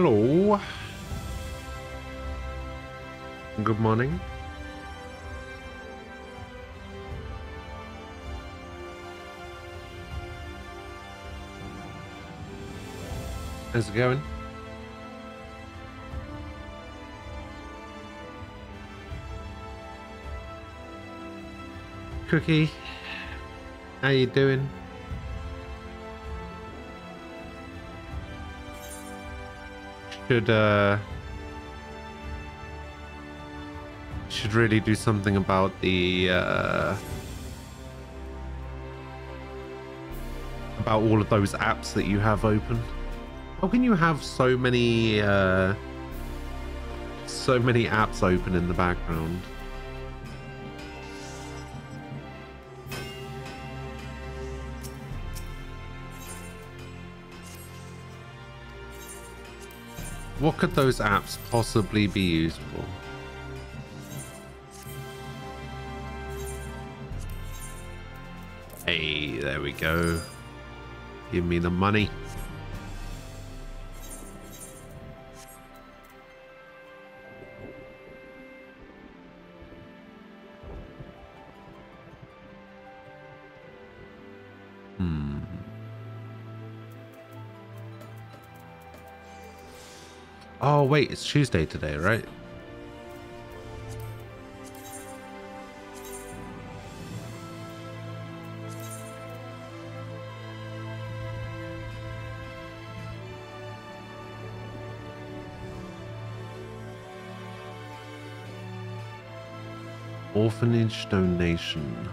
Hello. Good morning. How's it going? Cookie, how you doing? Should really do something about the about all of those apps that you have open. How can you have so many apps open in the background? What could those apps possibly be used for? Hey, there we go. Give me the money. Oh, wait, it's Tuesday today, right? Orphanage donation.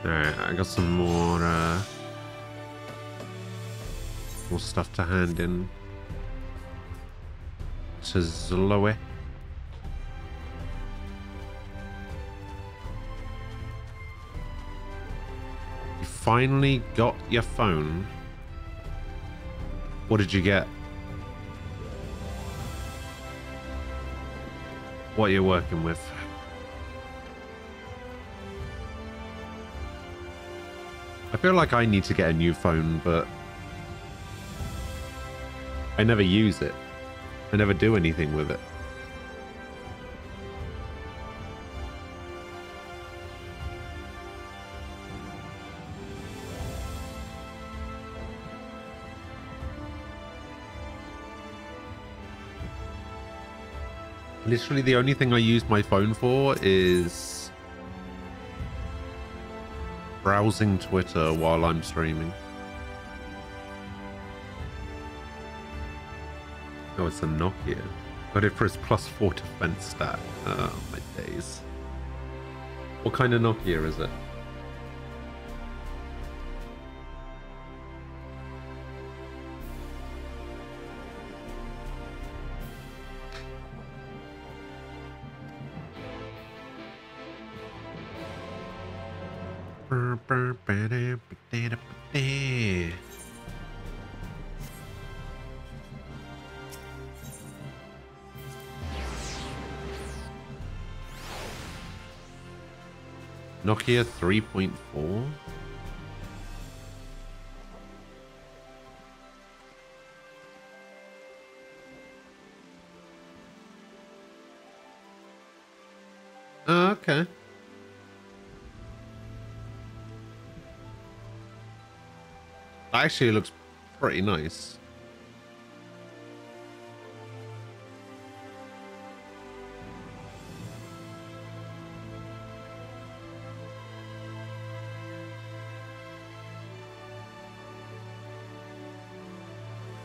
Alright, I got some more stuff to hand in to Zoe. You finally got your phone. What did you get? What you're working with? I feel like I need to get a new phone, but I never use it. I never do anything with it. Literally the only thing I use my phone for is browsing Twitter while I'm streaming. Oh, it's a Nokia. Got it for its +4 defense stat. Oh, my days. What kind of Nokia is it? Nokia 3.4. Oh, okay. Actually, it looks pretty nice.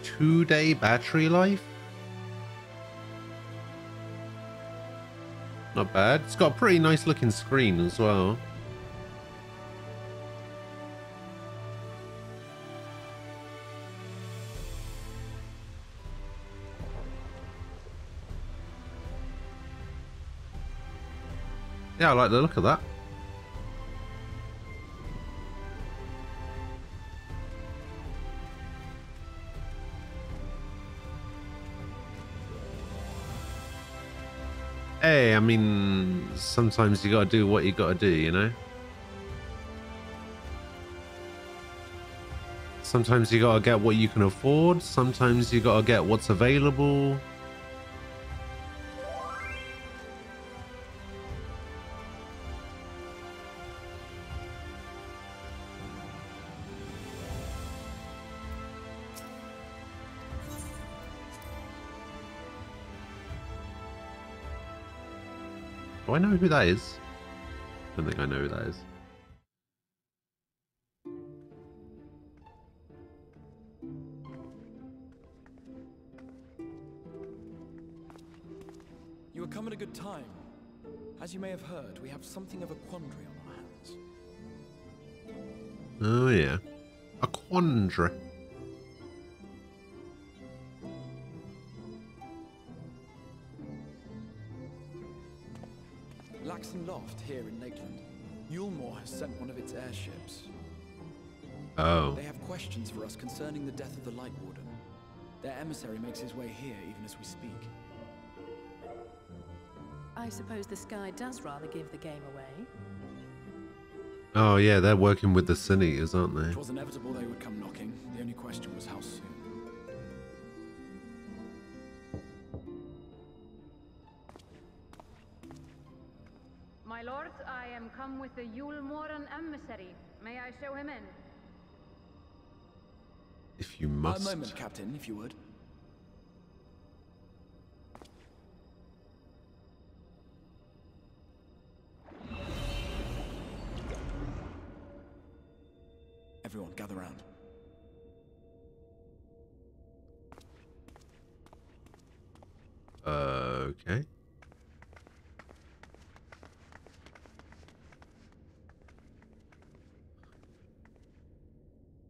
Two-day battery life? Not bad. It's got a pretty nice looking screen as well. Yeah, I like the look of that. Hey, I mean, sometimes you gotta do what you gotta do, you know? Sometimes you gotta get what you can afford. Sometimes you gotta get what's available. Do I know who that is? I don't think I know who that is. You are come at a good time. As you may have heard, we have something of a quandary on our hands. Oh yeah. A quandary. Laxon Loft here in Lakeland. Yulmore has sent one of its airships. Oh. They have questions for us concerning the death of the Light Warden. Their emissary makes his way here even as we speak. I suppose the sky does rather give the game away. Oh yeah, they're working with the Sin-Eaters, aren't they? It was inevitable they would come knocking. The only question was how soon. My lords, I am come with the Yulmoren emissary. May I show him in? If you must. A moment, Captain, if you would. Everyone, gather round. Okay.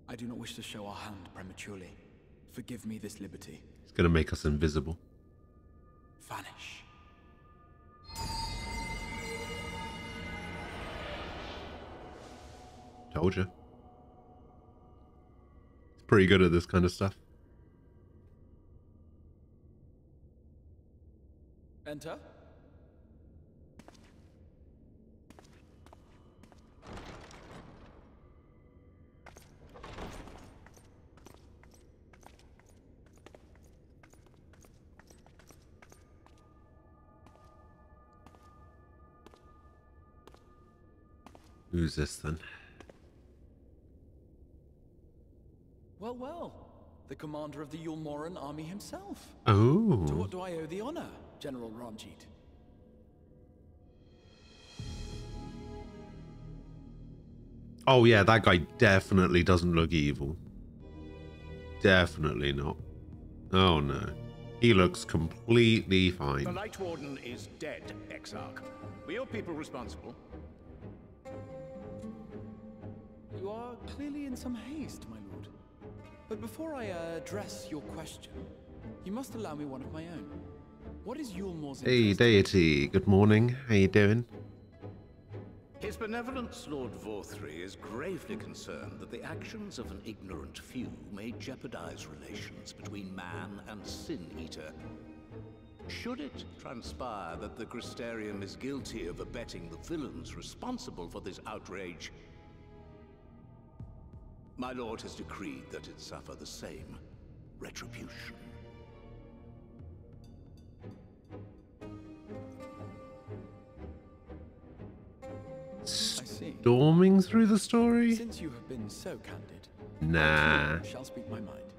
I do not wish to show our hand prematurely. Forgive me this liberty. It's gonna make us invisible. Vanish. Told you. It's pretty good at this kind of stuff. Enter. Who's this then? Well, well. The commander of the Yulmoren army himself. Oh. To what do I owe the honor, General Ranjit? Oh yeah, that guy definitely doesn't look evil. Definitely not. Oh no. He looks completely fine. The Light Warden is dead, Exarch. Were your people responsible? You are clearly in some haste, my lord. But before I address your question, you must allow me one of my own. What is Yulmore's Hey interest? deity, good morning. How you doing? His benevolence, Lord Vorthry, is gravely concerned that the actions of an ignorant few may jeopardize relations between man and Sin-Eater. Should it transpire that the Crystarium is guilty of abetting the villains responsible for this outrage, my lord has decreed that it suffer the same retribution. Storming through the story? Since you have been so candid, Nah. I shall speak my mind.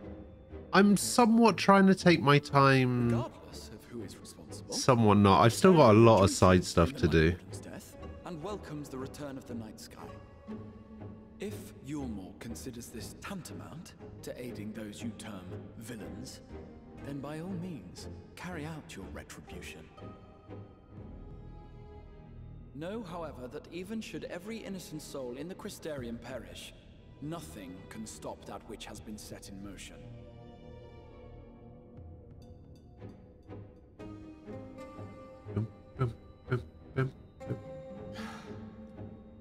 I'm somewhat trying to take my time. Regardless of who is responsible. Somewhat not. I've still got a lot of side stuff to do. Death and welcomes the return of the night sky. If Yulmore considers this tantamount to aiding those you term villains, then by all means, carry out your retribution. Know, however, that even should every innocent soul in the Crystarium perish, nothing can stop that which has been set in motion.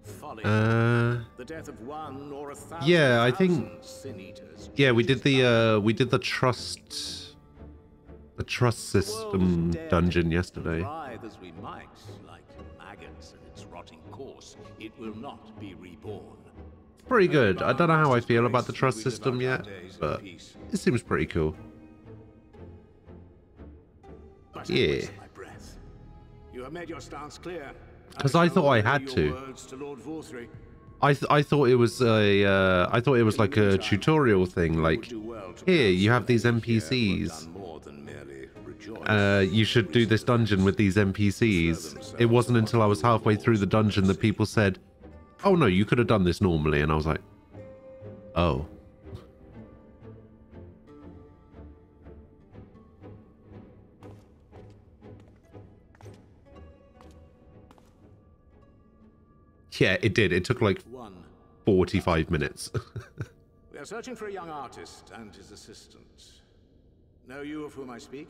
Folly. The death of one or 1,000 yeah, I think. Sin-Eaters. Yeah, we did the trust system dungeon yesterday. Writhe as we might, like maggots in its rotting course, it will not be reborn. Pretty good. I don't know how I feel about the trust system yet, but it seems pretty cool. Yeah. You have made your stance clear. Because I thought I had to. I thought it was like a tutorial thing. Like, here you have these NPCs. You should do this dungeon with these NPCs. It wasn't until I was halfway through the dungeon that people said, "Oh no, you could have done this normally," and I was like, "Oh." Yeah, it did. It took like 45 minutes. We are searching for a young artist and his assistant. Know you of whom I speak?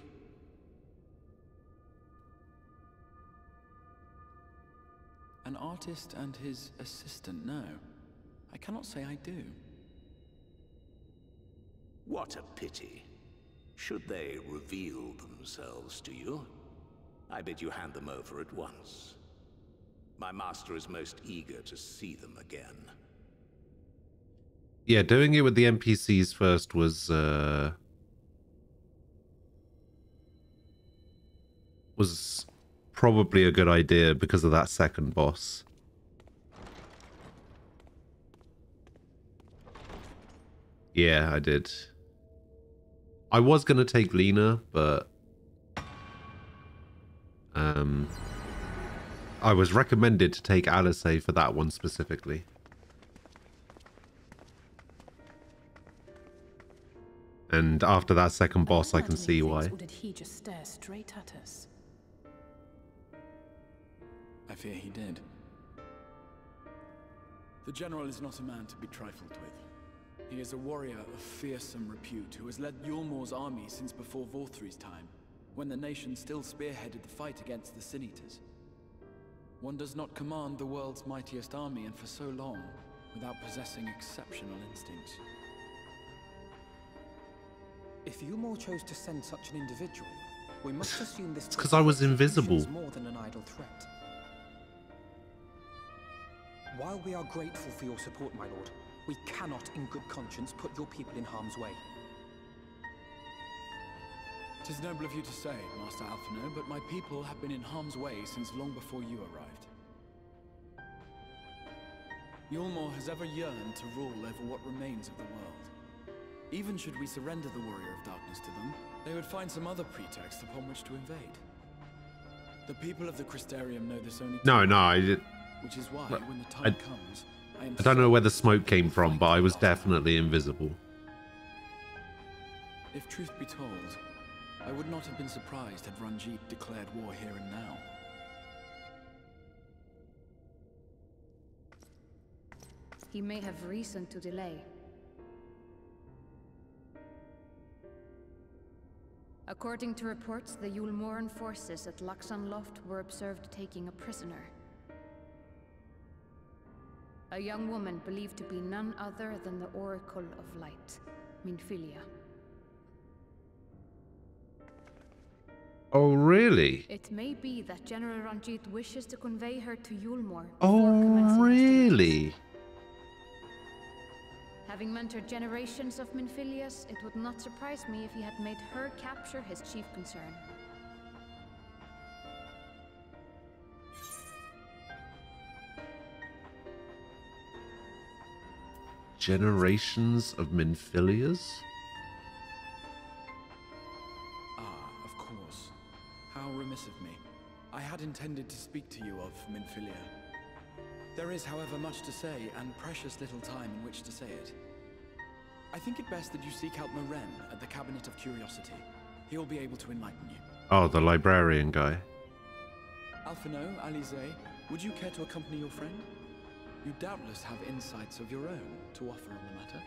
An artist and his assistant, no. I cannot say I do. What a pity. Should they reveal themselves to you, I bid you hand them over at once. My master is most eager to see them again. Yeah, doing it with the NPCs first was probably a good idea because of that second boss. Yeah, I did. I was gonna take Lena, but I was recommended to take Alice for that one specifically. And after that second boss, I can see why. Or did he just stare straight at us? I fear he did. The General is not a man to be trifled with. He is a warrior of fearsome repute who has led Yulmor's army since before Vorthri's time, when the nation still spearheaded the fight against the Sin Eaters. One does not command the world's mightiest army, and for so long, without possessing exceptional instincts. If Yulmor chose to send such an individual, we must assume this. It's because I was invisible. More than an idle threat. While we are grateful for your support, my lord, we cannot, in good conscience, put your people in harm's way. 'Tis noble of you to say, Master Alphinaud, but my people have been in harm's way since long before you arrived. Yulmor has ever yearned to rule over what remains of the world. Even should we surrender the Warrior of Darkness to them, they would find some other pretext upon which to invade. The people of the Crystarium know this only No, I did. Which is why, when the time comes, I don't know where the smoke came from, but I was definitely invisible. If truth be told, I would not have been surprised had Ranjit declared war here and now. He may have reason to delay. According to reports, the Yulmoran forces at Laxan Loft were observed taking a prisoner. A young woman believed to be none other than the Oracle of Light, Minfilia. Oh, really? It may be that General Ranjit wishes to convey her to Yulmor. Oh, really? Having mentored generations of Minfilias, it would not surprise me if he had made her capture his chief concern. Generations of Minfilias? Of course. How remiss of me. I had intended to speak to you of Minfilia. There is, however, much to say, and precious little time in which to say it. I think it best that you seek out Maren at the Cabinet of Curiosity. He'll be able to enlighten you. Oh, the librarian guy. Alphinaud, Alisaie, would you care to accompany your friend? You doubtless have insights of your own to offer on the matter.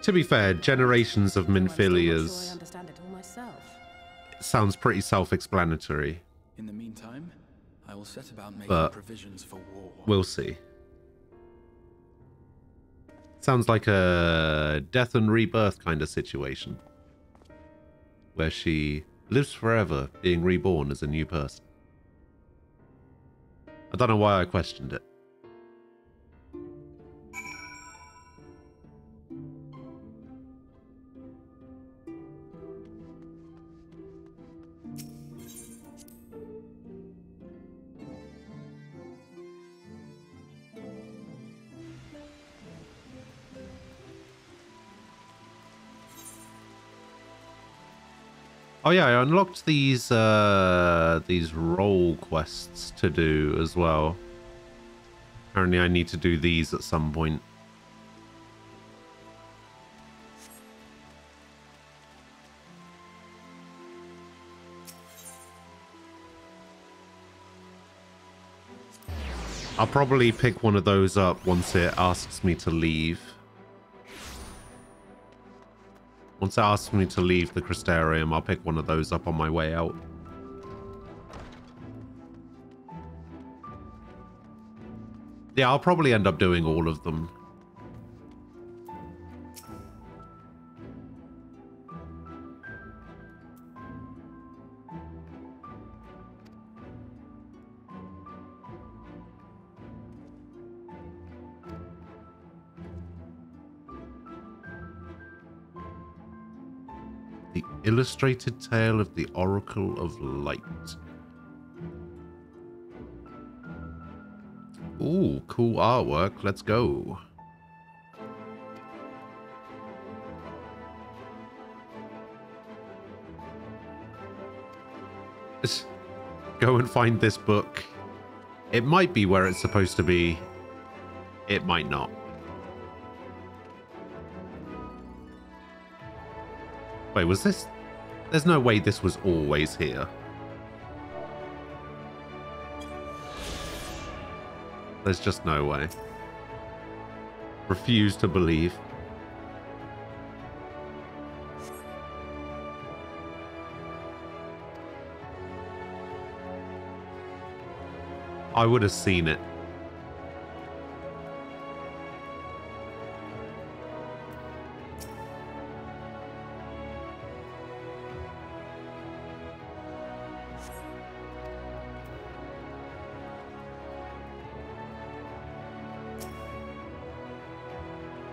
To be fair, generations of I'm still not sure I Minfilias understand it all myself. sounds pretty self-explanatory. In the meantime, I will set about making But provisions for war. we'll see. Sounds like a death and rebirth kind of situation, where she lives forever, being reborn as a new person. I don't know why I questioned it. Oh yeah, I unlocked these role quests to do as well. Apparently I need to do these at some point. I'll probably pick one of those up once it asks me to leave. Once it asks me to leave the Crystarium, I'll pick one of those up on my way out. Yeah, I'll probably end up doing all of them. The Illustrated Tale of the Oracle of Light. Ooh, cool artwork. Let's go. Let's go and find this book. It might be where it's supposed to be. It might not. Wait, was this? There's no way this was always here. There's just no way. Refuse to believe. I would have seen it.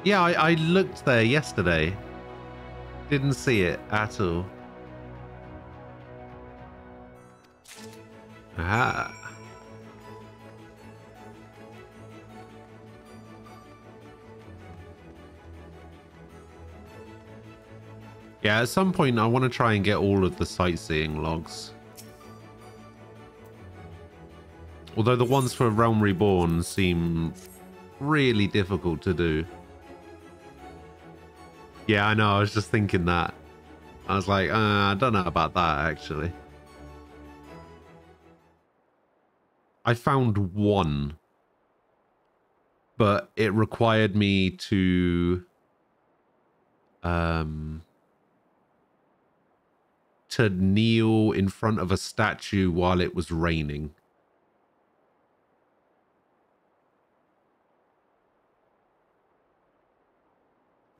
Yeah, I looked there yesterday. Didn't see it at all. Ah. Yeah, at some point I want to try and get all of the sightseeing logs. Although the ones for Realm Reborn seem really difficult to do. Yeah, I know. I was just thinking that. I was like, I don't know about that, actually. I found one. But it required me to kneel in front of a statue while it was raining.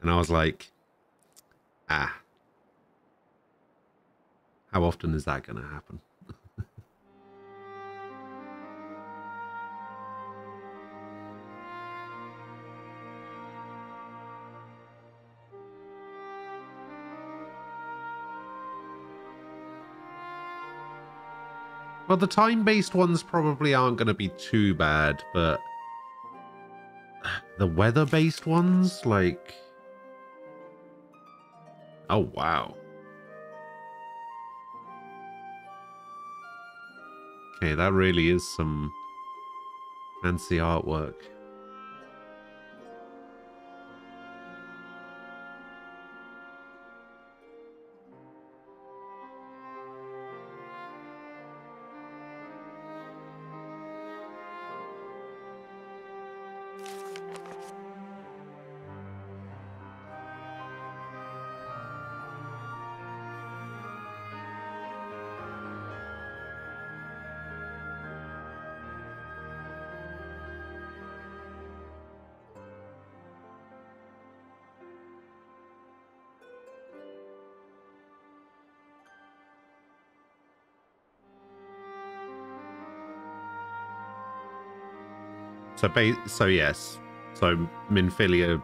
And I was like, how often is that going to happen? Well, the time-based ones probably aren't going to be too bad, but the weather-based ones, like... Oh, wow. Okay, that really is some fancy artwork. So yes. So Minfilia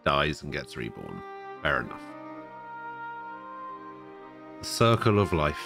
dies and gets reborn. Fair enough. The circle of life.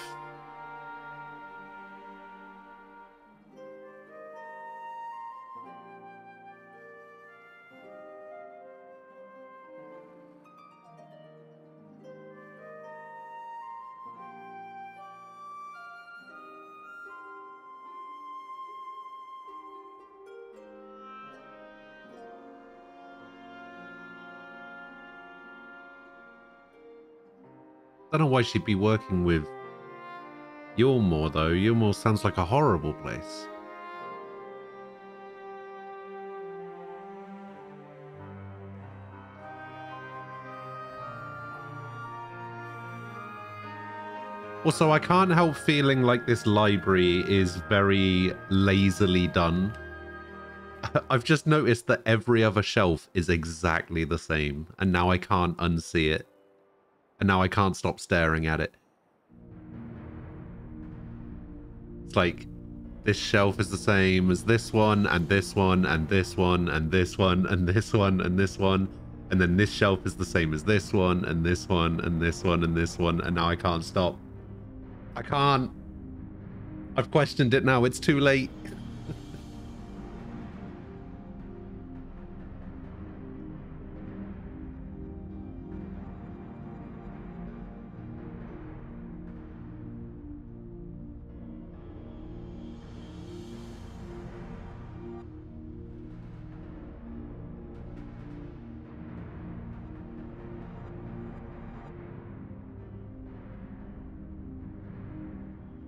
Don't know why she'd be working with Yulmore, though. Yulmore sounds like a horrible place. Also, I can't help feeling like this library is very lazily done. I've just noticed that every other shelf is exactly the same, and now I can't unsee it. And now I can't stop staring at it. It's like, this shelf is the same as this one, and this one, and this one, and this one, and this one, and this one. And then this shelf is the same as this one, and this one, and this one, and this one, and now I can't stop. I can't. I've questioned it now. It's too late.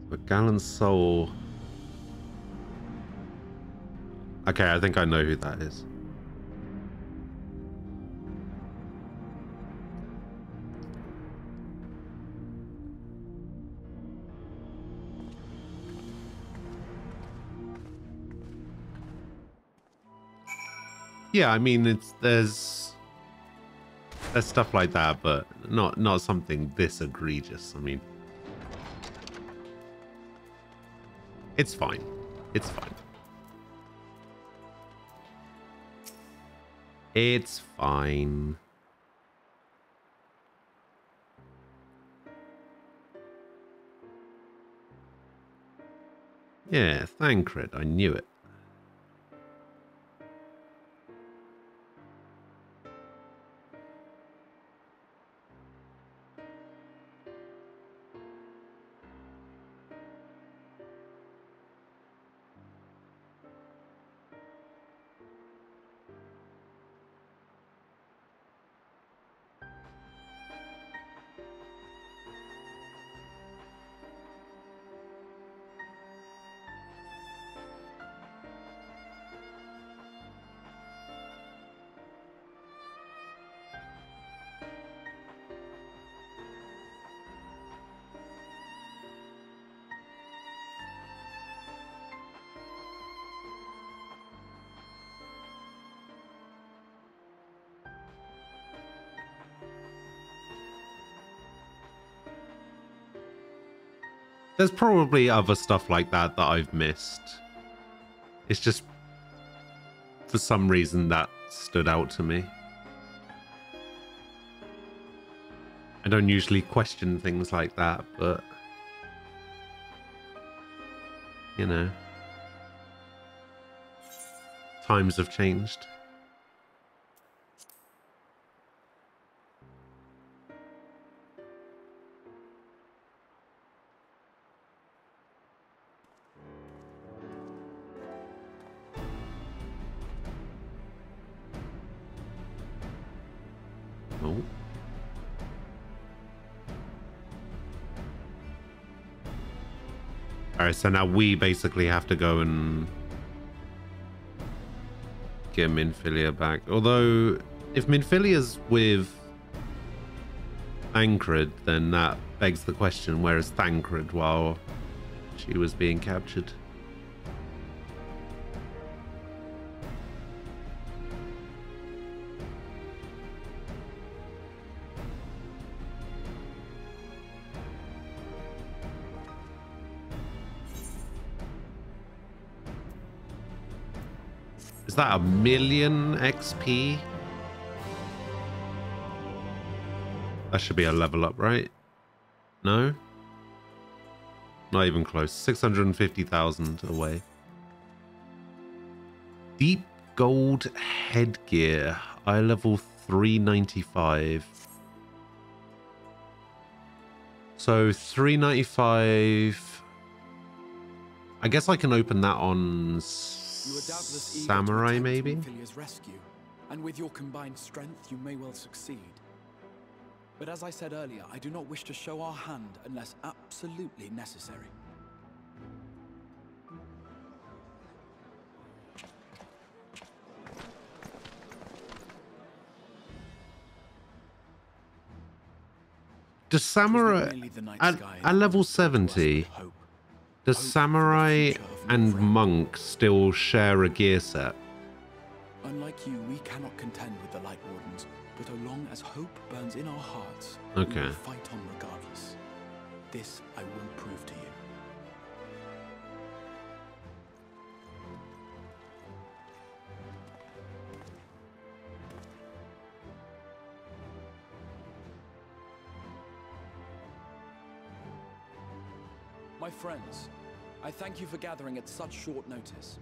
But Gallant Soul. Okay, I think I know who that is. Yeah, I mean, there's stuff like that, but not something this egregious. I mean, it's fine. It's fine. It's fine. Yeah, Thancred. I knew it. There's probably other stuff like that that I've missed. It's just, for some reason, that stood out to me. I don't usually question things like that, but, you know, times have changed. Alright, so now we basically have to go and get Minfilia back. Although, if Minfilia's with Thancred, then that begs the question, where is Thancred while she was being captured? Is that 1,000,000 XP? That should be a level up, right? No? Not even close. 650,000 away. Deep gold headgear. Eye level 395. So 395. I guess I can open that on Samurai, maybe? Rescue, and with your combined strength, you may well succeed. But as I said earlier, I do not wish to show our hand unless absolutely necessary. Does Samurai at level 70? Does Samurai and Monk still share a gear set? Unlike you, we cannot contend with the Light Wardens, but so long as hope burns in our hearts, okay, we will fight on regardless. This I will prove to you. My friends, I thank you for gathering at such short notice.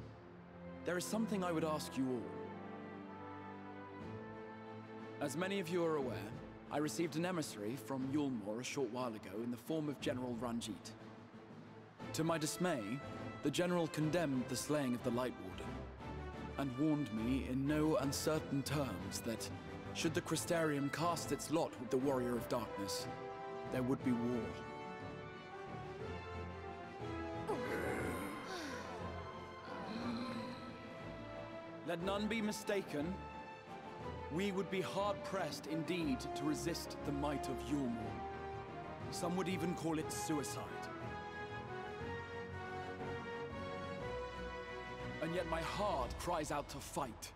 There is something I would ask you all. As many of you are aware, I received an emissary from Yulmore a short while ago in the form of General Ranjit. To my dismay, the General condemned the slaying of the Light Warden, and warned me in no uncertain terms that, should the Crystarium cast its lot with the Warrior of Darkness, there would be war. Let none be mistaken. We would be hard-pressed indeed to resist the might of Yulmore. Some would even call it suicide. And yet my heart cries out to fight.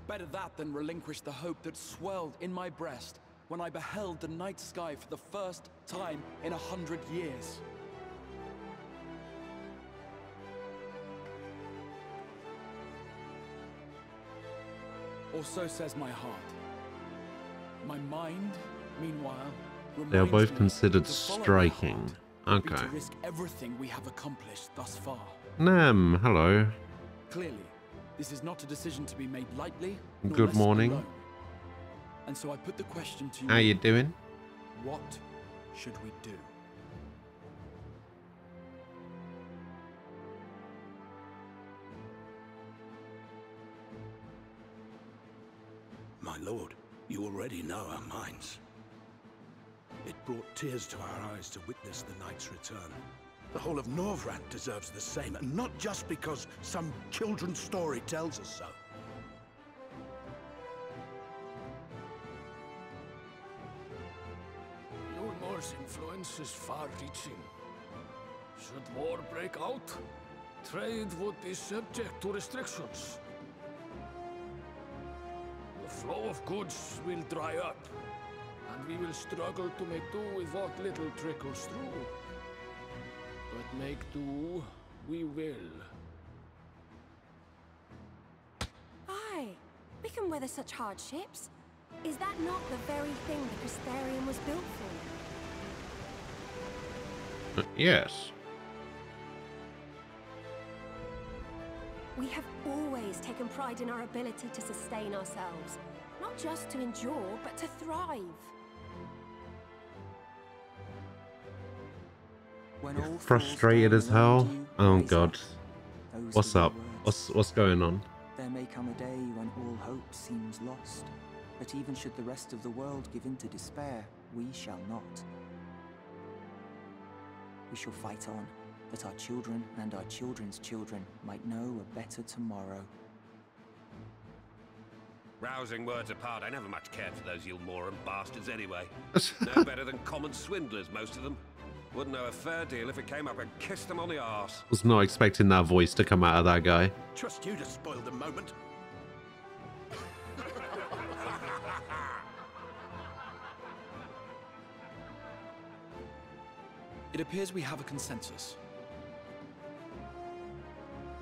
Better that than relinquish the hope that swelled in my breast when I beheld the night sky for the first time in 100 years. Or so says my heart. My mind, meanwhile, they are both me considered to follow my striking. heart would be Okay. to risk everything we have accomplished thus far. Nem, hello. Clearly, this is not a decision to be made lightly. Nor Good less morning. alone. And so I put the question to you. How you doing? What should we do? My lord, you already know our minds. It brought tears to our eyes to witness the knight's return. The whole of Norvrant deserves the same, and not just because some children's story tells us so. Yulmore's influence is far-reaching. Should war break out, trade would be subject to restrictions. The flow of goods will dry up, and we will struggle to make do with what little trickles through. But make do, we will. Aye, we can weather such hardships. Is that not the very thing the Crystarium was built for? Yes. We have always taken pride in our ability to sustain ourselves. Not just to endure, but to thrive. You're frustrated as hell. Oh god. What's up? What's going on? There may come a day when all hope seems lost, but even should the rest of the world give in to despair, we shall not. We shall fight on, that our children and our children's children might know a better tomorrow. Rousing words apart, I never much cared for those Yulmoran bastards anyway. No better than common swindlers, most of them. Wouldn't know a fair deal if it came up and kissed them on the arse. Was not expecting that voice to come out of that guy. Trust you to spoil the moment. It appears we have a consensus.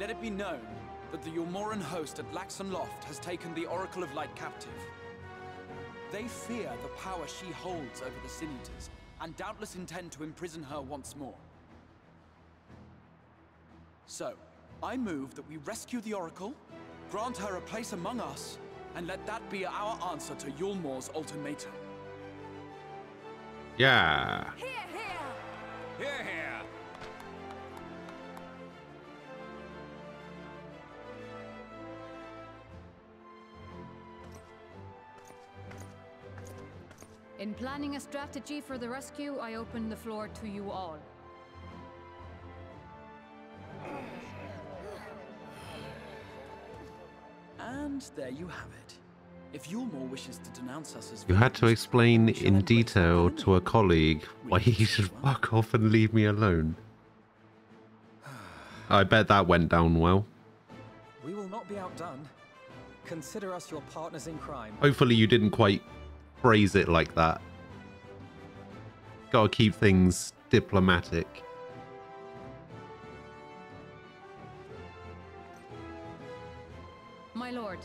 Let it be known that the Yulmoran host at Laxon Loft has taken the Oracle of Light captive. They fear the power she holds over the Sin Eaters, and doubtless intend to imprison her once more. So, I move that we rescue the Oracle, grant her a place among us, and let that be our answer to Yulmore's ultimatum. Yeah. Hear, hear! Hear, hear! In planning a strategy for the rescue, I open the floor to you all. And there you have it. If Yulmore wishes to denounce us as You had to explain in detail to a colleague why he should fuck off and leave me alone. I bet that went down well. We will not be outdone. Consider us your partners in crime. Hopefully you didn't quite phrase it like that. Gotta keep things diplomatic. My lord,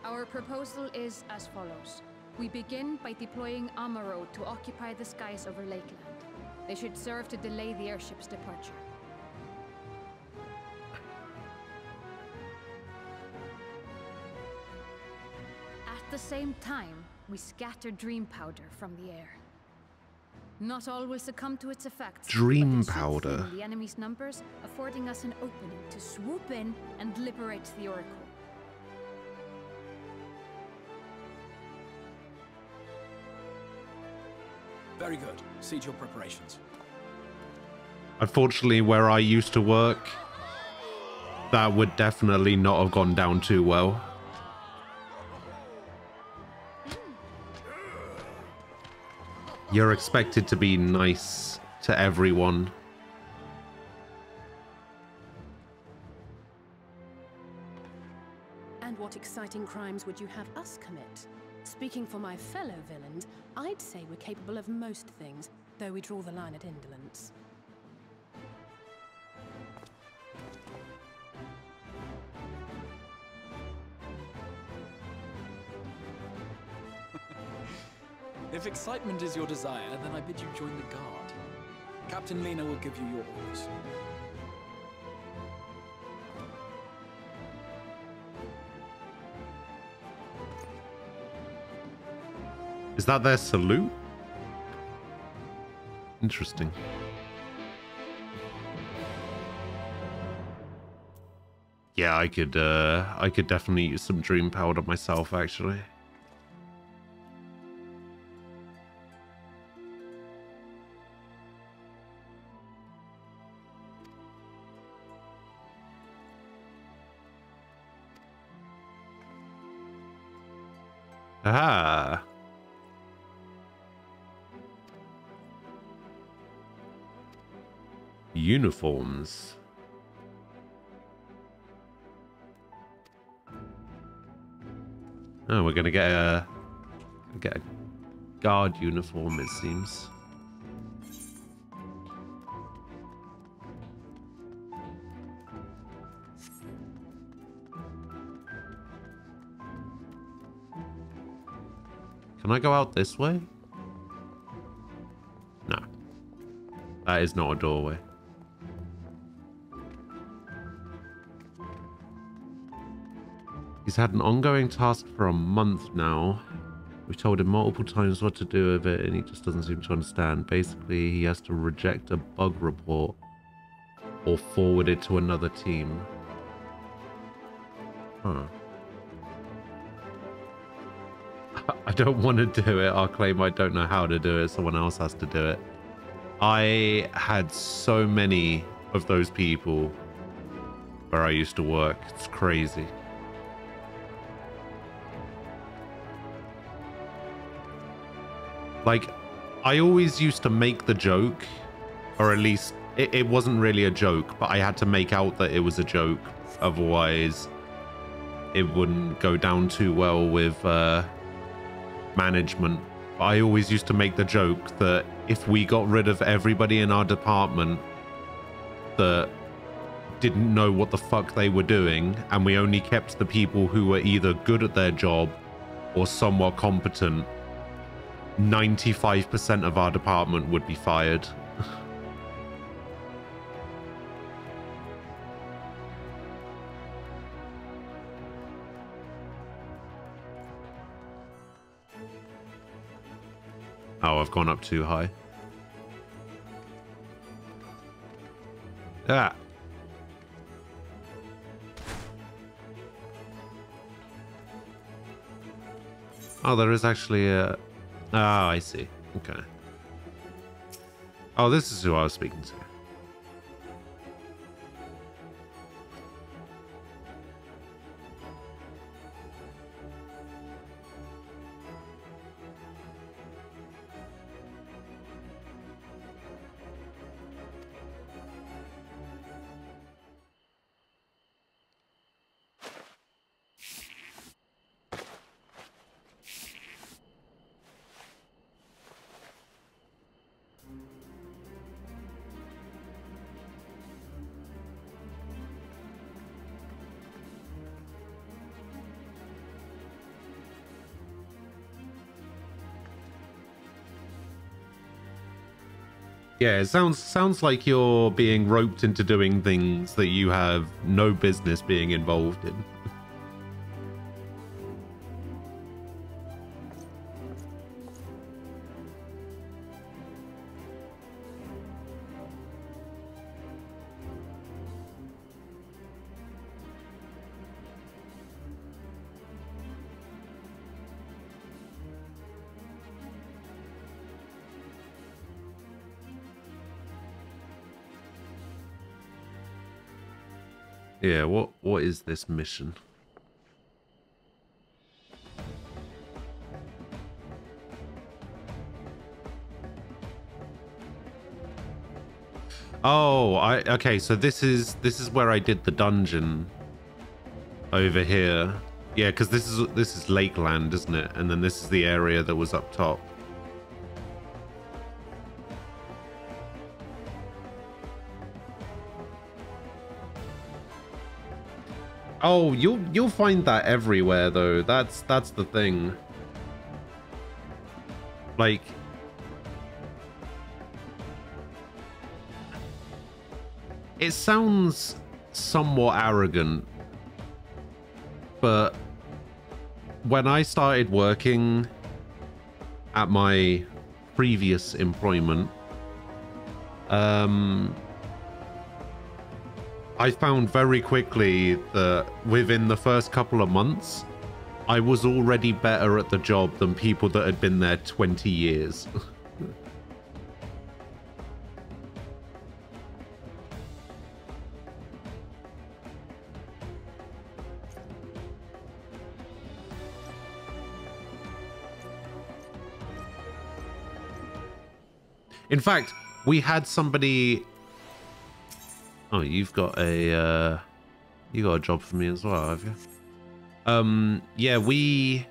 our proposal is as follows. We begin by deploying Amaro to occupy the skies over Lakeland. They should serve to delay the airship's departure. At the same time, we scatter dream powder from the air. Not all will succumb to its effects. Dream but it should powder. thin the enemy's numbers, affording us an opening to swoop in and liberate the Oracle. Very good. Siege your preparations. Unfortunately, where I used to work, that would definitely not have gone down too well. You're expected to be nice to everyone. And what exciting crimes would you have us commit? Speaking for my fellow villains, I'd say we're capable of most things, though we draw the line at indolence. If excitement is your desire, then I bid you join the guard. Captain Lena will give you your orders. Is that their salute? Interesting. Yeah, I could definitely use some dream powder myself, actually. Ah. Uniforms. Oh, we're gonna get a guard uniform, it seems. Can I go out this way? No. That is not a doorway. He's had an ongoing task for a month now. We've told him multiple times what to do with it and he just doesn't seem to understand. Basically, he has to reject a bug report or forward it to another team. Huh. I don't want to do it. I'll claim I don't know how to do it. Someone else has to do it. I had so many of those people where I used to work. It's crazy. Like, I always used to make the joke, or at least it wasn't really a joke, but I had to make out that it was a joke. Otherwise, it wouldn't go down too well with management. But I always used to make the joke that if we got rid of everybody in our department that didn't know what the fuck they were doing, and we only kept the people who were either good at their job or somewhat competent, 95% of our department would be fired. Oh, I've gone up too high. Ah. Oh, there is actually a Oh, I see. Okay. Oh, this is who I was speaking to. Yeah, it sounds like you're being roped into doing things that you have no business being involved in. Yeah, what is this mission? Oh, okay, so this is where I did the dungeon over here. Yeah, because this is Lakeland, isn't it? And then this is the area that was up top. Oh, you'll find that everywhere though. That's the thing. Like, it sounds somewhat arrogant, but when I started working at my previous employment, I found very quickly that within the first couple of months, I was already better at the job than people that had been there 20 years. In fact, we had somebody... Oh, you've got a job for me as well, have you? Yeah, we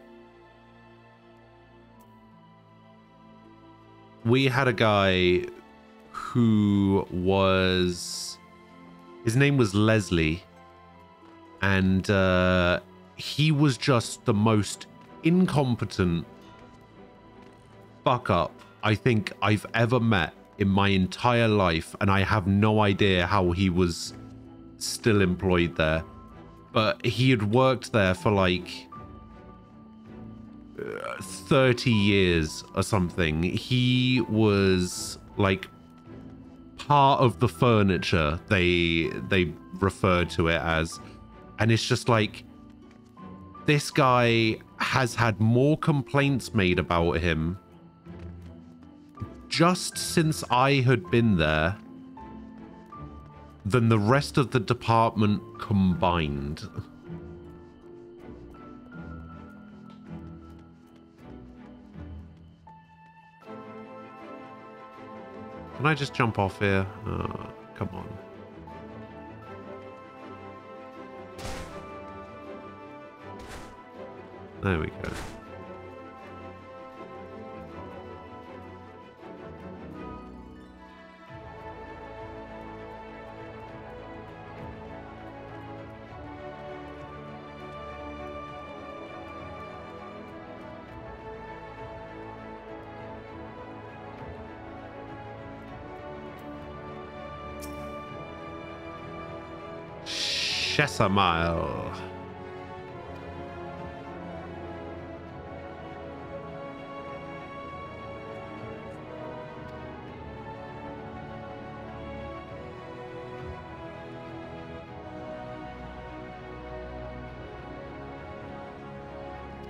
had a guy who was, his name was Leslie, and he was just the most incompetent fuck up I think I've ever met in my entire life, and I have no idea how he was still employed there. But he had worked there for like 30 years or something. He was like part of the furniture, they referred to it as. And it's just like, this guy has had more complaints made about him just since I had been there than the rest of the department combined. Can I just jump off here? Oh, come on. There we go. Chesamile.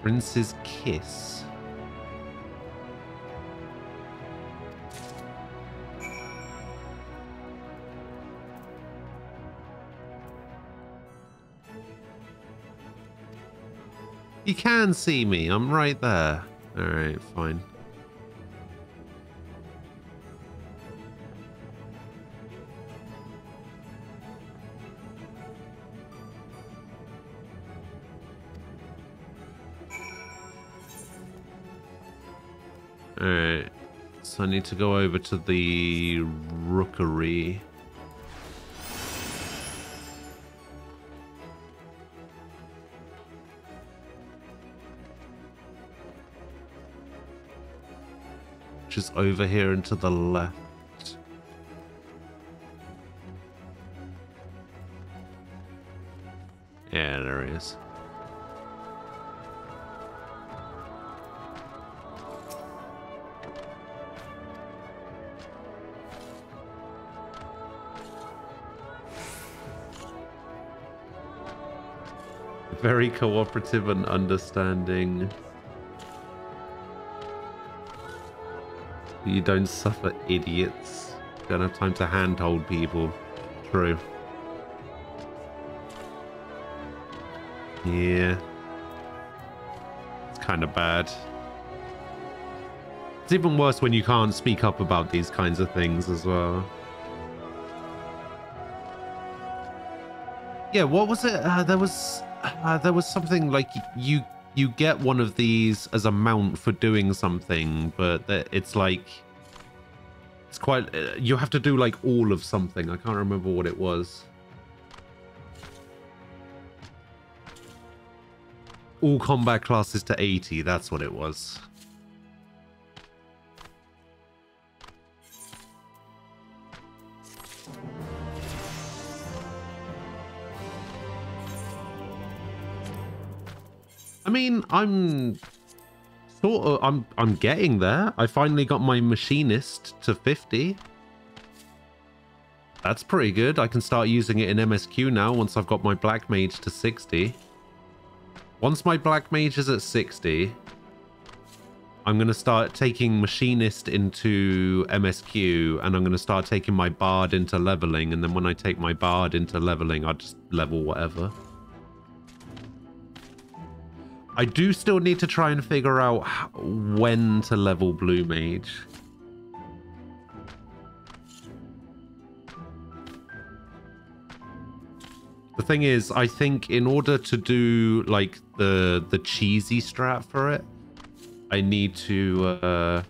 Prince's Kiss. You can see me. I'm right there. All right, fine. All right. So I need to go over to the rookery. Which is over here and to the left. Yeah, there he is. Very cooperative and understanding. You don't suffer idiots. Don't have time to handhold people. True. Yeah. It's kind of bad. It's even worse when you can't speak up about these kinds of things as well. Yeah, what was it? There was something like you get one of these as a mount for doing something, but it's like it's quite you have to do like all of something. I can't remember what it was. All combat classes to 80, that's what it was. I mean, I'm getting there. I finally got my machinist to 50. That's pretty good. I can start using it in MSQ now once I've got my black mage to 60. Once my black mage is at 60, I'm going to start taking machinist into MSQ, and I'm going to start taking my bard into leveling, and then when I take my bard into leveling, I'll just level whatever. I do still need to try and figure out when to level blue mage. The thing is, I think in order to do like the cheesy strat for it, I need to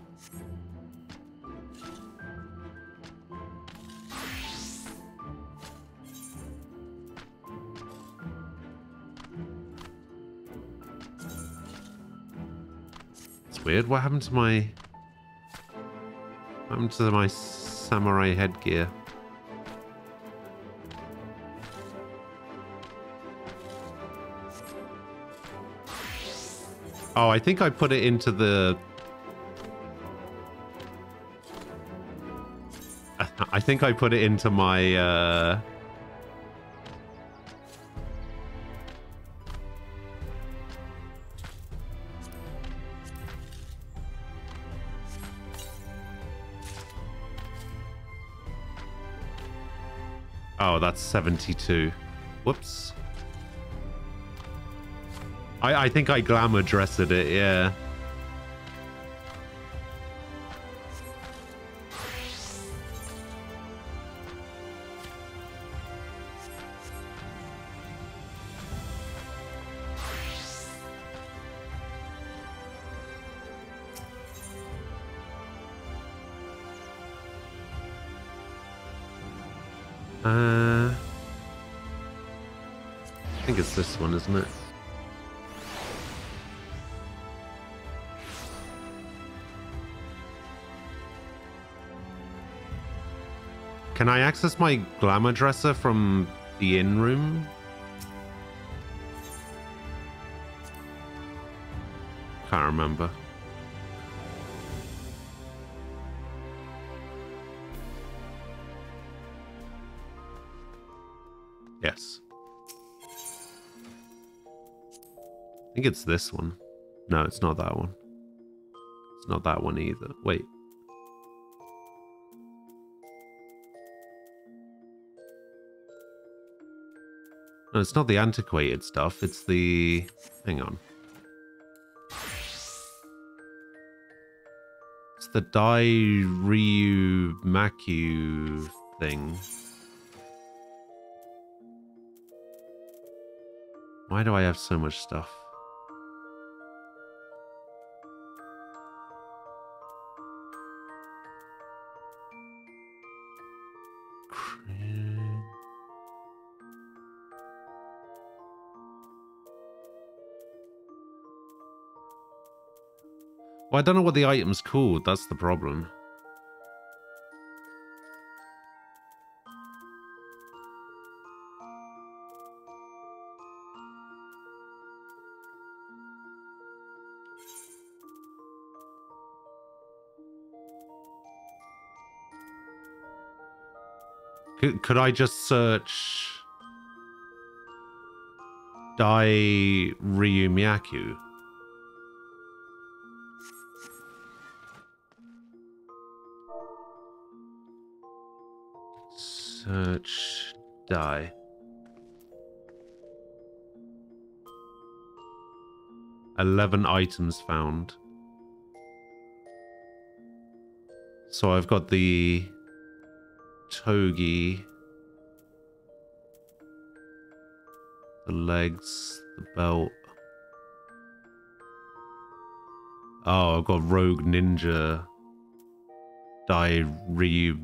it's weird. What happened to my samurai headgear? Oh, I think I put it into the... I think I put it into my... Oh, that's 72. Whoops. I think I glamour dressed it, yeah. I think it's this one, isn't it? Can I access my glamour dresser from the inn room? Can't remember. Yes. I think it's this one. No, it's not that one. It's not that one either. Wait. No, it's not the antiquated stuff. It's the... Hang on. It's the Dai Ryu Maku thing. Why do I have so much stuff? Well, I don't know what the item's called. That's the problem. Could I just search Dai Ryu Myaku? Search Dai. "11 items found." So I've got the togi, the legs, the belt. Oh, I've got Rogue Ninja, Dai Ryu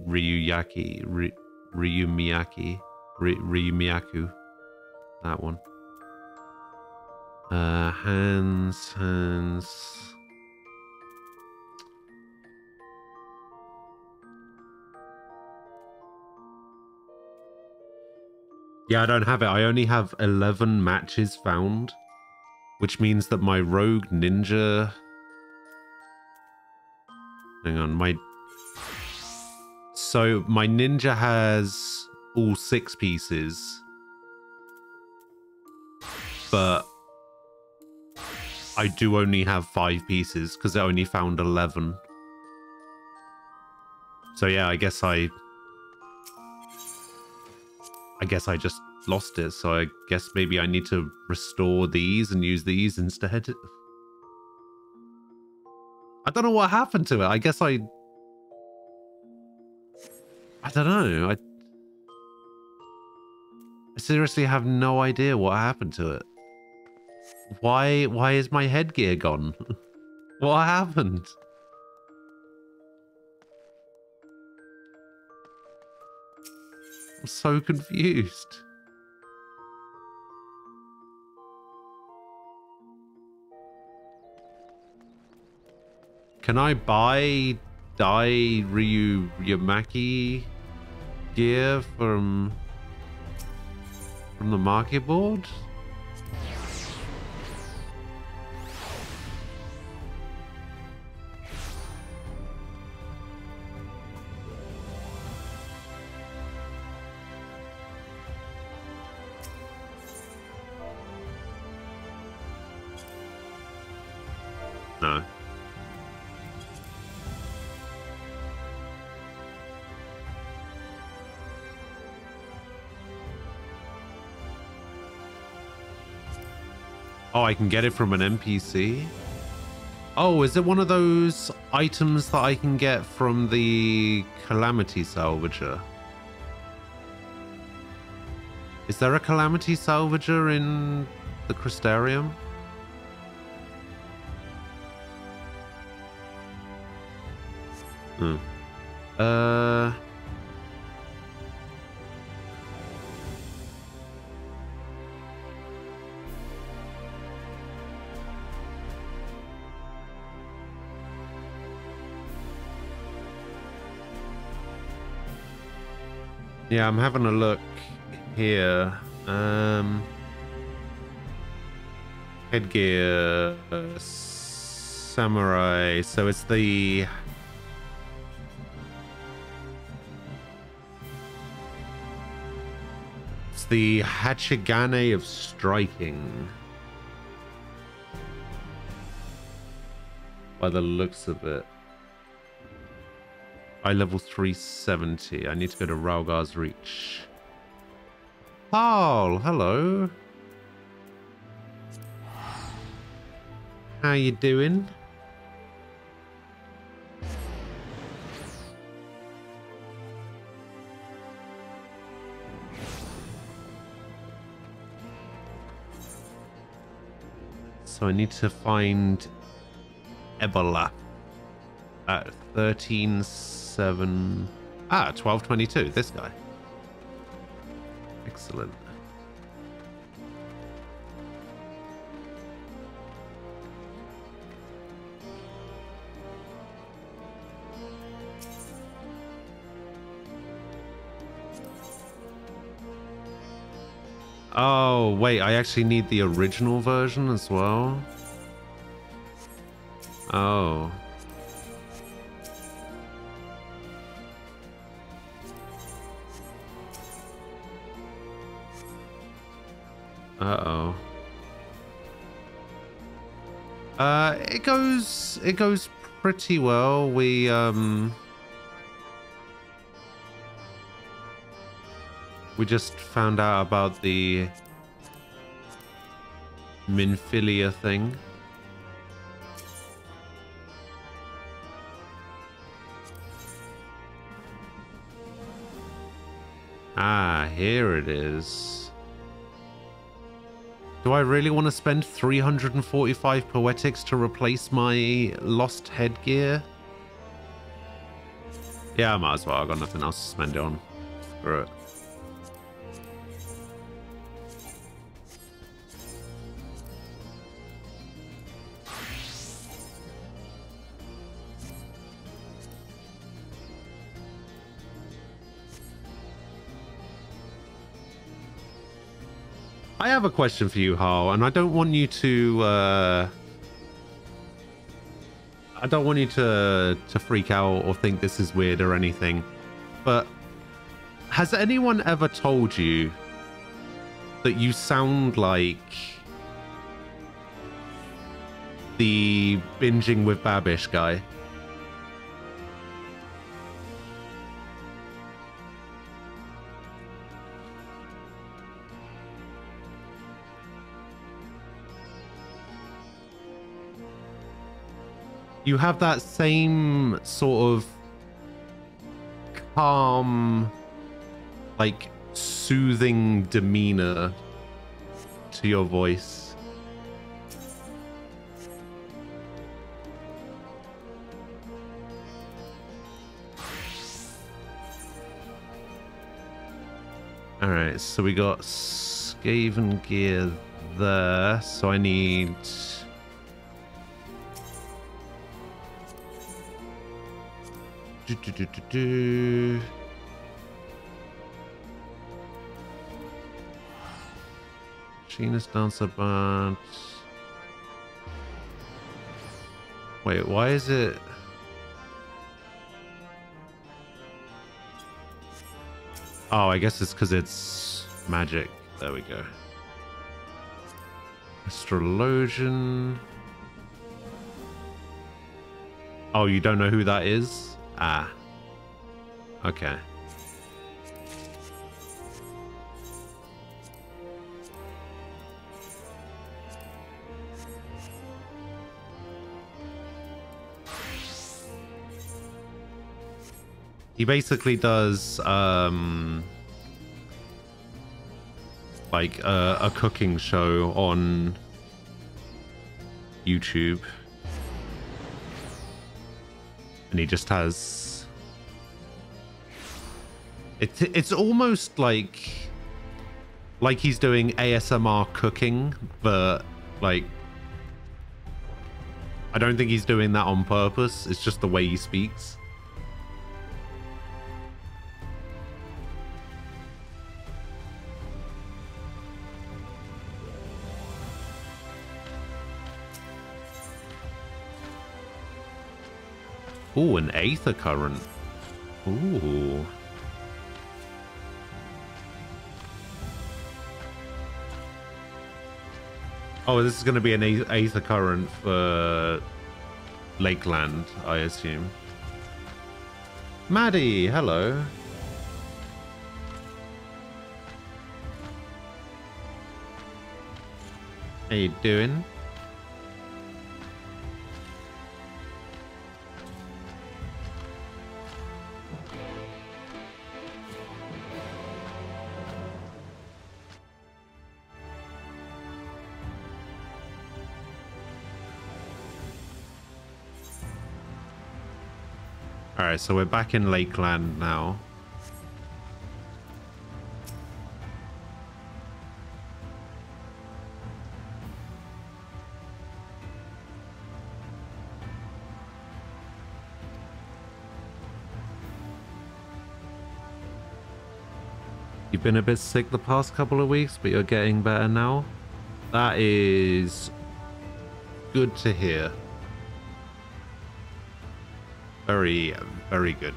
Myaku. That one. Hands. Yeah, I don't have it. I only have 11 matches found, which means that my Rogue Ninja... Hang on, So my ninja has all 6 pieces, but I do only have 5 pieces because I only found 11. So yeah, I guess I just lost it, so I guess maybe I need to restore these and use these instead. I don't know what happened to it. I guess I don't know. I seriously have no idea what happened to it. Why is my headgear gone? What happened? I'm so confused. Can I buy Dai Ryu Yamaki gear from the market board? No. Oh, I can get it from an NPC? Oh, is it one of those items that I can get from the Calamity Salvager? Is there a Calamity Salvager in the Crystarium? Yeah, I'm having a look here. Headgear, samurai. So it's the Hachigane of striking, by the looks of it. I level 370. I need to go to Ralgar's Reach. Paul, hello. How you doing? So I need to find Ebola at 13.7. 12.22. This guy. Excellent. Oh, wait, I actually need the original version as well. Oh. Uh-oh. It goes pretty well. We just found out about the Minfilia thing. Ah, here it is. Do I really want to spend 345 poetics to replace my lost headgear? Yeah, I might as well. I've got nothing else to spend it on. Screw it. I have a question for you, Harl, and I don't want you to freak out or think this is weird or anything. But has anyone ever told you that you sound like the Binging with Babish guy? You have that same sort of calm, like soothing demeanor to your voice. All right, so we got Skaven gear there, so I need... Machinist Dancer Band. Wait, why is it? Oh, I guess it's because it's magic. There we go. Astrologian. Oh, you don't know who that is? Ah. Okay. He basically does like a cooking show on YouTube. And he just has... It's almost like he's doing ASMR cooking, but like... I don't think he's doing that on purpose. It's just the way he speaks. Ooh, an Aether Current. Ooh. Oh, this is going to be an Aether Current for Lakeland, I assume. Maddie, hello. How you doing? All right, so we're back in Lakeland now. You've been a bit sick the past couple of weeks, but you're getting better now. That is good to hear. Very, very good.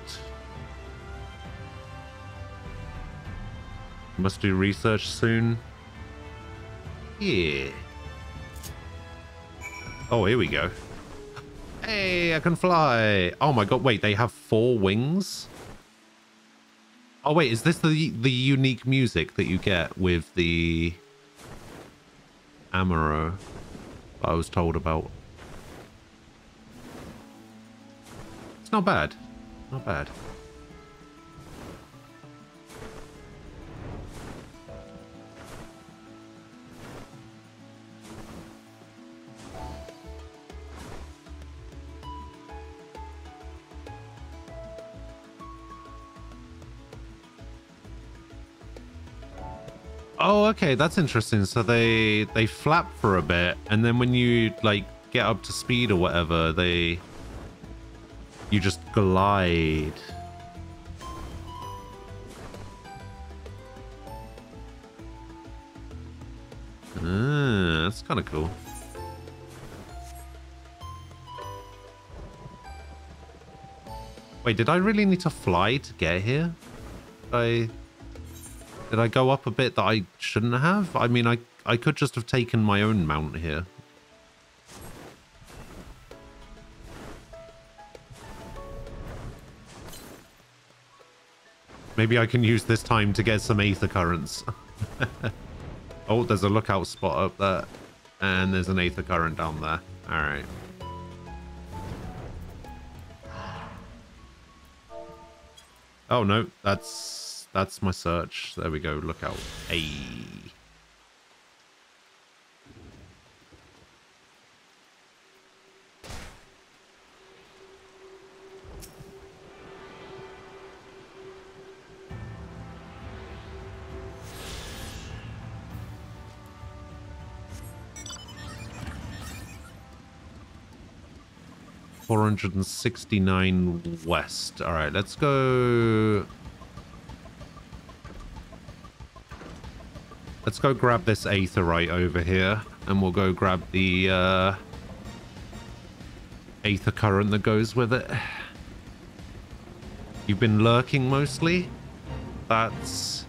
Must do research soon. Yeah. Oh, here we go. Hey, I can fly. Oh my god, wait, they have 4 wings? Oh wait, is this the unique music that you get with the Amaro that I was told about? It's not bad. Not bad. Oh, okay, that's interesting. So they flap for a bit, and then when you like get up to speed or whatever, you just glide. That's kind of cool. Wait, did I really need to fly to get here? Did I go up a bit that I shouldn't have? I mean, I could just have taken my own mount here. Maybe I can use this time to get some aether currents. Oh, there's a lookout spot up there. And there's an aether current down there. All right. Oh, no, that's my search. There we go. Look out. Hey. $469 west. All right, let's go. Let's go grab this aetherite over here, and we'll go grab the aether current that goes with it. You've been lurking mostly. That's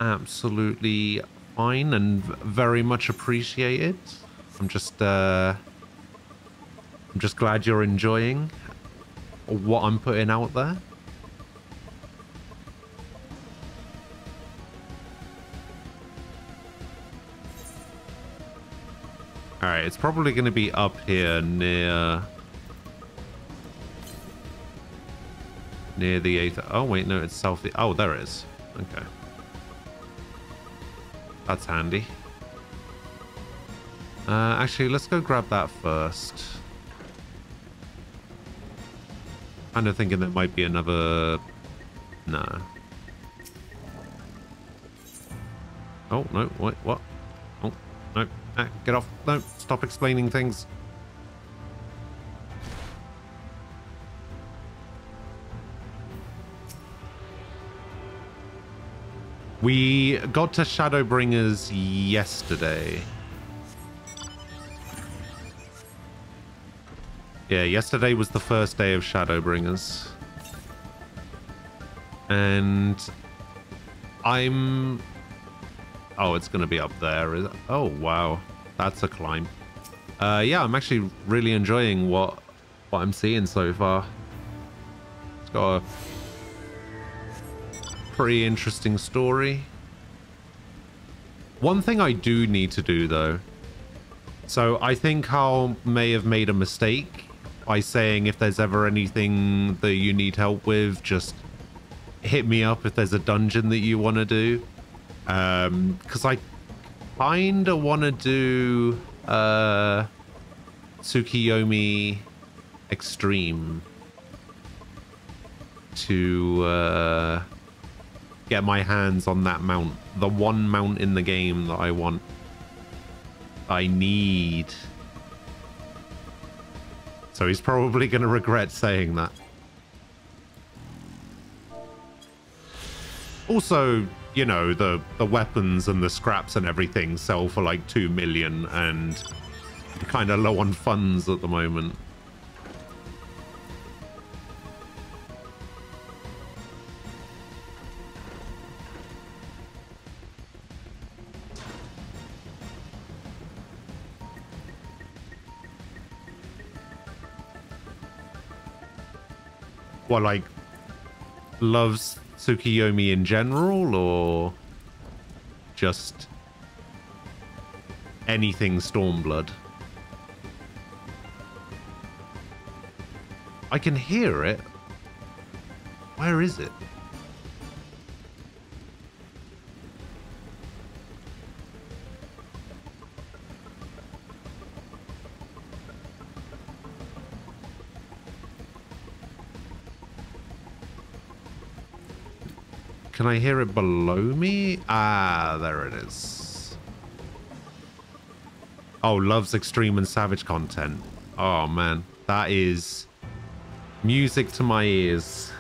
absolutely fine and very much appreciated. I'm just glad you're enjoying what I'm putting out there. All right, it's probably going to be up here near the aether. Oh wait, no, it's south. Oh, there it is. Okay, that's handy. Actually, let's go grab that first. Kind of thinking there might be another. No. Oh no! Wait, what? Oh no! Ah, get off! No! Stop explaining things. We got to Shadowbringers yesterday. Yeah, yesterday was the first day of Shadowbringers. And I'm... Oh, it's going to be up there. Oh, wow. That's a climb. Yeah, I'm actually really enjoying what I'm seeing so far. It's got a pretty interesting story. One thing I do need to do, though. So I think Carl may have made a mistake by saying if there's ever anything that you need help with, just hit me up if there's a dungeon that you want to do. Because I kind of want to do Tsukiyomi Extreme. to get my hands on that mount. The one mount in the game that I want. I need. So he's probably going to regret saying that. Also, you know, the weapons and the scraps and everything sell for like 2 million, and kind of low on funds at the moment. Well, like, loves Tsukiyomi in general, or just anything Stormblood? I can hear it. Where is it? Can I hear it below me? Ah, there it is. Oh, loves extreme and savage content. Oh, man. That is music to my ears.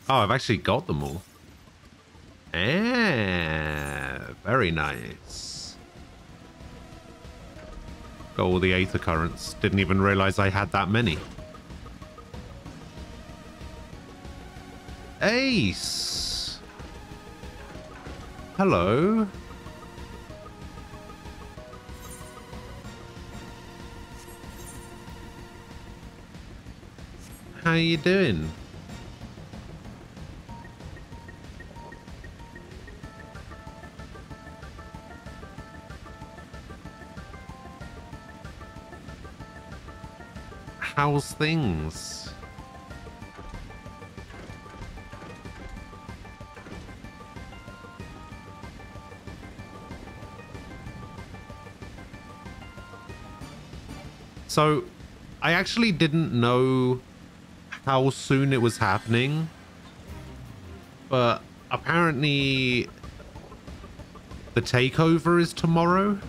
Oh, I've actually got them all. Very nice. Got all the Aether Currents. Didn't even realize I had that many. Ace! Hello. How you doing? How's things? So, I actually didn't know how soon it was happening, but apparently the takeover is tomorrow.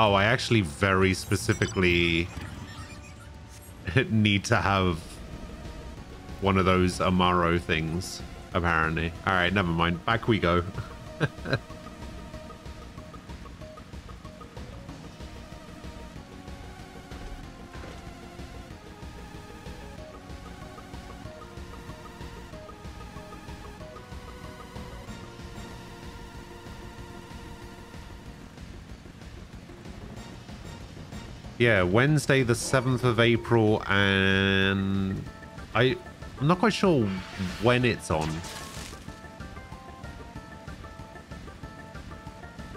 Oh, I actually very specifically need to have one of those Amaro things, apparently. All right, never mind. Back we go. Yeah, Wednesday the 7th of April, and I'm not quite sure when it's on.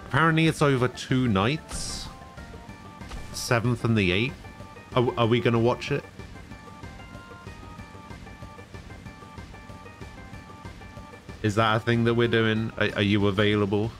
Apparently it's over 2 nights. 7th and the 8th. Are we going to watch it? Is that a thing that we're doing? Are you available?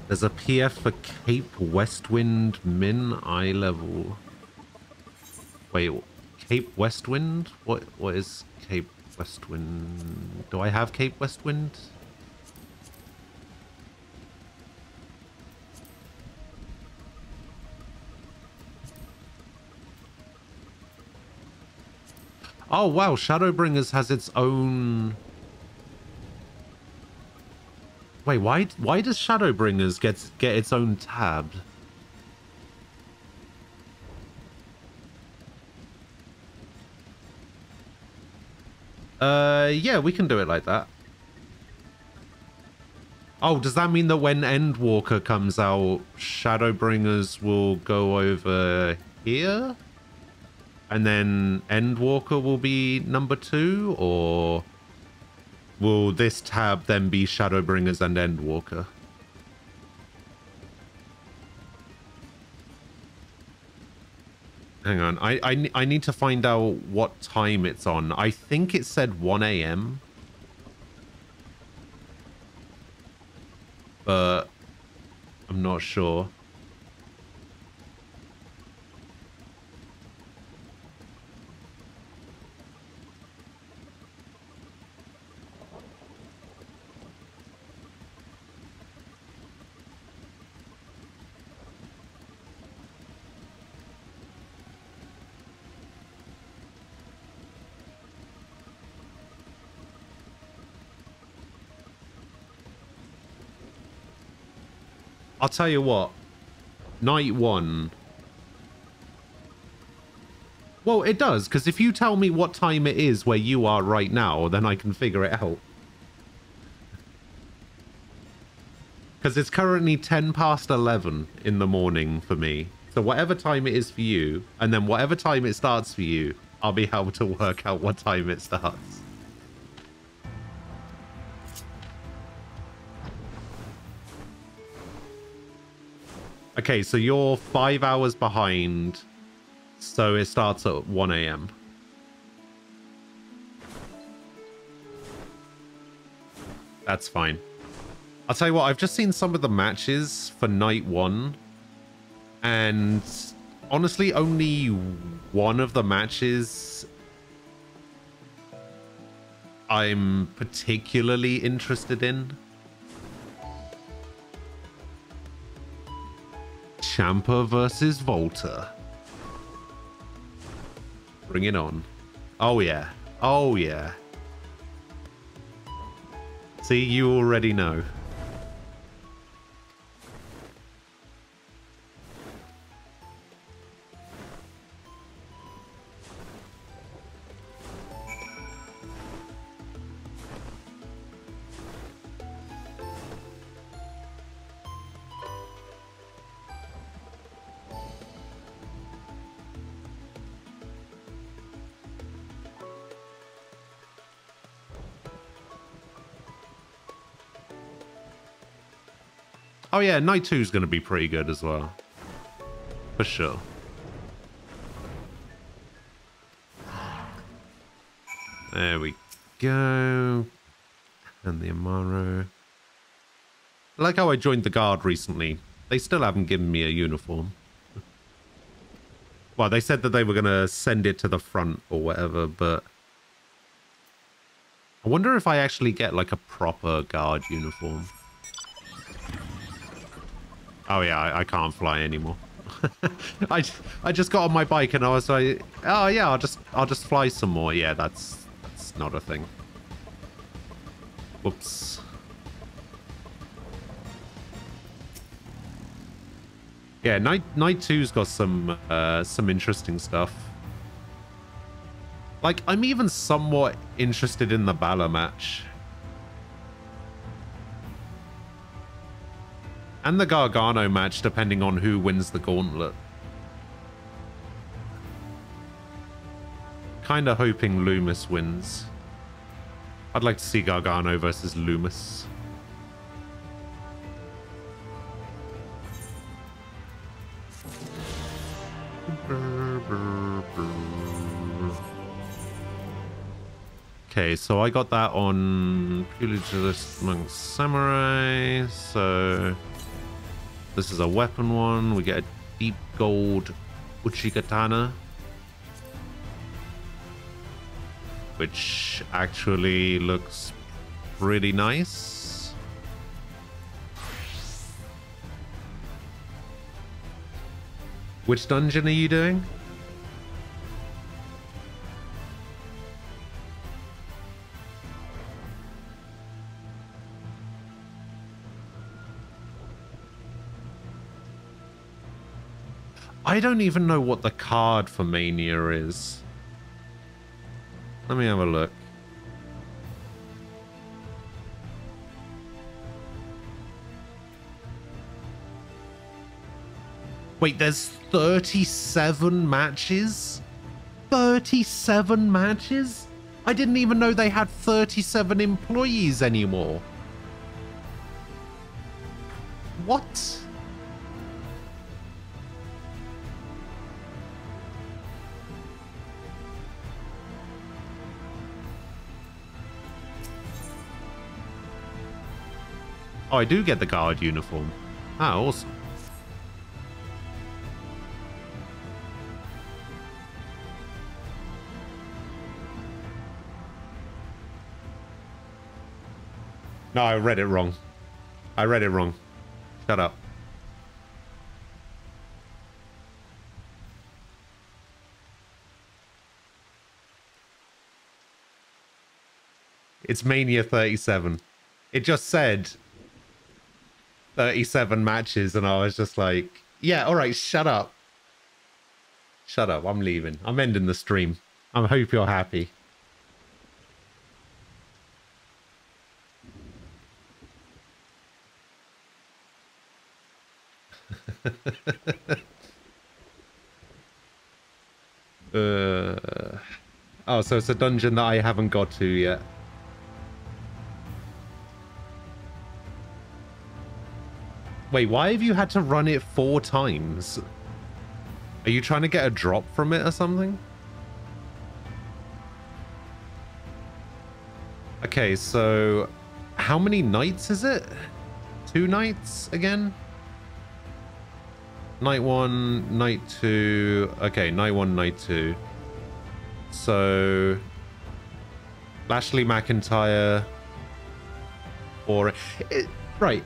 There's a PF for Cape Westwind min eye level. Wait, Cape Westwind? What is Cape Westwind? Do I have Cape Westwind? Oh wow, Shadowbringers has its own. Wait, why does Shadowbringers get its own tab? Yeah, we can do it like that. Oh, does that mean that when Endwalker comes out, Shadowbringers will go over here? And then Endwalker will be number 2? Or will this tab then be Shadowbringers and Endwalker? Hang on, I need to find out what time it's on. I think it said 1 AM. But I'm not sure. I'll tell you what. Night 1. Well, it does, because if you tell me what time it is where you are right now, then I can figure it out. Because it's currently 10 past 11 in the morning for me. So whatever time it is for you, and then whatever time it starts for you, I'll be able to work out what time it starts. Okay, so you're 5 hours behind, so it starts at 1 AM. That's fine. I'll tell you what, I've just seen some of the matches for night 1, and honestly, only one of the matches I'm particularly interested in. Champa versus Volta. Bring it on. Oh yeah. Oh yeah. See, you already know. Oh yeah, night 2 is going to be pretty good as well. For sure. There we go. And the Amaro. I like how I joined the guard recently. They still haven't given me a uniform. Well, they said that they were going to send it to the front or whatever, but I wonder if I actually get like a proper guard uniform. Oh yeah, I can't fly anymore. I just got on my bike and I was like, oh yeah, I'll just fly some more. Yeah, that's not a thing. Whoops. Yeah, night 2's got some interesting stuff. Like, I'm even somewhat interested in the Bala match. And the Gargano match, depending on who wins the gauntlet. Kinda hoping Loomis wins. I'd like to see Gargano versus Loomis. Okay, so I got that on Pugilist Monk Samurai, so this is a weapon one. We get a deep gold Uchikatana, which actually looks pretty nice. Which dungeon are you doing? I don't even know what the card for Mania is. Let me have a look. Wait, there's 37 matches? 37 matches? I didn't even know they had 37 employees anymore. What? Oh, I do get the guard uniform. Ah, awesome. No, I read it wrong. I read it wrong. Shut up. It's Mania 37. It just said 37 matches, and I was just like, yeah, all right, shut up. Shut up, I'm leaving. I'm ending the stream. I hope you're happy. Oh, so it's a dungeon that I haven't got to yet. Wait, why have you had to run it 4 times? Are you trying to get a drop from it or something? Okay, so how many nights is it? 2 nights again? Night 1, night 2. Okay, night 1, night 2. So Lashley McIntyre or right.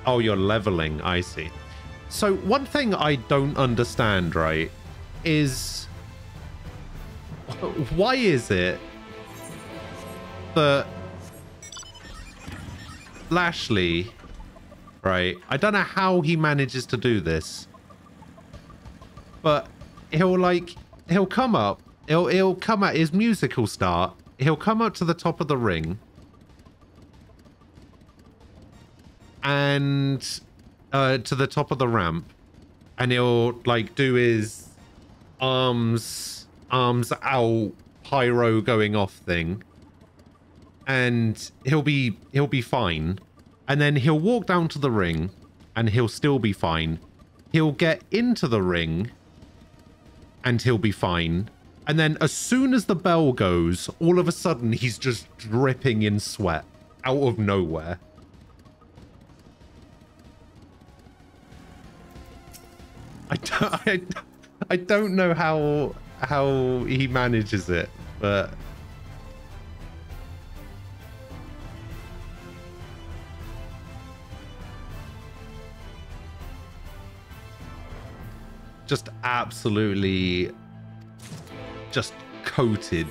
Oh, you're leveling, I see. So one thing I don't understand, right, is why is it that Lashley, right, I don't know how he manages to do this, but he'll come up, he'll come at his musical start, he'll come up to the top of the ring and to the top of the ramp, and he'll like do his arms out pyro going off thing, and he'll be fine, and then he'll walk down to the ring and he'll still be fine. He'll get into the ring and he'll be fine, and then as soon as the bell goes, all of a sudden he's just dripping in sweat out of nowhere. I don't know how he manages it, but just absolutely just coated.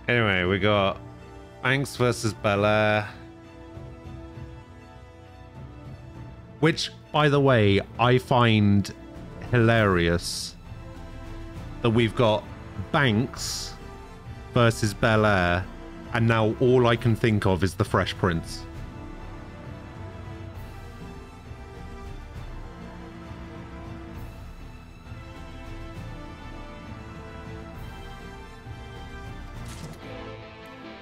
Anyway, we got Banks versus Belair. Which, by the way, I find hilarious that we've got Banks versus Belair, and now all I can think of is the Fresh Prince.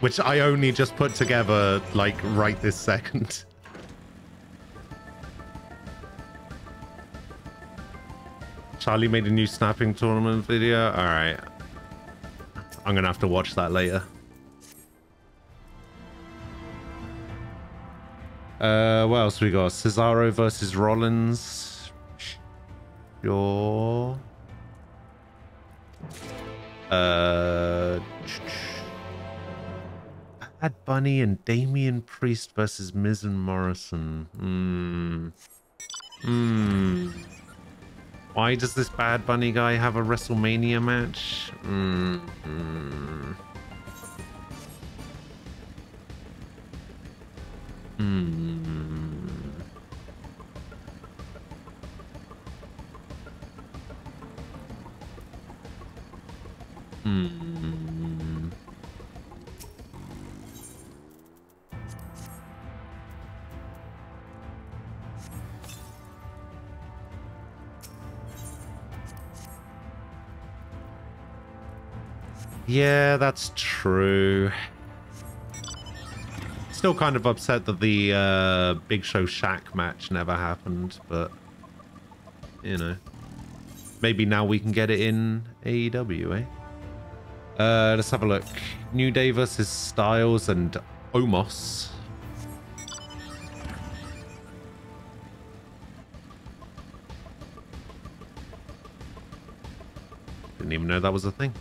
Which I only just put together, like, right this second. Charlie made a new snapping tournament video. All right. I'm going to have to watch that later. What else we got? Cesaro versus Rollins. Sure. Bad Bunny and Damian Priest versus Miz and Morrison. Why does this Bad Bunny guy have a WrestleMania match? Yeah, that's true. Still kind of upset that the Big Show Shaq match never happened, but you know, maybe now we can get it in AEW, eh? Let's have a look. New Day versus Styles and Omos. Didn't even know that was a thing.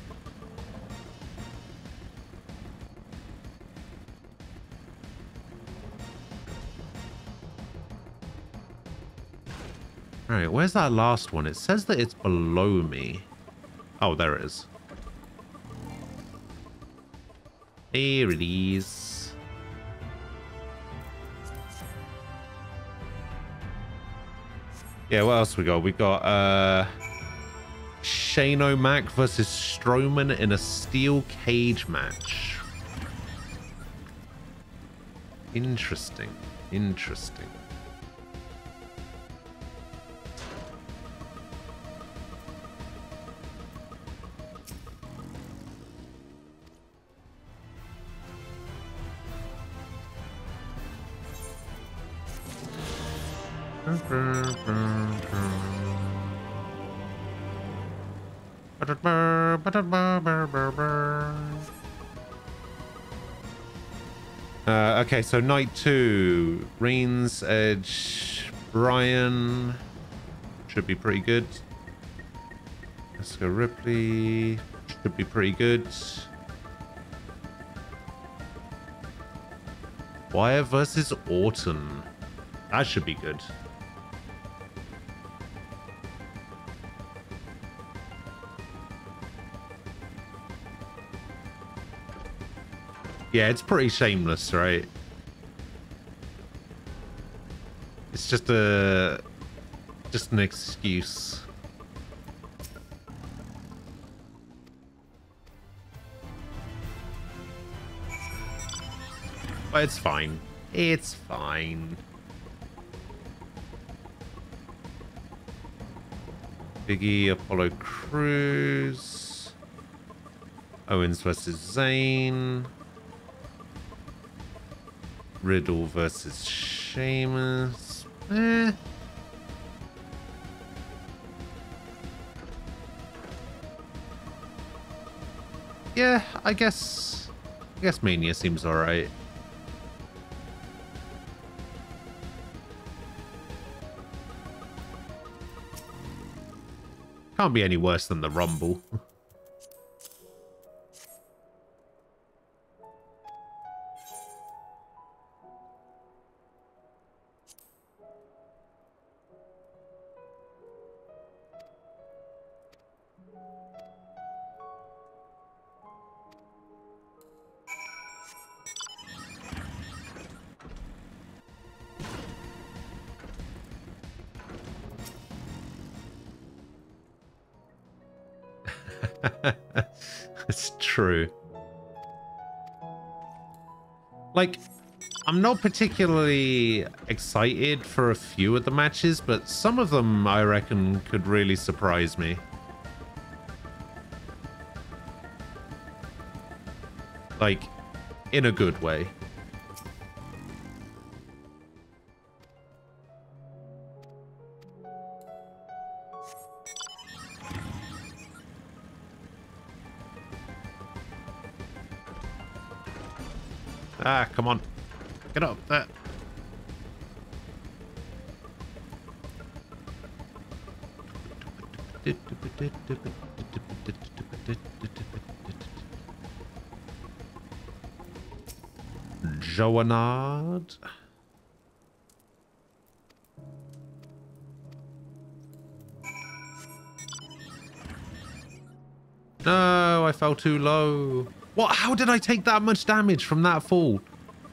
Alright, where's that last one? It says that it's below me. Oh, there it is. Here it is. Yeah, what else we got? We got Shane O'Mac versus Strowman in a steel cage match. Interesting. Interesting. Okay, so night 2, Reigns, Edge, Bryan should be pretty good. Let's go Ripley, should be pretty good. Wyatt versus Orton, that should be good. Yeah, it's pretty shameless, right? It's just an excuse. But it's fine. It's fine. Big E, Apollo Crews. Owens versus Zayn. Riddle versus Sheamus. Yeah, I guess Mania seems alright. Can't be any worse than the Rumble. It's true. Like, I'm not particularly excited for a few of the matches, but some of them I reckon could really surprise me. Like, in a good way. Ah, come on. Get up there. Joanard. No, I fell too low. What? How did I take that much damage from that fall?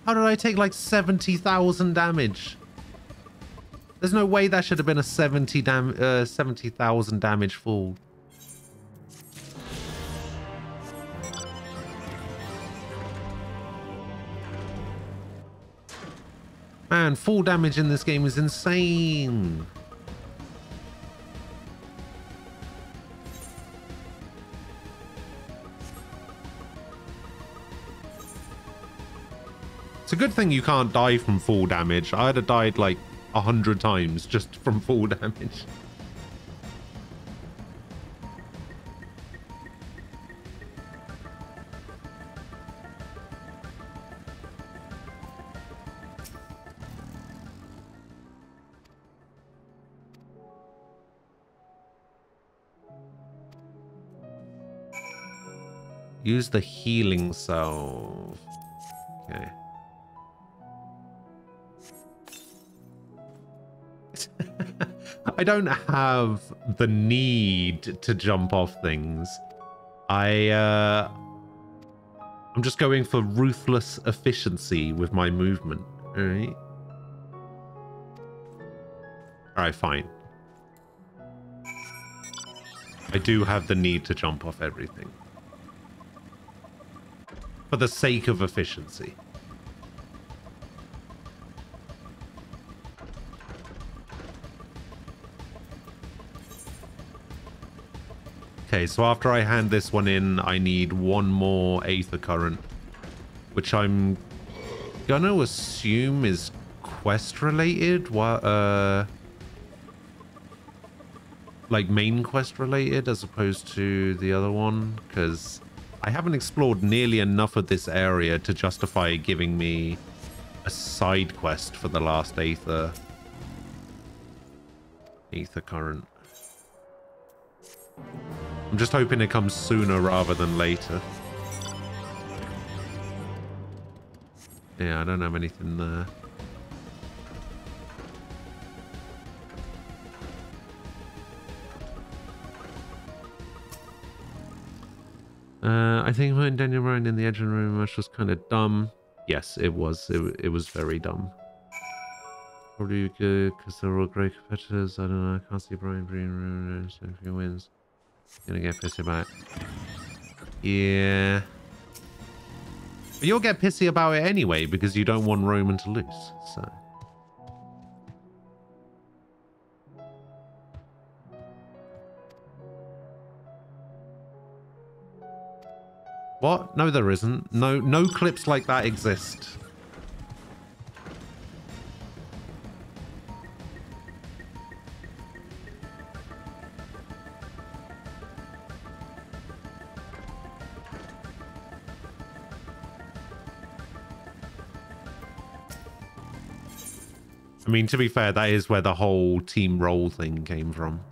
How did I take like 70,000 damage? There's no way that should have been a 70,000 damage fall. Man, fall damage in this game is insane. It's a good thing you can't die from fall damage. I'd have died like 100 times just from fall damage. Use the healing salve. Okay. I don't have the need to jump off things. I'm just going for ruthless efficiency with my movement. All right. All right, fine. I do have the need to jump off everything. For the sake of efficiency. Okay, so after I hand this one in, I need one more Aether Current, which I'm gonna assume is quest related. Like main quest related as opposed to the other one, because I haven't explored nearly enough of this area to justify giving me a side quest for the last Aether Current. I'm just hoping it comes sooner rather than later. Yeah, I don't have anything there. I think putting Daniel Ryan in the engine room match was kind of dumb. Yes, it was. It was very dumb. Probably good because they're all great competitors. I don't know. I can't see Brian being ruined. So if he wins, gonna get pissy about it. Yeah. But you'll get pissy about it anyway because you don't want Roman to lose. So. What? No, there isn't. No clips like that exist. I mean, to be fair, that is where the whole team role thing came from.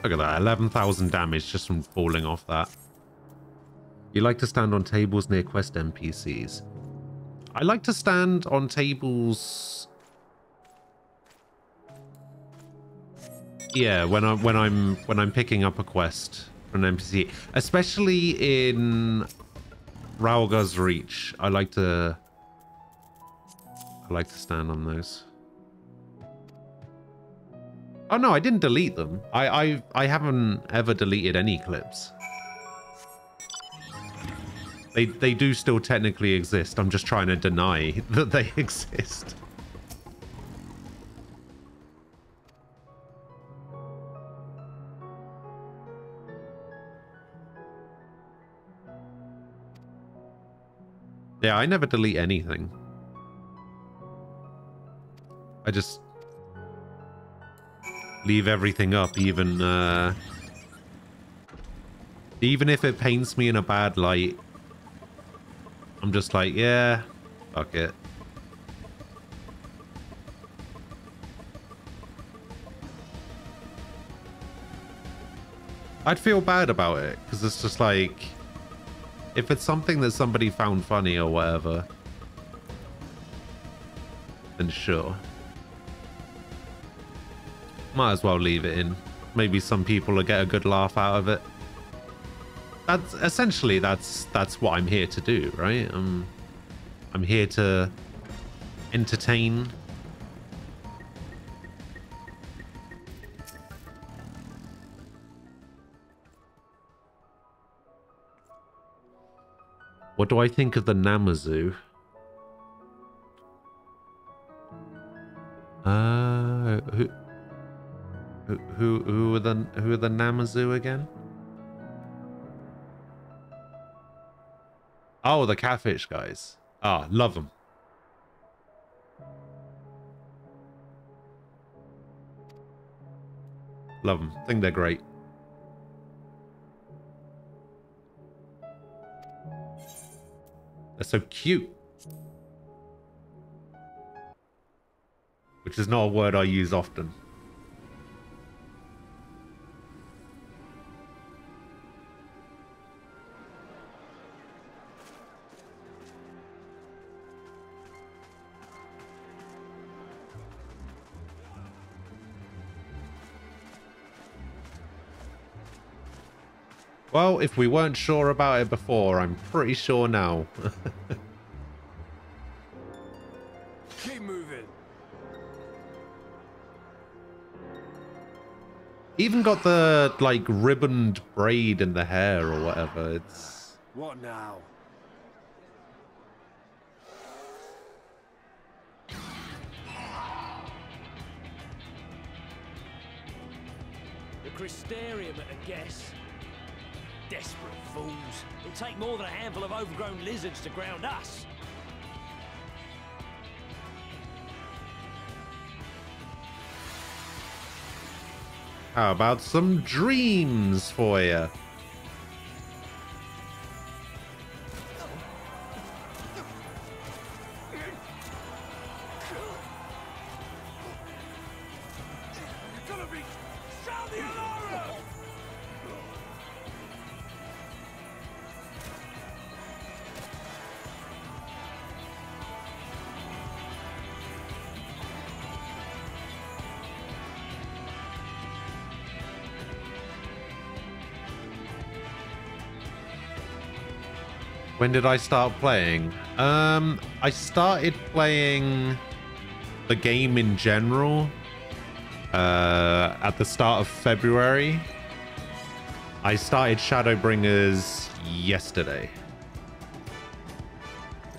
Look at that, 11,000 damage just from falling off that. You like to stand on tables near quest NPCs. I like to stand on tables. Yeah, when I'm picking up a quest from an NPC, especially in Rhalgr's Reach, I like to stand on those. Oh no, I didn't delete them. I haven't ever deleted any clips. They do still technically exist. I'm just trying to deny that they exist. Yeah, I never delete anything. I just leave everything up, even if it paints me in a bad light. I'm just like, yeah, fuck it. I'd feel bad about it, because it's just like, if it's something that somebody found funny or whatever, then sure. Might as well leave it in. Maybe some people will get a good laugh out of it. That's essentially that's what I'm here to do, right? I'm here to entertain. What do I think of the Namazu? Who are the Namazu again? Oh, the catfish guys. Ah, love them. Love them. Think they're great. They're so cute. Which is not a word I use often. Well, if we weren't sure about it before, I'm pretty sure now. Keep moving. Even got the, like, ribboned braid in the hair or whatever. It's... What now? The Crystarium at a guess. Desperate fools. It'll take more than a handful of overgrown lizards to ground us. How about some dreams for you? When did I start playing? I started playing the game in general at the start of February. I started Shadowbringers yesterday.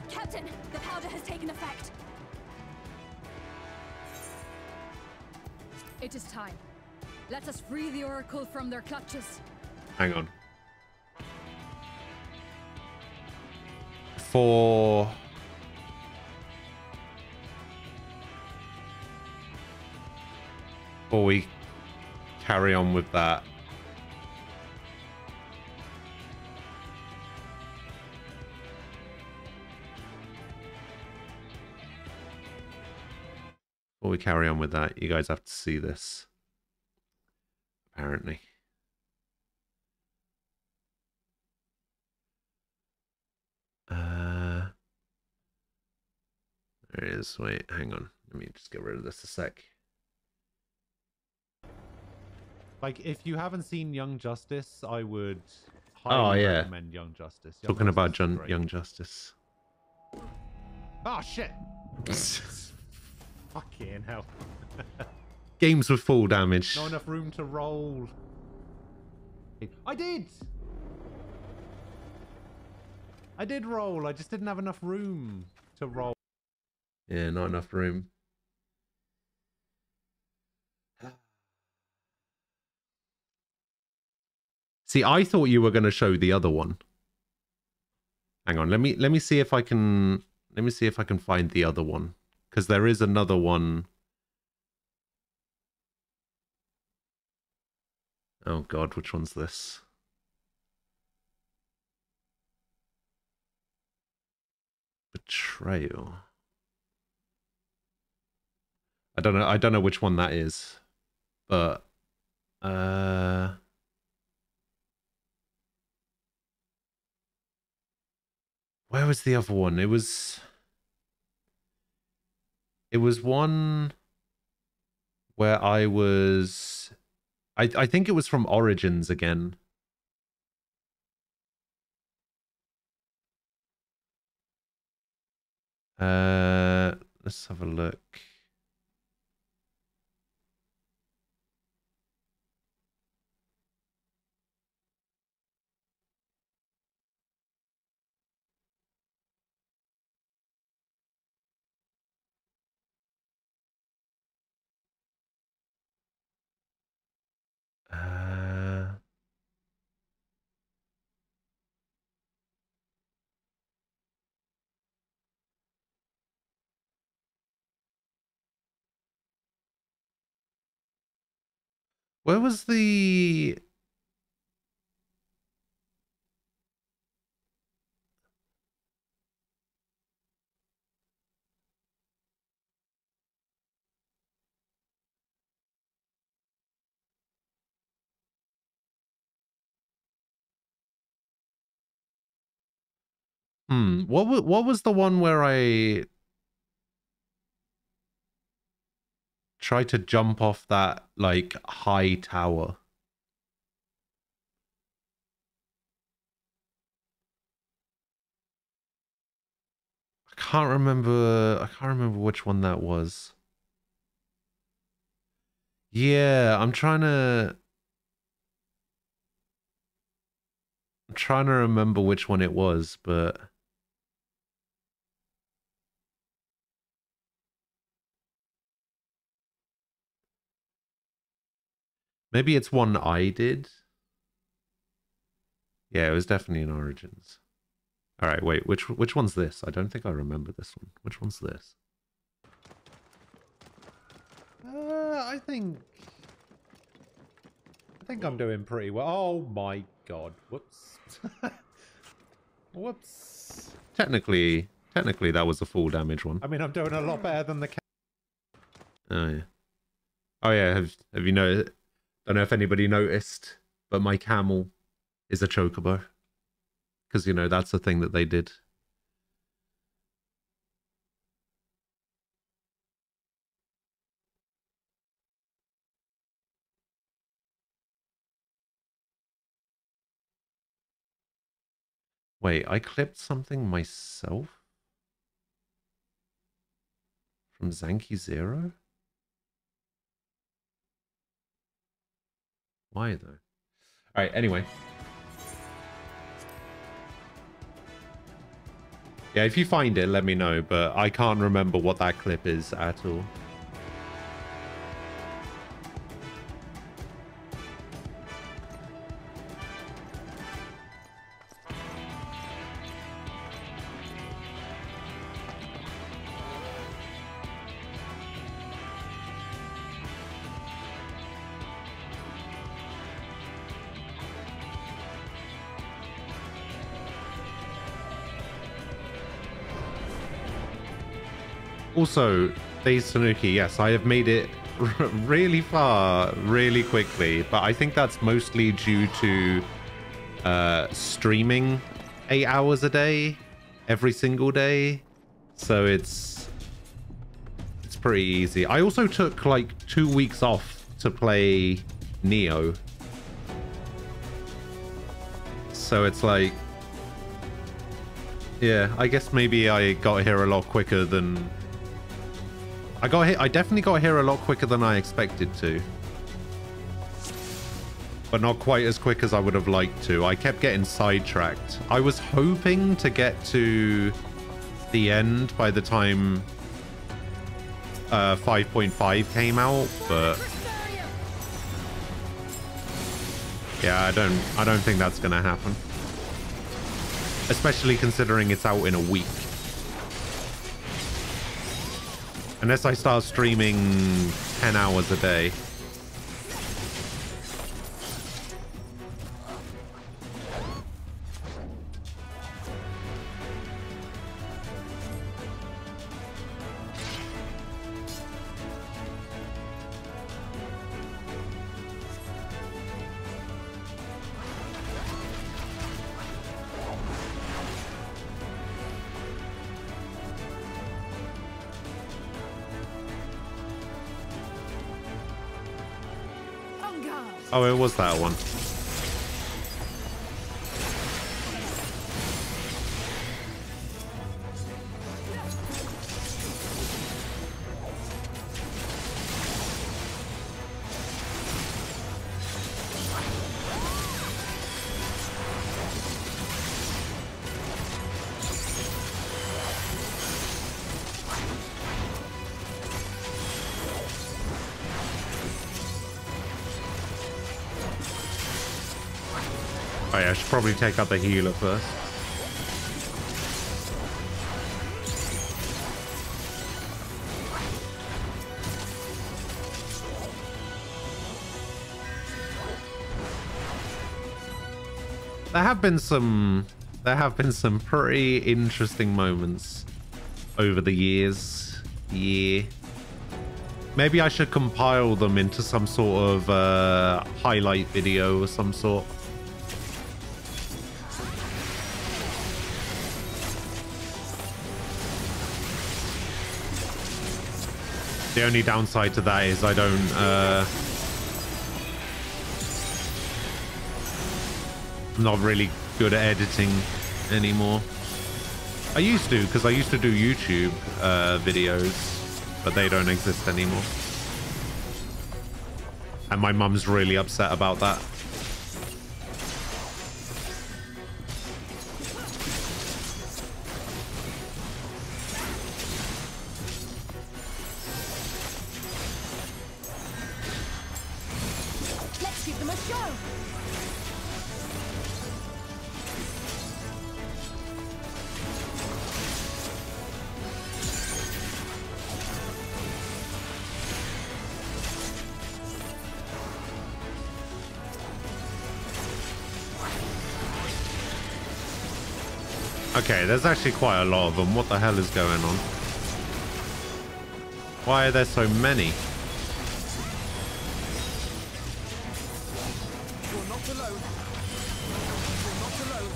Captain, the powder has taken effect. It is time. Let us free the Oracle from their clutches. Hang on. Before we carry on with that, you guys have to see this, apparently. There it is. Wait, hang on. Let me just get rid of this a sec. Like, if you haven't seen Young Justice, I would highly recommend Young Justice. Talking about Young Justice. Oh, shit! Fucking hell. Games with full damage. Not enough room to roll. I did roll. I just didn't have enough room to roll. Yeah, not enough room. See, I thought you were going to show the other one. Hang on, let me see if I can find the other one, because there is another one. Oh God, which one's this? Betrayal. I don't know which one that is, but where was the other one? It was one where I was... I think it was from Origins again. Let's have a look. Where was the... What was the one where I tried to jump off that like high tower? I can't remember which one that was. Yeah, I'm trying to remember which one it was, but maybe it's one I did. Yeah, it was definitely in Origins. All right, wait, which one's this? I don't think I remember this one. Which one's this? I think I'm doing pretty well. Oh my god. Whoops. Whoops. Technically that was a full damage one. I mean, I'm doing a lot better than the... Oh yeah. Oh yeah, have you noticed? Don't know if anybody noticed, but my camel is a chocobo. Because, you know, that's the thing that they did. Wait, I clipped something myself? From Zanki Zero? Why though? Alright, anyway. Yeah, if you find it, let me know, but I can't remember what that clip is at all. Also, Days Tanuki, yes, I have made it really far, really quickly, but I think that's mostly due to streaming 8 hours a day, every single day, so it's pretty easy. I also took like 2 weeks off to play Neo, so it's like, yeah, I guess maybe I got here a lot quicker than... I definitely got here a lot quicker than I expected to. But not quite as quick as I would have liked to. I kept getting sidetracked. I was hoping to get to the end by the time 5.5 came out, but yeah, I don't think that's gonna happen. Especially considering it's out in a week. Unless I start streaming 10 hours a day. Oh, it was that one. Oh yeah, I should probably take out the healer first. There have been some pretty interesting moments over the years. Yeah. Maybe I should compile them into some sort of highlight video of some sort. The only downside to that is I don't I'm not really good at editing anymore. I used to, because I used to do YouTube videos, but they don't exist anymore. And my mum's really upset about that. Let's give them a show. Okay, there's actually quite a lot of them. What the hell is going on? Why are there so many? You're not alone. You're not alone.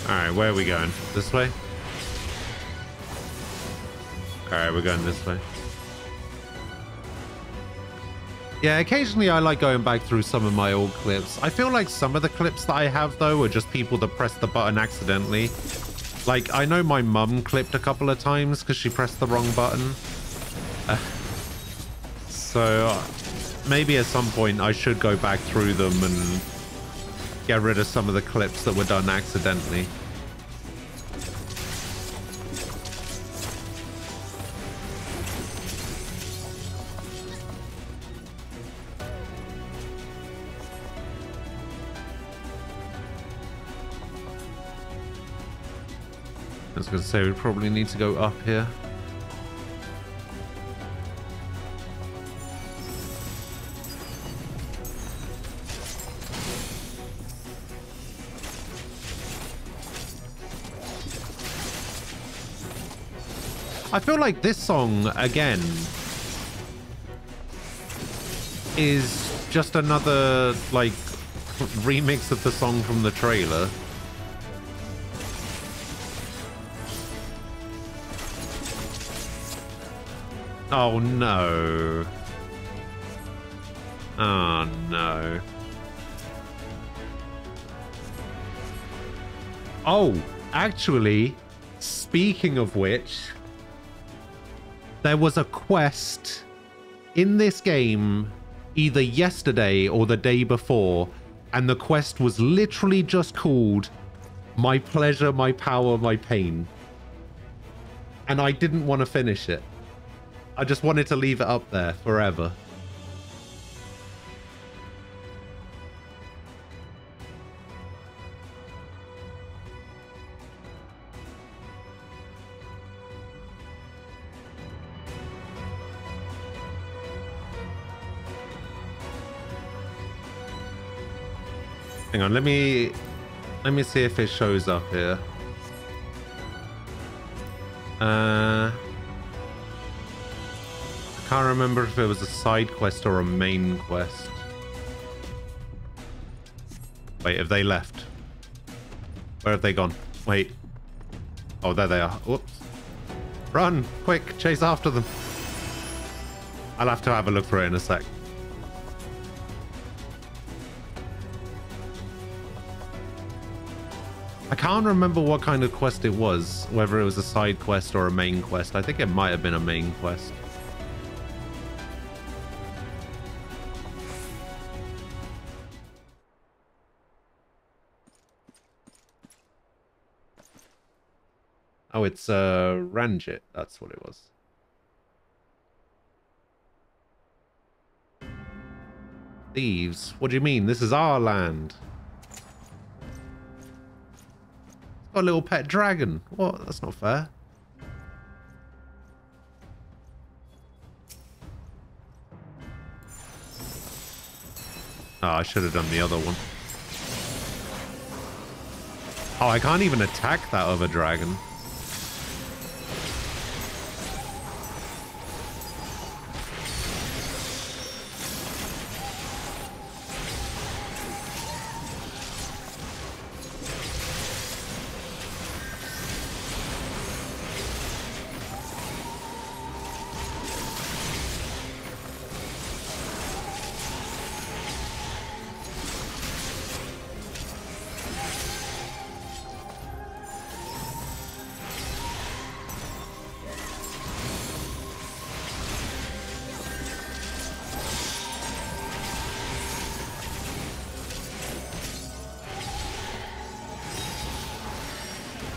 Alright, where are we going? This way? Alright, we're going this way. Yeah, occasionally I like going back through some of my old clips. I feel like some of the clips that I have, though, are just people that pressed the button accidentally. Like, I know my mum clipped a couple of times because she pressed the wrong button. So, maybe at some point I should go back through them and get rid of some of the clips that were done accidentally. I was going to say we probably need to go up here. I feel like this song, again, is just another, like, remix of the song from the trailer. Oh, no. Oh, no. Oh, actually, speaking of which, there was a quest in this game either yesterday or the day before, and the quest was literally just called My Pleasure, My Power, My Pain. And I didn't want to finish it. I just wanted to leave it up there forever. Hang on, let me see if it shows up here. I can't remember if it was a side quest or a main quest. Wait, have they left? Where have they gone? Wait. Oh, there they are. Whoops. Run! Quick! Chase after them. I'll have to have a look for it in a sec. I can't remember what kind of quest it was, whether it was a side quest or a main quest. I think it might have been a main quest. Oh, it's Ranjit. That's what it was. Thieves? What do you mean? This is our land. It's got a little pet dragon. What? That's not fair. Oh, I should have done the other one. Oh, I can't even attack that other dragon.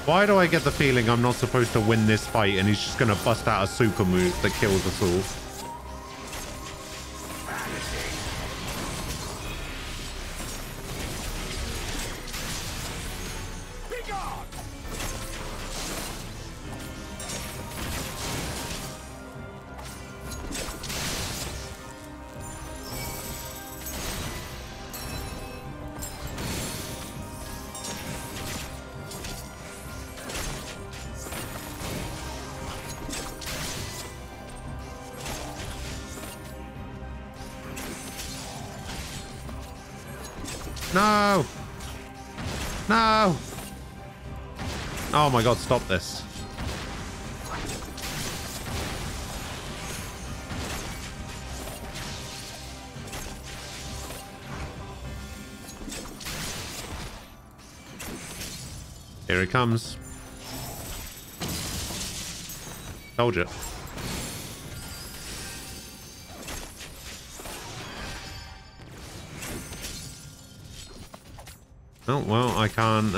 Why do I get the feeling I'm not supposed to win this fight and he's just going to bust out a super move that kills us all? No! No! Oh my god, stop this. Here he comes. Told you. Oh, well, I can't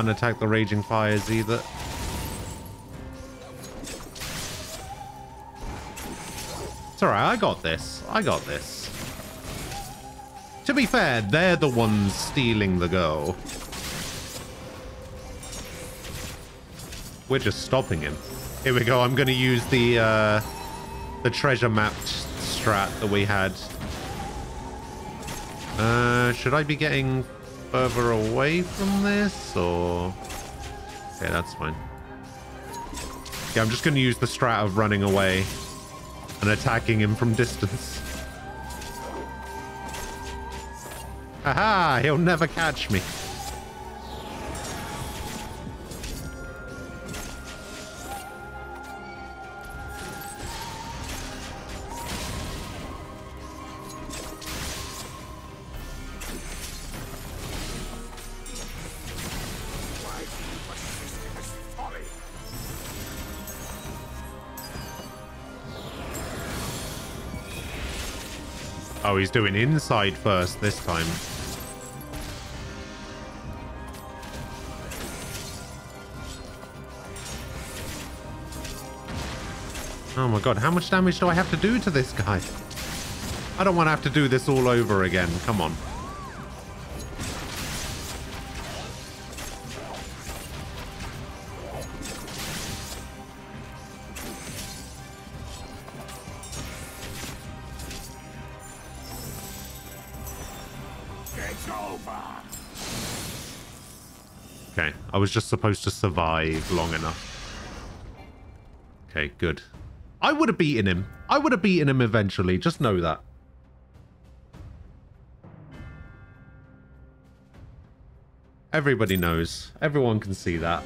attack the raging fires either. It's alright, I got this. I got this. To be fair, they're the ones stealing the girl. We're just stopping him. Here we go, I'm gonna use the treasure map strat that we had. Should I be getting further away from this, or... Okay, that's fine. Yeah, I'm just going to use the strat of running away and attacking him from distance. Haha, he'll never catch me. Oh, he's doing inside first this time. Oh my god, how much damage do I have to do to this guy? I don't want to have to do this all over again. Come on. Okay, I was just supposed to survive long enough. Okay, good. I would have beaten him. I would have beaten him eventually. Just know that. Everybody knows. Everyone can see that.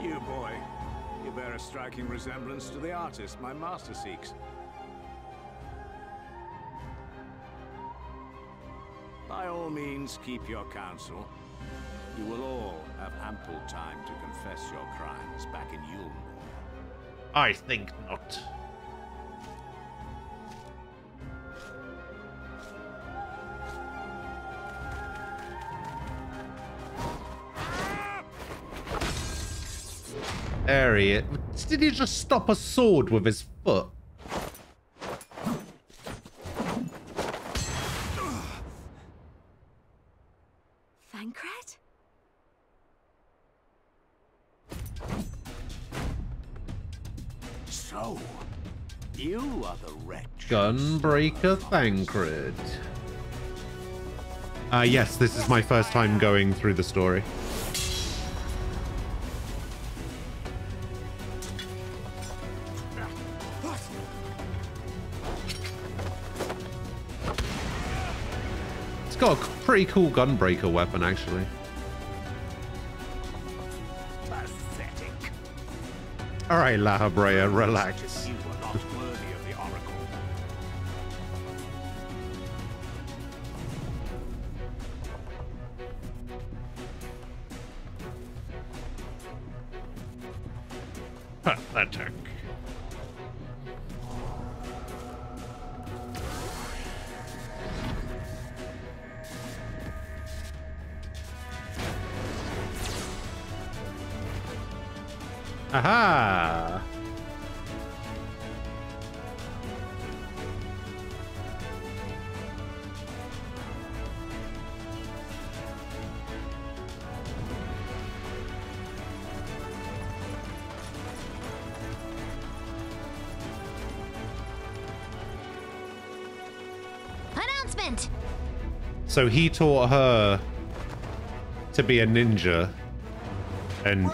You boy, you bear a striking resemblance to the artist my master seeks. By all means, keep your counsel. You will all have ample time to confess your crimes back in Yulm. I think not. There he is. Did he just stop a sword with his foot? Thancred? So, you are the wretch. Gunbreaker Thancred. Yes, this is my first time going through the story. It's got a pretty cool gunbreaker weapon, actually. Pathetic. All right, La Habrea, relax. You were not worthy of the Oracle. Pathetic. Aha! Announcement! So he taught her to be a ninja, and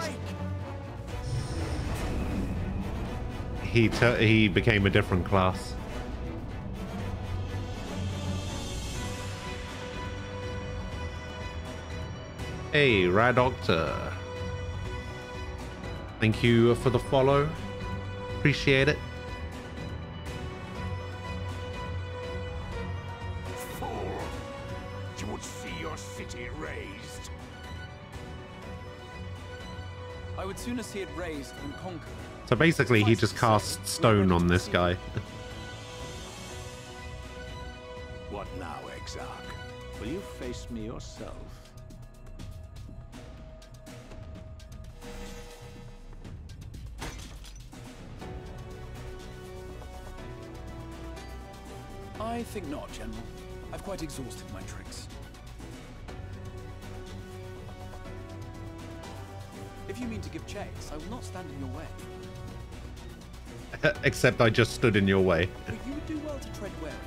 he became a different class. Hey, Radoctor. Thank you for the follow. Appreciate it. Fool! You would see your city razed. I would sooner see it razed than conquered. So basically, he just cast stone on this guy. What now, Exarch? Will you face me yourself? I think not, General. I've quite exhausted my tricks. If you mean to give chase, I will not stand in your way. Except I just stood in your way. But you would do well to tread warily,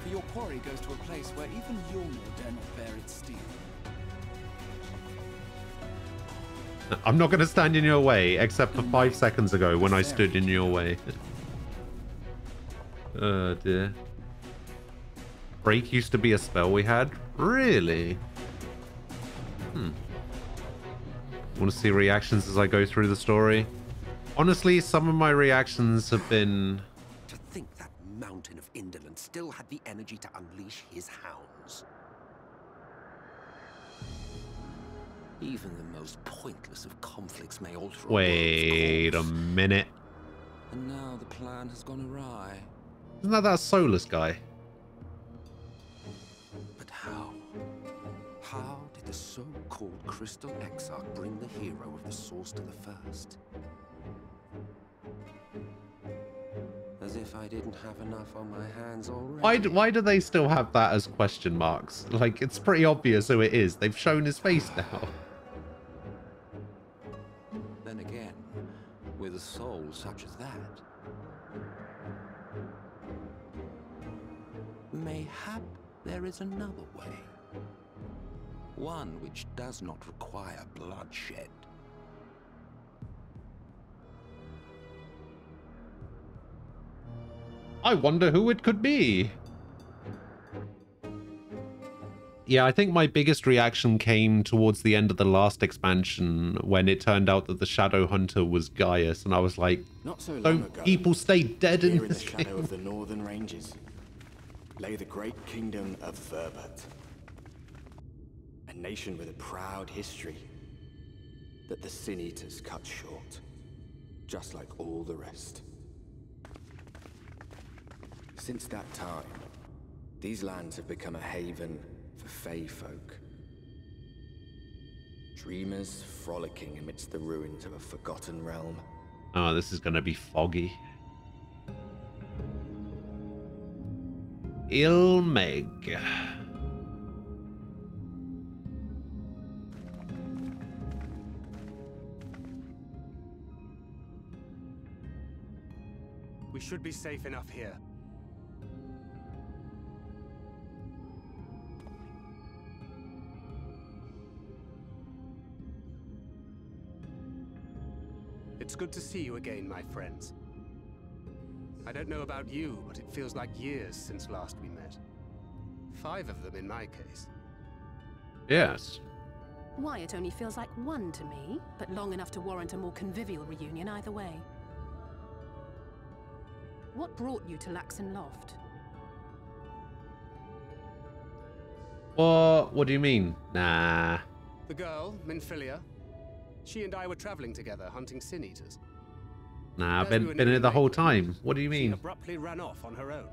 for your quarry goes to a place where even Yulnor dare not bear its steel. I'm not going to stand in your way, except for 5 seconds ago when I stood in your way. Oh dear. Break used to be a spell we had? Really? Want to see reactions as I go through the story? Honestly, some of my reactions have been... To think that mountain of indolence still had the energy to unleash his hounds. Even the most pointless of conflicts may alter. Wait a minute. And now the plan has gone awry. Isn't that Solus guy? But how? How did the so-called Crystal Exarch bring the hero of the Source to the First? As if I didn't have enough on my hands already. Why do they still have that as question marks? Like, it's pretty obvious who it is. They've shown his face now. Then again, with a soul such as that, mayhap there is another way. One which does not require bloodshed. I wonder who it could be. Yeah, I think my biggest reaction came towards the end of the last expansion when it turned out that the Shadow Hunter was Gaius, and I was like, not so long don't ago, people stay dead in here in the this shadow game? of the Northern Ranges lay the great kingdom of Verbert. A nation with a proud history that the Sin Eaters cut short, just like all the rest. Since that time, these lands have become a haven for Fey folk. Dreamers frolicking amidst the ruins of a forgotten realm. Oh, this is gonna be foggy. Ilmeg. We should be safe enough here. It's good to see you again, my friends. I don't know about you, but it feels like years since last we met. 5 of them in my case. Yes. Why, it only feels like 1 to me, but long enough to warrant a more convivial reunion either way. What brought you to Laxon Loft? What do you mean? Nah. The girl, Minfilia, she and I were traveling together, hunting Sin Eaters. Nah, I've been in it the whole time. What do you She mean? abruptly ran off on her own.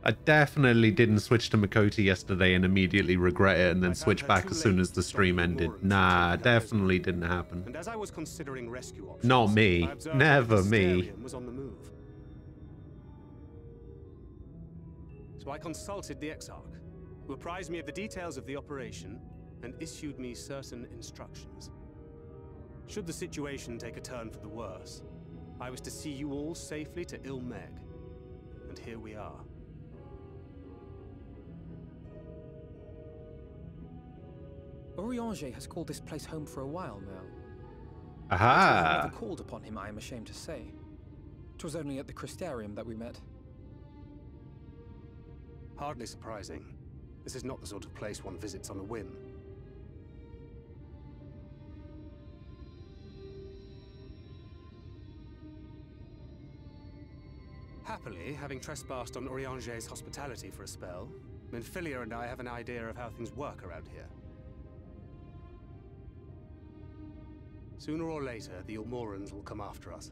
I definitely didn't switch to Makoti yesterday and immediately regret it and then switch back as soon as the stream ended. Nah, definitely didn't happen. And as I was considering rescue options, Not me. I observed Never that me. Mysterium was on the move. So I consulted the Exarch, who apprised me of the details of the operation and issued me certain instructions. Should the situation take a turn for the worse, I was to see you all safely to Ilmeg. And here we are. Urianger has called this place home for a while now. Aha! I never called upon him, I am ashamed to say. 'Twas only at the Crystarium that we met. Hardly surprising. This is not the sort of place one visits on a whim. Happily, having trespassed on Urianger's hospitality for a spell, Minfilia and I have an idea of how things work around here. Sooner or later, the Ilmorans will come after us.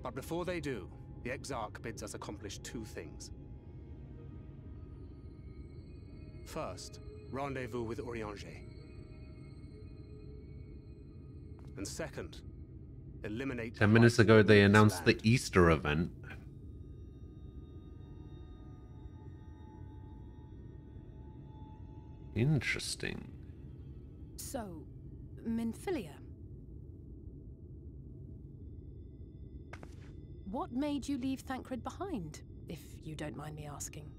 But before they do, the Exarch bids us accomplish 2 things. First, rendezvous with Urianger. And second, eliminate... 10 minutes ago, they announced the Easter event. Interesting. So, Minfilia. What made you leave Thancred behind, if you don't mind me asking?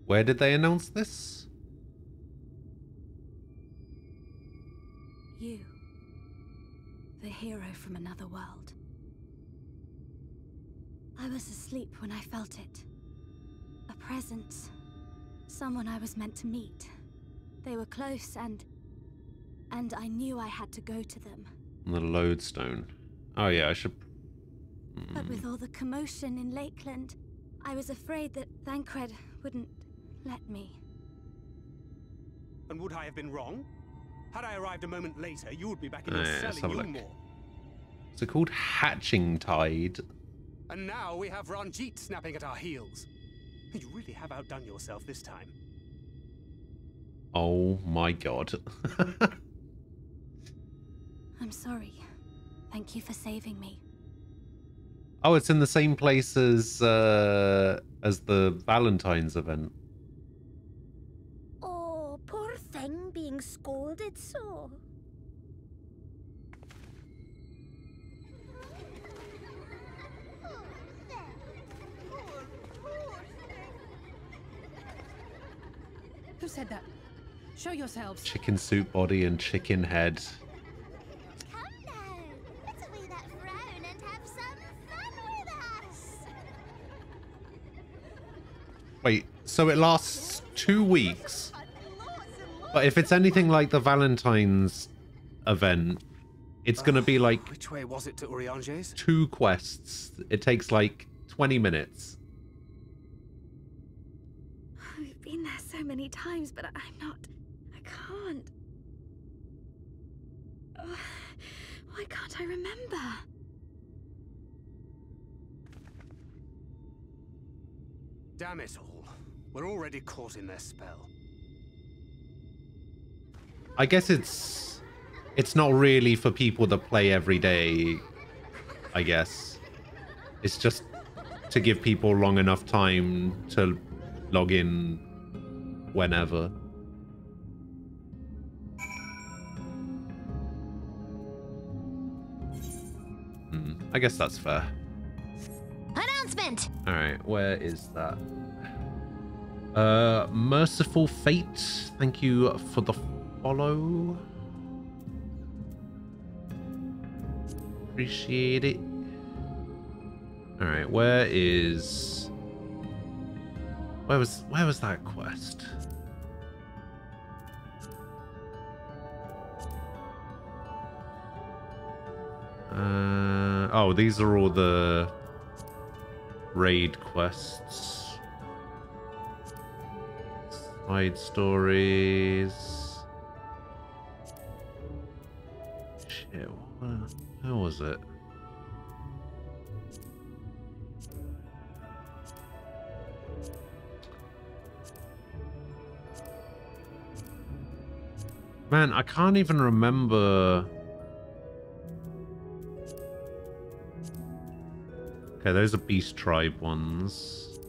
Where did they announce this? You. The hero from another world. I was asleep when I felt it. A presence. Someone I was meant to meet. They were close and I knew I had to go to them. The lodestone. Oh yeah, I should... But with all the commotion in Lakeland, I was afraid that Thancred wouldn't let me. And would I have been wrong? Had I arrived a moment later, you would be back in Oh, your yeah, cell let's in have a look. Yulmore. Is it called Hatching Tide? And now we have Ranjit snapping at our heels. You really have outdone yourself this time. Oh my god. I'm sorry. Thank you for saving me. Oh, it's in the same place as the Valentine's event. Oh, poor thing being scolded so. Who said that? Show yourselves. Chicken soup body and chicken head. Wait, so it lasts 2 weeks? But if it's anything like the Valentine's event, it's going to be like... Which way was it to Urianger's? 2 quests. It takes like 20 minutes. We've been there so many times, but I can't. Why can't I remember? Damn it all. We're already caught in their spell. I guess it's not really for people that play every day, I guess. It's just to give people long enough time to log in whenever. I guess that's fair. Announcement! Alright, where is that? Merciful Fate, thank you for the follow. Appreciate it. Alright, where was that quest? Oh, these are all the raid quests. Side stories. Shit, how was it? Man, I can't even remember. Okay, those are Beast Tribe ones.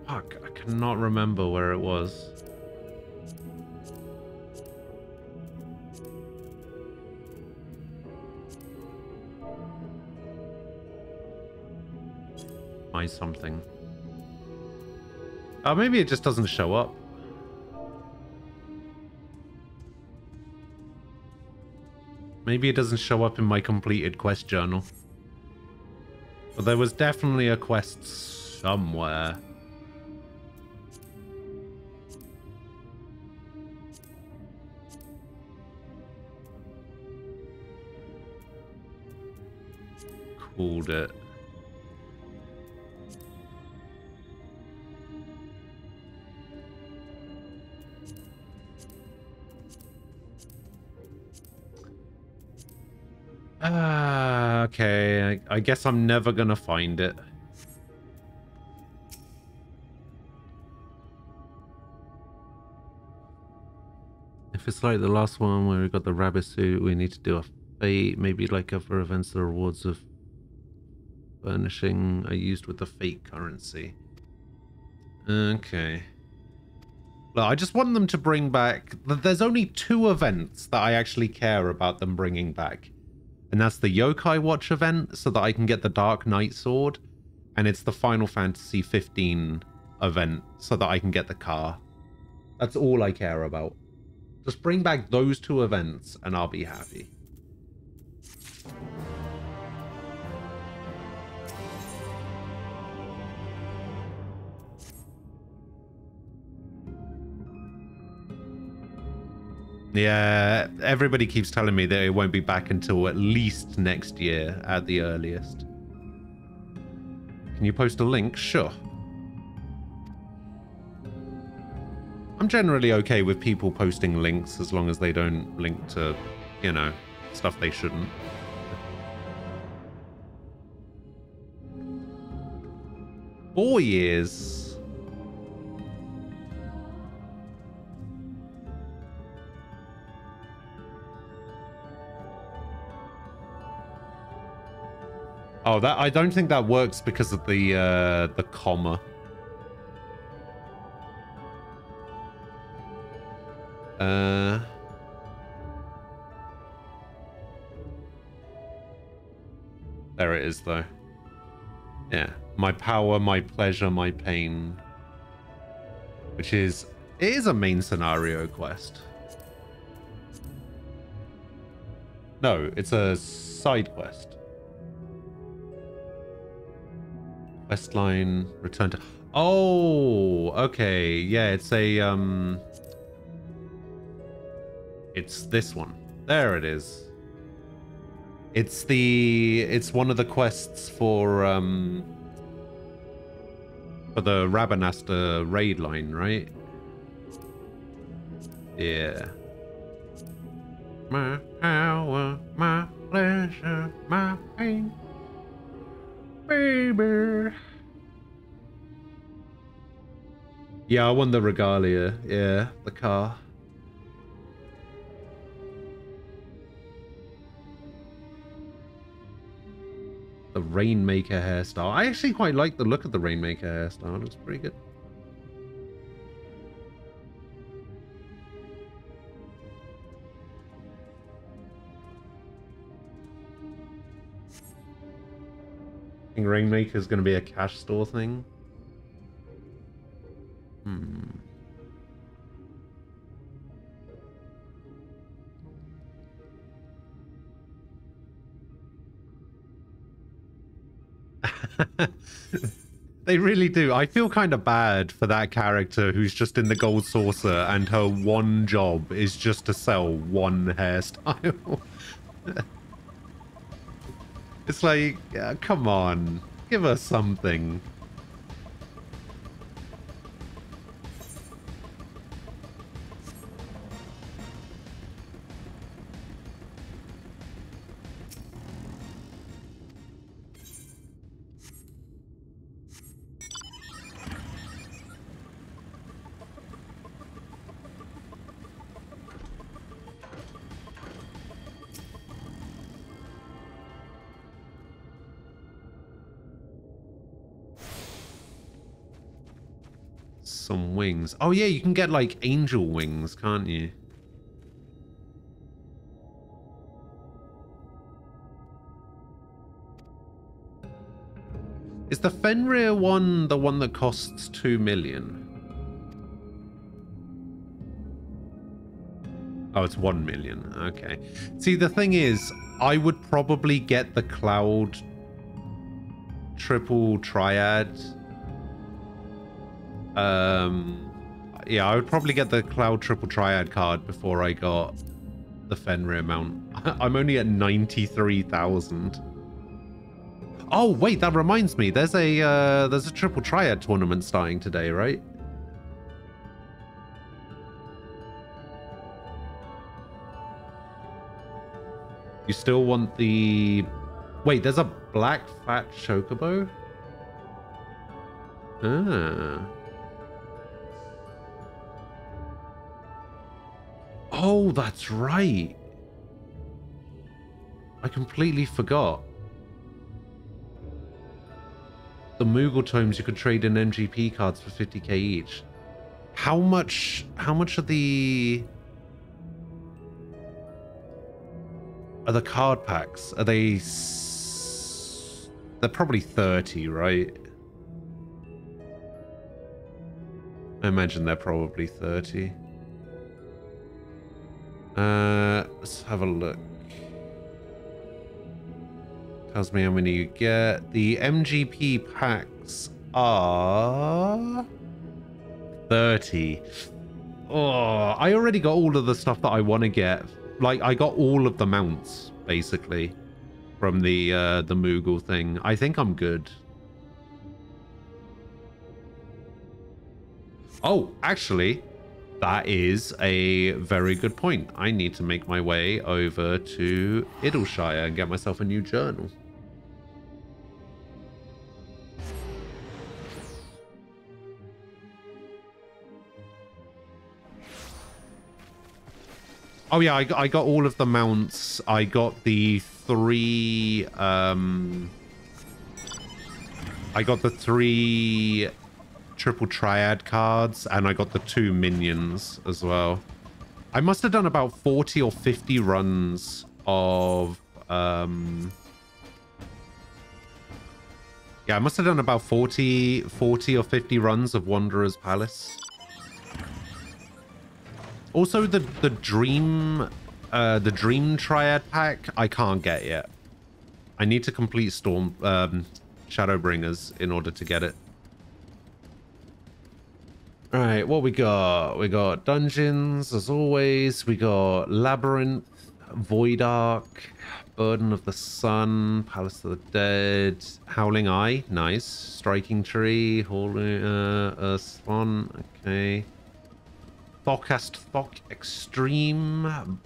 Fuck, I cannot remember where it was. Find something. Oh, maybe it just doesn't show up. Maybe it doesn't show up in my completed quest journal. But there was definitely a quest somewhere. Called it. Okay, I guess I'm never gonna find it. If it's like the last one where we got the rabbit suit, we need to do a fate, maybe like other events, the rewards of furnishing are used with the fate currency. Okay. Well, I just want them to bring back... There's only 2 events that I actually care about them bringing back. And that's the Yokai Watch event, so that I can get the Dark Knight Sword. And it's the Final Fantasy 15 event, so that I can get the car. That's all I care about. Just bring back those 2 events, and I'll be happy. Yeah, everybody keeps telling me that it won't be back until at least next year at the earliest. Can you post a link? Sure. I'm generally okay with people posting links as long as they don't link to, you know, stuff they shouldn't. Four years. Oh, that I don't think that works because of the comma. There it is, though. Yeah, my power, my pleasure, my pain, which is it is a main scenario quest. No, it's a side quest. Quest line, return to... Oh, okay. Yeah, it's a... It's this one. There it is. It's one of the quests for the Rabanastre raid line, right? Yeah. My power, my pleasure, my pain, baby. Yeah, I won the Regalia. Yeah, the car. The Rainmaker hairstyle. I actually quite like the look of the Rainmaker hairstyle. It looks pretty good. I think Rainmaker is going to be a cash store thing. They really do. I feel kind of bad for that character who's just in the Gold Saucer and her one job is just to sell one hairstyle. It's like, come on, give us something. Some wings. Oh yeah, you can get like angel wings, can't you? Is the Fenrir one the one that costs 2 million? Oh, it's 1 million. Okay. See, the thing is, I would probably get the Cloud triple triad. Yeah, I would probably get the Cloud triple triad card before I got the Fenrir mount. I'm only at 93,000. Oh wait, that reminds me. There's a triple triad tournament starting today, right? You still want the... Wait, there's a black fat chocobo? Ah. Oh, that's right. I completely forgot. The Moogle tomes you could trade in MGP cards for 50k each. How much are the card packs? Are they... They're probably 30, right? I imagine they're probably 30. Let's have a look. Tells me how many you get. The MGP packs are 30. Oh, I already got all of the stuff that I want to get. Like, I got all of the mounts, basically, from the Moogle thing. I think I'm good. Oh, actually, that is a very good point. I need to make my way over to Idleshire and get myself a new journal. Oh yeah, I got all of the mounts. I got the 3 I got the 3 triple triad cards, and I got the 2 minions as well. I must have done about 40 or 50 runs of... yeah, I must have done about 40 or 50 runs of Wanderer's Palace. Also, the Dream Triad pack, I can't get yet. I need to complete Shadowbringers in order to get it. Alright, what we got? We got Dungeons, as always. We got Labyrinth, Void Ark, Burden of the Sun, Palace of the Dead, Howling Eye, nice. Striking Tree, Swan, okay. Thokast Thok Extreme,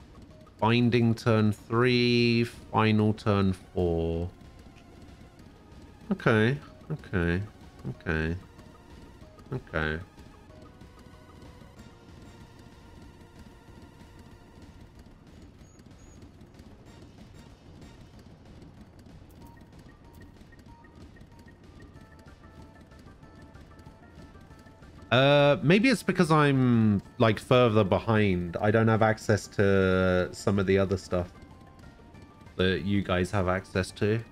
Binding turn 3, Final turn 4. Okay, okay, okay, okay. Maybe it's because I'm like further behind. I don't have access to some of the other stuff that you guys have access to.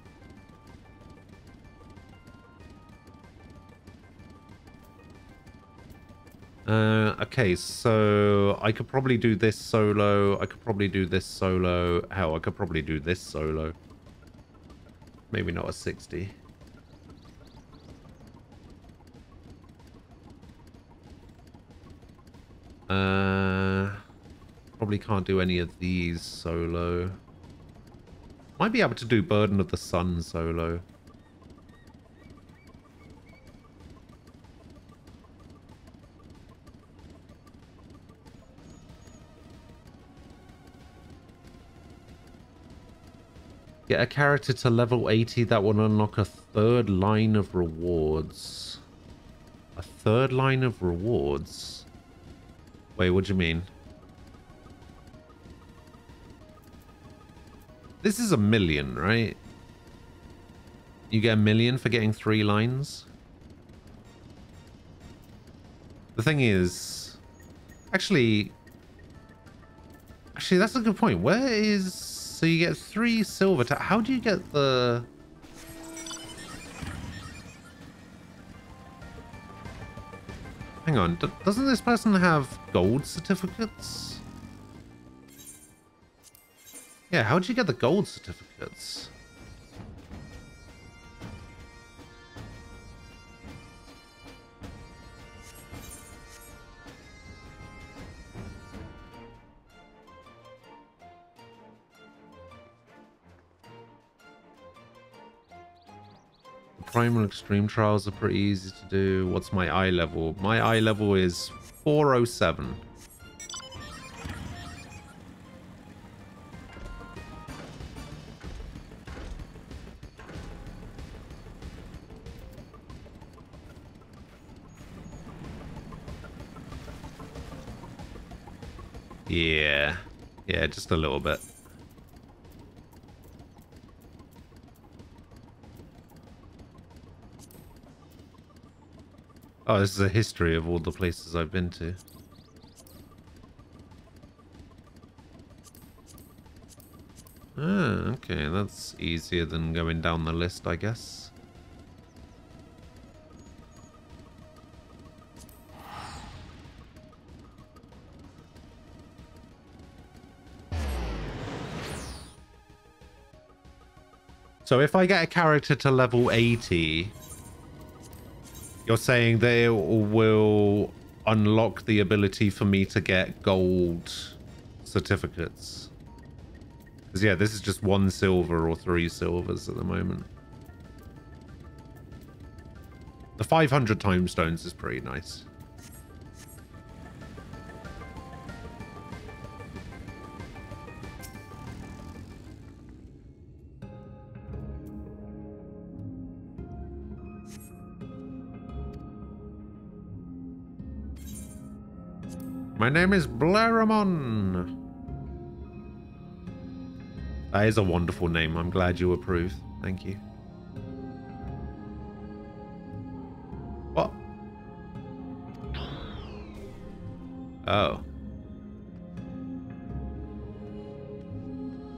Okay, so I could probably do this solo. I could probably do this solo. Hell, I could probably do this solo. Maybe not a 60. Probably can't do any of these solo. Might be able to do Burden of the Sun solo. Get a character to level 80 that will unlock a 3rd line of rewards. A 3rd line of rewards? Wait, what do you mean? This is 1 million, right? You get 1 million for getting 3 lines? The thing is... Actually, that's a good point. Where is... So you get 3 silver... How do you get the... Hang on. Doesn't this person have gold certificates? Yeah, how did you get the gold certificates? Primal Extreme Trials are pretty easy to do. What's my eye level? My eye level is 407. Yeah. Yeah, just a little bit. Oh, this is a history of all the places I've been to. Ah, okay, that's easier than going down the list, I guess. So if I get a character to level 80, you're saying they will unlock the ability for me to get gold certificates? Because yeah, this is just 1 silver or 3 silvers at the moment. The 500 time stones is pretty nice. My name is Blaramon. That is a wonderful name. I'm glad you approve. Thank you. Oh.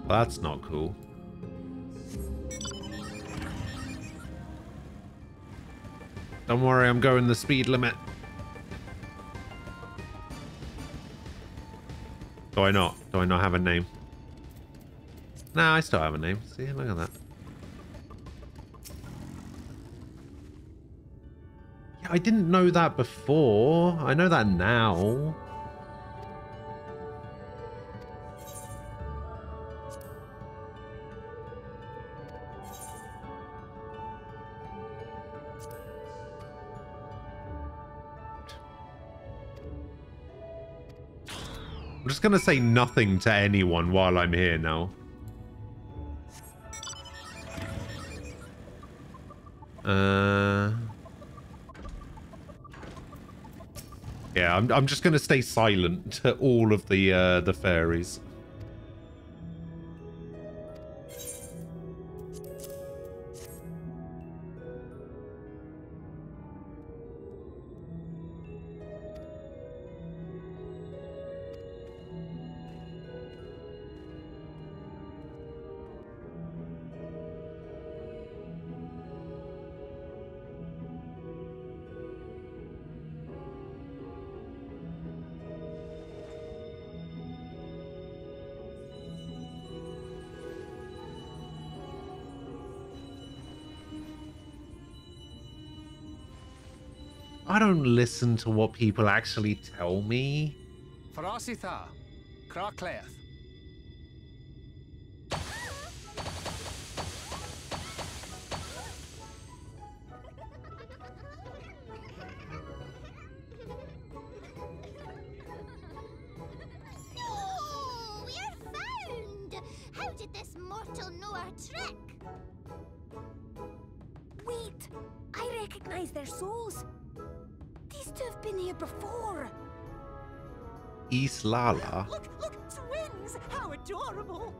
That's not cool. Don't worry, I'm going the speed limit. Do I not? Do I not have a name? Nah, I still have a name. See, look at that. Yeah, I didn't know that before. I know that now. I'm just gonna say nothing to anyone while I'm here now. Yeah, I'm just gonna stay silent to all of the fairies. I don't listen to what people actually tell me. Farasitha, Krakleath. Oh, we're found! How did this mortal know our trick? Wait! I recognize their souls. These two have been here before. Islala? Look, twins! How adorable!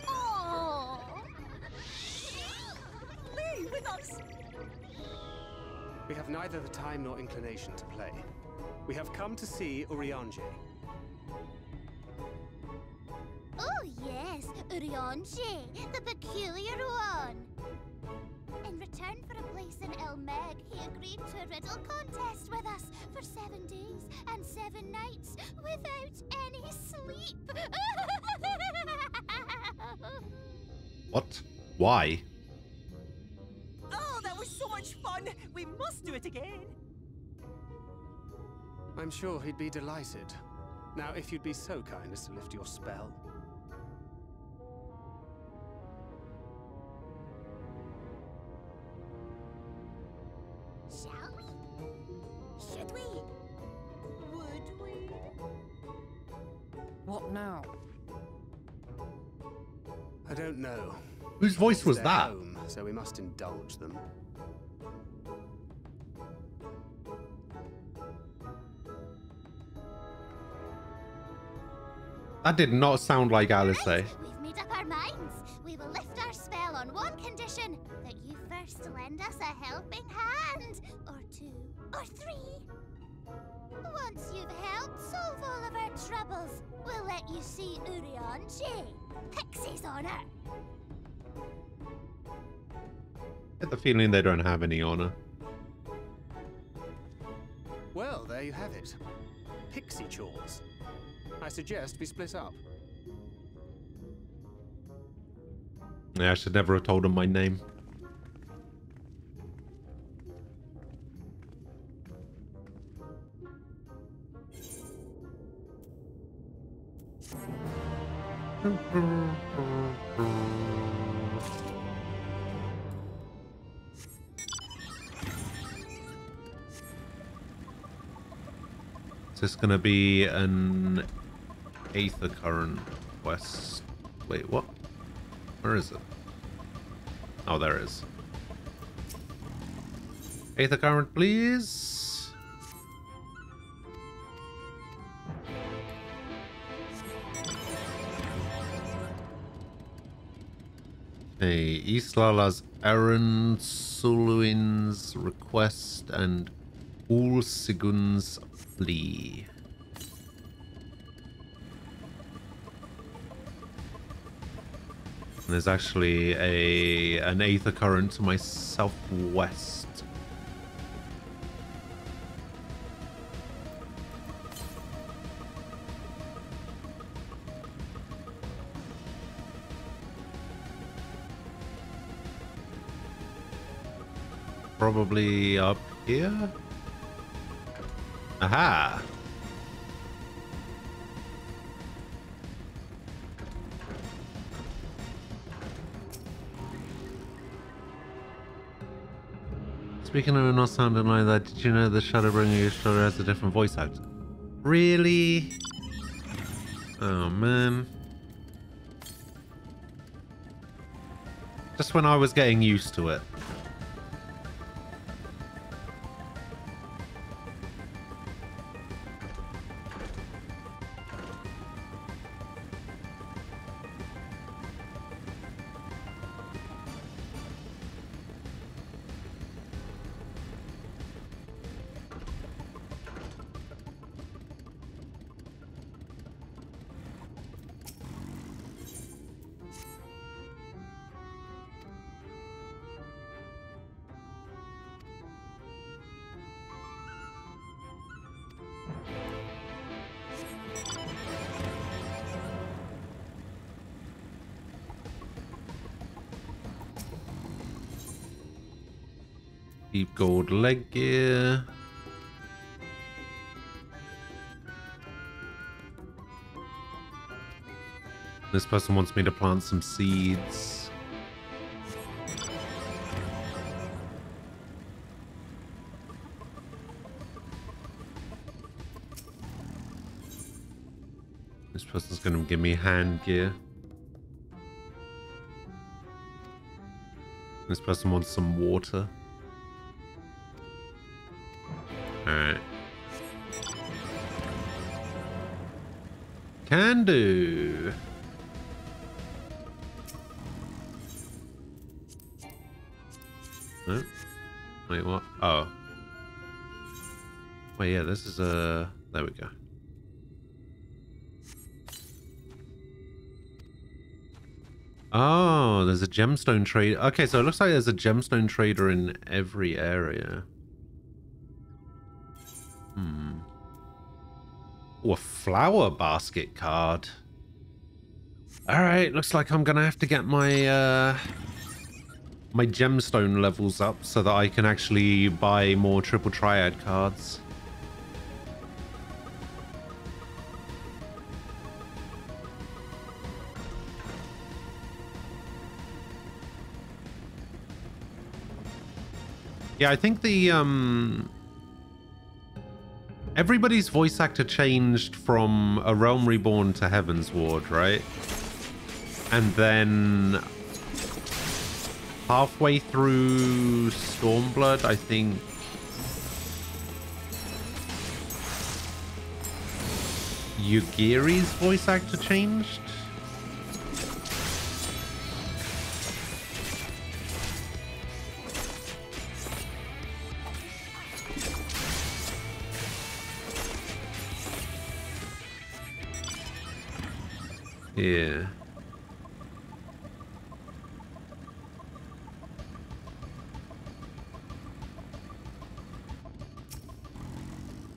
Oh! Lee, with us! We have neither the time nor inclination to play. We have come to see Urianger. Oh yes, Urianger, the peculiar one. In return for a place in Elmeg, he agreed to a riddle contest with us for 7 days and 7 nights without any sleep. What? Why? Oh, that was so much fun! We must do it again! I'm sure he'd be delighted. Now, if you'd be so kind as to lift your spell. Shall we? Should we? Would we? What now? I don't know. Whose voice was They're that? home, so we must indulge them. That did not sound like Alice. We've made up our minds. We will lift our spell on one condition: that you first lend us a helping hand, or 2, or 3. Once you've helped solve all of our troubles, we'll let you see Urianger. Pixie's honor. I get the feeling they don't have any honor. Well, there you have it. Pixie chores. I suggest we split up. Yeah, I should never have told him my name. Is this gonna be an Aether Current quest? Wait, what? Where is it? Oh, there it is. Aether Current, please. Hey, Islala's errand, Suluin's request, and All Sigun's Plea. And there's actually an Aether Current to my southwest. Probably up here? Aha! Speaking of not sounding like that, did you know the Shadowbringer story has a different voice actor? Really? Oh man. Just when I was getting used to it. Deep gold leg gear. This person wants me to plant some seeds. This person's going to give me hand gear. This person wants some water. Alright. Can do. Oh. Wait, what? Oh. Wait, yeah, this is a... There we go. Oh, there's a gemstone trade. Okay, so it looks like there's a gemstone trader in every area. Oh, a flower basket card. Alright, looks like I'm gonna have to get my my gemstone levels up so that I can actually buy more triple triad cards. Yeah, I think the everybody's voice actor changed from A Realm Reborn to Heavensward, right? And then halfway through Stormblood, I think Yugiri's voice actor changed. Yeah.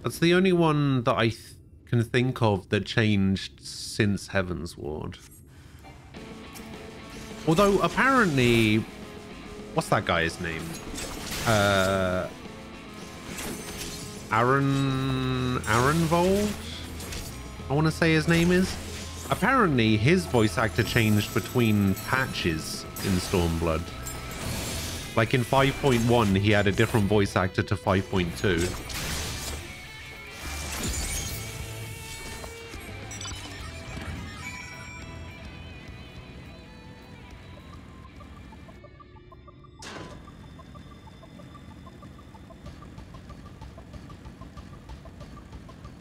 That's the only one that I can think of that changed since Heavensward. Although apparently, what's that guy's name? Arenvold? I want to say his name is. Apparently, his voice actor changed between patches in Stormblood. Like in 5.1, he had a different voice actor to 5.2.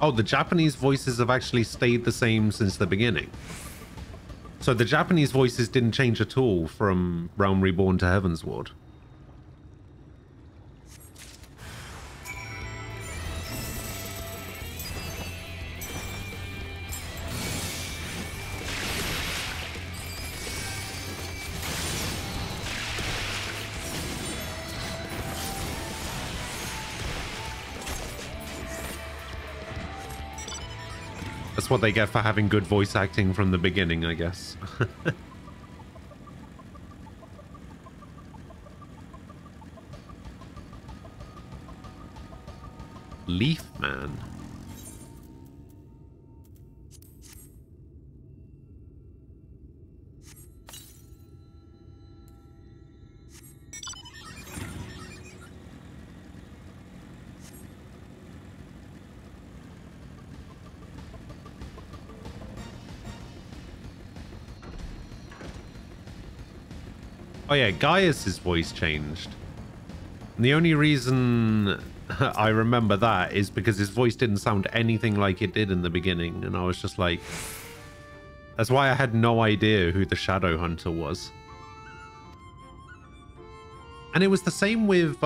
Oh, the Japanese voices have actually stayed the same since the beginning. So the Japanese voices didn't change at all from Realm Reborn to Heavensward. what they get for having good voice acting from the beginning, I guess. Leaf Man. Oh yeah, Gaius's voice changed. And the only reason I remember that is because his voice didn't sound anything like it did in the beginning. And I was just like... That's why I had no idea who the Shadow Hunter was. And it was the same with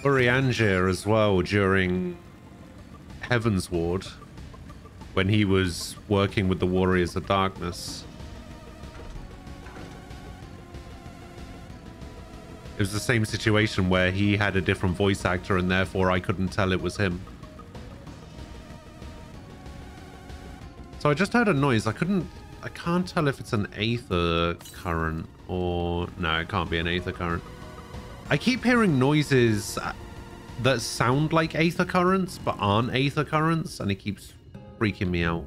Urianger as well during Heaven's Ward. When he was working with the Warriors of Darkness. It was the same situation where he had a different voice actor and therefore I couldn't tell it was him. So I just heard a noise. I can't tell if it's an Aether current or... No, it can't be an Aether current. I keep hearing noises that sound like Aether currents but aren't Aether currents and it keeps freaking me out.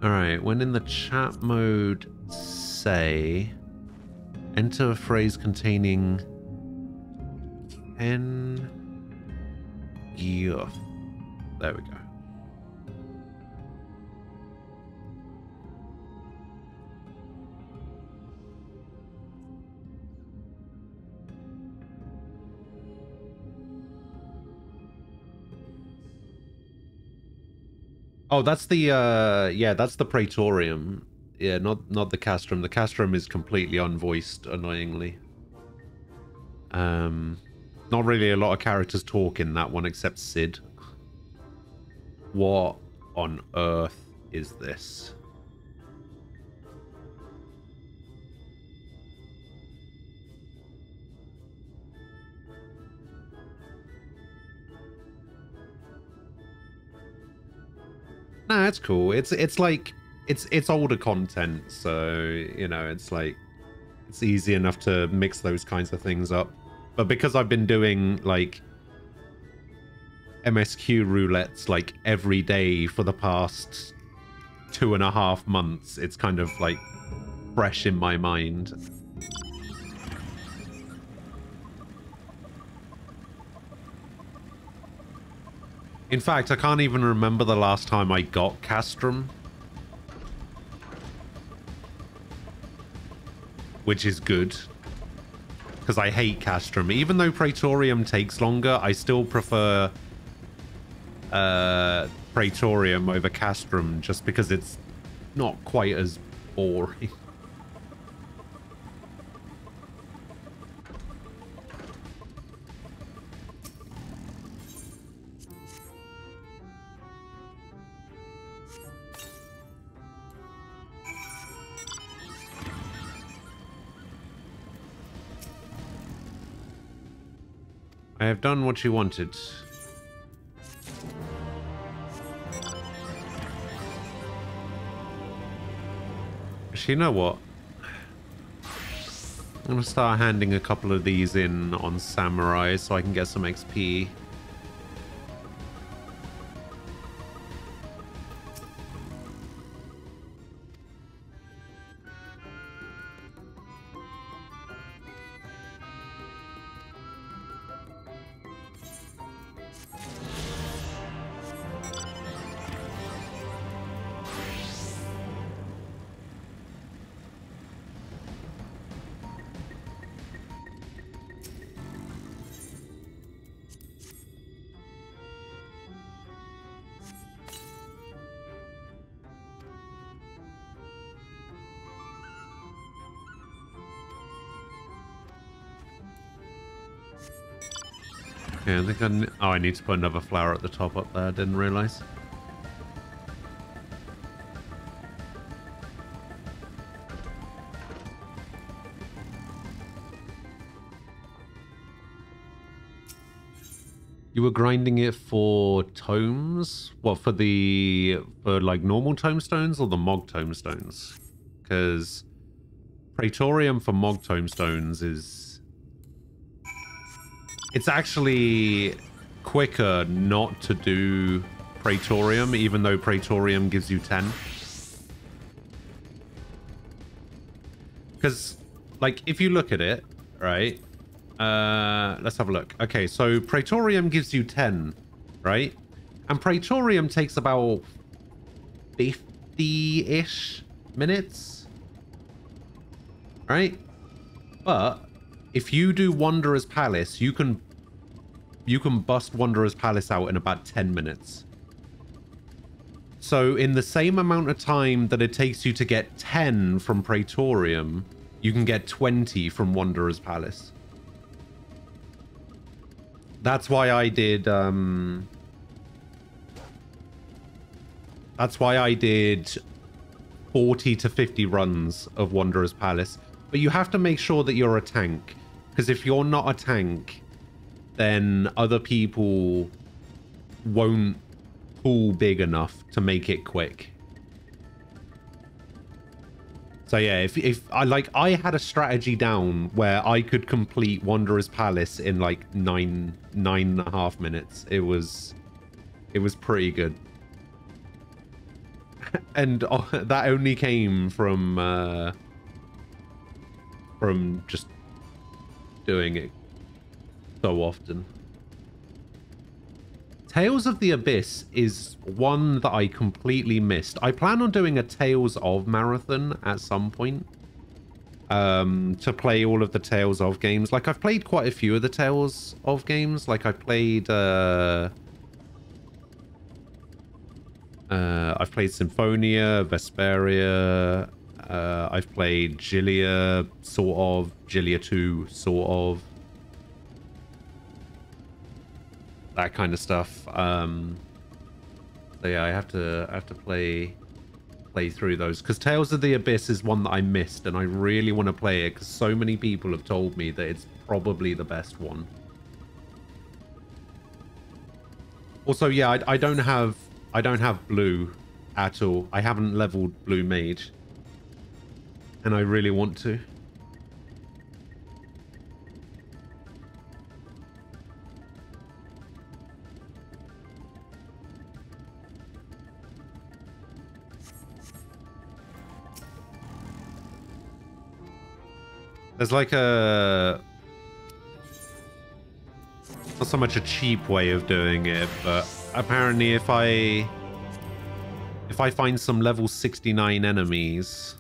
Alright, when in the chat mode, say... Enter a phrase containing Ken Gioff. There we go. Oh, that's the yeah, that's the Praetorium. Yeah, not the Castrum. The Castrum is completely unvoiced, annoyingly. Not really a lot of characters talk in that one except Cid. What on earth is this? Nah, it's cool. It's like it's older content, so you know, it's like it's easy enough to mix those kinds of things up. But because I've been doing like MSQ roulettes like every day for the past 2.5 months, it's kind of like fresh in my mind. In fact, I can't even remember the last time I got Castrum. Which is good. Because I hate Castrum. Even though Praetorium takes longer, I still prefer Praetorium over Castrum just because it's not quite as boring. I have done what you wanted. Actually, you know what? I'm gonna start handing a couple of these in on Samurai so I can get some XP. Okay, I think I need to put another flower at the top up there. I didn't realize. You were grinding it for tomes? What, for like normal tomestones or the Mog tomestones? Because Praetorium for Mog tomestones is... It's actually quicker not to do Praetorium, even though Praetorium gives you 10. Because, like, if you look at it, right? Let's have a look. Okay, so Praetorium gives you 10, right? And Praetorium takes about 50-ish minutes, right? But if you do Wanderer's Palace, you can bust Wanderer's Palace out in about 10 minutes. So in the same amount of time that it takes you to get 10 from Praetorium, you can get 20 from Wanderer's Palace. That's why I did, that's why I did 40 to 50 runs of Wanderer's Palace. But you have to make sure that you're a tank. Because if you're not a tank, then other people won't pull big enough to make it quick. So yeah, if I had a strategy down where I could complete Wanderer's Palace in like 9.5 minutes. It was pretty good. And that only came from just doing it so often. Tales of the Abyss is one that I completely missed. I plan on doing a Tales of marathon at some point to play all of the Tales of games. Like, I've played quite a few of the Tales of games. Like, I played I've played Symphonia, Vesperia, I've played Gilia, sort of, Gilia 2, sort of. That kind of stuff. So yeah, I have to play through those, because Tales of the Abyss is one that I missed, and I really want to play it because so many people have told me that it's probably the best one. Also, yeah, I don't have blue at all. I haven't leveled blue mage, and I really want to. There's like a... not so much a cheap way of doing it, but apparently if I find some level 69 enemies,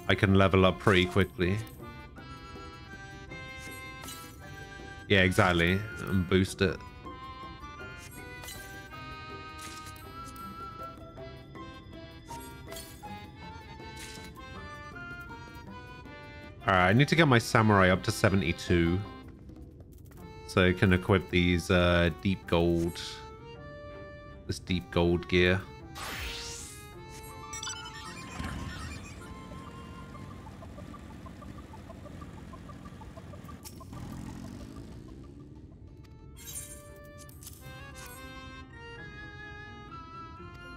I can level up pretty quickly. Yeah, exactly. And boost it. Alright, I need to get my samurai up to 72. So I can equip these deep gold. This deep gold gear.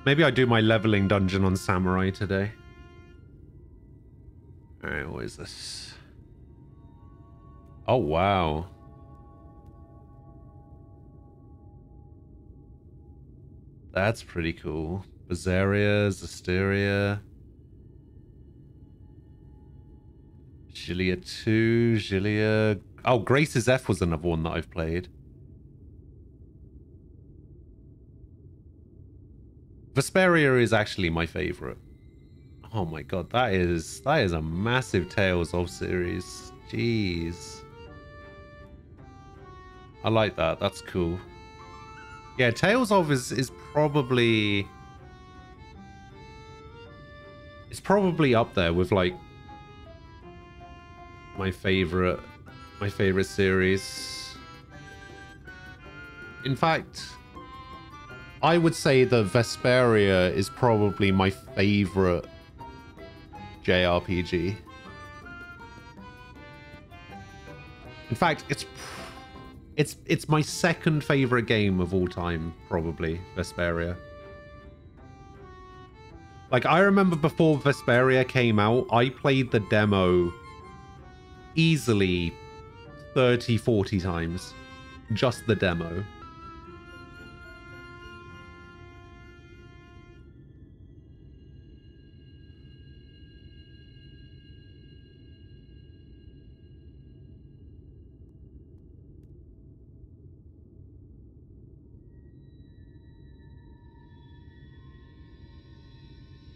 Maybe I do my leveling dungeon on samurai today. Alright, what is this? Oh, wow. That's pretty cool. Bazaria, Zestiria. Gilia 2, Gilia... Oh, Grace's F was another one that I've played. Vesperia is actually my favorite. Oh my god, that is a massive Tales of series. Jeez. I like that. That's cool. Yeah, Tales of is probably... it's probably up there with like my favorite series. In fact, I would say that Vesperia is probably my favorite JRPG. In fact, It's my second favorite game of all time, probably, Vesperia. Like, I remember before Vesperia came out, I played the demo easily 30, 40 times. Just the demo.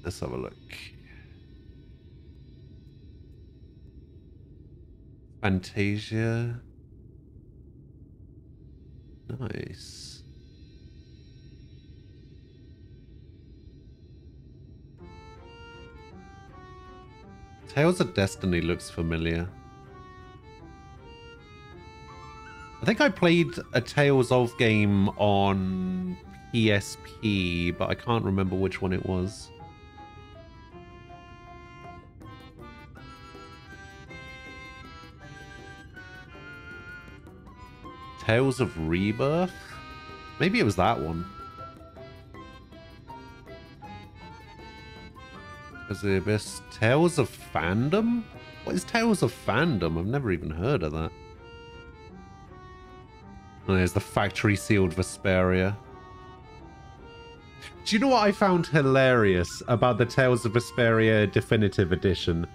Let's have a look. Fantasia. Nice. Tales of Destiny looks familiar. I think I played a Tales of game on PSP, but I can't remember which one it was. Tales of Rebirth? Maybe it was that one. As the Abyss. Tales of Fandom? What is Tales of Fandom? I've never even heard of that. And there's the factory sealed Vesperia. Do you know what I found hilarious about the Tales of Vesperia Definitive Edition?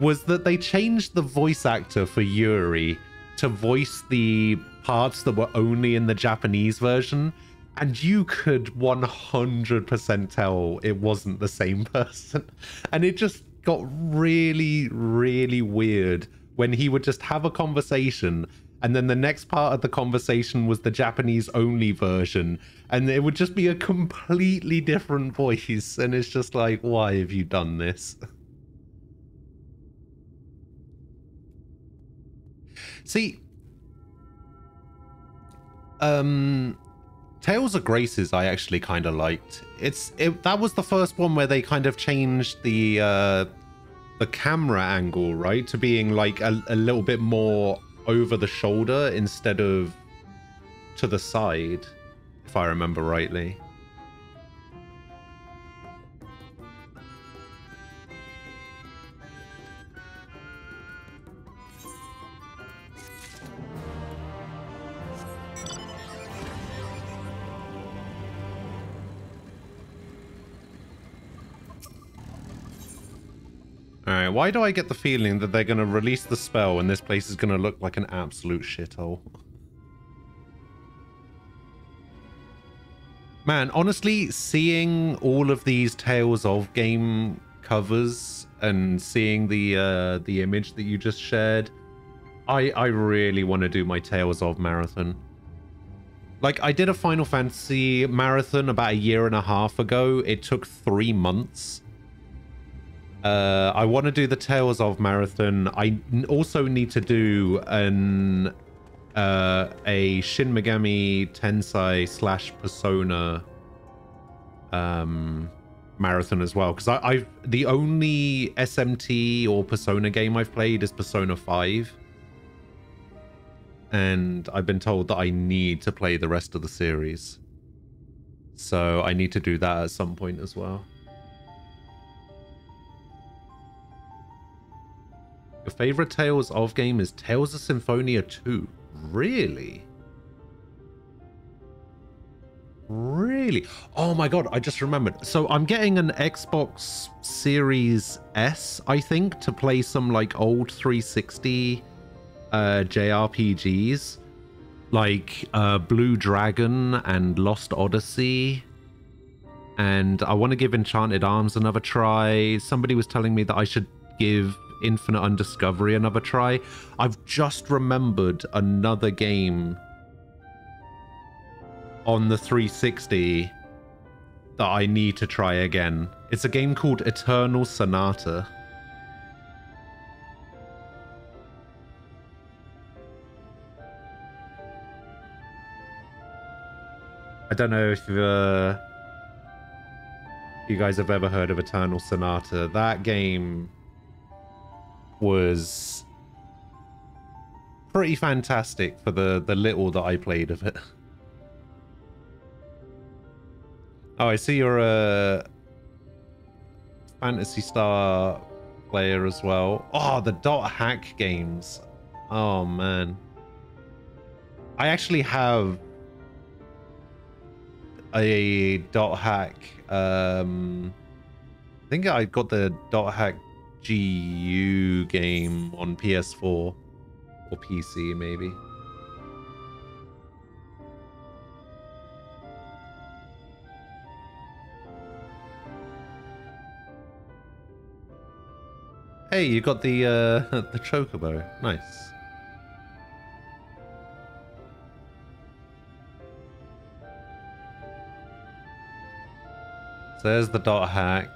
Was that they changed the voice actor for Yuri to voice the parts that were only in the Japanese version, and you could 100% tell it wasn't the same person. And it just got really, really weird when he would just have a conversation, and then the next part of the conversation was the Japanese only version, and it would just be a completely different voice, and it's just like, why have you done this? See, Tales of Graces I actually kind of liked. That was the first one where they kind of changed the camera angle, right, to being like a little bit more over the shoulder instead of to the side, if I remember rightly. Alright, why do I get the feeling that they're going to release the spell and this place is going to look like an absolute shithole? Man, honestly, seeing all of these Tales of game covers and seeing the image that you just shared, I really want to do my Tales of marathon. Like, I did a Final Fantasy marathon about 1.5 years ago. It took 3 months. I want to do the Tales of marathon. I also need to do a Shin Megami Tensei / Persona marathon as well, because the only SMT or Persona game I've played is Persona 5, and I've been told that I need to play the rest of the series, so I need to do that at some point as well. Your favorite Tales of game is Tales of Symphonia 2. Really? Really? Oh my god, I just remembered. So I'm getting an Xbox Series S, I think, to play some like old 360 JRPGs. Like Blue Dragon and Lost Odyssey. And I want to give Enchanted Arms another try. Somebody was telling me that I should give Infinite Undiscovery another try. I've just remembered another game on the 360 that I need to try again. It's a game called Eternal Sonata. I don't know if you guys have ever heard of Eternal Sonata. That game was pretty fantastic for the little that I played of it. Oh, I see you're a Phantasy Star player as well. Oh, the dot hack games. Oh man, I actually have a dot hack. I think I got the dot hack GU game on PS4 or PC maybe. Hey, you got the the chocobo. Nice. So there's the dot hack.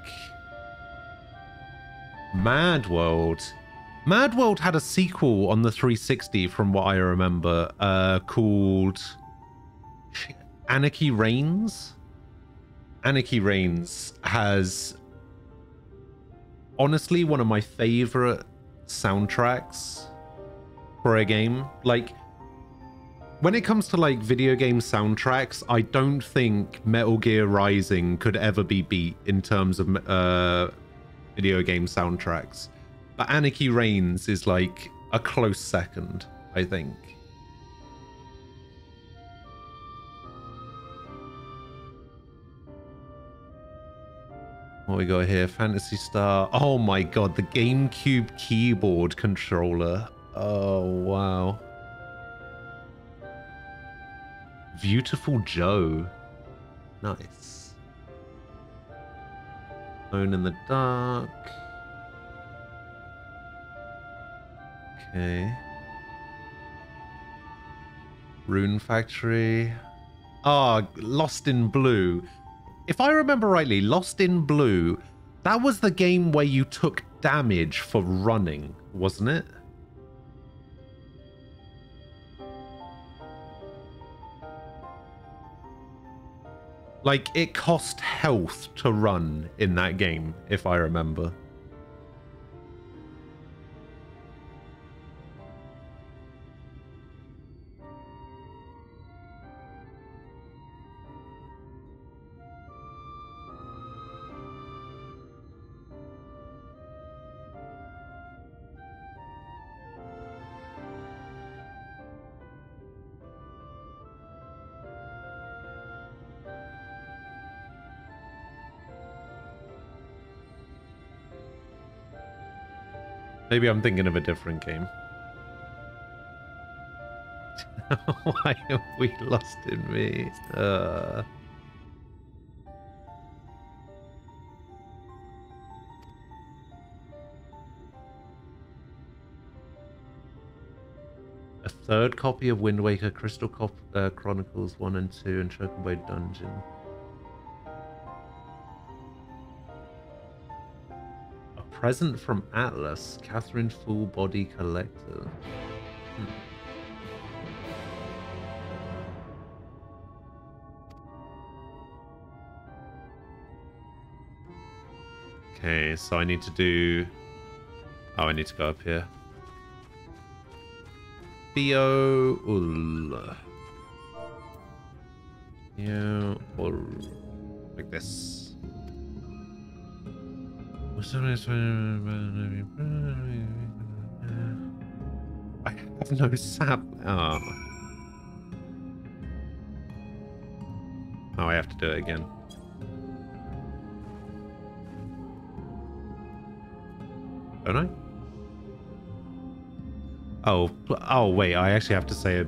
Mad World. Mad World had a sequel on the 360 from what I remember, called Anarchy Reigns. Anarchy Reigns has honestly one of my favorite soundtracks for a game. Like, when it comes to like video game soundtracks, I don't think Metal Gear Rising could ever be beat in terms of video game soundtracks, but Anarchy Reigns is like a close second, I think. What we got here? Phantasy Star. Oh my god, the GameCube keyboard controller. Oh wow. Beautiful Joe. Nice. Alone in the Dark. Okay. Rune Factory. Ah, Lost in Blue. If I remember rightly, Lost in Blue, that was the game where you took damage for running, wasn't it? Like, it cost health to run in that game, if I remember. Maybe I'm thinking of a different game. Why have we lost in me? A third copy of Wind Waker, Crystal Chronicles 1 and 2, and Chocobo Dungeon. Present from Atlas, Catherine Full Body Collector. Okay, so I need to do... Oh, I need to go up here. Theo Ul. Yeah, or like this. I have no sap. Oh. Oh, I have to do it again. Don't I? Oh wait, I actually have to say a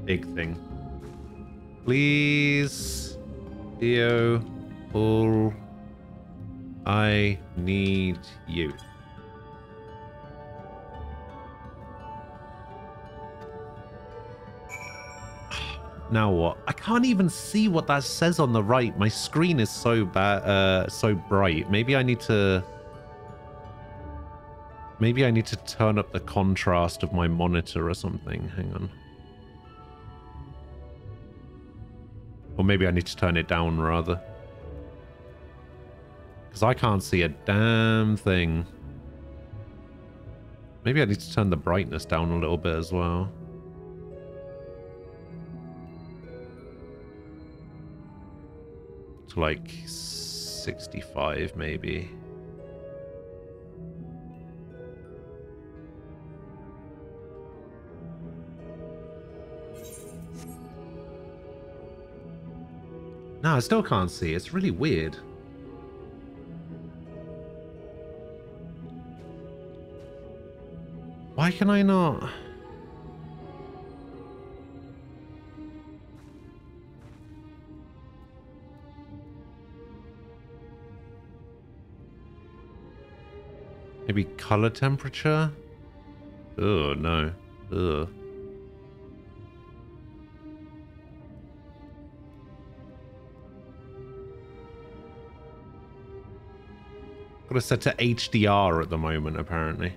big thing. Please, Theo, pull. I need you. Now what? I can't even see what that says on the right. My screen is so bad, so bright. Maybe I need to turn up the contrast of my monitor or something. Hang on. Or maybe I need to turn it down rather. Because I can't see a damn thing. Maybe I need to turn the brightness down a little bit as well. To like 65 maybe. No, I still can't see. It's really weird. Why can I not? Maybe color temperature? Oh, no. Ugh. Got it set to HDR at the moment, apparently.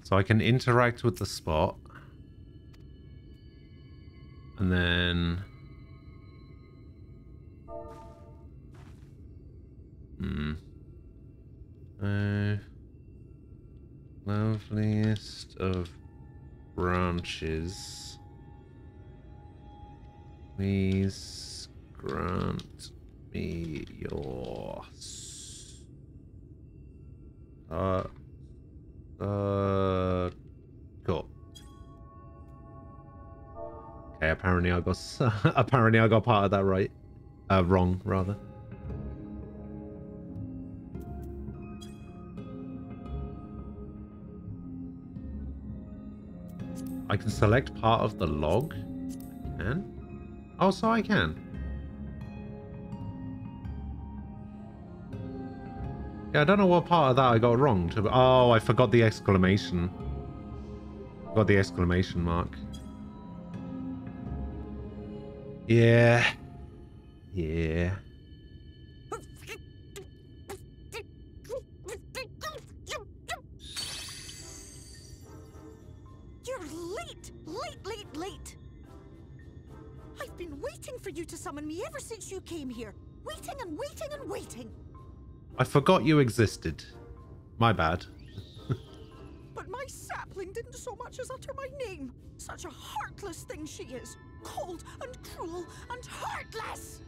So I can interact with the spot. And then... loveliest of branches. Please grant me your... cool. Okay, apparently I got part of that right. Wrong, rather. I can select part of the log. I can? Oh, so I can. Yeah, I don't know what part of that I got wrong. Oh, I forgot the exclamation. Got the exclamation mark. Yeah. Yeah. You're late. I've been waiting for you to summon me ever since you came here. Waiting and waiting and waiting. I forgot you existed. My bad. But my sapling didn't so much as utter my name. Such a heartless thing she is. Cold and cruel and heartless.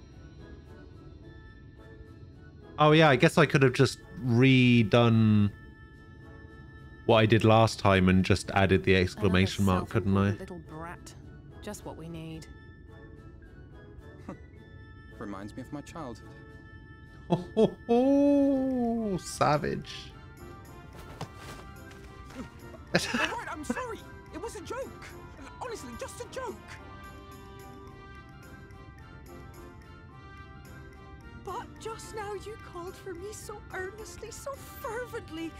Oh yeah, I guess I could have just redone what I did last time and just added the exclamation mark, couldn't I? Little brat. Just what we need. Reminds me of my childhood. Oh, savage. Alright, I'm sorry. It was a joke. Honestly, just a joke. But just now you called for me so earnestly, so fervently.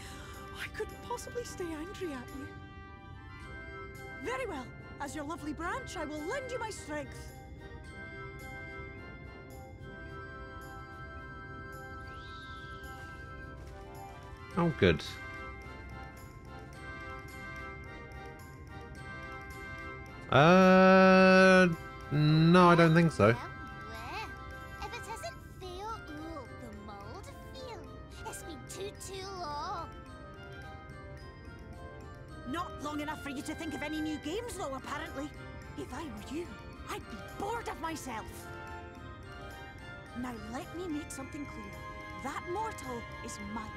I couldn't possibly stay angry at you. Very well. As your lovely branch, I will lend you my strength. Oh, good. No, I don't think so. If it doesn't feel, the mold feel. It's been too long. Not long enough for you to think of any new games, though, apparently. If I were you, I'd be bored of myself. Now let me make something clear. That mortal is mine.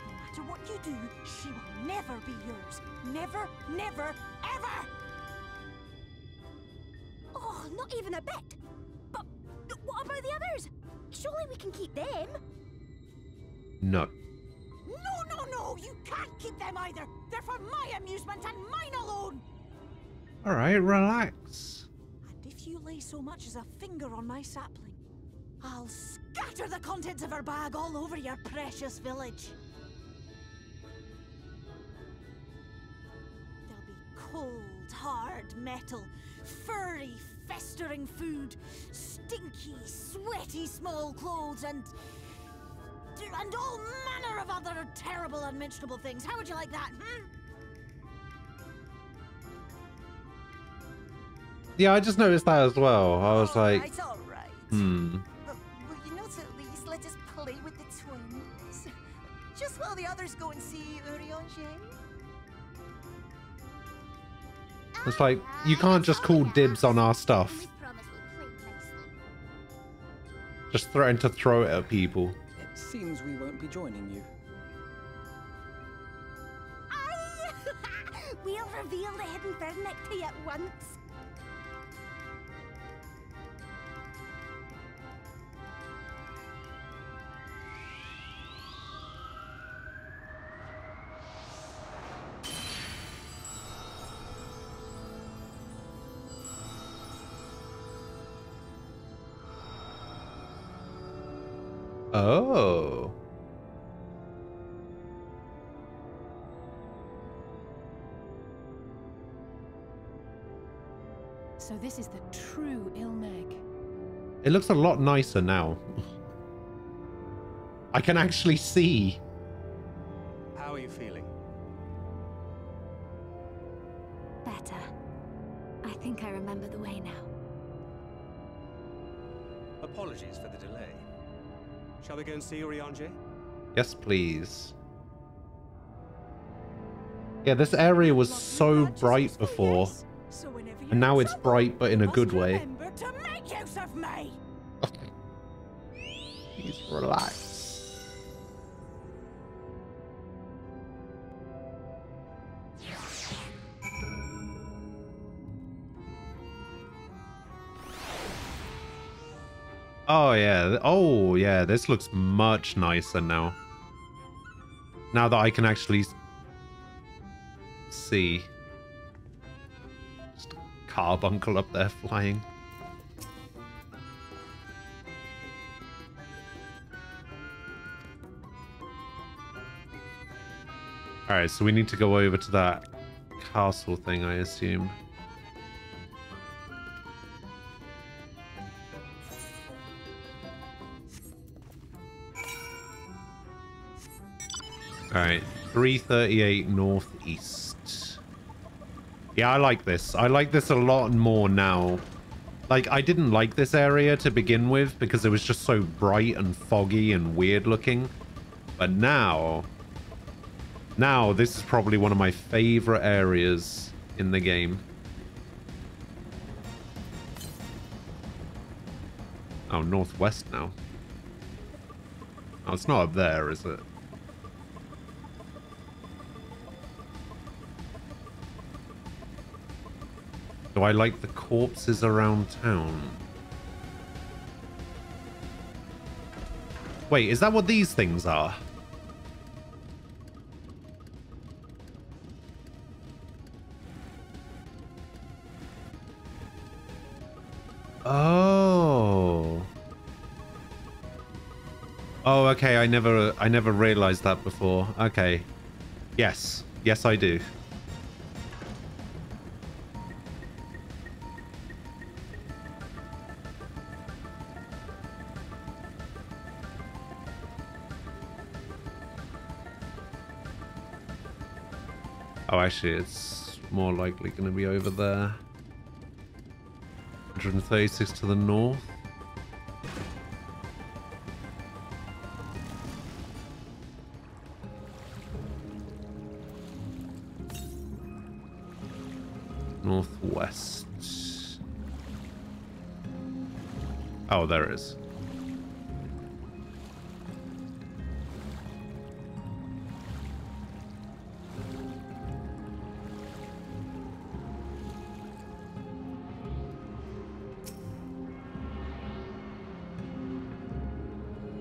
No matter what you do, she will never be yours. Never, never, ever! Oh, not even a bit. But what about the others? Surely we can keep them. No. No, you can't keep them either. They're for my amusement and mine alone. All right, relax. And if you lay so much as a finger on my sapling, I'll scatter the contents of her bag all over your precious village. There'll be cold, hard metal, furry, festering food, stinky, sweaty small clothes, and all manner of other terrible, unmentionable things. How would you like that, hmm? Yeah, I just noticed that as well. I was like, all right. But will you not at least let us play with the twins? Just while the others go and see Urianger? it's like, you can't just call dibs on our stuff. Just threaten to throw it at people. It seems we won't be joining you. We'll reveal the hidden verdict to you at once. Oh. So this is the true Ilmeg. It looks a lot nicer now. I can actually see. How are you feeling? Better. I think I remember the way now. Apologies for the delay. Shall we go and see Urianger? Yes, please. Yeah, this area was so bright before. And now it's bright, but in a good way. Remember to make use of me. Please relax. Oh yeah. Oh yeah. This looks much nicer now. Now that I can actually see. Just a carbuncle up there flying. Alright, so we need to go over to that castle thing, I assume. Alright, 338 northeast. Yeah, I like this. I like this a lot more now. Like, I didn't like this area to begin with because it was just so bright and foggy and weird looking. But now this is probably one of my favorite areas in the game. Oh, northwest now. Oh, it's not up there, is it? Do I like the corpses around town? Wait, is that what these things are? Oh. Oh, okay. I never realized that before. Okay. Yes. Yes, I do. Oh, actually, it's more likely going to be over there. 136 to the north. Northwest. Oh, there it is.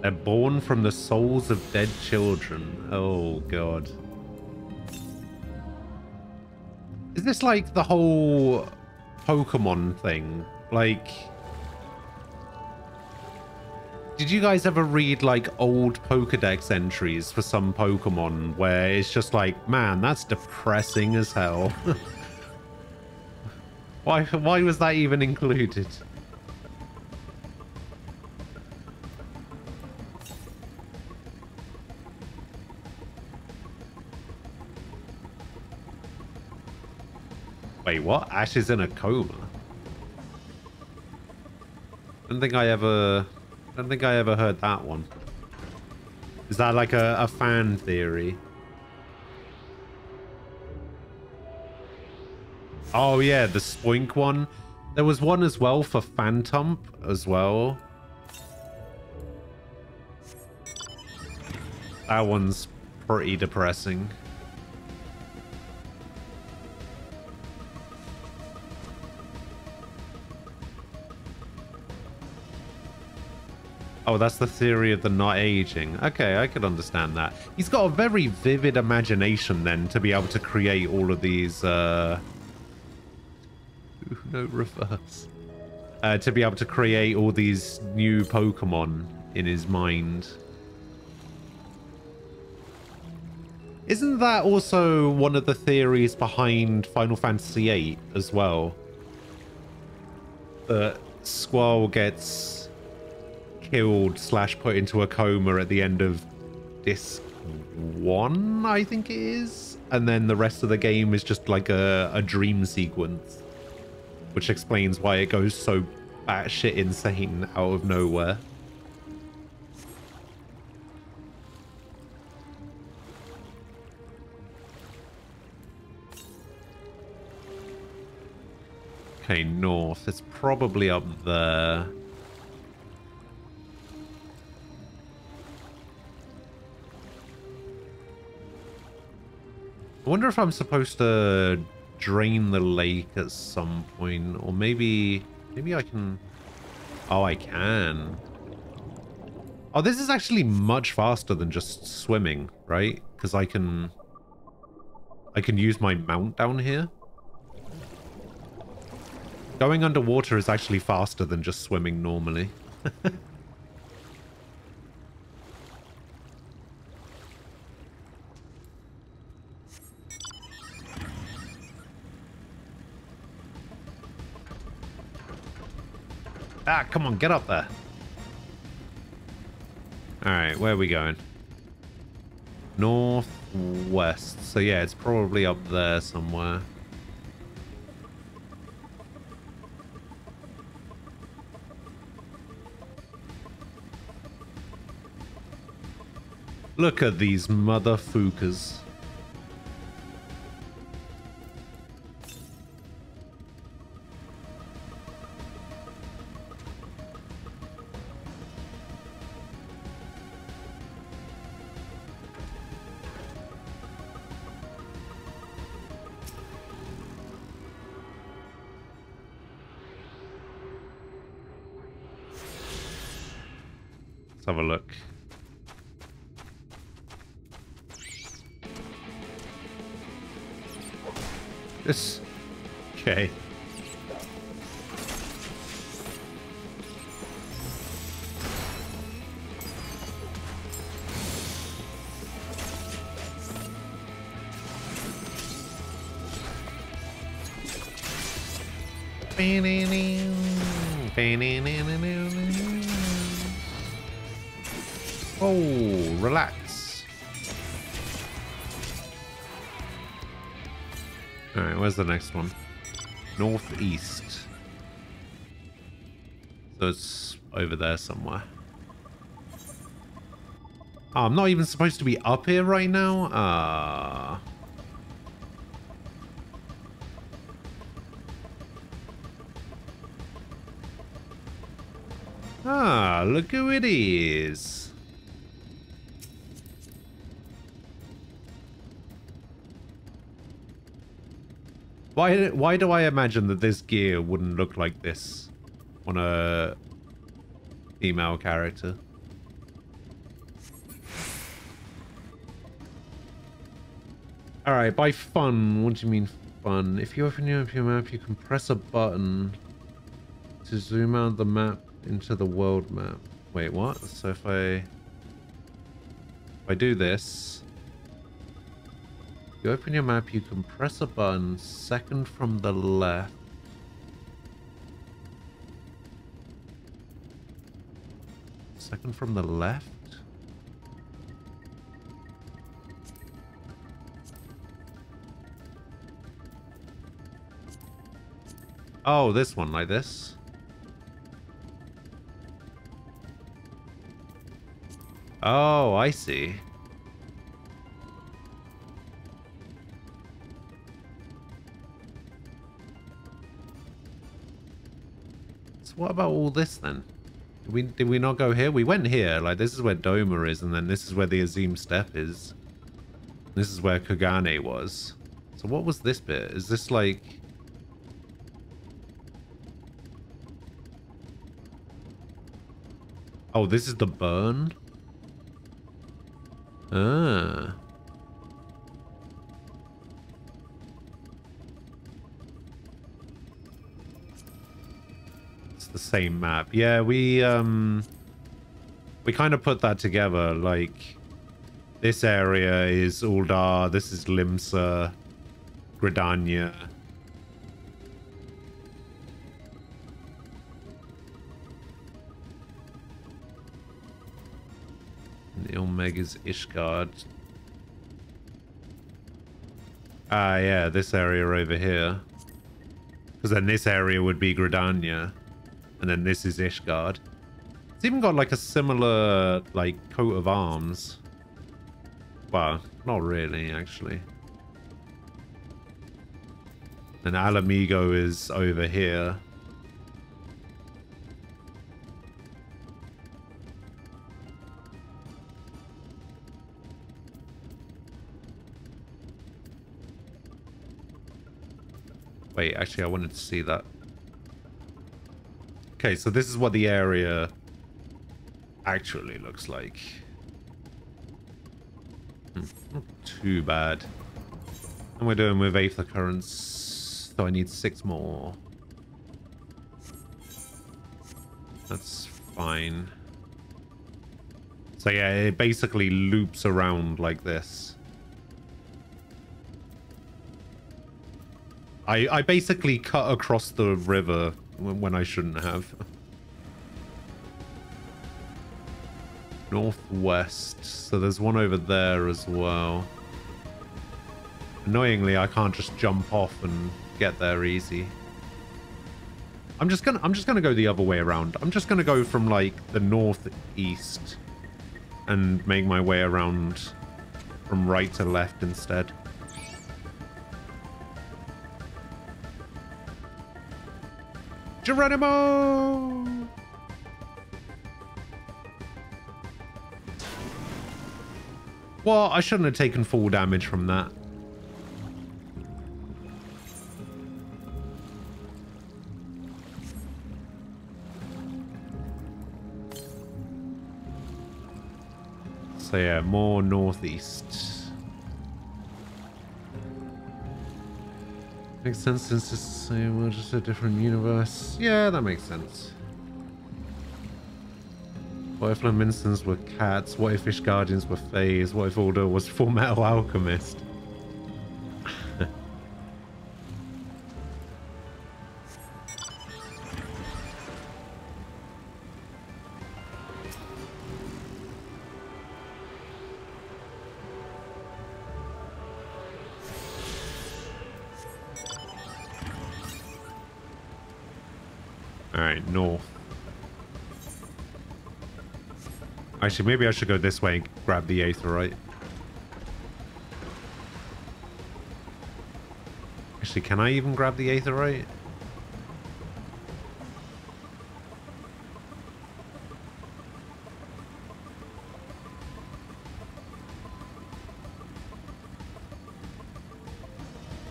They're born from the souls of dead children. Oh, God. Is this like the whole Pokemon thing? Like, did you guys ever read like old Pokedex entries for some Pokemon where it's just like, man, that's depressing as hell. Why was that even included? Wait, what? Ash is in a coma. I don't think I ever heard that one. Is that like a fan theory? Oh yeah, the Spoink one. There was one as well for Phantom as well. That one's pretty depressing. Oh, that's the theory of the not aging. Okay, I could understand that. He's got a very vivid imagination then to be able to create all of these no reverse. To be able to create all these new Pokemon in his mind. Isn't that also one of the theories behind Final Fantasy VIII as well? That Squall gets killed / put into a coma at the end of disc 1, I think it is, and then the rest of the game is just like a dream sequence, which explains why it goes so batshit insane out of nowhere. Okay, north. It's probably up there. I wonder if I'm supposed to drain the lake at some point, or maybe I can. Oh, I can. Oh, this is actually much faster than just swimming, right? Because I can use my mount down here. Going underwater is actually faster than just swimming normally. Ah, come on, get up there. Alright, where are we going? Northwest. So yeah, it's probably up there somewhere. Look at these motherfuckers. Let's have a look. This. Okay. Oh, relax. Alright, where's the next one? Northeast. So it's over there somewhere. Oh, I'm not even supposed to be up here right now? Ah, look who it is. Why do I imagine that this gear wouldn't look like this on a female character? Alright, by fun, what do you mean fun? If you open your map, you can press a button to zoom out the map into the world map. Wait, what? So if I do this, you open your map, you can press a button second from the left Second from the left? Oh, this one, like this? Oh, I see. So what about all this then? Did we not go here? We went here. Like, this is where Doma is, and then this is where the Azim Steppe is. This is where Kugane was. So what was this bit? Is this like... Oh, this is the burn? Ah. It's the same map. Yeah, we kind of put that together. Like, this area is Uldar, this is Limsa, Gridania. The Omega's Ishgard. Ah, yeah, this area over here. Because then this area would be Gridania. And then this is Ishgard. It's even got like a similar, like, coat of arms. Well, not really, actually. And Alamigo is over here. Wait, actually, I wanted to see that. Okay, so this is what the area actually looks like. Not too bad. And we're doing with Aether Currents, so I need 6 more. That's fine. So yeah, it basically loops around like this. I basically cut across the river when I shouldn't have. Northwest. So there's one over there as well. Annoyingly, I can't just jump off and get there easy. I'm just gonna go the other way around. I'm just gonna go from like the northeast and make my way around from right to left instead. Geronimo! Well, I shouldn't have taken full damage from that. So yeah, more northeast. Makes sense since it's the same, we're just a different universe. Yeah, that makes sense. What if Laminsons were cats? What if Fish Guardians were fays? What if Uldar was Full Metal Alchemist? Alright, north. Actually, maybe I should go this way and grab the Aetheryte. Actually, can I even grab the Aetheryte?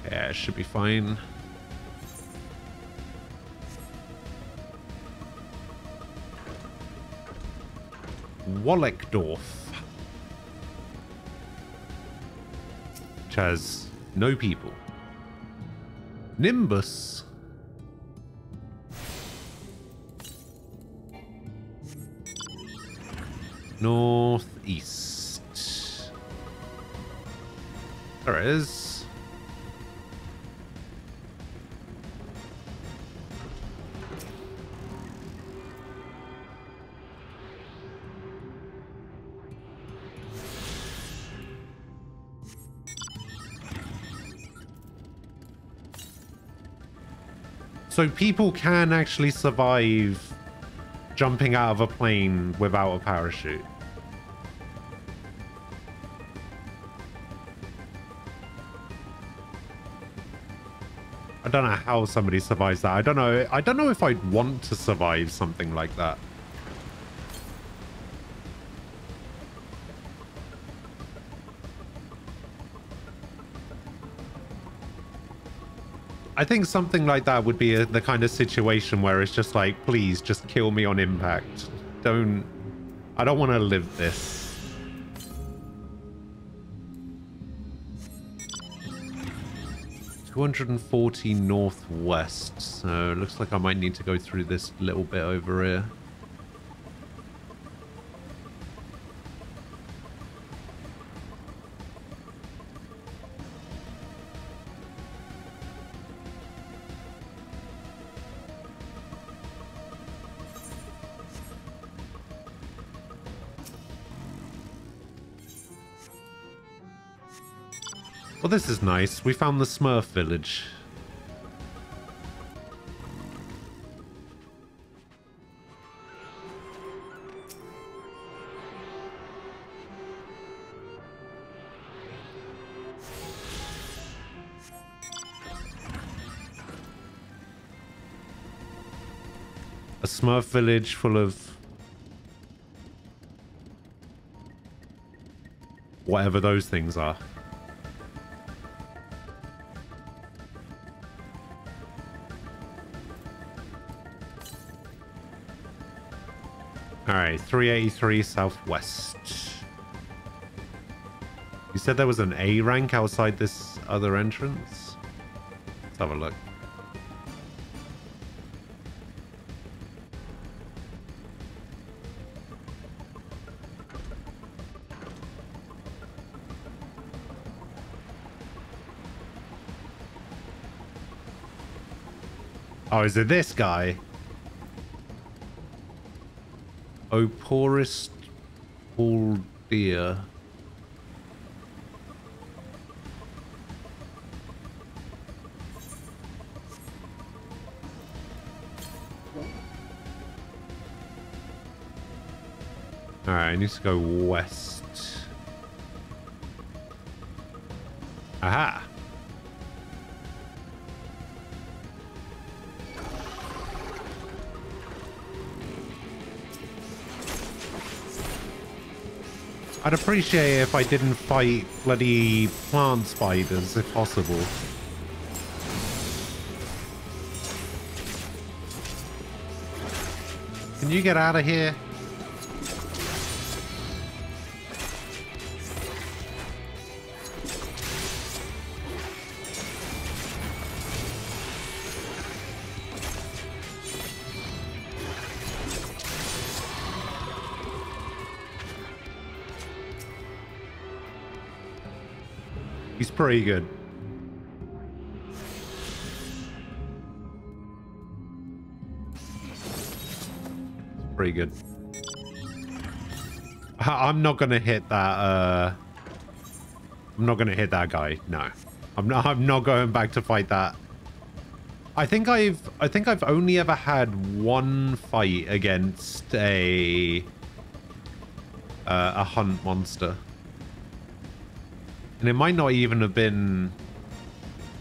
Yeah, it should be fine. Wallekdorf, which has no people. Nimbus. Northeast. There it is. So people can actually survive jumping out of a plane without a parachute. I don't know how somebody survives that. I don't know if I'd want to survive something like that. I think something like that would be the kind of situation where it's just like, please just kill me on impact. I don't want to live this. 240 northwest, so it looks like I might need to go through this little bit over here. Well, this is nice. We found the Smurf village. A Smurf village full of whatever those things are. Alright, 383 southwest. You said there was an A rank outside this other entrance? Let's have a look. Oh, is it this guy? Oporist Aldear. Alright, I need to go west. Aha! I'd appreciate it if I didn't fight bloody plant spiders, if possible. Can you get out of here? He's pretty good. Pretty good. I'm not gonna hit that. I'm not gonna hit that guy. No, I'm not going back to fight that. I think I've only ever had one fight against a hunt monster. And it might not even have been...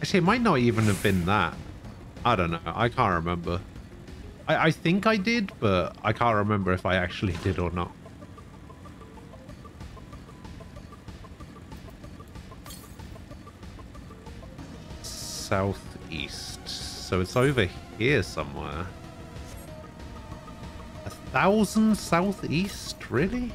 Actually, it might not even have been that. I don't know. I can't remember. I think I did, but I can't remember if I actually did or not. Southeast. So it's over here somewhere. 1,000 southeast? Really?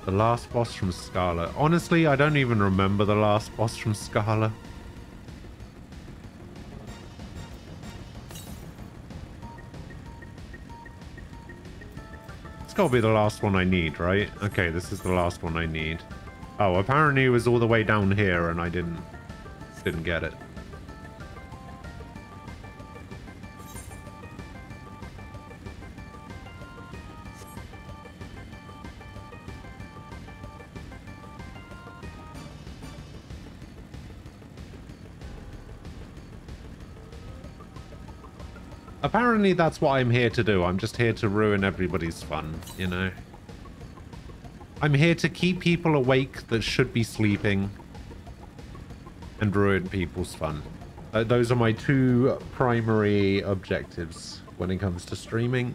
The last boss from Scala. Honestly, I don't even remember the last boss from Scala. It's gotta be the last one I need, right? Okay, this is the last one I need. Oh, apparently it was all the way down here and I didn't get it. Apparently that's what I'm here to do. I'm just here to ruin everybody's fun, you know? I'm here to keep people awake that should be sleeping and ruin people's fun. Those are my two primary objectives when it comes to streaming.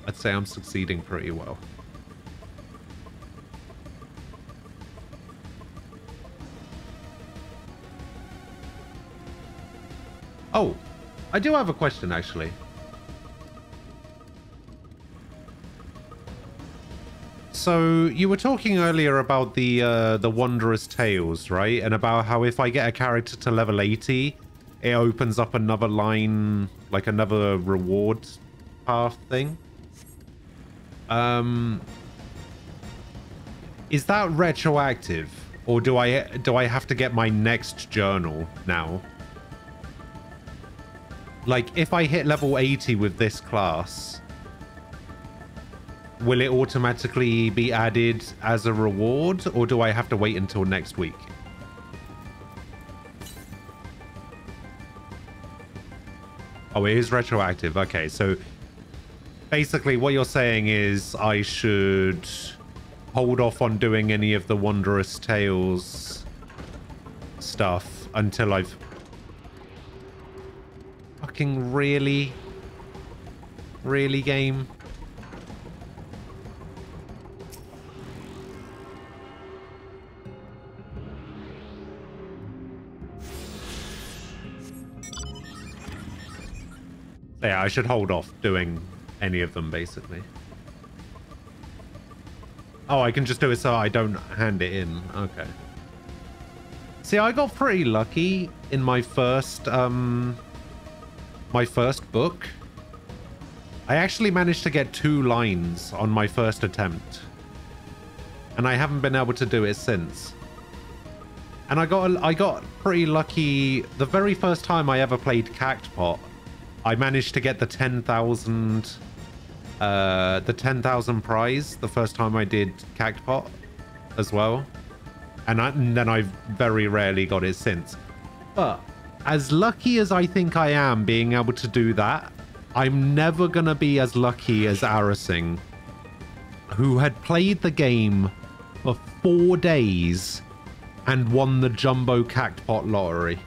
I'd say I'm succeeding pretty well. Oh, I do have a question actually. So you were talking earlier about the Wondrous Tales, right? And about how if I get a character to level 80, it opens up another line, like another reward path thing. Is that retroactive, or do I have to get my next journal now? Like, if I hit level 80 with this class, will it automatically be added as a reward, or do I have to wait until next week? Oh, it is retroactive. Okay, so basically what you're saying is I should hold off on doing any of the Wondrous Tales stuff until I've... Fucking really? Really, game? Yeah, I should hold off doing any of them, basically. Oh, I can just do it so I don't hand it in. Okay. See, I got pretty lucky in my first book. I actually managed to get 2 lines on my first attempt. And I haven't been able to do it since. And I got pretty lucky the very first time I ever played Cactpot. I managed to get the 10,000 prize the first time I did Cactpot as well. And then I've very rarely got it since. But as lucky as I think I am being able to do that, I'm never going to be as lucky as Arasing, who had played the game for 4 days and won the Jumbo Cactpot lottery.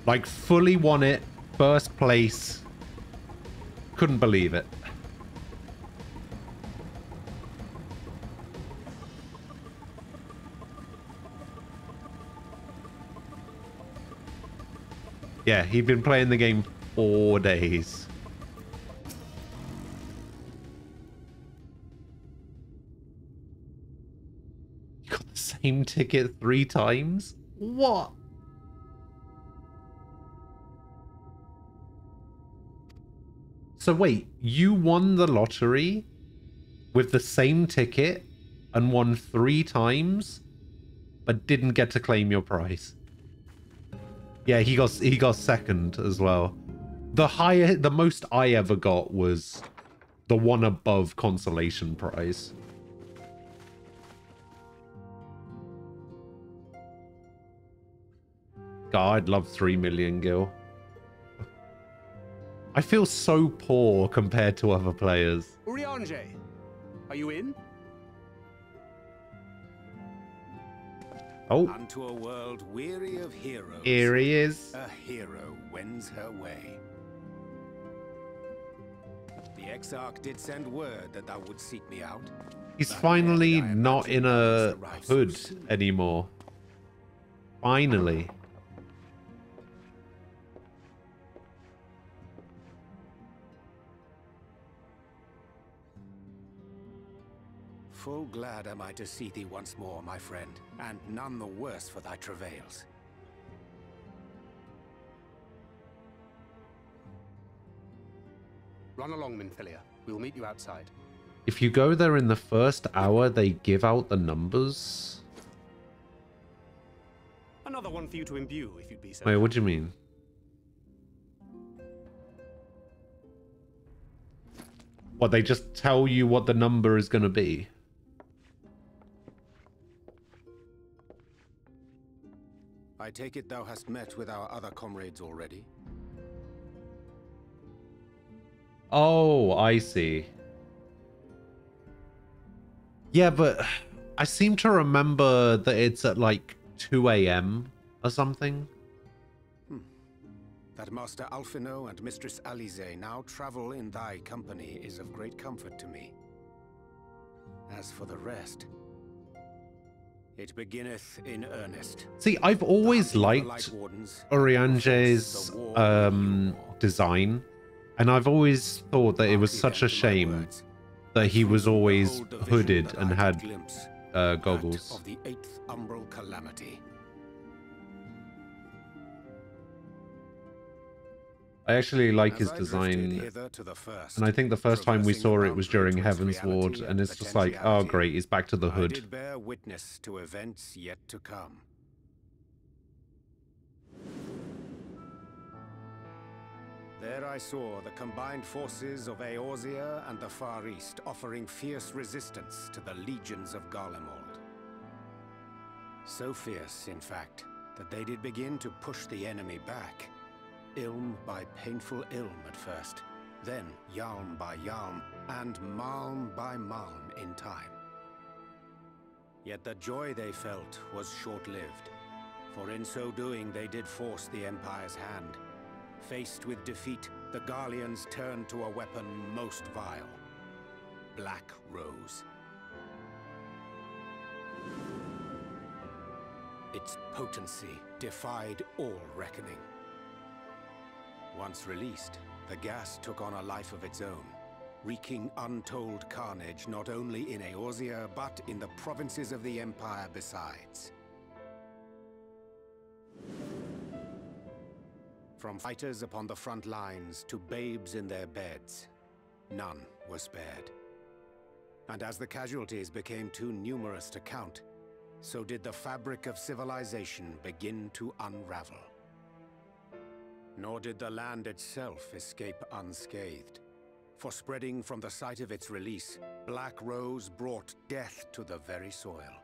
Like, fully won it, first place. Couldn't believe it. Yeah, he'd been playing the game 4 days. You got the same ticket 3 times? What? So wait, you won the lottery with the same ticket and won 3 times, but didn't get to claim your prize? Yeah, he got second as well. The most I ever got was the one above consolation prize. God, I'd love 3 million gil. I feel so poor compared to other players. Urianger, are you in? Oh. Unto a world weary of heroes. Here he is. A hero wends her way. The Exarch did send word that thou would seek me out. He's finally not in a hood anymore. Finally. Full glad am I to see thee once more, my friend, and none the worse for thy travails. Run along, Minfilia. We will meet you outside. If you go there in the first hour, they give out the numbers. Another one for you to imbue, if you'd be so. Wait, what do you mean? What, they just tell you what the number is going to be? I take it thou hast met with our other comrades already? Oh, I see. Yeah, but I seem to remember that it's at like 2 a.m. or something. That Master Alphino and Mistress Alize now travel in thy company is of great comfort to me. As for the rest, it beginneth in earnest. See, I've always liked Urianger's design, and I've always thought that it was such a shame that he was always hooded and had goggles. Of the 8th Umbral Calamity. I actually like his design, and I think the first time we saw it was during Heaven's Ward, and it's just like, oh great, he's back to the hood. I did bear witness to events yet to come. There I saw the combined forces of Eorzea and the Far East offering fierce resistance to the legions of Garlemald. So fierce, in fact, that they did begin to push the enemy back. Ilm by painful Ilm at first, then Yalm by Yalm, and Malm by Malm in time. Yet the joy they felt was short-lived, for in so doing they did force the Empire's hand. Faced with defeat, the Garleans turned to a weapon most vile: Black Rose. Its potency defied all reckoning. Once released, the gas took on a life of its own, wreaking untold carnage not only in Eorzea, but in the provinces of the Empire besides. From fighters upon the front lines to babes in their beds, none were spared. And as the casualties became too numerous to count, so did the fabric of civilization begin to unravel. Nor did the land itself escape unscathed, for spreading from the site of its release, Black Rose brought death to the very soil.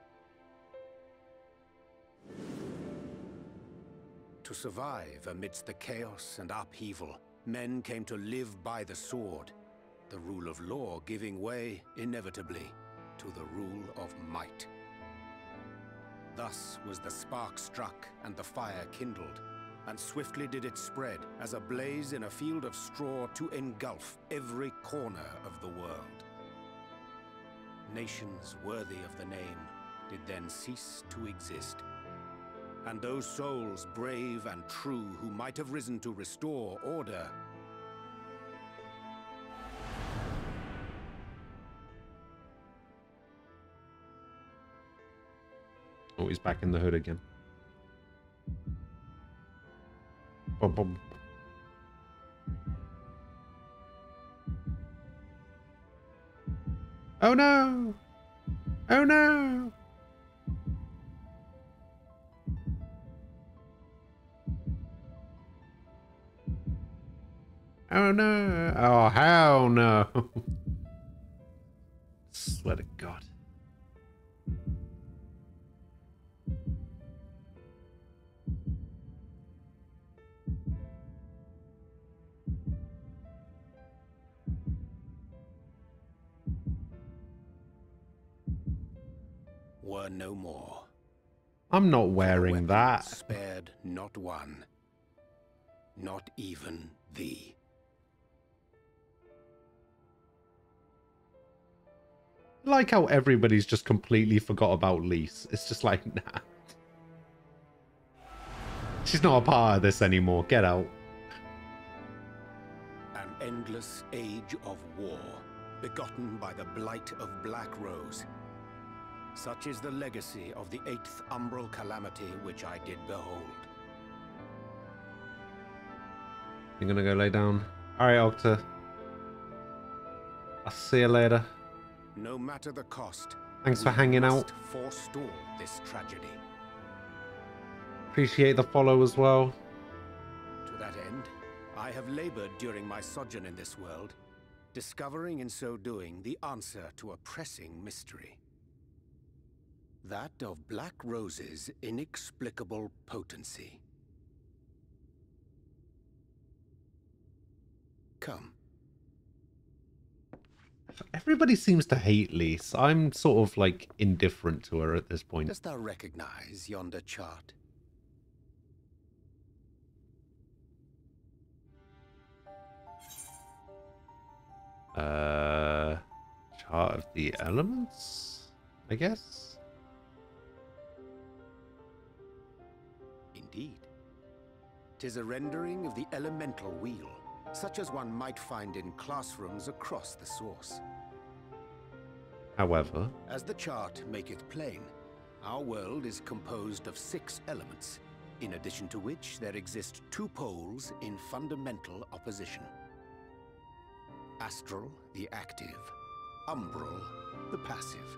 To survive amidst the chaos and upheaval, men came to live by the sword, the rule of law giving way, inevitably, to the rule of might. Thus was the spark struck and the fire kindled, and swiftly did it spread as a blaze in a field of straw to engulf every corner of the world. Nations worthy of the name did then cease to exist, and those souls brave and true who might have risen to restore order Oh, he's back in the hood again. Boom, boom. Oh no! Oh no! Oh no! Oh hell no! Swear to God. were no more. I'm not wearing that. Spared not one, not even thee. I like how everybody's just completely forgot about Lise. It's just like, nah. She's not a part of this anymore. Get out. An endless age of war, begotten by the blight of Black Rose. Such is the legacy of the 8th Umbral Calamity which I did behold. You're gonna go lay down? Alright, Octa. I'll see you later. No matter the cost, Thanks for hanging out. Forestall this tragedy. Appreciate the follow as well. To that end, I have labored during my sojourn in this world, discovering in so doing the answer to a pressing mystery. That of Black Rose's inexplicable potency. Come. Everybody seems to hate Lise. I'm sort of like indifferent to her at this point. Dost thou recognize yonder chart? Chart of the elements, I guess? Indeed. 'Tis a rendering of the elemental wheel, such as one might find in classrooms across the source. However, as the chart maketh plain, our world is composed of 6 elements, in addition to which there exist 2 poles in fundamental opposition. Astral, the active; umbral, the passive.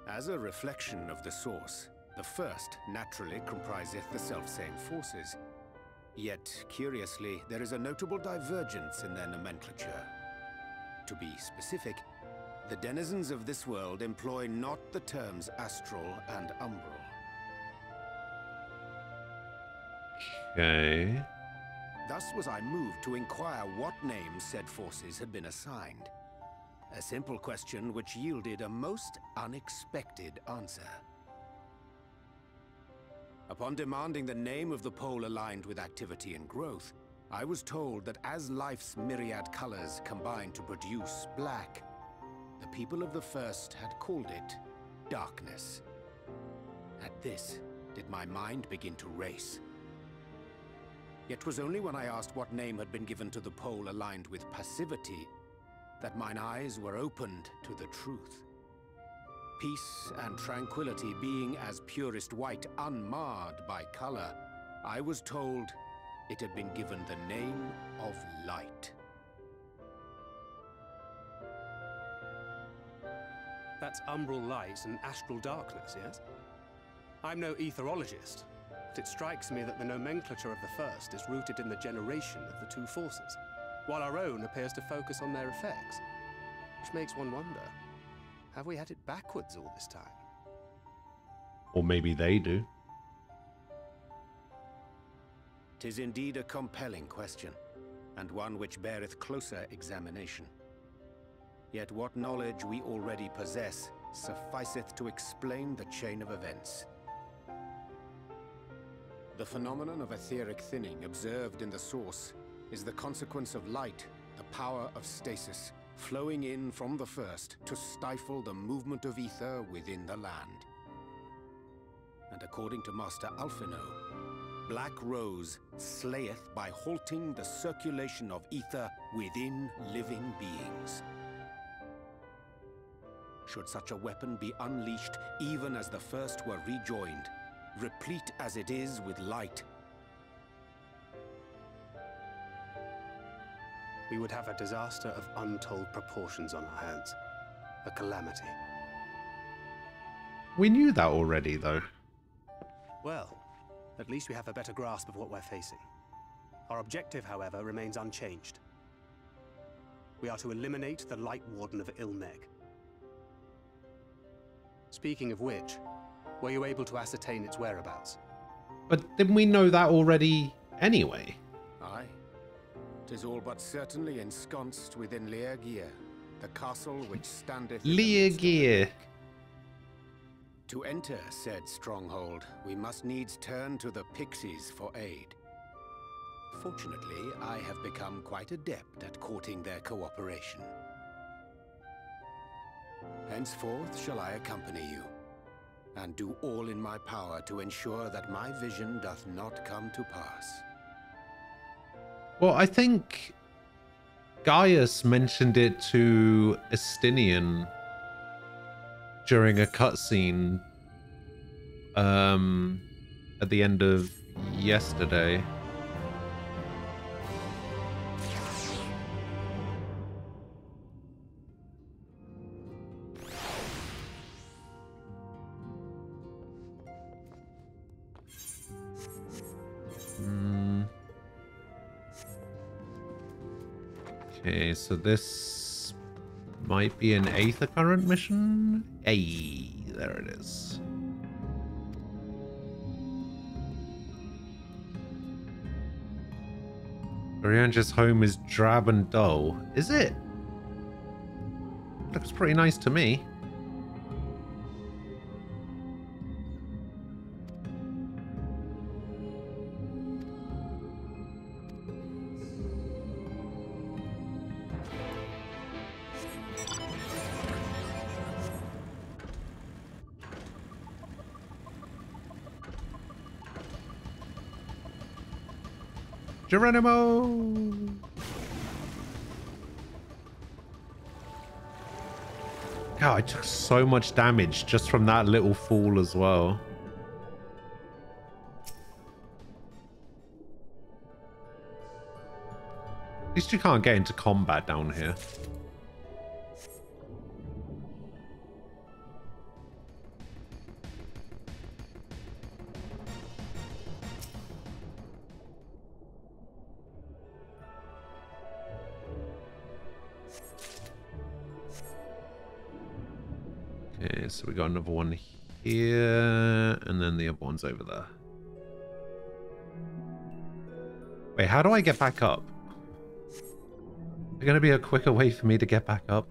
As a reflection of the source, the first naturally compriseth the selfsame forces. Yet, curiously, there is a notable divergence in their nomenclature. To be specific, the denizens of this world employ not the terms astral and umbral. Okay. Thus was I moved to inquire what names said forces had been assigned. A simple question which yielded a most unexpected answer. Upon demanding the name of the pole aligned with activity and growth, I was told that as life's myriad colors combine to produce black, the people of the first had called it darkness. At this, did my mind begin to race. Yet 'twas only when I asked what name had been given to the pole aligned with passivity that mine eyes were opened to the truth. Peace and tranquility being as purest white, unmarred by color, I was told it had been given the name of light. That's umbral light and astral darkness, yes? I'm no etherologist, but it strikes me that the nomenclature of the first is rooted in the generation of the 2 forces, while our own appears to focus on their effects. Which makes one wonder, have we had it backwards all this time? Or maybe they do. 'Tis indeed a compelling question, and one which beareth closer examination. Yet what knowledge we already possess sufficeth to explain the chain of events. The phenomenon of etheric thinning observed in the source is the consequence of light, the power of stasis, flowing in from the first to stifle the movement of ether within the land. And according to Master Alphinaud, Black Rose slayeth by halting the circulation of ether within living beings. Should such a weapon be unleashed even as the first were rejoined, replete as it is with light, we would have a disaster of untold proportions on our hands. A calamity. We knew that already, though. Well, at least we have a better grasp of what we're facing. Our objective, however, remains unchanged. We are to eliminate the Light Warden of Ilmeg. Speaking of which, were you able to ascertain its whereabouts? But didn't we know that already anyway? Aye. 'Tis all but certainly ensconced within Lier-Gear, the castle which standeth in the midst of the Lier-Gear. lake. To enter said stronghold, we must needs turn to the Pixies for aid. Fortunately, I have become quite adept at courting their cooperation. Henceforth shall I accompany you, and do all in my power to ensure that my vision doth not come to pass. Well, I think Gaius mentioned it to Estinian during a cutscene at the end of yesterday. Okay, so this might be an Aether Current mission. Hey, there it is. Oriandra's home is drab and dull. Is it? Looks pretty nice to me. Geronimo! God, I took so much damage just from that little fall as well. At least you can't get into combat down here. Okay, so we got another one here, and then the other one's over there. Wait, how do I get back up? Is there gonna be a quicker way for me to get back up?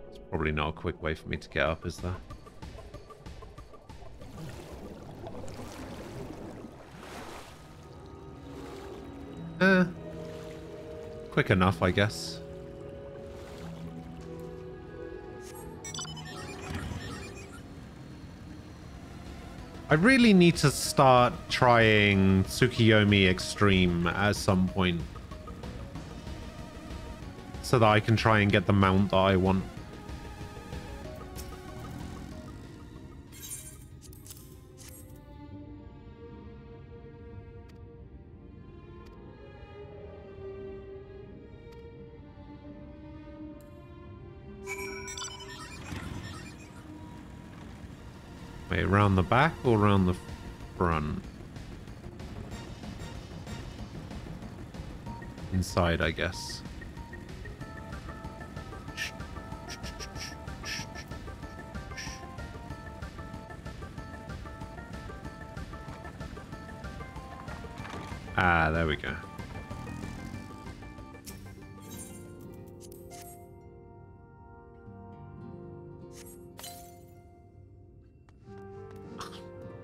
It's probably not a quick way for me to get up, is there? Quick enough, I guess. I really need to start trying Tsukiyomi Extreme at some point, so that I can try and get the mount that I want. Wait, around the back or around the front? Inside, I guess. Ah, there we go.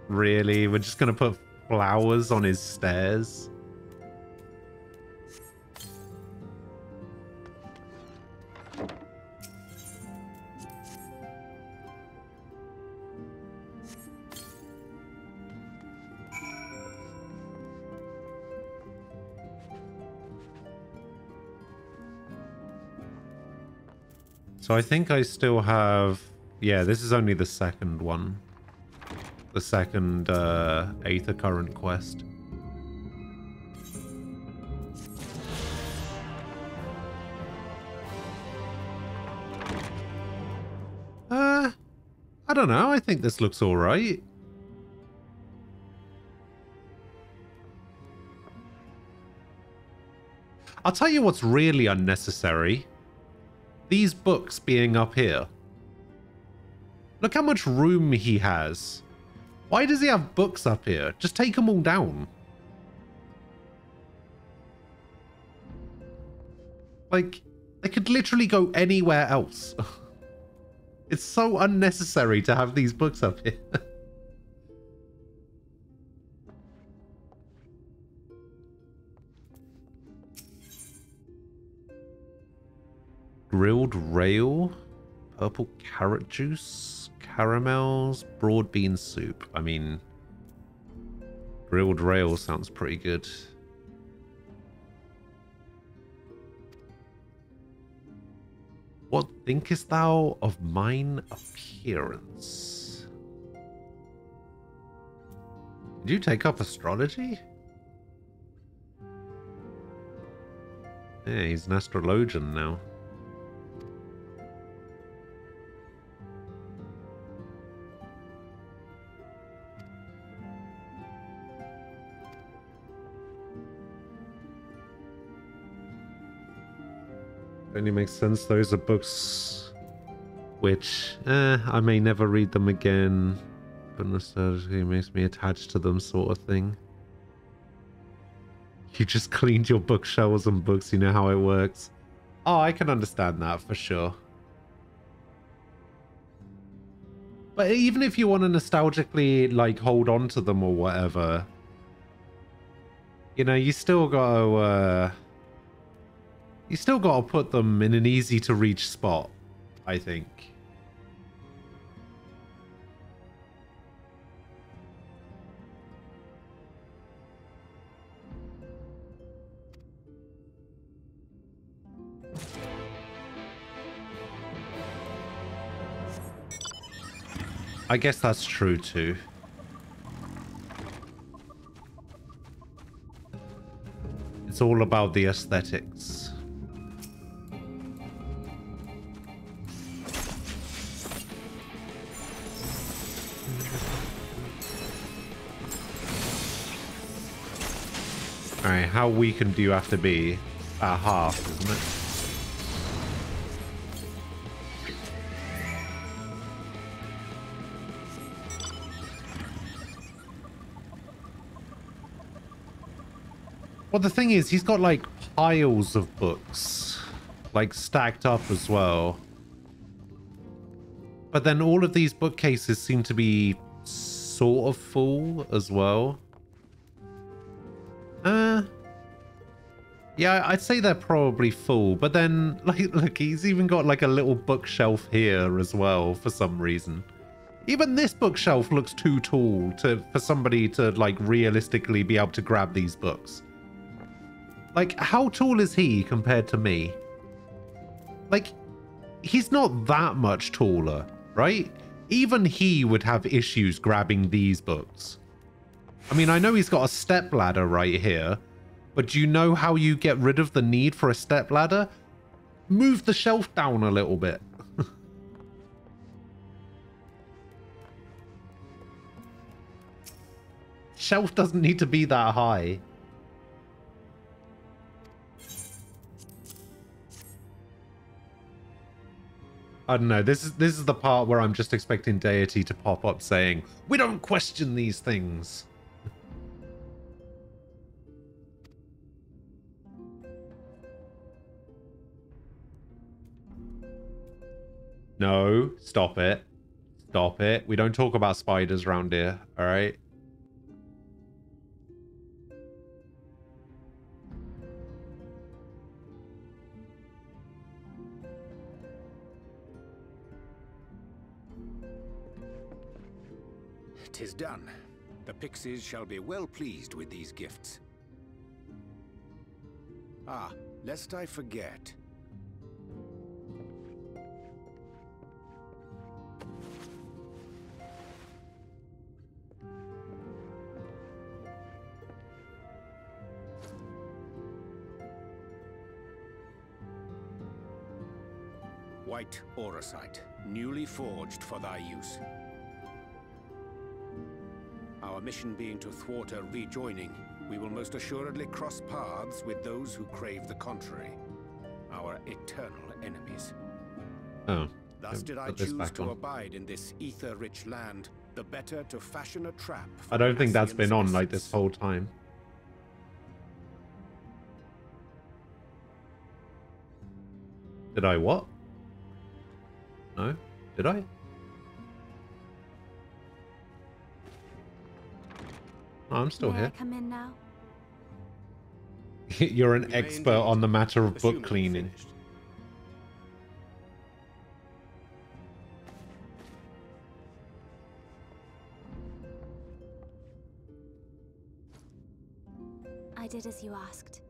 Really? We're just gonna put flowers on his stairs? So I think I still have... Yeah, this is only the second one. The second Aether Current quest. I don't know. I think this looks all right. I'll tell you what's really unnecessary. These books being up here. Look how much room he has. Why does he have books up here? Just take them all down. Like, they could literally go anywhere else. It's so unnecessary to have these books up here. Grilled rail, purple carrot juice, caramels, broad bean soup. I mean, grilled rail sounds pretty good. What thinkest thou of mine appearance? Did you take up astrology? Yeah, he's an astrologian now. Only makes sense. Those are books which, I may never read them again, but nostalgia makes me attached to them, sort of thing. You just cleaned your bookshelves and books, you know how it works. Oh, I can understand that for sure. But even if you want to nostalgically, like, hold on to them or whatever, you know, you still got to put them in an easy to reach spot, I think. I guess that's true too. It's all about the aesthetics. Alright, how weakened do you have to be? About half, isn't it? Well, the thing is, he's got, like, piles of books, like, stacked up as well. But then all of these bookcases seem to be sort of full as well. Yeah, I'd say they're probably full. But then, like, look, he's even got, like, a little bookshelf here as well for some reason. Even this bookshelf looks too tall for somebody to, like, realistically be able to grab these books. Like, how tall is he compared to me? Like, he's not that much taller, right? Even he would have issues grabbing these books. I mean, I know he's got a stepladder right here, but do you know how you get rid of the need for a stepladder? Move the shelf down a little bit. Shelf doesn't need to be that high. I don't know. This is the part where I'm just expecting Deity to pop up saying, "We don't question these things." No, stop it. Stop it. We don't talk about spiders around here, all right? "'Tis done. The pixies shall be well pleased with these gifts. Ah, lest I forget. White auracite, newly forged for thy use. Our mission being to thwart a rejoining, we will most assuredly cross paths with those who crave the contrary. Our eternal enemies. Oh. Thus did I choose to abide in this ether-rich land, the better to fashion a trap. I don't think that's been on like this whole time. Did I what? No? Did I? Oh, I'm still here. Come in now. You're an expert on the matter of book cleaning. I did as you asked.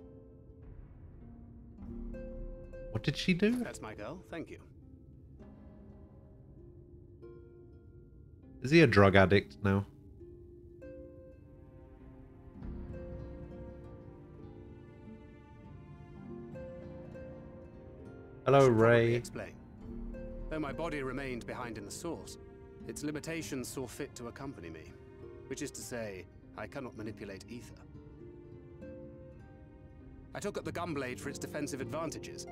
What did she do? That's my girl. Thank you. Is he a drug addict now? Hello, Ray. Explain. Though my body remained behind in the source, its limitations saw fit to accompany me, which is to say, I cannot manipulate ether. I took up the gunblade for its defensive advantages,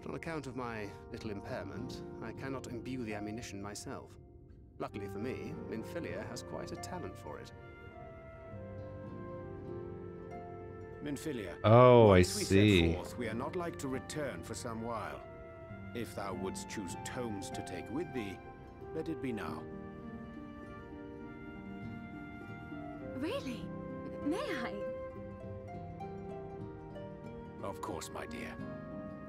but on account of my little impairment, I cannot imbue the ammunition myself. Luckily for me, Minfilia has quite a talent for it. Minfilia. Oh, I once we see. set forth, we are not like to return for some while. If thou wouldst choose tomes to take with thee, let it be now. Really? May I? Of course, my dear.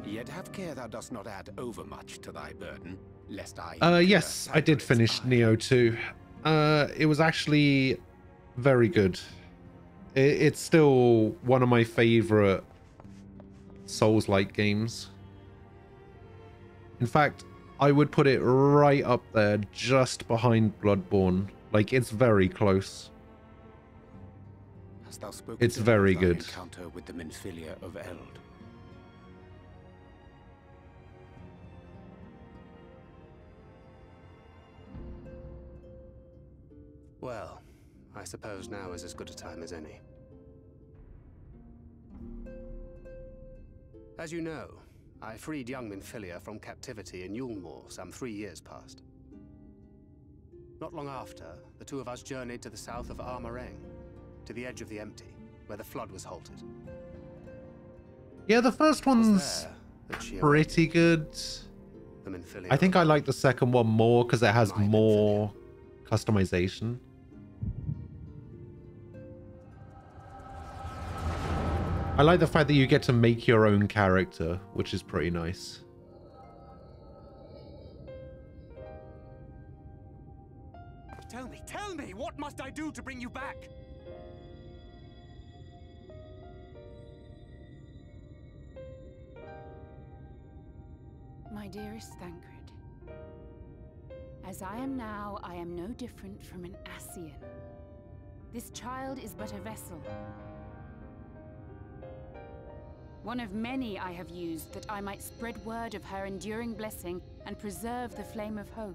Yet have care thou dost not add overmuch to thy burden, lest I... Yes, I did finish Neo 2. It was actually very good. It's still one of my favorite Souls-like games. In fact, I would put it right up there, just behind Bloodborne. Like, it's very close. Hast thou spoken It's to her very of thy good. encounter with the Minfilia of Eld? Well, I suppose now is as good a time as any. As you know, I freed young Minfilia from captivity in Yulmore some 3 years past. Not long after, the two of us journeyed to the south of Armareng, to the edge of the Empty, where the flood was halted. Yeah, the first one's pretty good. The Minfilia I think I like the second one more because it has more customization. I like the fact that you get to make your own character, which is pretty nice. Tell me, what must I do to bring you back? My dearest Thancred, as I am now, I am no different from an Ascian. This child is but a vessel. One of many I have used that I might spread word of her enduring blessing and preserve the flame of hope.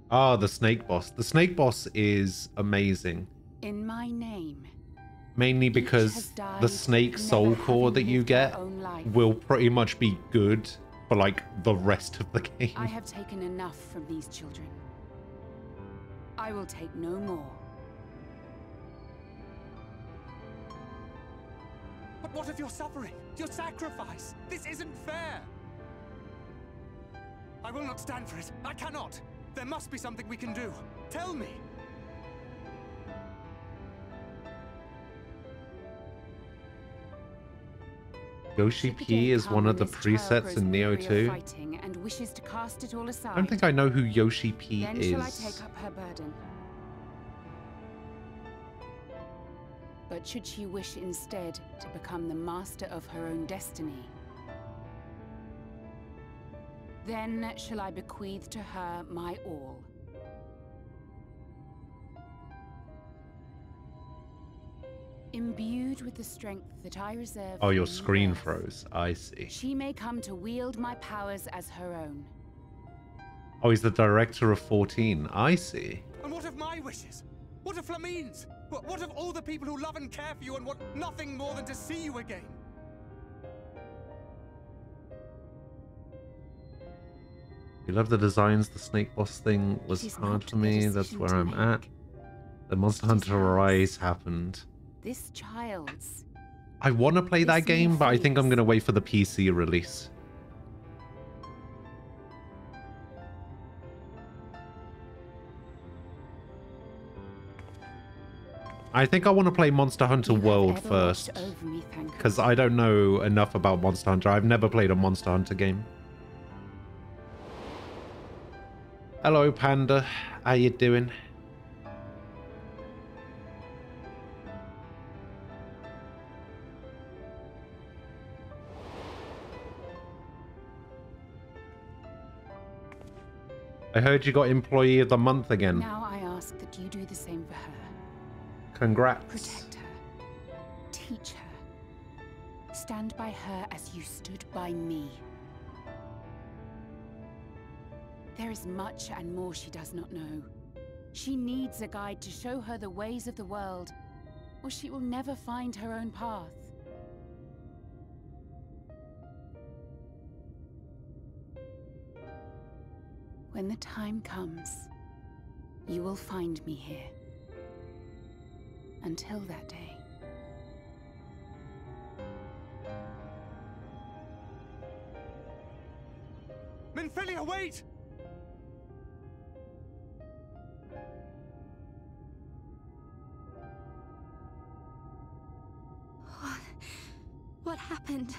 Ah, the snake boss. The snake boss is amazing. In my name. Mainly because the snake soul core that you get will pretty much be good for like the rest of the game. I have taken enough from these children. I will take no more. But what of your suffering? Your sacrifice? This isn't fair! I will not stand for it. I cannot! There must be something we can do. Tell me! Yoshi P is one of the presets in Neo 2. And wishes to cast it all aside. I don't think I know who Yoshi P Then is. shall I take up her burden? But should she wish instead to become the master of her own destiny, then shall I bequeath to her my all. Imbued with the strength that I reserve. Oh, your from the screen earth, froze. I see. she may come to wield my powers as her own. Oh, he's the director of 14. I see. And what of my wishes? What of Flamine's? What of all the people who love and care for you and want nothing more than to see you again? You love the designs. The snake boss thing was hard for me. That's where I'm at. The Monster Hunter Rise happened. This child's. I want to play that game, but I think I'm going to wait for the PC release. I think I want to play Monster Hunter World first, because I don't know enough about Monster Hunter. I've never played a Monster Hunter game. Hello, Panda. How you doing? I heard you got Employee of the Month again. Now I ask that you do the same for her. Congrats. Protect her. Teach her. Stand by her as you stood by me. There is much and more she does not know. She needs a guide to show her the ways of the world, or she will never find her own path. When the time comes, you will find me here. Until that day. Minfilia, wait! What happened?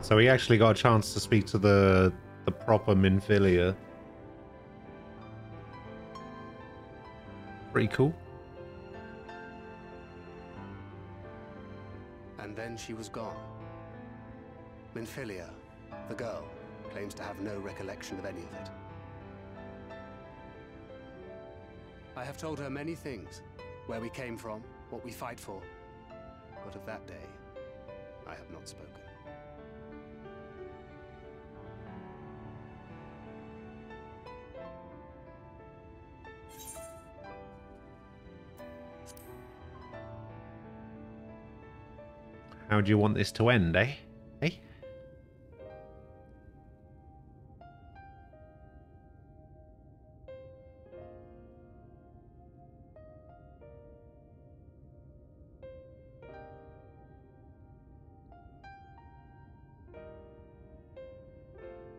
So we actually got a chance to speak to the proper Minfilia. Pretty cool. And then she was gone. Minfilia, the girl, claims to have no recollection of any of it. I have told her many things. Where we came from, what we fight for. But of that day, I have not spoken. How do you want this to end, eh? Eh?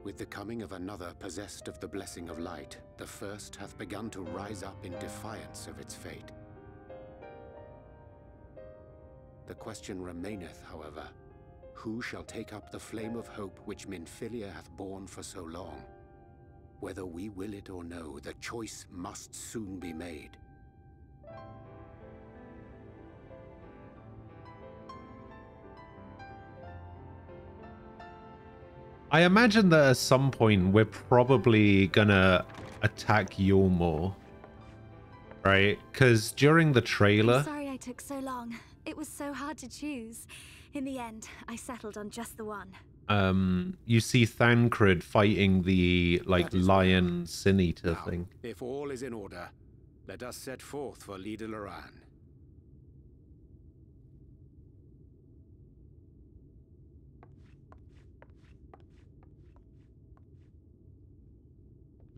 With the coming of another possessed of the blessing of light, the first hath begun to rise up in defiance of its fate. The question remaineth, however, who shall take up the flame of hope which Minfilia hath borne for so long? Whether we will it or no, the choice must soon be made. I imagine that at some point we're probably gonna attack Yulmore, right? Because during the trailer... I'm sorry I took so long. It was so hard to choose. In the end, I settled on just the one. You see Thancred fighting the, like, lion sin eater thing. If all is in order, let us set forth for Lida Loran.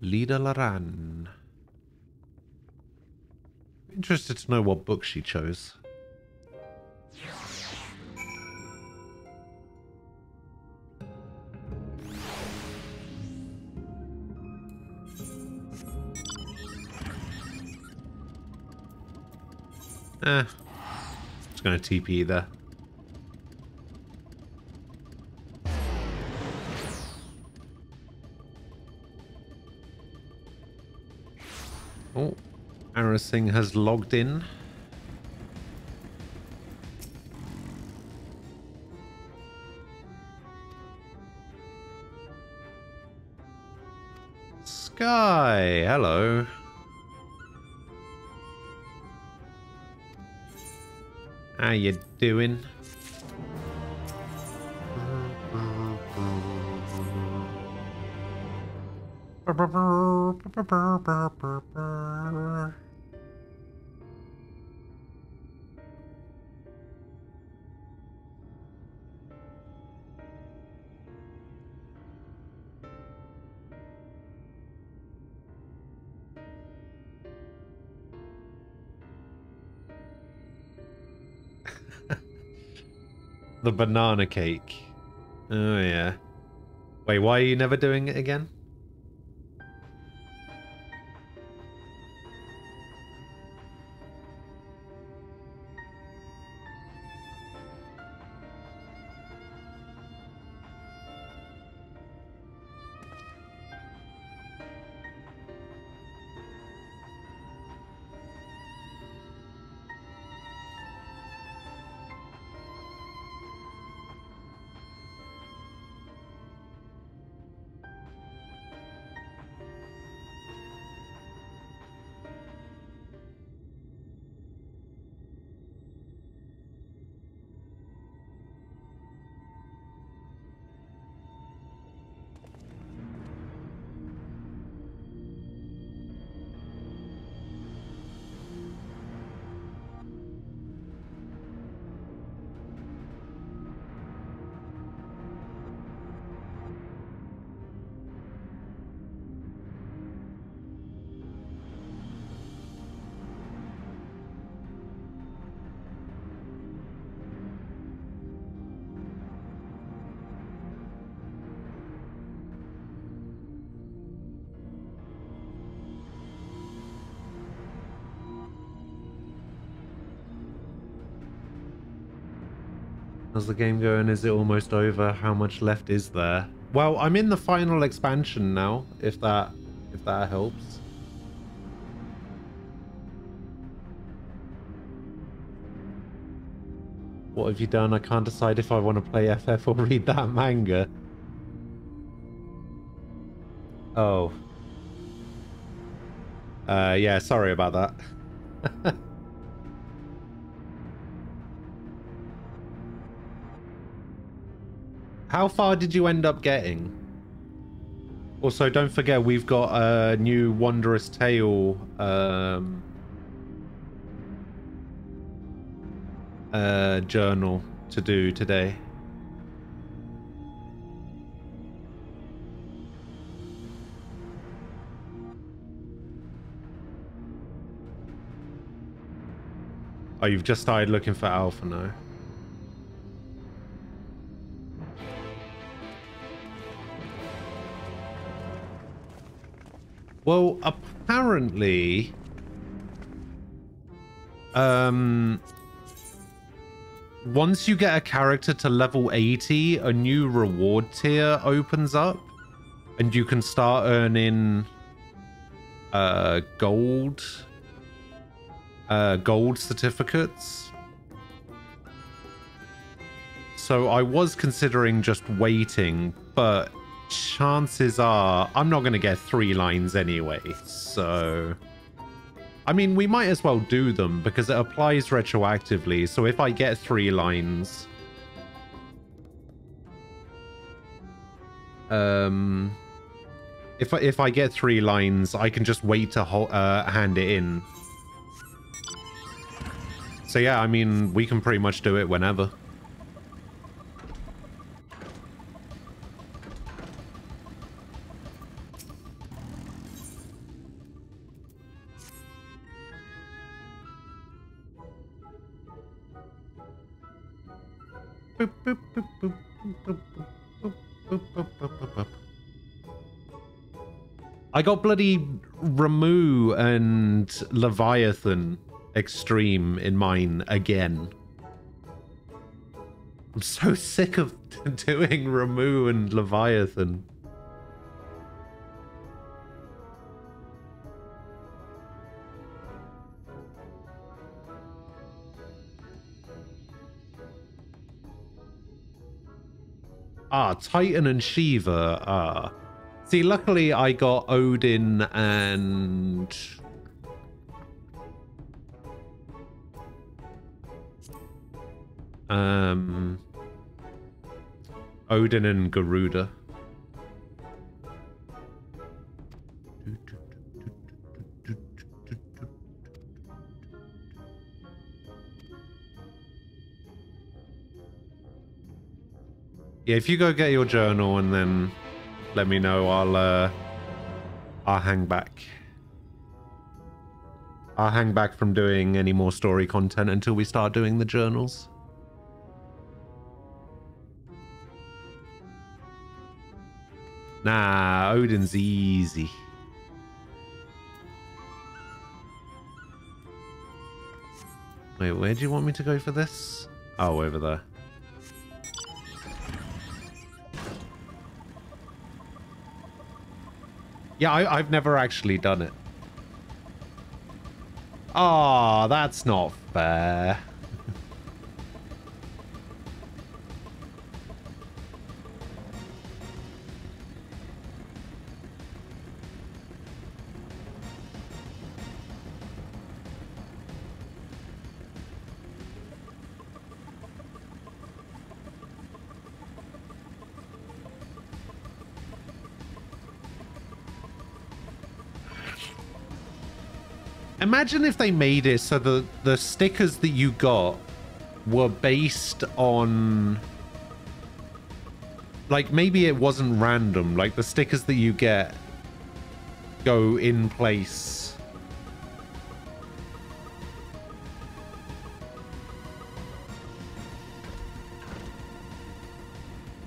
Lida Loran. Interested to know what book she chose. Just gonna TP there. Oh, Arasing has logged in. Sky, hello. How you doing? The banana cake. Oh yeah. Wait, why are you never doing it again? How's the game going? Is it almost over? How much left is there? Well, I'm in the final expansion now, if that helps. What have you done? I can't decide if I want to play FF or read that manga. Oh. Yeah, sorry about that. How far did you end up getting? Also, don't forget we've got a new Wondrous Tale journal to do today. Oh, you've just started looking for Alpha now. Well, apparently, once you get a character to level 80, a new reward tier opens up, and you can start earning gold certificates. So I was considering just waiting, but chances are I'm not going to get 3 lines anyway, so I mean, we might as well do them because it applies retroactively. So if I get 3 lines, if I get 3 lines, I can just wait to hand it in. So yeah, I mean, we can pretty much do it whenever. I got bloody Ramu and Leviathan Extreme in mine again. I'm so sick of doing Ramu and Leviathan. Ah, Titan and Shiva. Ah. See, luckily I got Odin and... Odin and Garuda. Yeah, if you go get your journal and then let me know, I'll hang back. I'll hang back from doing any more story content until we start doing the journals. Nah, Odin's easy. Wait, where do you want me to go for this? Oh, over there. Yeah, I've never actually done it. Oh, that's not fair. Imagine if they made it so the stickers that you got were based on... Like, maybe it wasn't random. Like, the stickers that you get go in place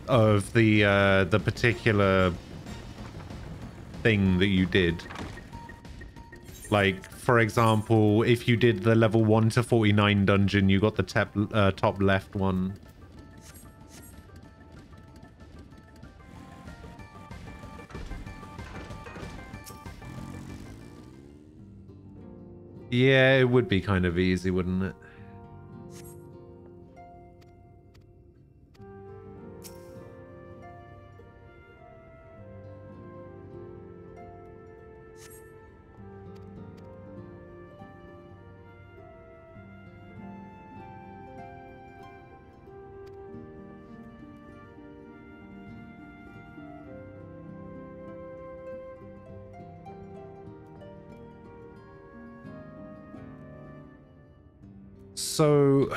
of the particular thing that you did. Like, for example, if you did the level 1 to 49 dungeon, you got the top left one. Yeah, it would be kind of easy, wouldn't it? So...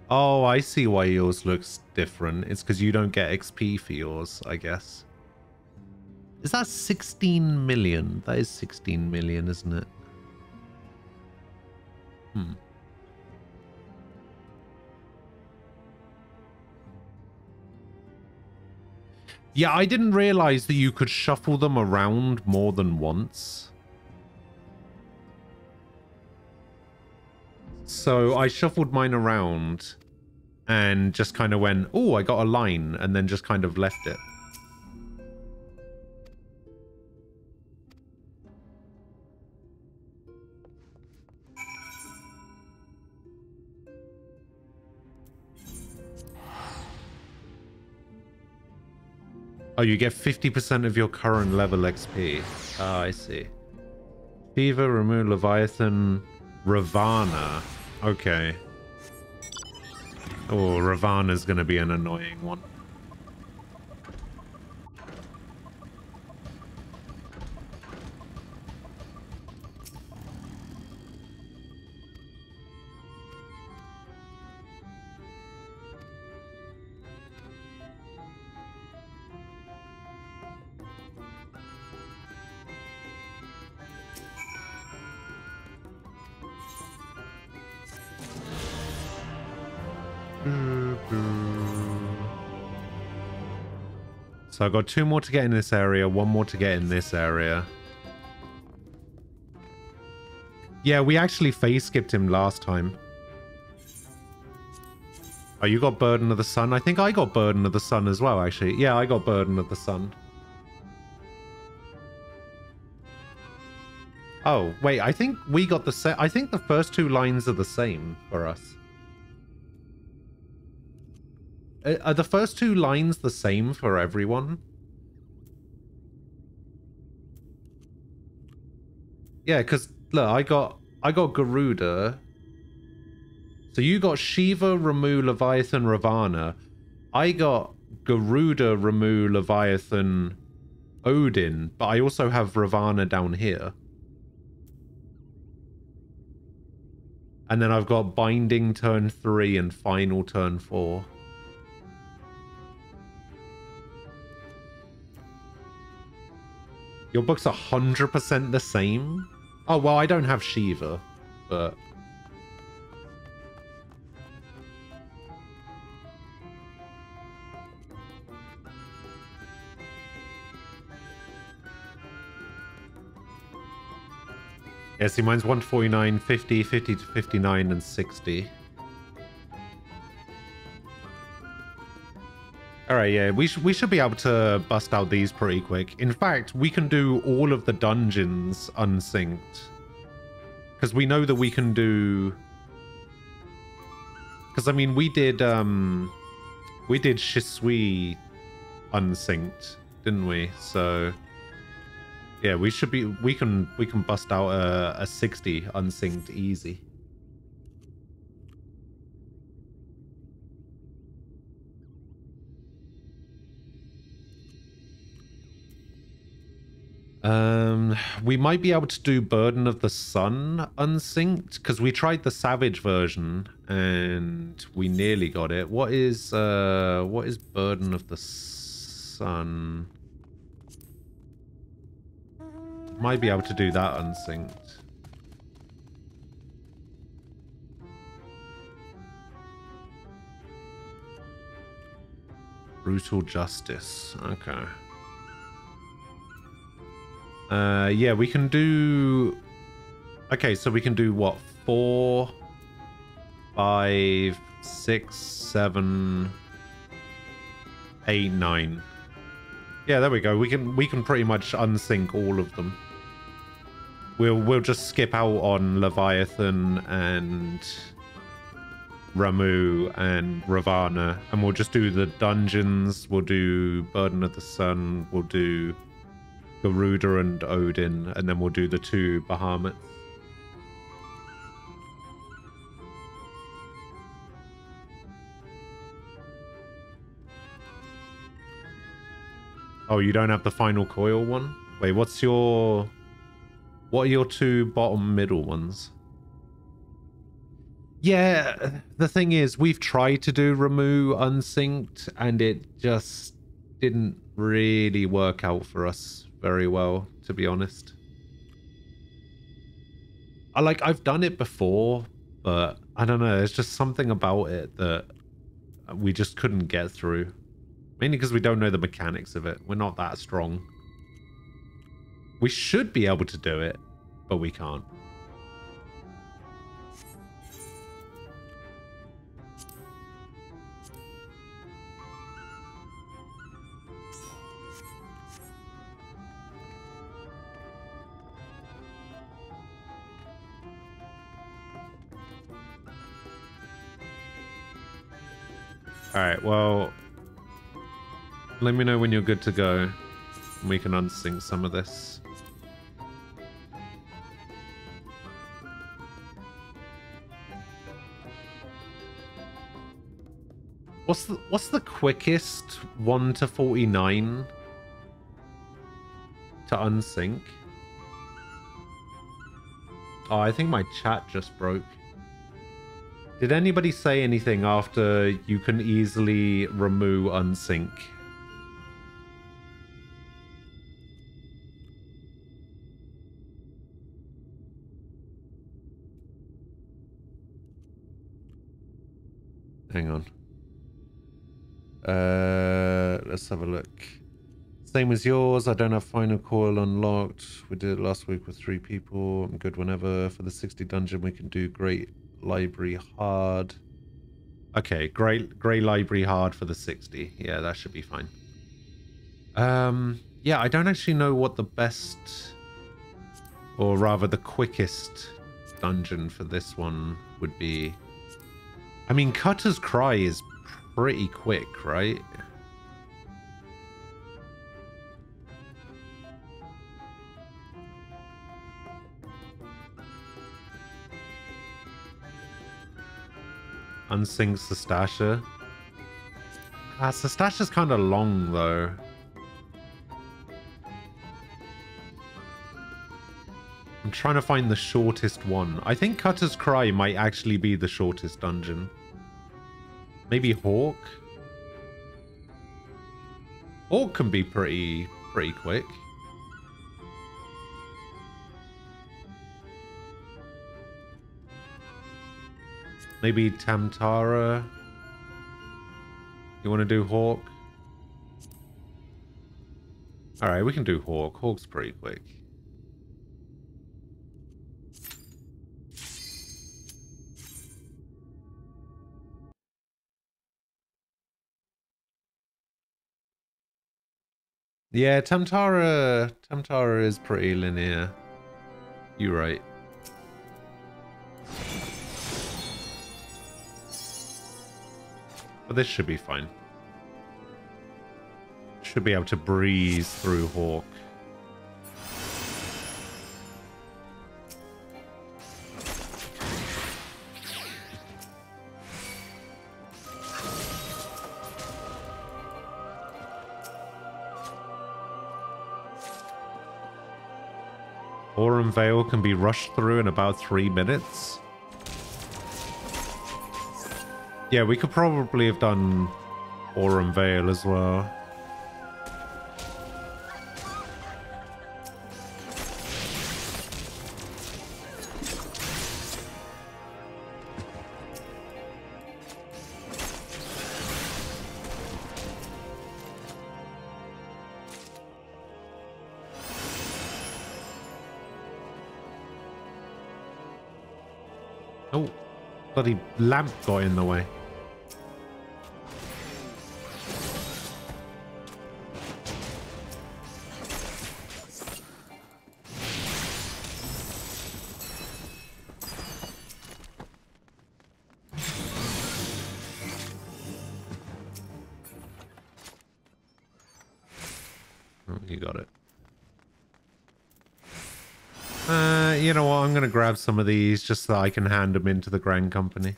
Oh, I see why yours looks different. It's because you don't get XP for yours, I guess. Is that 16 million? That is 16 million, isn't it? Hmm. Yeah, I didn't realize that you could shuffle them around more than once. So I shuffled mine around and just kind of went, oh, I got a line, and then just kind of left it. Oh, you get 50% of your current level XP. Ah, I see. Fever, remove Leviathan, Ravana. Okay. Oh, Ravana's gonna be an annoying one. So I've got 2 more to get in this area, 1 more to get in this area. Yeah, we actually phase skipped him last time. Oh, you got Burden of the Sun? I think I got Burden of the Sun as well, actually. Yeah, I got Burden of the Sun. Oh, wait, I think we got the set. I think the first 2 lines are the same for us. Are the first 2 lines the same for everyone? Yeah, because look, I got Garuda. So you got Shiva, Ramu, Leviathan, Ravana. I got Garuda, Ramu, Leviathan, Odin, but I also have Ravana down here. And then I've got Binding turn 3 and Final turn 4. Your book's 100% the same? Oh, well, I don't have Shiva, but... Yeah, see, mine's 1 to 49, 50, 50 to 59, and 60. Alright, yeah, we should be able to bust out these pretty quick. In fact, we can do all of the dungeons unsynced. Because we know that we can do... Because, I mean, we did Shisui unsynced, didn't we? So... Yeah, we should be... We can bust out a 60 unsynced easy. We might be able to do Burden of the Sun unsynced, because we tried the Savage version and we nearly got it. What is Burden of the Sun? Might be able to do that unsynced. Brutal Justice. Okay. Yeah, we can do... Okay, so we can do, what, 4, 5, 6, 7, 8, 9. Yeah, there we go. We can pretty much unsync all of them. We'll just skip out on Leviathan and Ramuh and Ravana, and we'll just do the dungeons. We'll do Burden of the Sun. We'll do Garuda and Odin, and then we'll do the 2 Bahamut. Oh, you don't have the final coil one? Wait, what are your 2 bottom middle ones? Yeah, the thing is, we've tried to do Ramuh unsynced, and it just didn't really work out for us very well, to be honest. I've done it before, but I don't know, there's just something about it that we just couldn't get through. Mainly because we don't know the mechanics of it. We're not that strong. We should be able to do it, but we can't. Alright, well, let me know when you're good to go, and we can unsync some of this. What's the quickest 1 to 49 to unsync? Oh, I think my chat just broke. Did anybody say anything after you can easily remove unsync? Hang on. Let's have a look. Same as yours. I don't have final coil unlocked. We did it last week with 3 people. I'm good whenever. For the 60 dungeon, we can do Great Library hard. Okay, Grey Library hard for the 60. Yeah, that should be fine. Yeah, I don't actually know what the best, or rather the quickest dungeon for this one would be. I mean, Cutter's Cry is pretty quick, right? Unsync Sestasha. Sestasha's kind of long, though. I'm trying to find the shortest one. I think Cutter's Cry might actually be the shortest dungeon. Maybe Hawk? Hawk can be pretty quick. Maybe Tamtara. You want to do Hawk? Alright, we can do Hawk. Hawk's pretty quick. Yeah, Tamtara is pretty linear. You're right. But this should be fine. Should be able to breeze through Hawk. Aurum Vale can be rushed through in about 3 minutes. Yeah, we could probably have done Aurum Vale as well. Oh, bloody lamp got in the way. You got it. You know what? I'm going to grab some of these just so I can hand them into the Grand Company.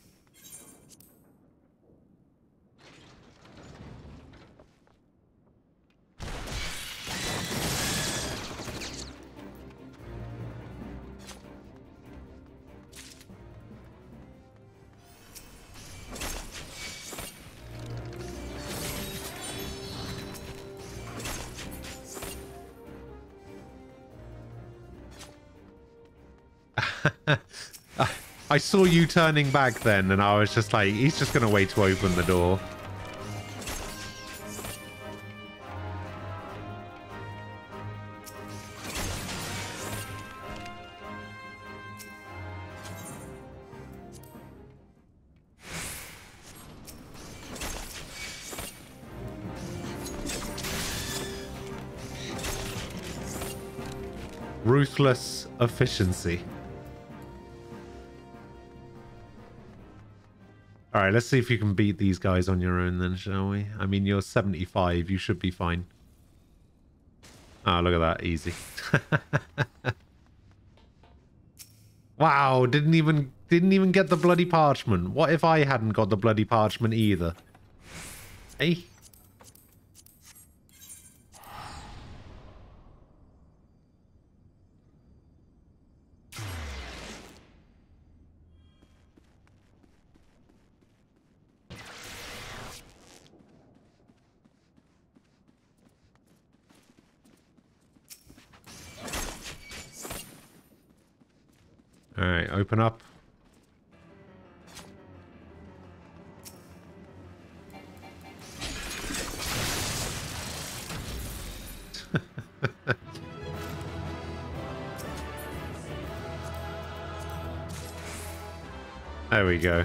I saw you turning back then, and I was just like, he's just going to wait to open the door. Ruthless efficiency. All right, let's see if you can beat these guys on your own then, shall we? I mean, you're 75. You should be fine. Oh, look at that. Easy. Wow, didn't even get the bloody parchment. What if I hadn't got the bloody parchment either? Hey? All right, open up. There we go.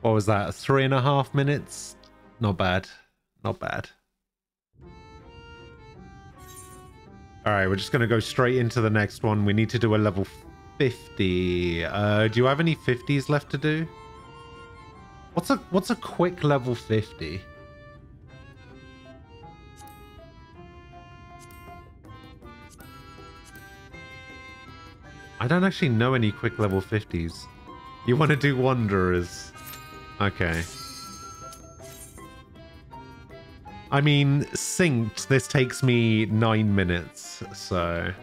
What was that? 3.5 minutes? Not bad. Not bad. All right, we're just going to go straight into the next one. We need to do a level 50. Do you have any 50s left to do? What's a quick level 50? I don't actually know any quick level 50s. You want to do Wanderers? Okay. I mean, synced, this takes me 9 minutes, so...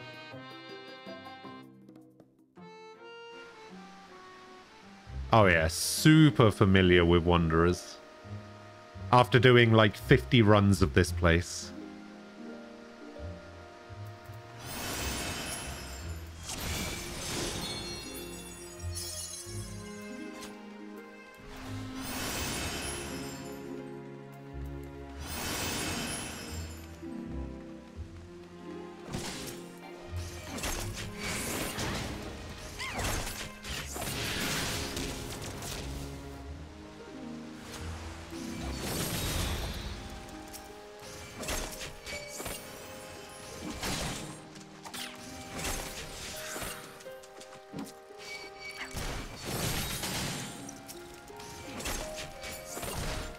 Oh yeah, super familiar with Wanderers. After doing like 50 runs of this place.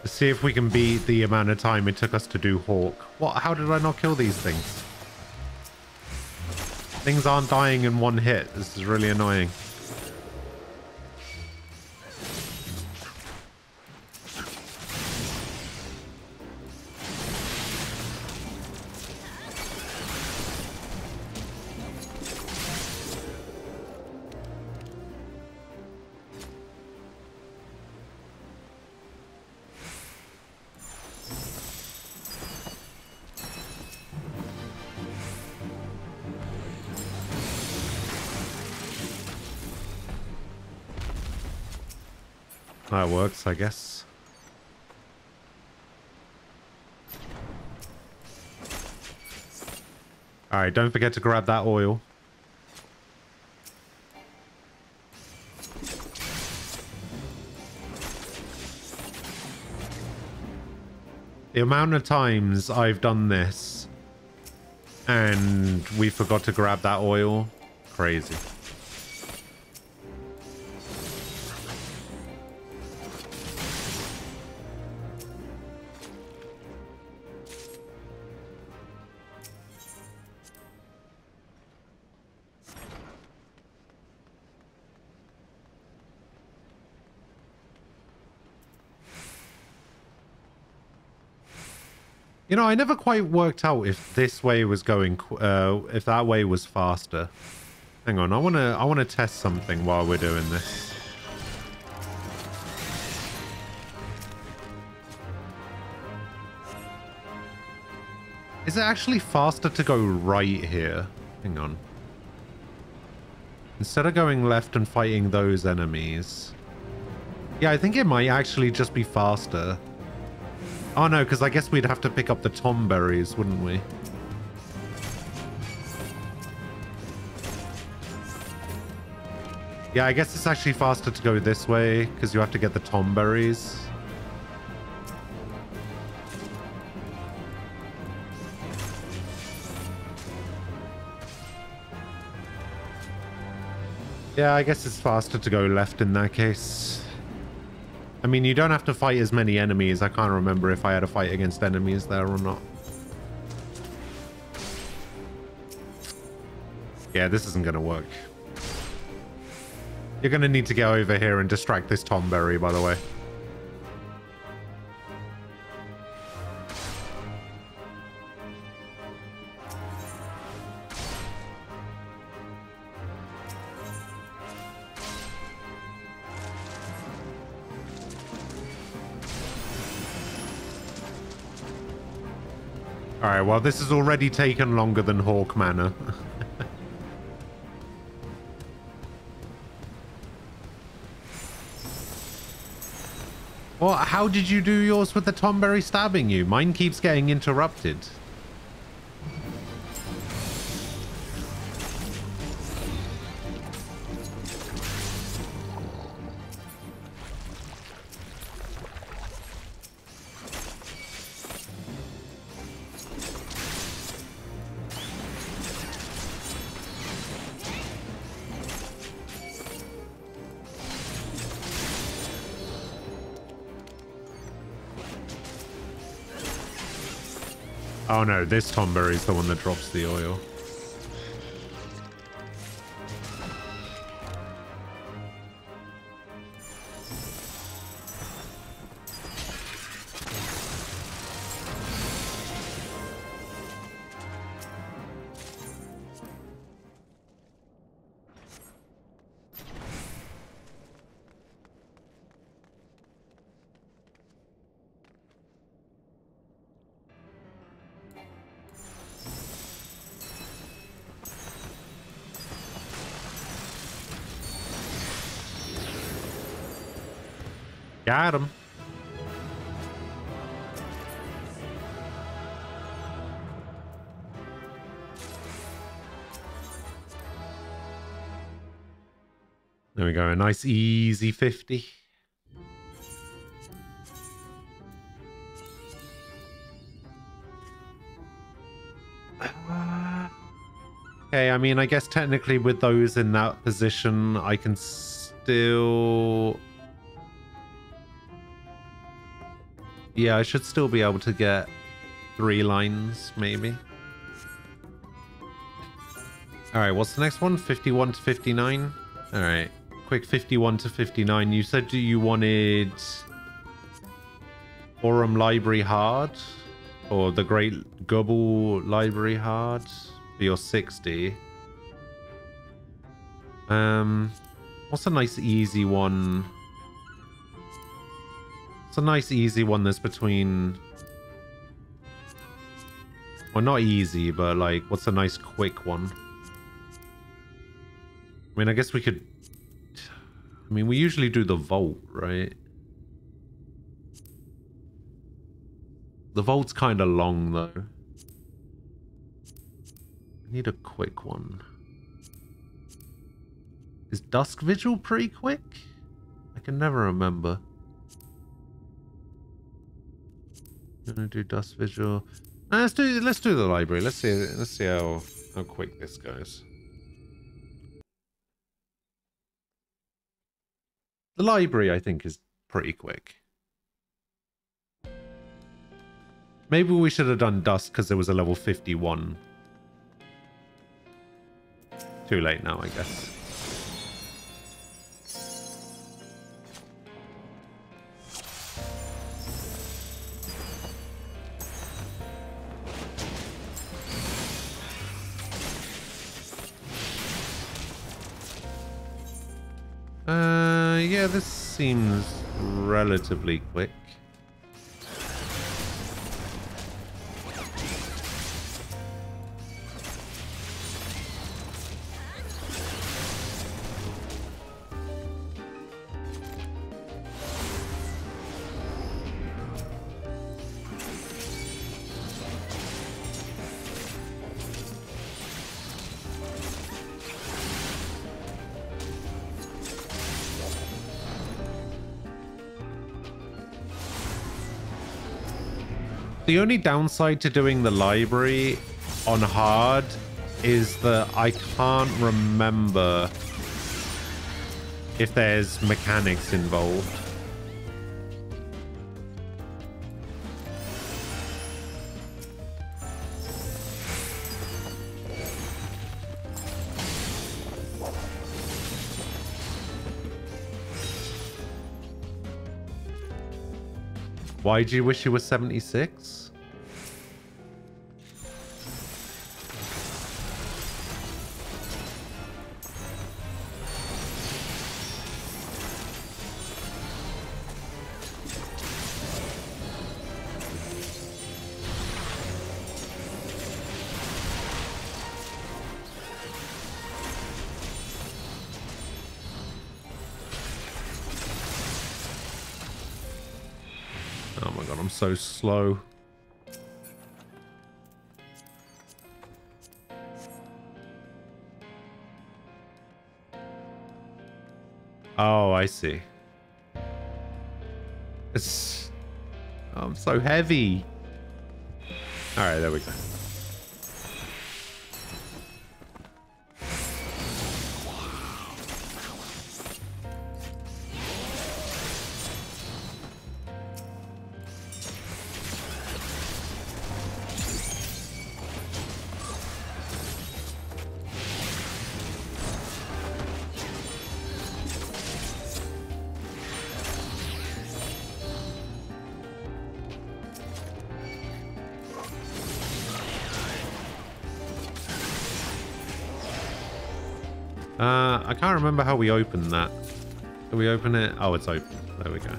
See if we can beat the amount of time it took us to do Hawk. What? How did I not kill these things? Things aren't dying in one hit. This is really annoying. That works, I guess. Alright, don't forget to grab that oil. The amount of times I've done this and we forgot to grab that oil, crazy. You know, I never quite worked out if this way was going, if that way was faster. Hang on, I wanna test something while we're doing this. Is it actually faster to go right here? Hang on. Instead of going left and fighting those enemies. Yeah, I think it might actually just be faster. Oh no, because I guess we'd have to pick up the tom berries, wouldn't we? Yeah, I guess it's actually faster to go this way because you have to get the tom berries. Yeah, I guess it's faster to go left in that case. I mean, you don't have to fight as many enemies. I can't remember if I had to fight against enemies there or not. Yeah, this isn't going to work. You're going to need to get over here and distract this Tomberry, by the way. Alright, well, this has already taken longer than Hawk Manor. Well, how did you do yours with the Tomberry stabbing you? Mine keeps getting interrupted. Oh no, this Tomberry is the one that drops the oil. Got him. There we go. A nice easy 50. Okay, I mean, I guess technically with those in that position, I can still... Yeah, I should still be able to get 3 lines, maybe. Alright, what's the next one? 51 to 59? Alright, quick 51 to 59. You said you wanted Forum Library Hard? Or the Great Gobble Library Hard? For your 60. What's a nice easy one? It's a nice easy one that's between... Well, not easy, but like, what's a nice quick one? I mean, I guess we could... I mean, we usually do the Vault, right? The Vault's kind of long, though. I need a quick one. Is Dusk Vigil pretty quick? I can never remember. Gonna do Dusk Vigil. Let's do the library. Let's see how quick this goes. The library, I think, is pretty quick. Maybe we should have done Dusk because there was a level 51. Too late now, I guess. Yeah, this seems relatively quick. The only downside to doing the library on hard is that I can't remember if there's mechanics involved. Why do you wish you were 76? Oh my god, I'm so slow. Oh, I see. It's... I'm so heavy. Alright, there we go. I can't remember how we opened that. Do we open it? Oh, it's open. There we go.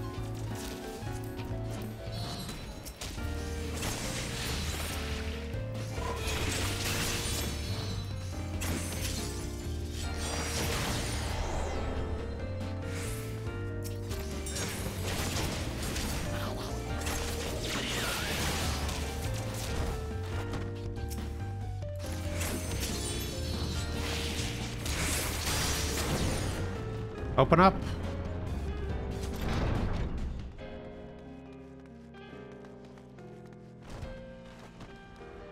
Open up.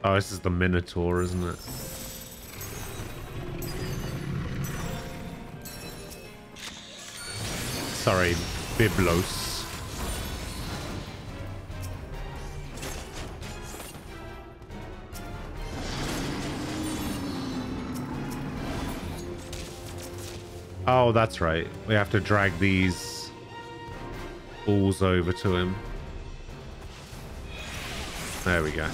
Oh, this is the Minotaur, isn't it? Sorry, Biblos. Oh, that's right. We have to drag these balls over to him. There we go.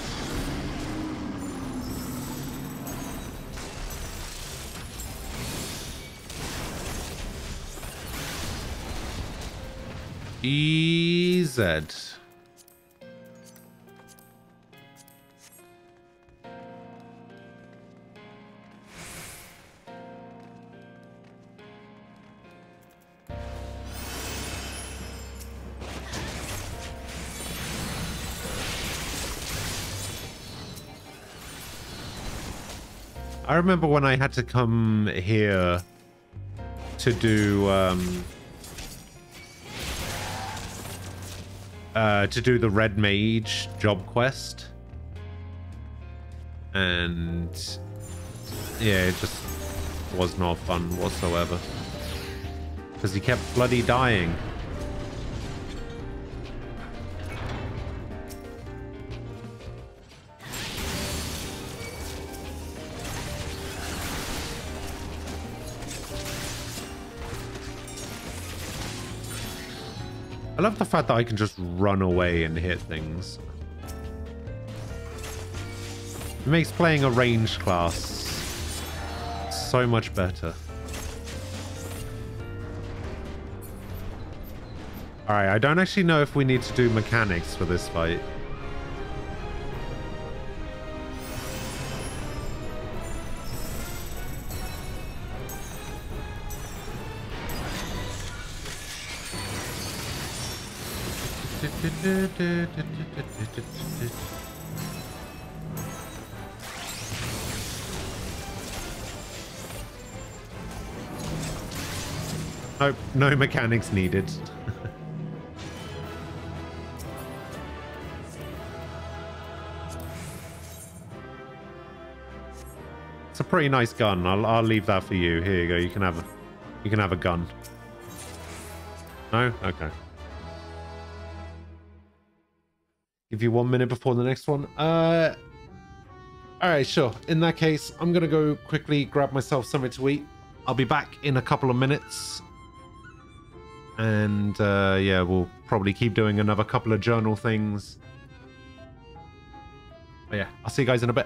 EZ. I remember when I had to come here to do the Red Mage job quest, and yeah, it just was not fun whatsoever because he kept bloody dying. I love the fact that I can just run away and hit things. It makes playing a ranged class so much better. Alright, I don't actually know if we need to do mechanics for this fight. Nope, no mechanics needed. It's a pretty nice gun. I'll leave that for you. Here you go. You can have a gun. No? Okay. Give you 1 minute before the next one. Alright, sure. In that case, I'm gonna go quickly grab myself something to eat. I'll be back in a couple of minutes. And yeah, we'll probably keep doing another couple of journal things. But yeah, I'll see you guys in a bit.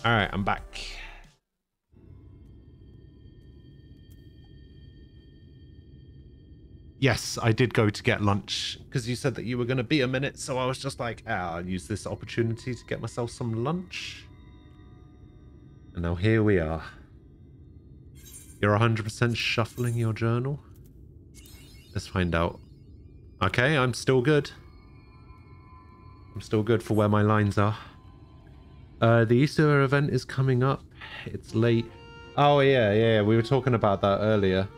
All right, I'm back. Yes, I did go to get lunch because you said that you were going to be a minute. So I was just like, I'll use this opportunity to get myself some lunch. And now here we are. You're 100% shuffling your journal? Let's find out. Okay, I'm still good. I'm still good for where my lines are. The Easter event is coming up. It's late. Oh, yeah. We were talking about that earlier.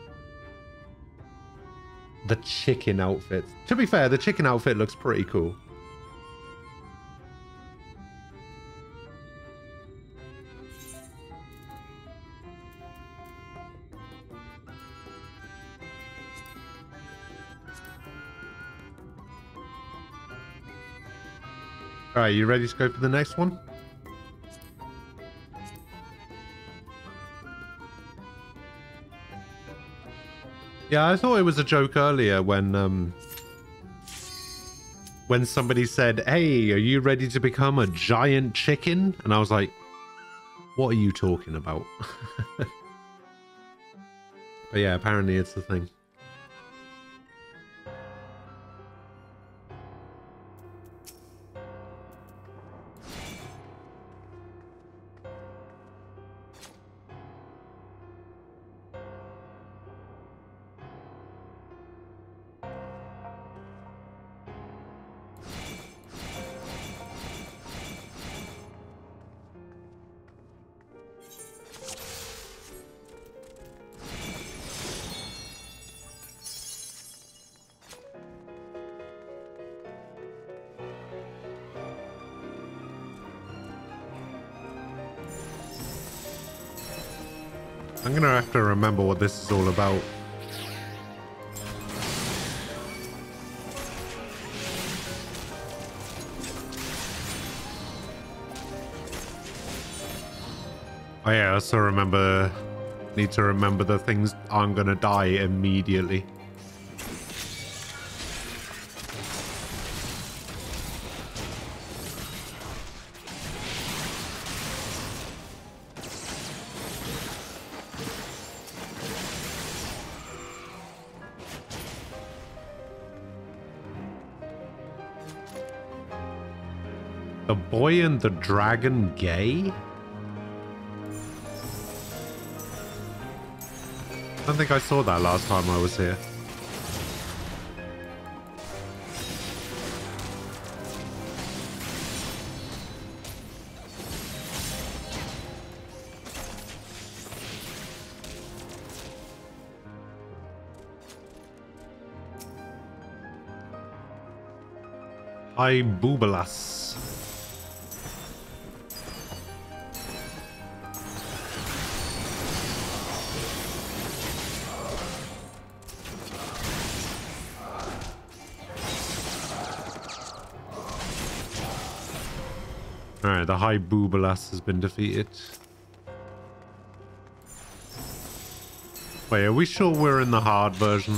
The chicken outfit. To be fair, the chicken outfit looks pretty cool. All right, you ready to go for the next one? Yeah, I thought it was a joke earlier when somebody said, "Hey, are you ready to become a giant chicken?" And I was like, "What are you talking about?" But yeah, apparently it's the thing. I'm gonna have to remember what this is all about. Oh yeah, I also need to remember the things aren't gonna die immediately. The Boy and the Dragon gay? I don't think I saw that last time I was here. Hi, Boobalas. Alright, the High Boobalas has been defeated. Wait, are we sure we're in the hard version?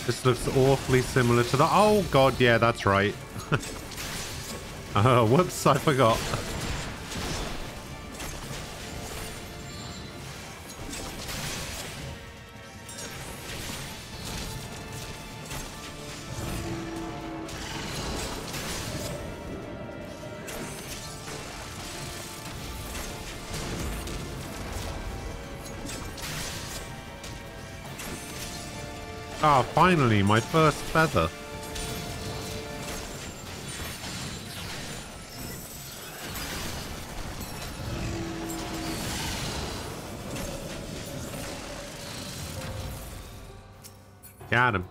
This looks awfully similar to the... Oh god, yeah, that's right. Oh, whoops, I forgot. Ah, finally, my first feather. Got him.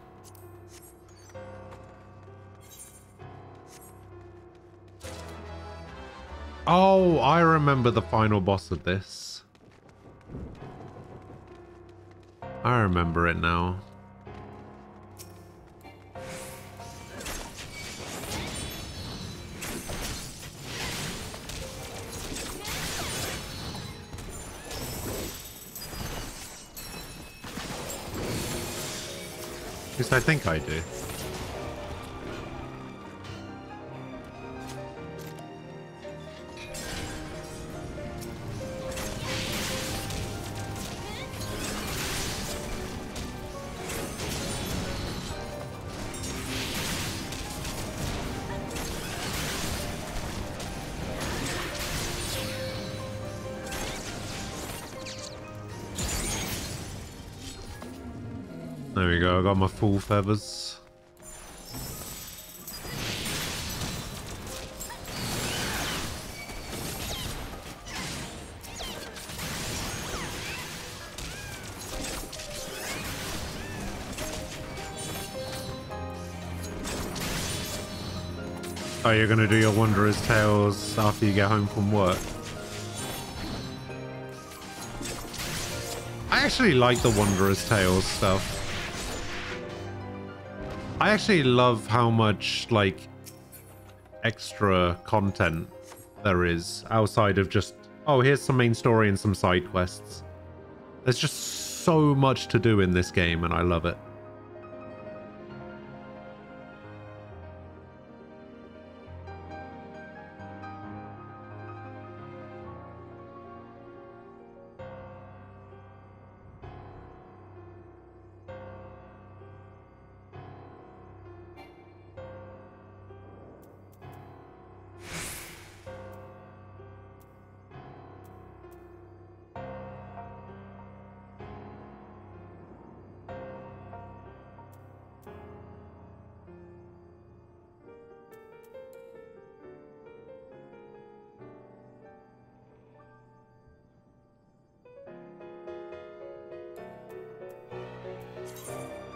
Oh, I remember the final boss of this. I remember it now. At least I think I do. go, I got my full feathers. Oh, you're gonna do your Wanderer's Tales after you get home from work? I actually like the Wanderer's Tales stuff. I actually love how much, like, extra content there is outside of just, oh, here's some main story and some side quests. There's just so much to do in this game, and I love it.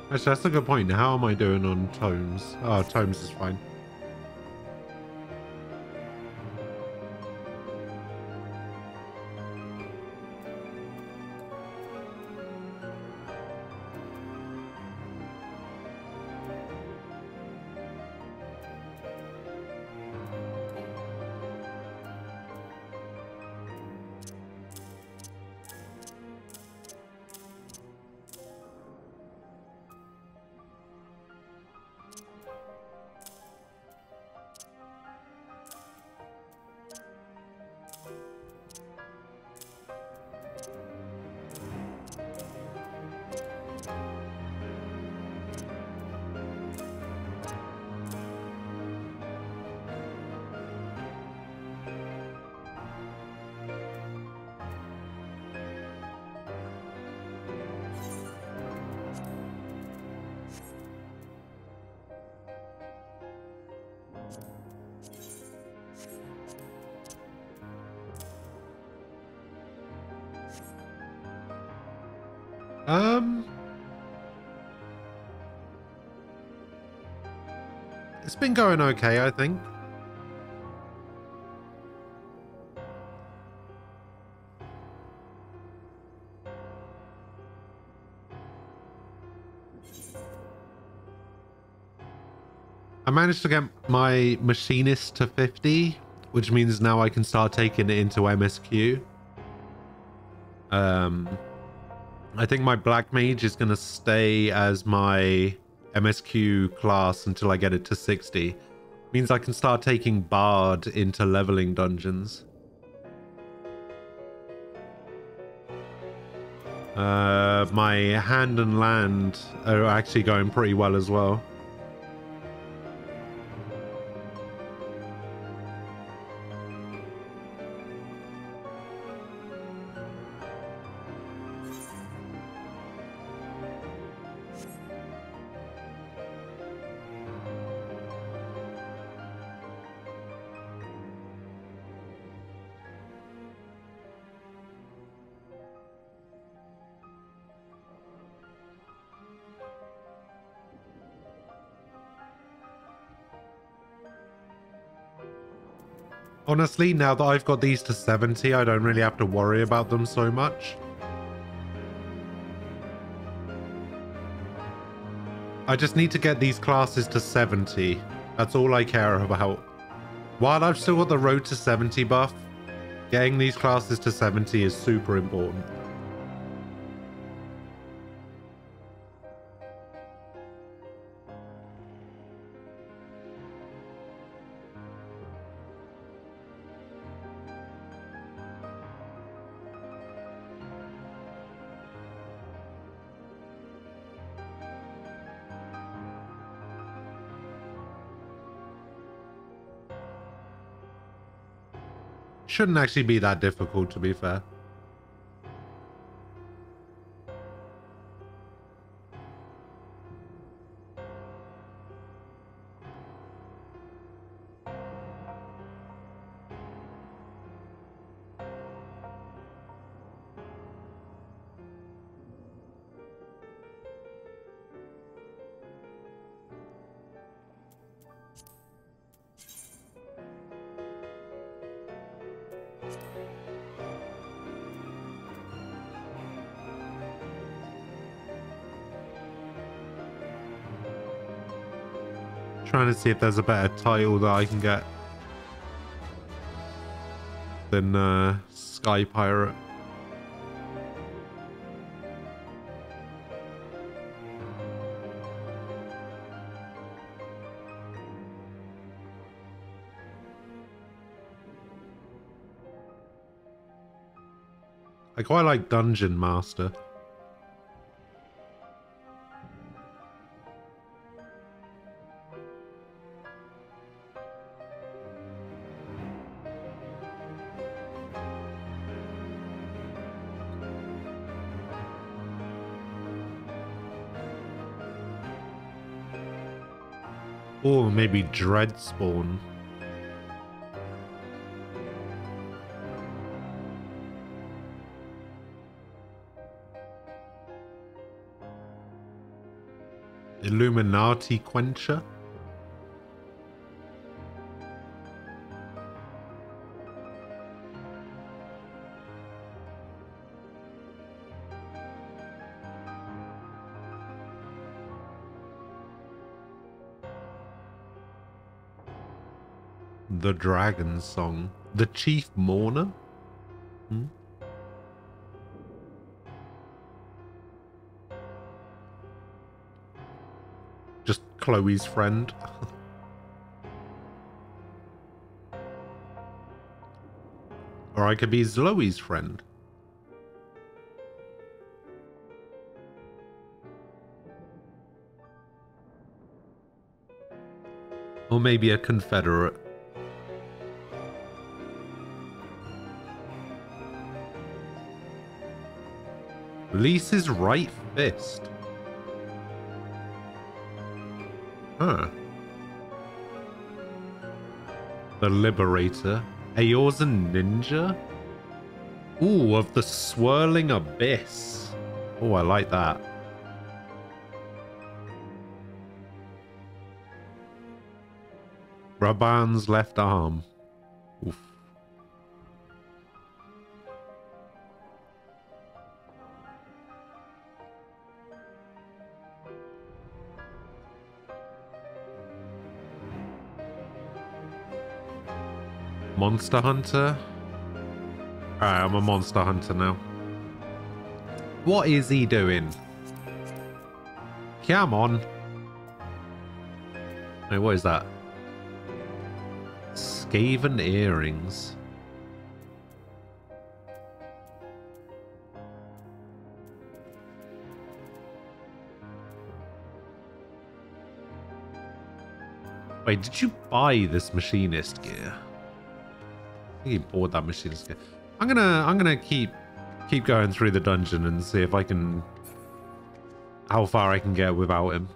Actually, that's a good point. How am I doing on tomes? Oh, tomes is fine. It's been going okay, I think. I managed to get my machinist to 50, which means now I can start taking it into MSQ. I think my Black Mage is going to stay as my MSQ class until I get it to 60. Means I can start taking Bard into leveling dungeons. My Hand and Land are actually going pretty well as well. Honestly, now that I've got these to 70, I don't really have to worry about them so much. I just need to get these classes to 70. That's all I care about. While I've still got the road to 70 buff, getting these classes to 70 is super important. Shouldn't actually be that difficult, to be fair. trying to see if there's a better title that I can get than Sky Pirate. I quite like Dungeon Master. Or maybe Dreadspawn. Illuminati Quencher. The Dragon Song. The Chief Mourner? Hmm? Just Chloe's friend. Or I could be Zoe's friend. Or maybe a Confederate. Lisa's right fist. Huh. The Liberator. Eorzean Ninja? Ooh, of the Swirling Abyss. Oh, I like that. Raban's left arm. Oof. Monster Hunter? Alright, I'm a Monster Hunter now. What is he doing? Come on. Wait, what is that? Skaven earrings. Wait, did you buy this machinist gear? I think he bought that machinist gear. I'm gonna keep going through the dungeon and see if I can, how far I can get without him.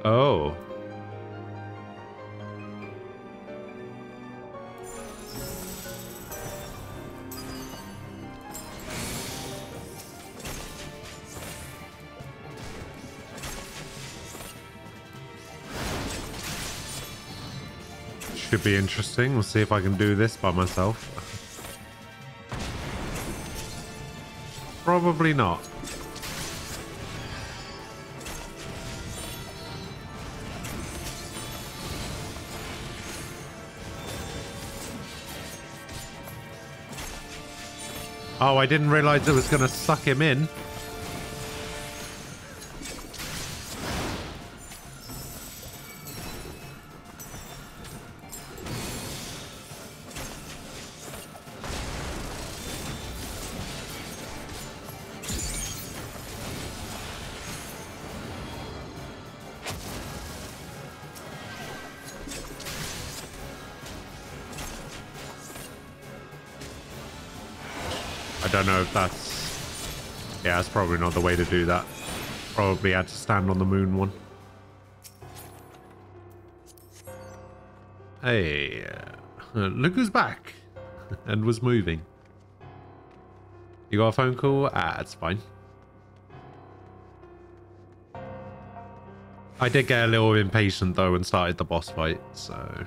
Oh. Should be interesting. We'll see if I can do this by myself. Probably not. Oh, I didn't realize it was going to suck him in. I don't know if that's... Yeah, that's probably not the way to do that. Probably had to stand on the moon one. Hey, look who's back and was moving. You got a phone call? Ah, it's fine. I did get a little impatient though and started the boss fight, so...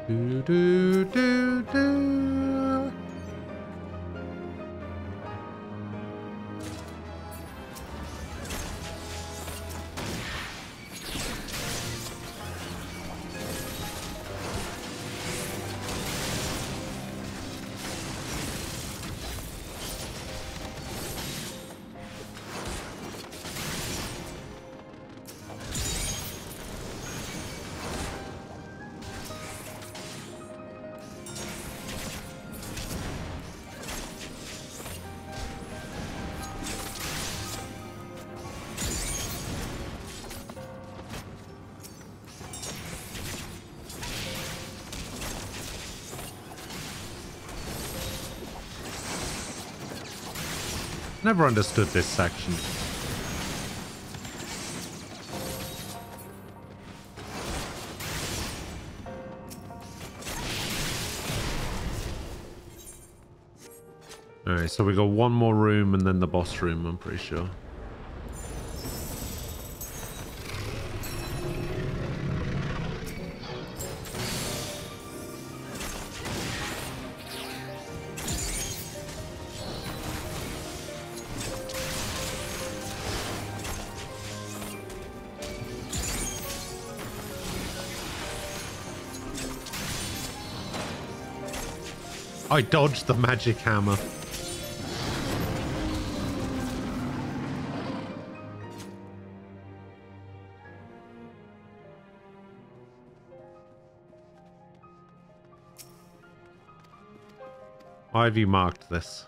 Do, do, do, do. Never understood this section. Alright, so we got one more room and then the boss room, I'm pretty sure. I dodged the magic hammer. Why have you marked this?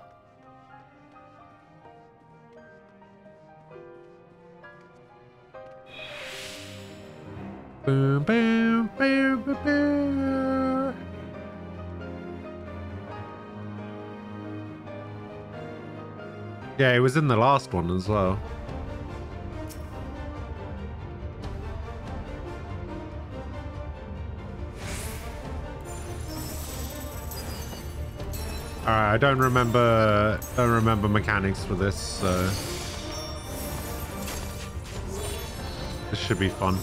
Boom, boom, boom, boom, boom. Yeah, it was in the last one as well. Alright, I don't remember mechanics for this, so this should be fun.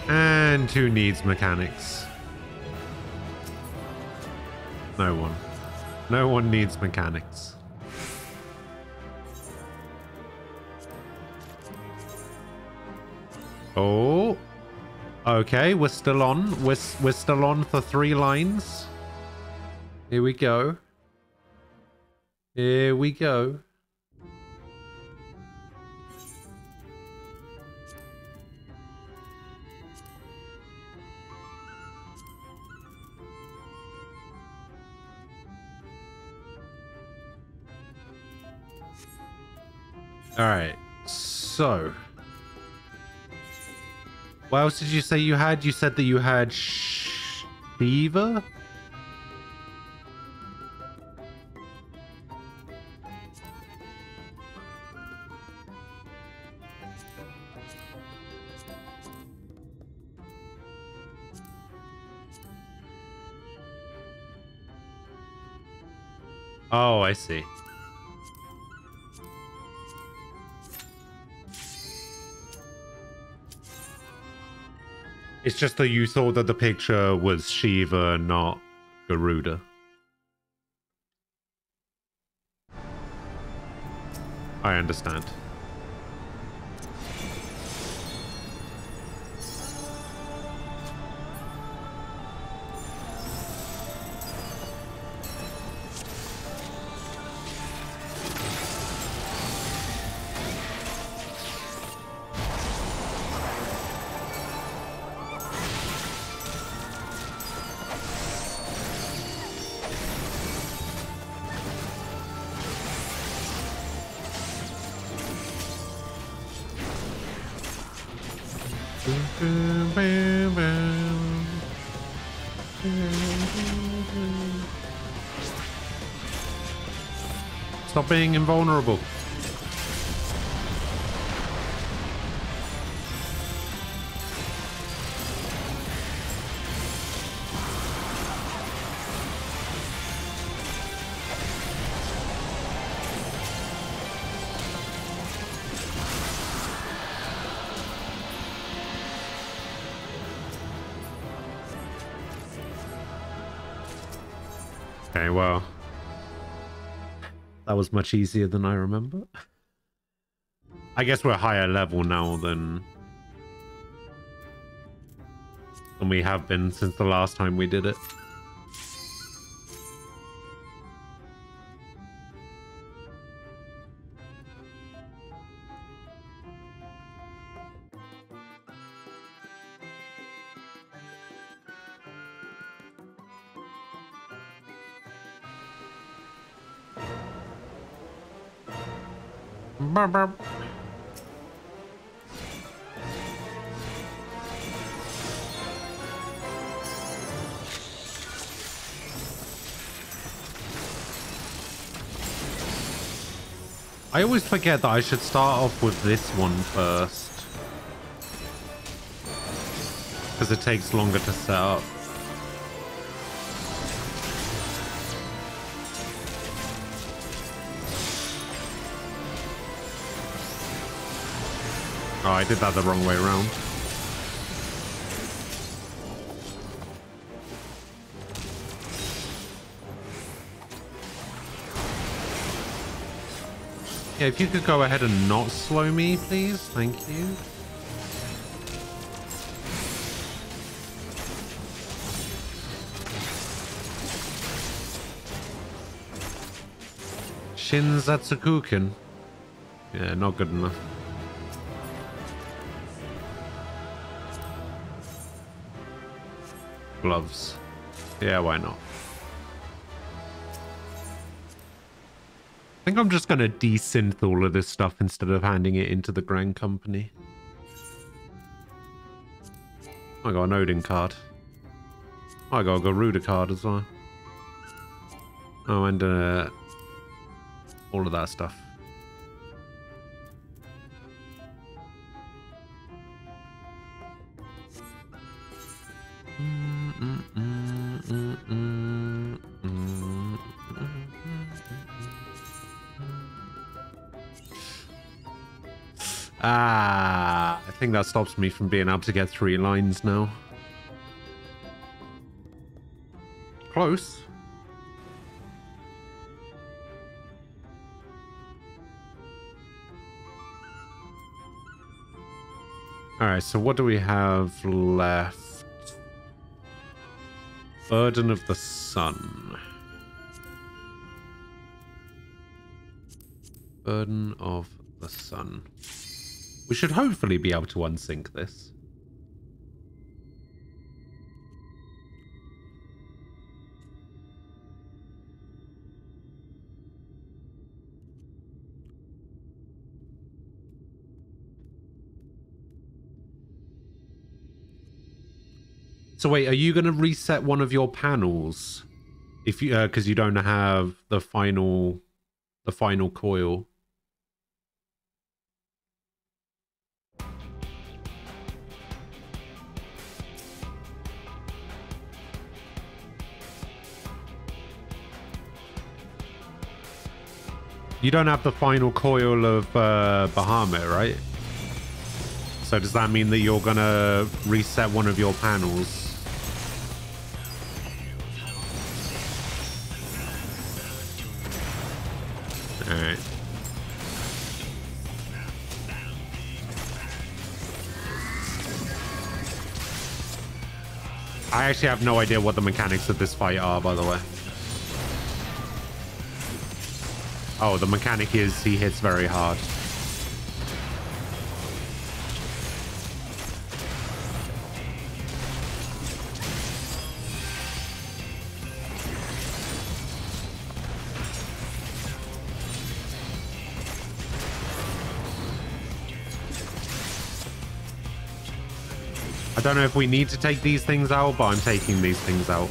And who needs mechanics? No one. No one needs mechanics. Oh. Okay, we're still on. We're still on for 3 lines. Here we go. Here we go. All right, so what else did you say you had? You said that you had Shiva? Oh, I see. It's just that you thought that the picture was Shiva, not Garuda. I understand. Stop being invulnerable. Okay, well, that was much easier than I remember. I guess we're higher level now than we have been since the last time we did it. Burp, burp. I always forget that I should start off with this one first, because it takes longer to set up. Oh, I did that the wrong way around. Yeah, if you could go ahead and not slow me, please. Thank you. Shinzatsukuken. Yeah, not good enough. Gloves. Yeah, why not? I think I'm just going to desynth all of this stuff instead of handing it into the Grand Company. I got an Odin card. I got a Garuda card as well. Oh, and all of that stuff. Ah, I think that stops me from being able to get 3 lines now. Close. Alright, so what do we have left? Burden of the Sun. Burden of the Sun. We should hopefully be able to unsync this. So wait, are you going to reset one of your panels if you because you don't have the final coil? You don't have the final coil of Bahamut, right? So does that mean that you're gonna reset one of your panels? Alright. I actually have no idea what the mechanics of this fight are, by the way. Oh, the mechanic is he hits very hard. I don't know if we need to take these things out, but I'm taking these things out.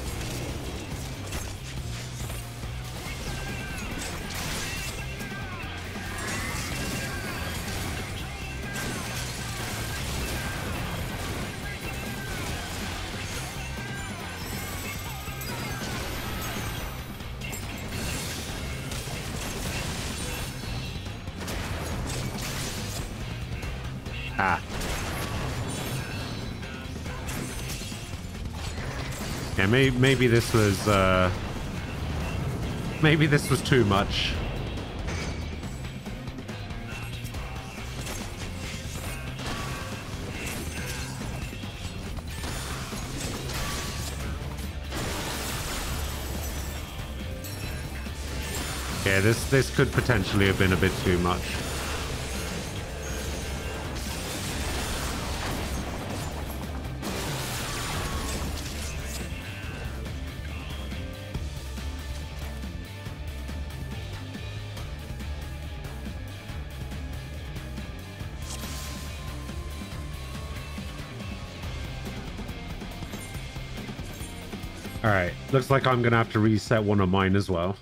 Yeah, maybe this was too much. Yeah, this could potentially have been a bit too much. Alright, looks like I'm gonna have to reset one of mine as well.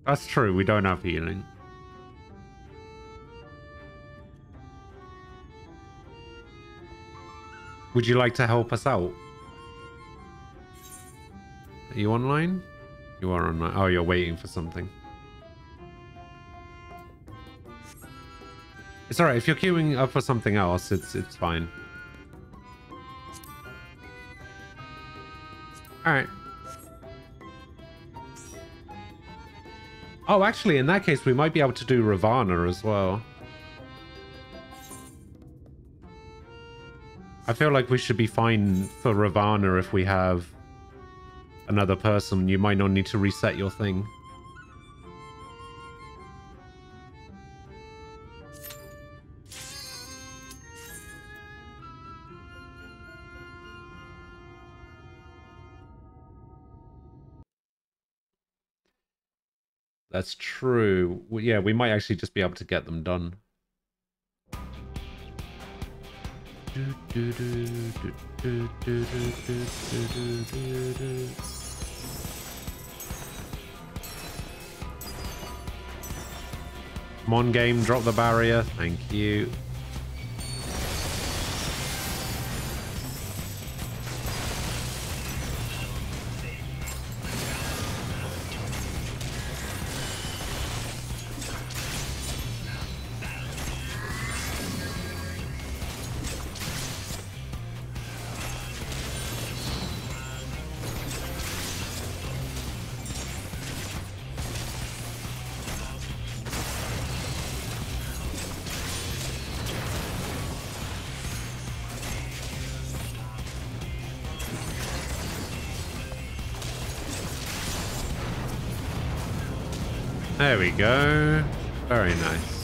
That's true, we don't have healing. Would you like to help us out? Are you online? You are online. Oh, you're waiting for something. It's alright, if you're queuing up for something else, it's fine. Alright. Oh, actually, in that case, we might be able to do Ravana as well. I feel like we should be fine for Ravana if we have another person. You might not need to reset your thing. That's true. Well, yeah, we might actually just be able to get them done. Come on, game, drop the barrier. Thank you. There we go. Very nice.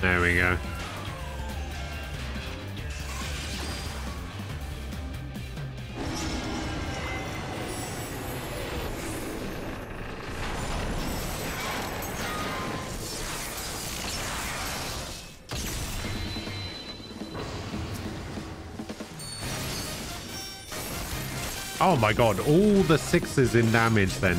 There we go. Oh my god, all the 6s in damage then.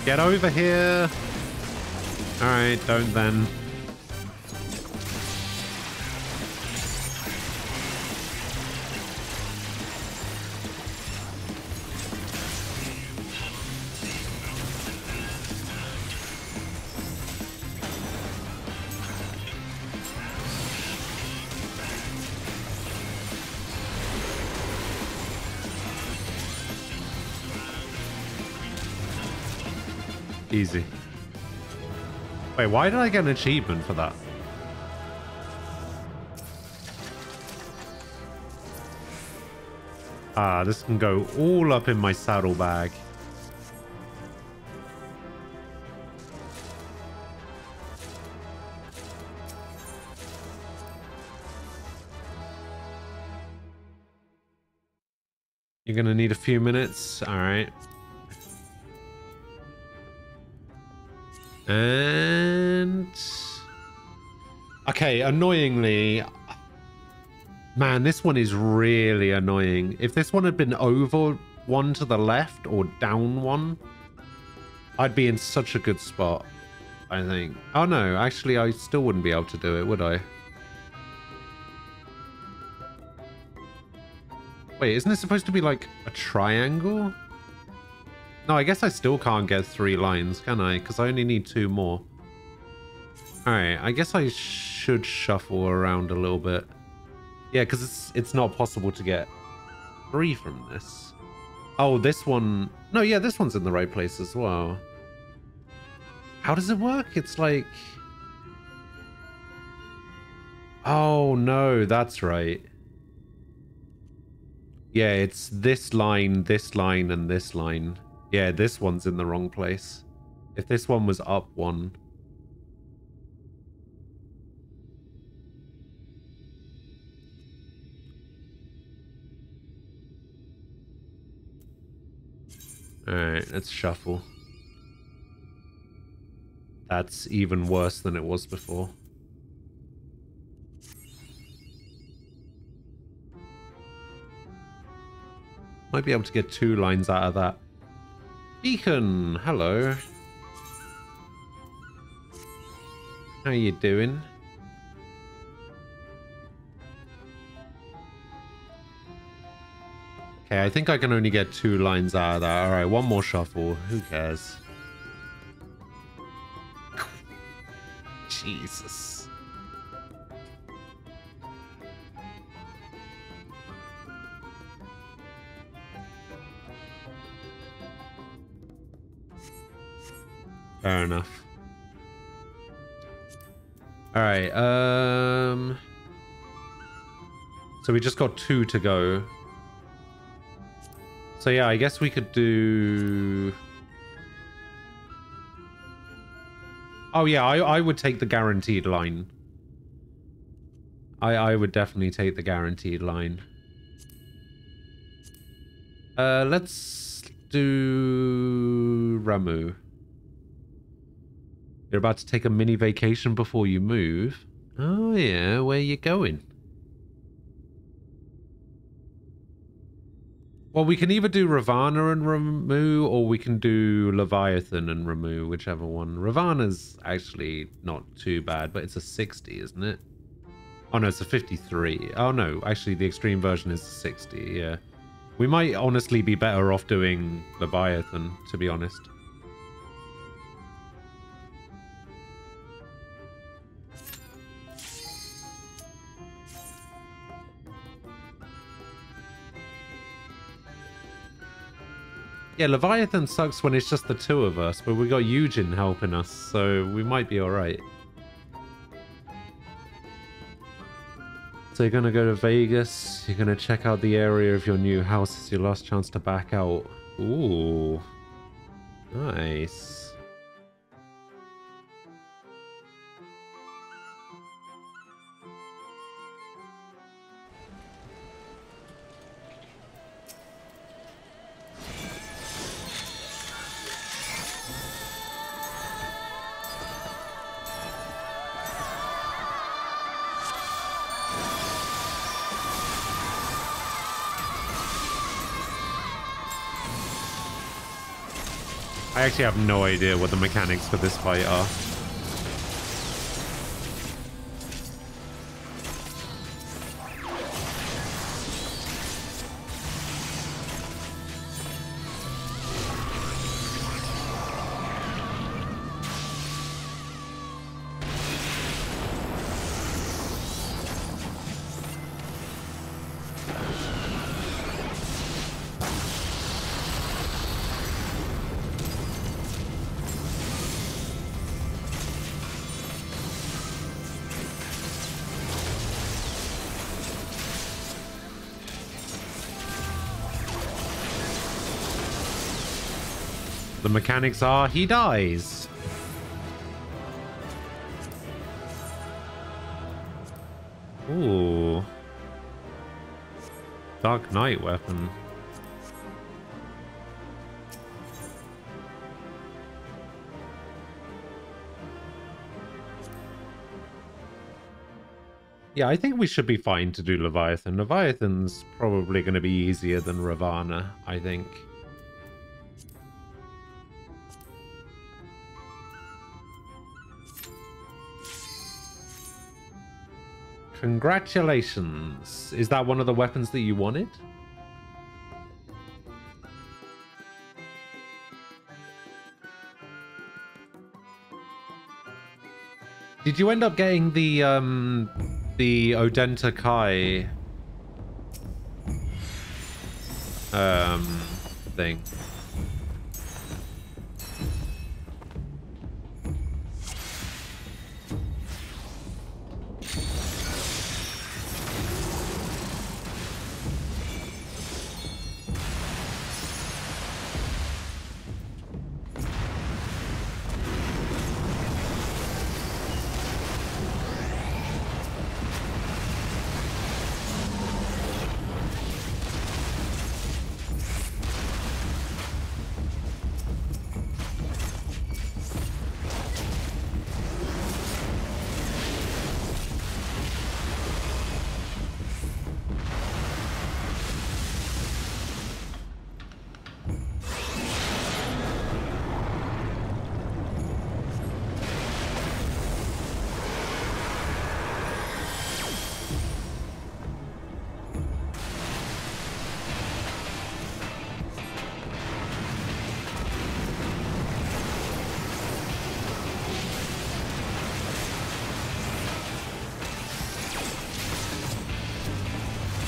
Get over here. Alright, don't then. Easy. Wait, why did I get an achievement for that? Ah, this can go all up in my saddlebag. You're gonna need a few minutes. All right. And okay, annoyingly, man, this one is really annoying. If this one had been over one to the left or down one, I'd be in such a good spot, I think. Oh no, actually I still wouldn't be able to do it, would I? Wait, isn't it supposed to be like a triangle? No, I guess I still can't get 3 lines, can I? Because I only need 2 more. Alright, I guess I should shuffle around a little bit. Yeah, because it's not possible to get 3 from this. Oh, this one... No, yeah, this one's in the right place as well. How does it work? It's like... Oh, no, that's right. Yeah, it's this line, and this line. Yeah, this one's in the wrong place. If this one was up 1. Alright, let's shuffle. That's even worse than it was before. Might be able to get 2 lines out of that. Beacon, hello. How you doing? Okay, I think I can only get 2 lines out of that. Alright, one more shuffle. Who cares? Jesus. Fair enough. Alright, so we just got 2 to go. So yeah, I guess we could do... Oh yeah, I would take the guaranteed line. I would definitely take the guaranteed line. Let's do Ramuh. You're about to take a mini vacation before you move. Oh yeah, where you going? Well, we can either do Ravana and Ramuh, or we can do Leviathan and Ramuh, whichever one. Ravana's actually not too bad, but it's a 60, isn't it? Oh no, it's a 53. Oh no, actually the extreme version is 60, yeah. We might honestly be better off doing Leviathan, to be honest. Yeah, Leviathan sucks when it's just the two of us, but we got Eugen helping us, so we might be alright. So you're gonna go to Vegas, you're gonna check out the area of your new house. It's your last chance to back out. Ooh. Nice. I actually have no idea what the mechanics for this fight are. The mechanics are he dies. Ooh. Dark Knight weapon. Yeah, I think we should be fine to do Leviathan. Leviathan's probably going to be easier than Ravana, I think. Congratulations. Is that one of the weapons that you wanted? Did you end up getting the Odenta Kai thing?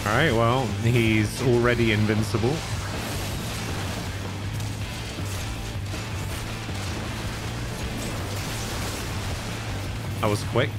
Alright, well, he's already invincible. That was quick.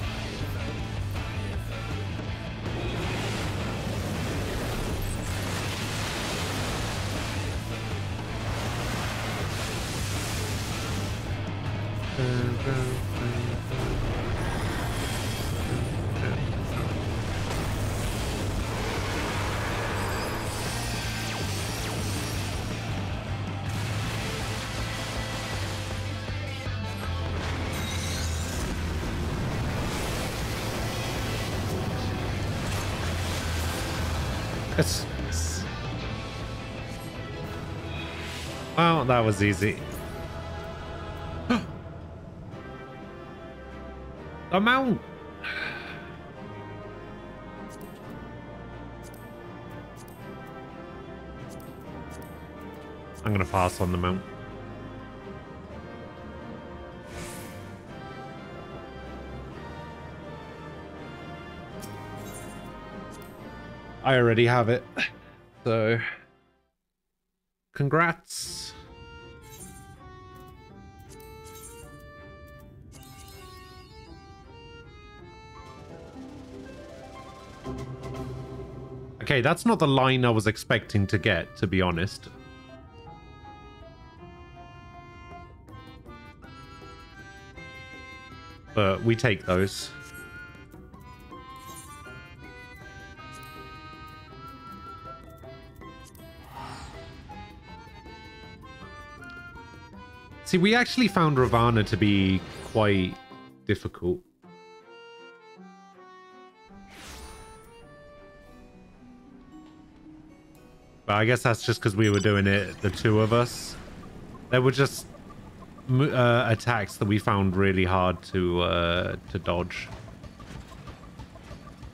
Well, that was easy. The mount. I'm gonna pass on the mount. I already have it, so congrats. Okay, that's not the line I was expecting to get, to be honest. But we take those. See, we actually found Ravana to be quite difficult. But I guess that's just because we were doing it, the two of us. There were just attacks that we found really hard to dodge.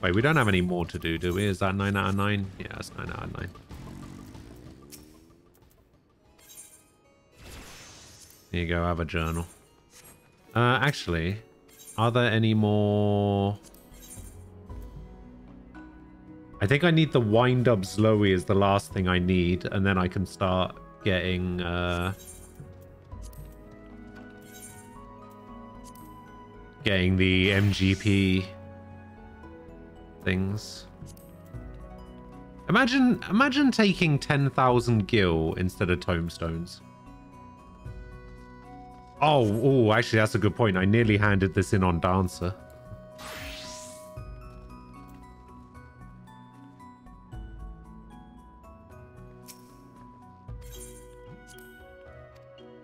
Wait, we don't have any more to do we? Is that 9 out of 9? Yeah, it's 9 out of 9. Here you go, have a journal. Actually, are there any more? I think I need the wind-up Zoe is the last thing I need, and then I can start getting getting the MGP things. Imagine taking 10,000 gil instead of tomestones. Oh, actually, that's a good point. I nearly handed this in on Dancer.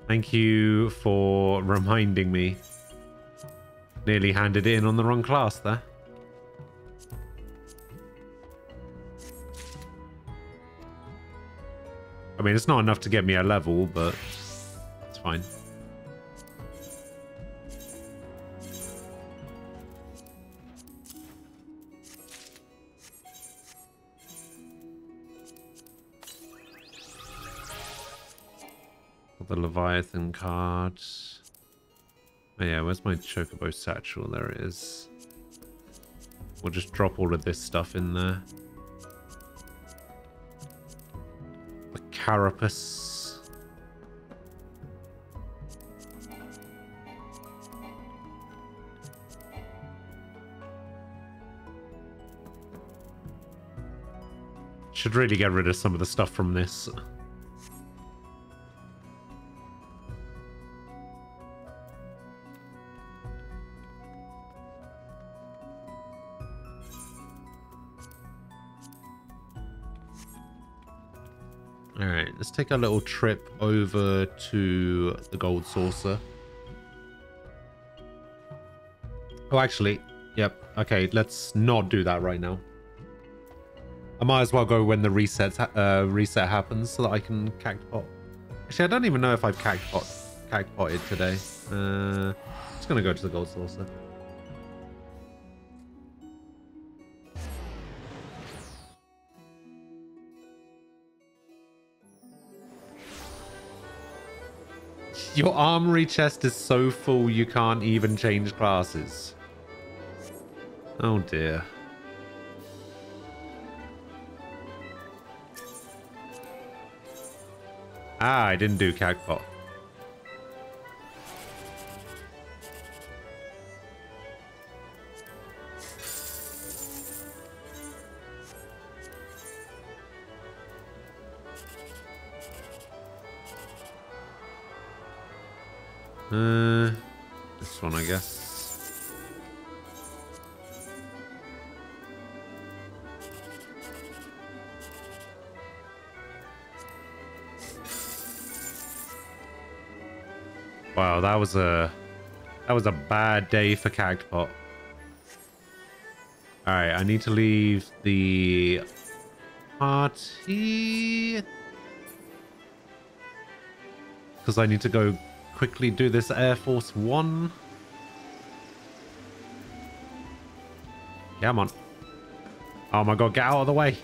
Thank you for reminding me. Nearly handed it in on the wrong class there. I mean, it's not enough to get me a level, but it's fine. The Leviathan card. Oh yeah, where's my Chocobo satchel? There it is. We'll just drop all of this stuff in there. The Carapace. Should really get rid of some of the stuff from this. Alright, let's take a little trip over to the Gold Saucer. Oh, actually, yep. Okay, let's not do that right now. I might as well go when the reset happens so that I can cactpot. Actually, I don't even know if I've cactpotted today. Just gonna go to the Gold Saucer. Your armory chest is so full you can't even change classes. Oh dear. Ah, I didn't do cactpot. This one, I guess. Wow, that was a bad day for Cactpot. Alright, I need to leave the party because I need to go quickly do this Air Force One. Come on. Oh my god, get out of the way.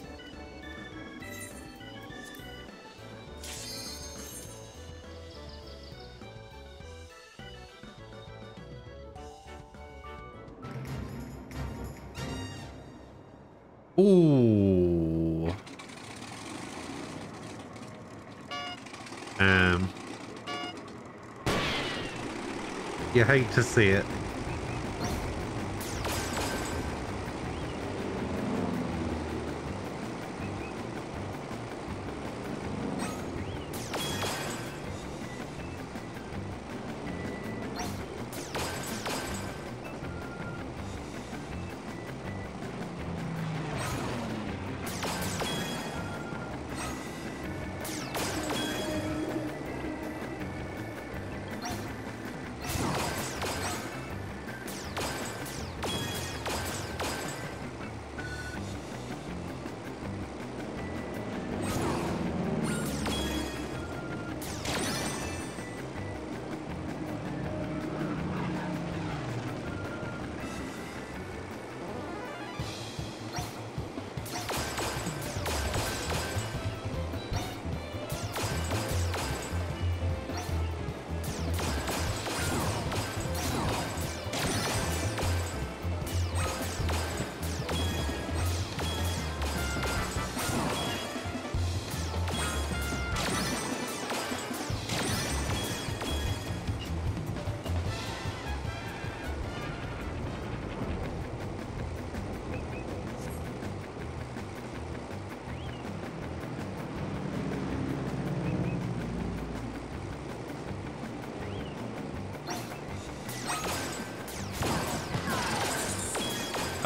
Ooh. You hate to see it.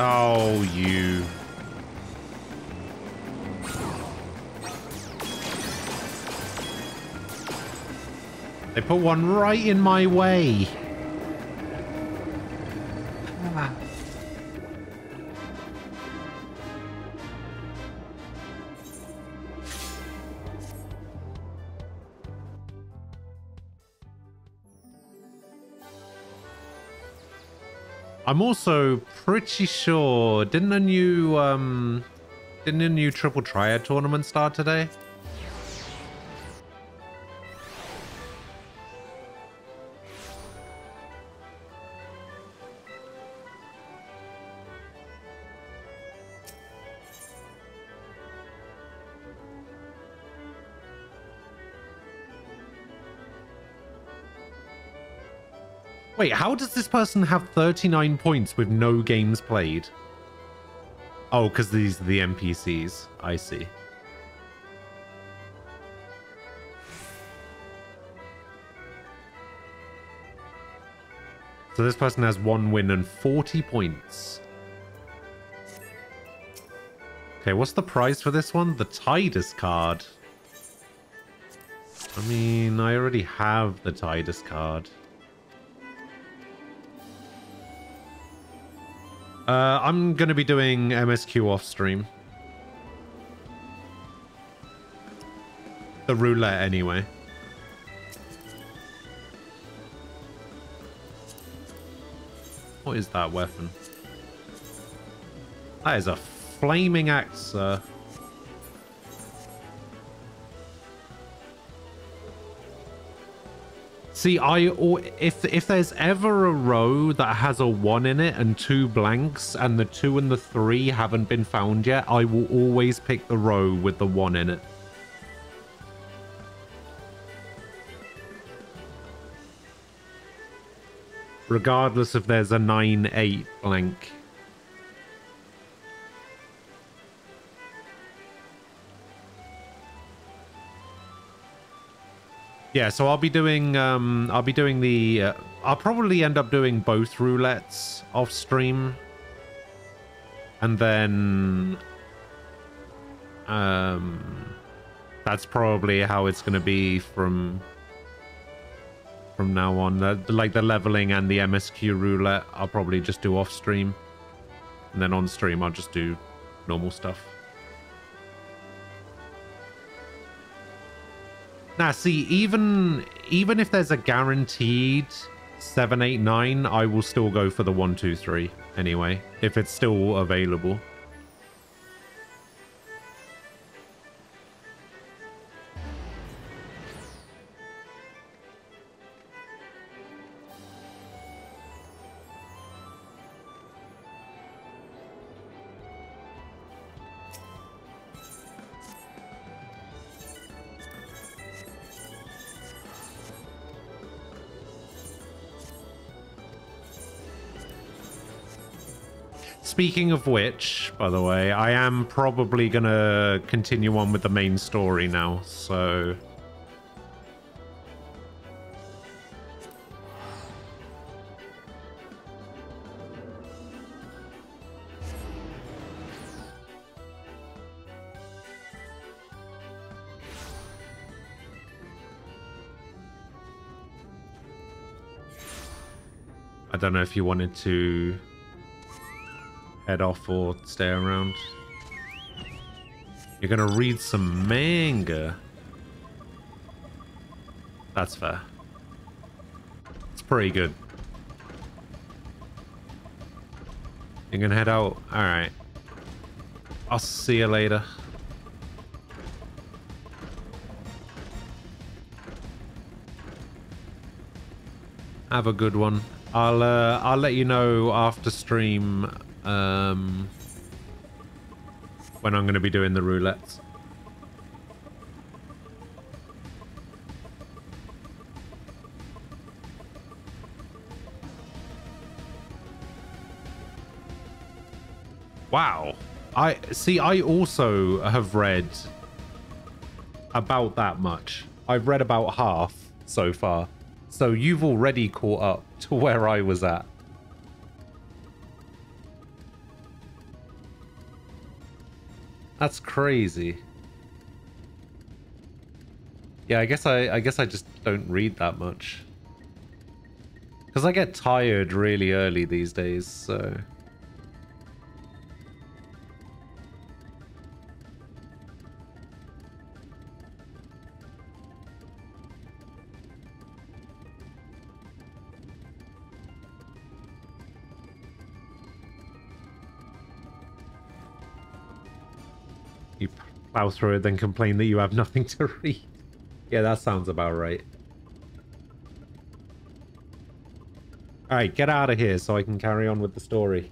Oh, you. They put one right in my way. Ah. I'm also pretty sure, didn't a new Triple Triad tournament start today? Wait, how does this person have 39 points with no games played? Oh, because these are the NPCs. I see. So this person has 1 win and 40 points. Okay, what's the prize for this one? The Tidus card. I mean, I already have the Tidus card. I'm going to be doing MSQ off stream. The roulette, anyway. What is that weapon? That is a flaming axe, sir. See, if there's ever a row that has a 1 in it and 2 blanks, and the 2 and the 3 haven't been found yet, I will always pick the row with the 1 in it. Regardless if there's a 9-8 blank. Yeah, so I'll be doing the I'll probably end up doing both roulettes off stream. And then that's probably how it's going to be from now on. Like the leveling and the MSQ roulette, I'll probably just do off stream. And then on stream, I'll just do normal stuff. Now, see, even if there's a guaranteed 7, 8, 9, I will still go for the 1, 2, 3 anyway, if it's still available. Speaking of which, by the way, I am probably going to continue on with the main story now, so... I don't know if you wanted to head off or stay around. You're gonna read some manga. That's fair. It's pretty good. You're gonna head out? Alright. I'll see you later. Have a good one. I'll let you know after stream when I'm going to be doing the roulettes. Wow. I also have read about that much. I've read about half so far. So you've already caught up to where I was at. That's crazy. Yeah, I guess I just don't read that much. Because I get tired really early these days, so... You plow through it, then complain that you have nothing to read. Yeah, that sounds about right. Alright, get out of here so I can carry on with the story.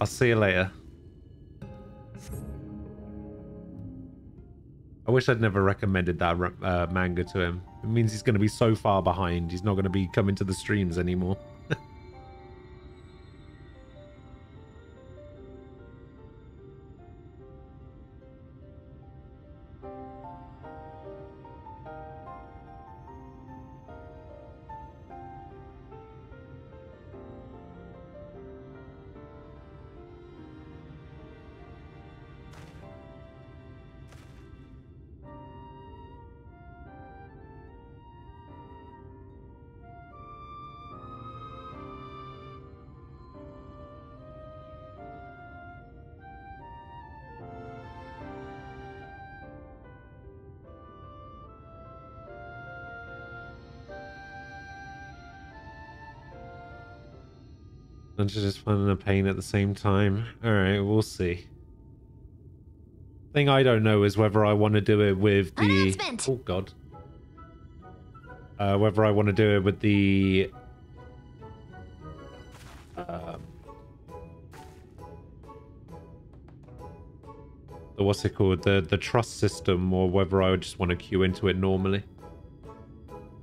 I'll see you later. I wish I'd never recommended that manga to him. It means he's going to be so far behind. He's not going to be coming to the streams anymore. And just fun and a pain at the same time. Alright, we'll see. Thing I don't know is whether I want to do it with the... Oh god. Whether I want to do it with the... what's it called? The trust system, or whether I would just want to queue into it normally.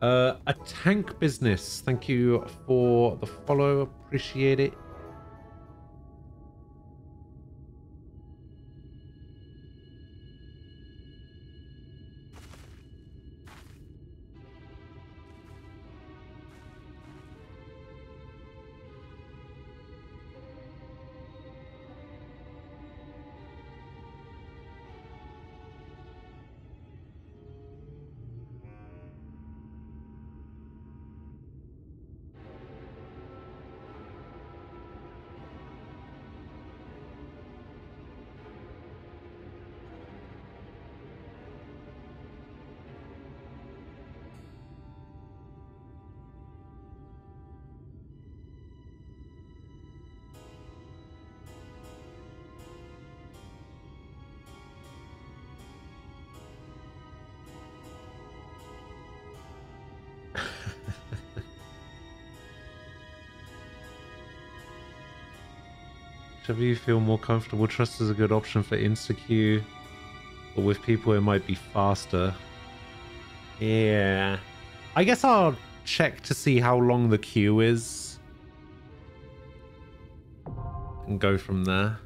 A tank business. Thank you for the follow. Appreciate it. Whichever you feel more comfortable, trust is a good option for insta-queue, but with people it might be faster. Yeah. I guess I'll check to see how long the queue is and go from there.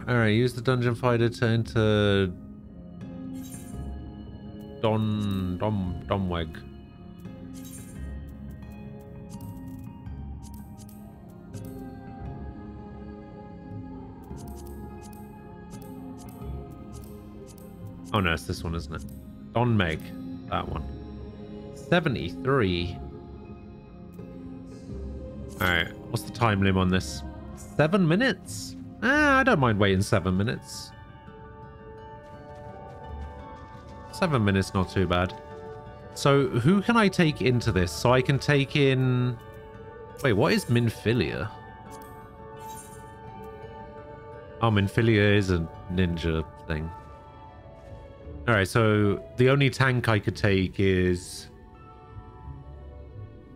Alright, use the dungeon fighter to enter Domweg. Oh no, it's this one, isn't it? Donmeg, that one. 73. Alright, what's the time limit on this? 7 minutes? I don't mind waiting 7 minutes. 7 minutes, not too bad. So, who can I take into this? So I can take in... Wait, what is Minfilia? Oh, Minfilia is a ninja thing. Alright, so the only tank I could take is...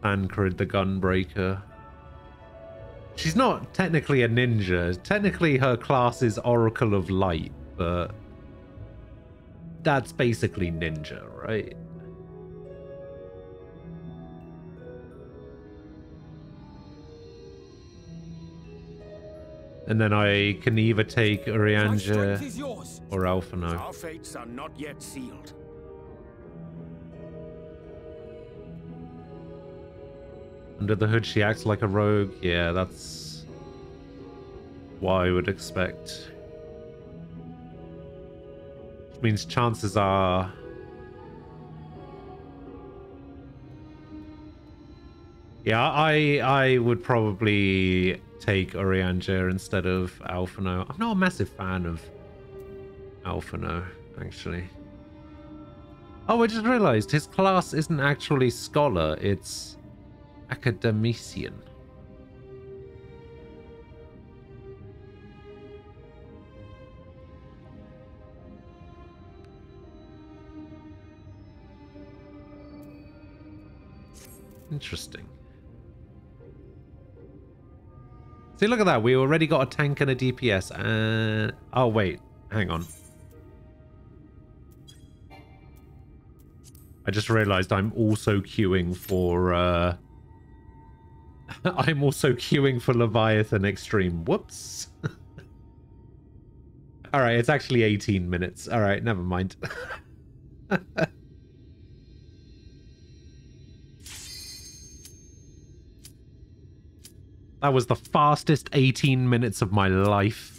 Thancred the Gunbreaker. She's not technically a ninja. Technically her class is Oracle of Light, but that's basically ninja, right? And then I can either take Urianger or Alphinaud. Our fates are not yet sealed. Under the hood, she acts like a rogue. Yeah, that's what I would expect. Which means chances are... Yeah, I would probably take Urianger instead of Alphinaud. I'm not a massive fan of Alphinaud, actually. Oh, I just realized his class isn't actually Scholar, it's Academician. Interesting. See, look at that. We already got a tank and a DPS. And oh, wait. Hang on. I just realized I'm also queuing for... I'm also queuing for Leviathan Extreme. Whoops. Alright, it's actually 18 minutes. Alright, never mind. That was the fastest 18 minutes of my life.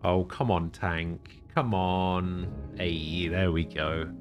Oh, come on, tank. Come on. Hey, there we go.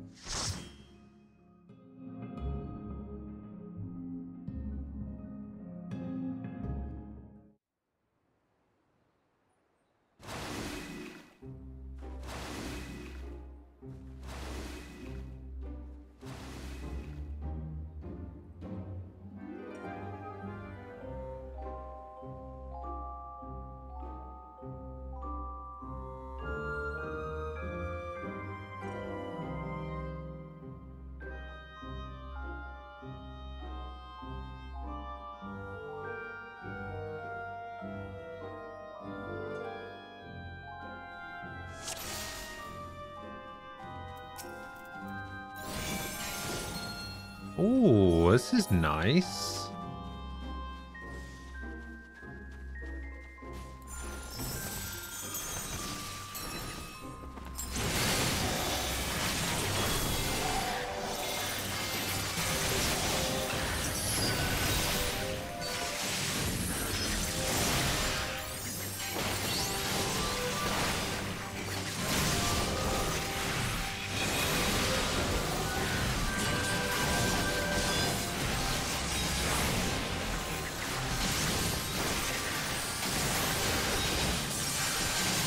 Oh, this is nice.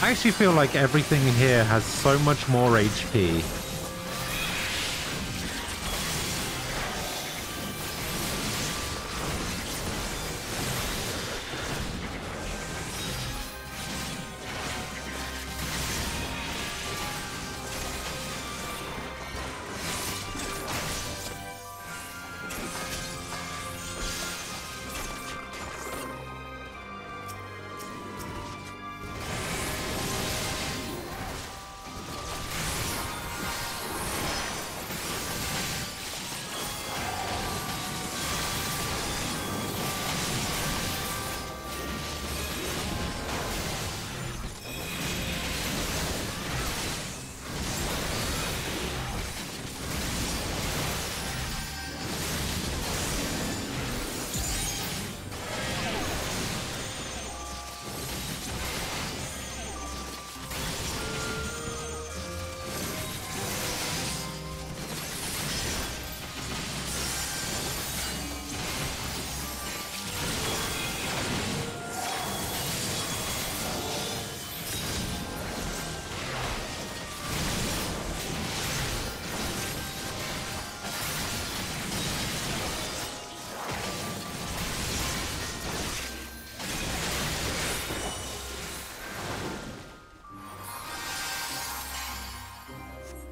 I actually feel like everything here has so much more HP.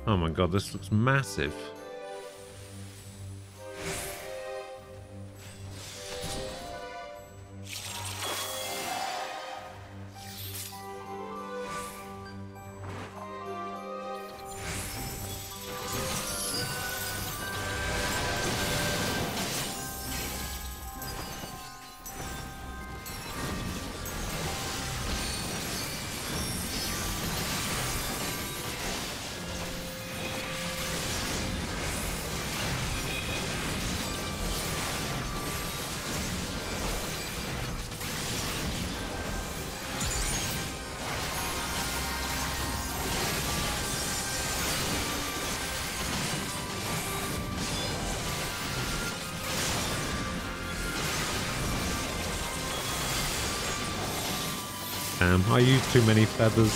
Oh my god, this looks massive. I use too many feathers.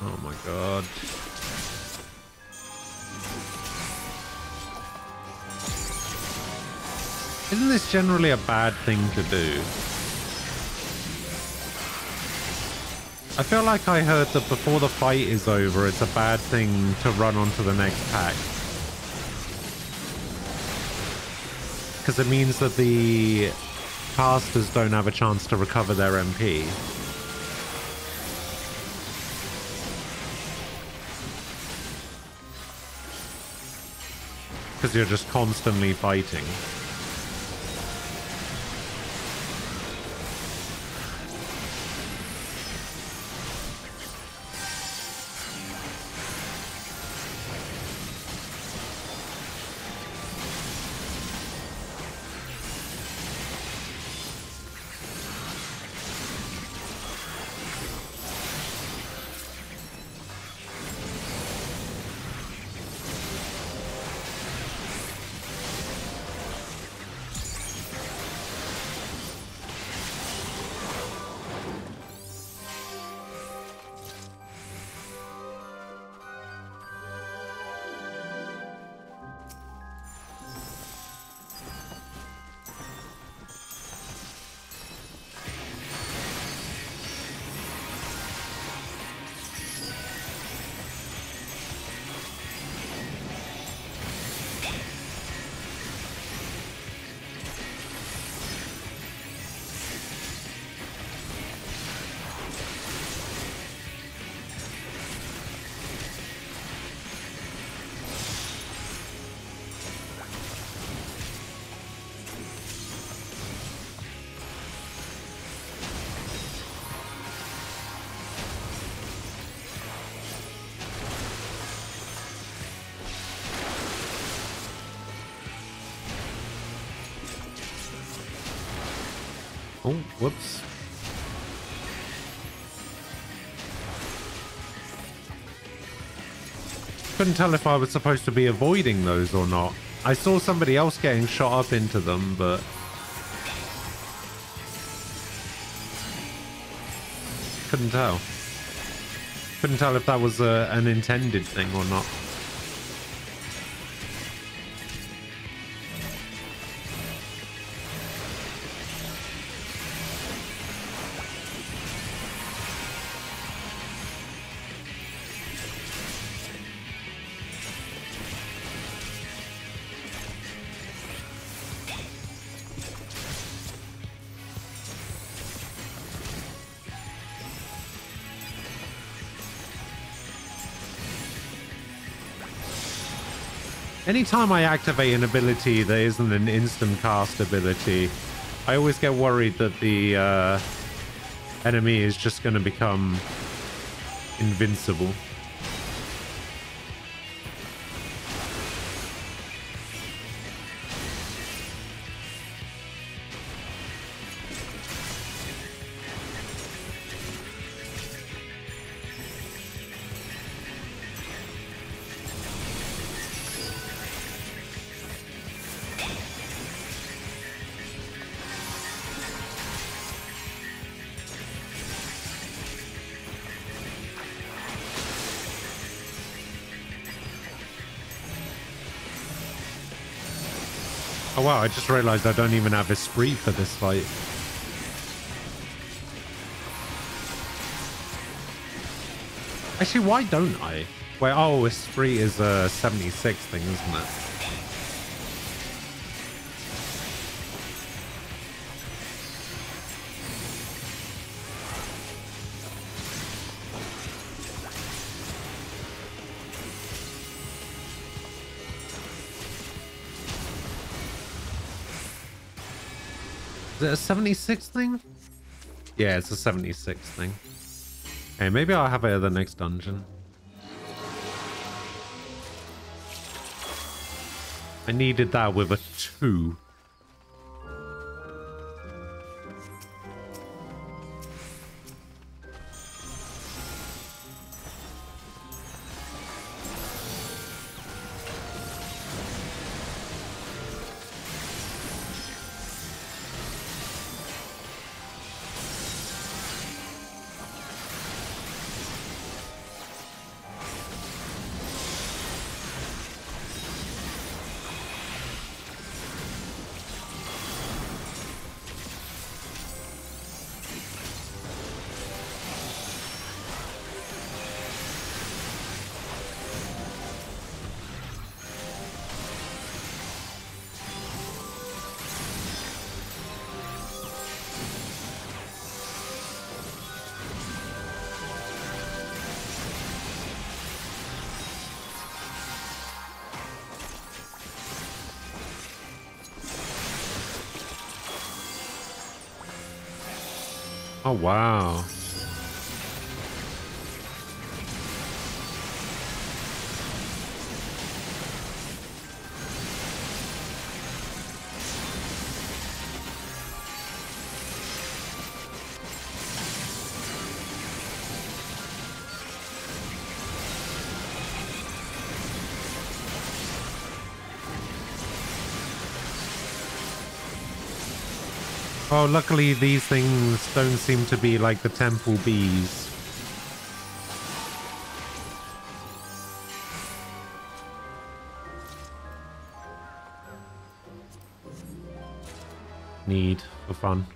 Oh my god. Isn't this generally a bad thing to do? I feel like I heard that before the fight is over, it's a bad thing to run onto the next pack. Because it means that the casters don't have a chance to recover their MP. Because you're just constantly fighting. Oh, whoops. Couldn't tell if I was supposed to be avoiding those or not. I saw somebody else getting shot up into them, but couldn't tell. Couldn't tell if that was an intended thing or not. Anytime I activate an ability that isn't an instant cast ability, I always get worried that the enemy is just going to become invincible. Oh wow, I just realized I don't even have Esprit for this fight. Actually, why don't I? Wait, oh, Esprit is a 76 thing, isn't it? Is it a 76 thing? Yeah, it's a 76 thing. Hey, maybe I'll have it at the next dungeon. I needed that with a 2. Oh, wow. Oh, luckily these things don't seem to be like the temple bees. Need for fun.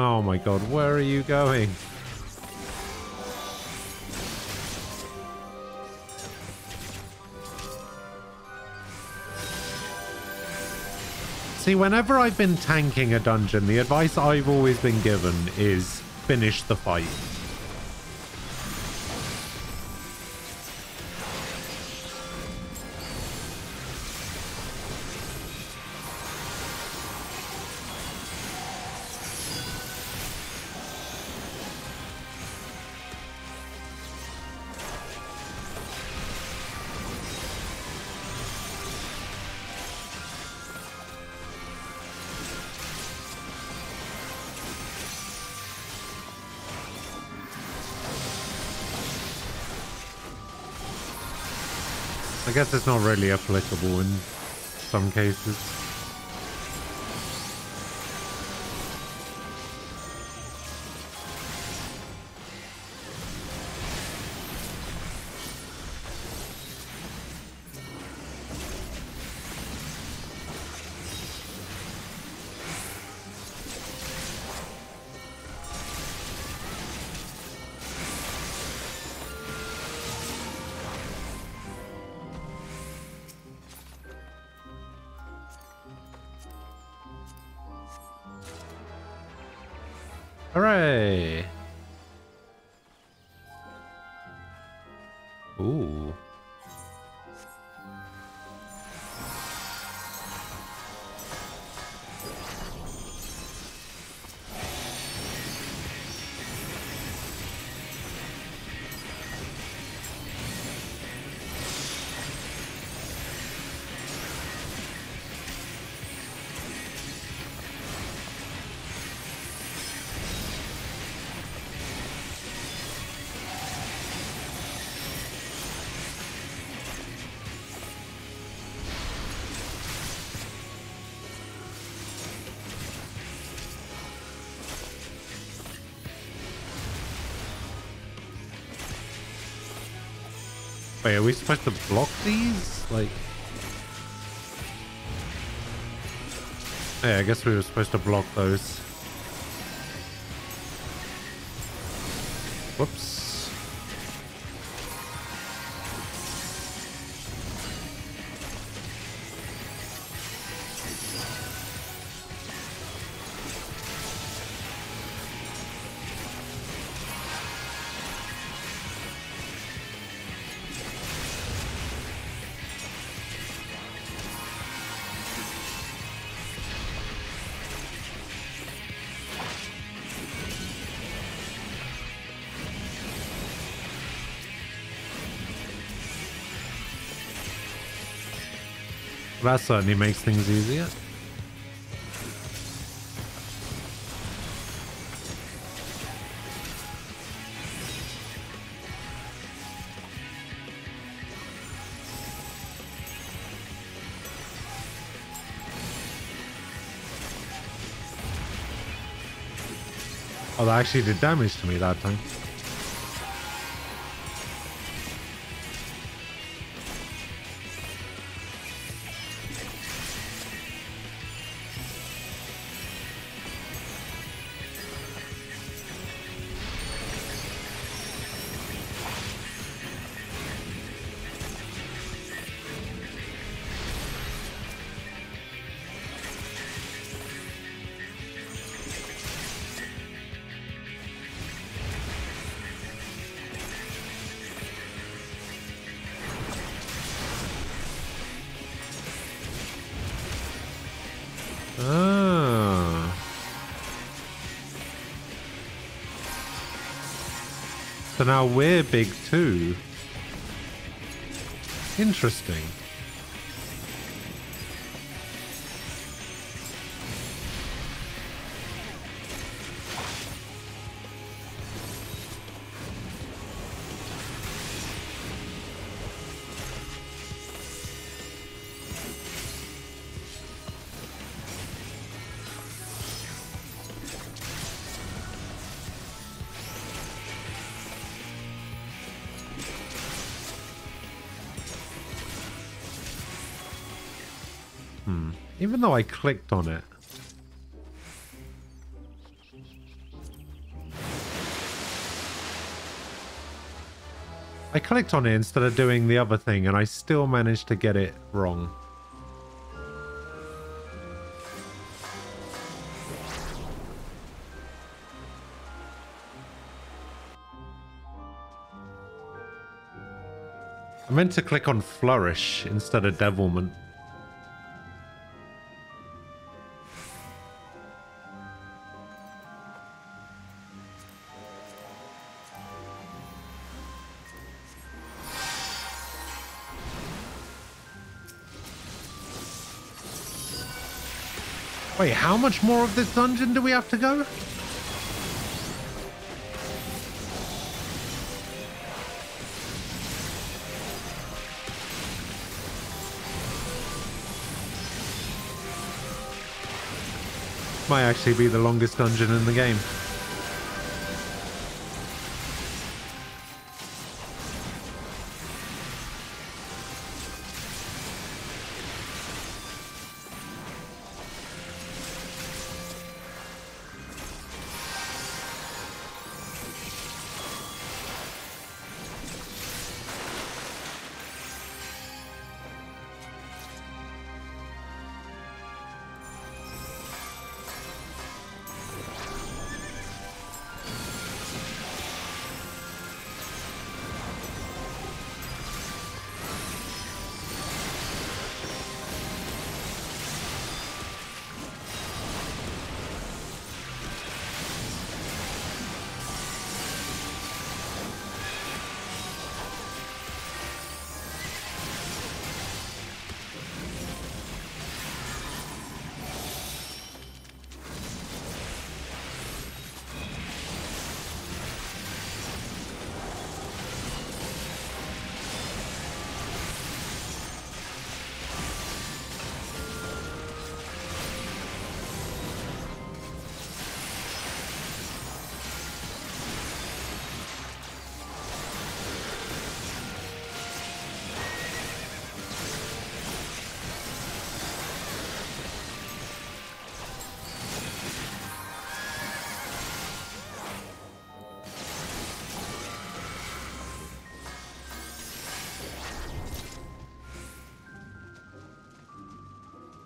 Oh my god, where are you going? See, whenever I've been tanking a dungeon, the advice I've always been given is finish the fight. I guess it's not really applicable in some cases. Hooray! Ooh. Wait, are we supposed to block these? Like... Yeah, I guess we were supposed to block those. Whoops. That certainly makes things easier. Oh, that actually did damage to me that time. Ah. So now we're big too. Interesting. Even though I clicked on it. I clicked on it instead of doing the other thing, and I still managed to get it wrong. I meant to click on Flourish instead of Devilment. Wait, how much more of this dungeon do we have to go? Might actually be the longest dungeon in the game.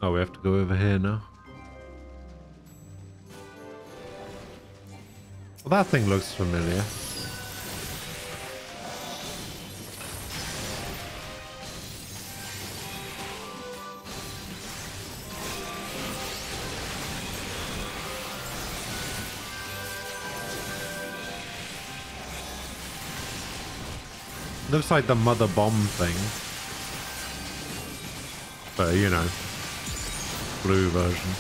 Oh, we have to go over here now. Well, that thing looks familiar. Looks like the mother bomb thing. But, you know, blue version.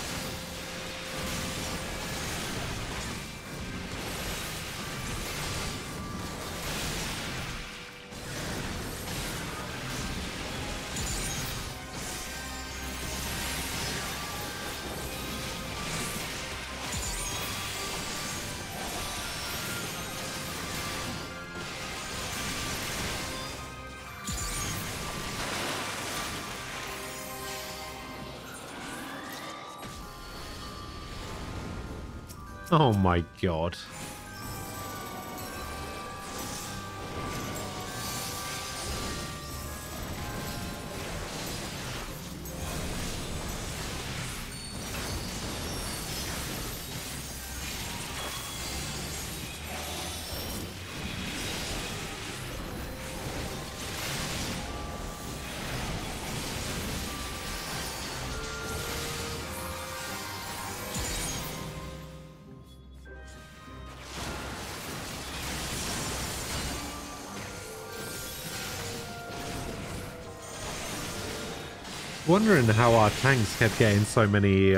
Oh my god. Wondering how our tanks kept getting so many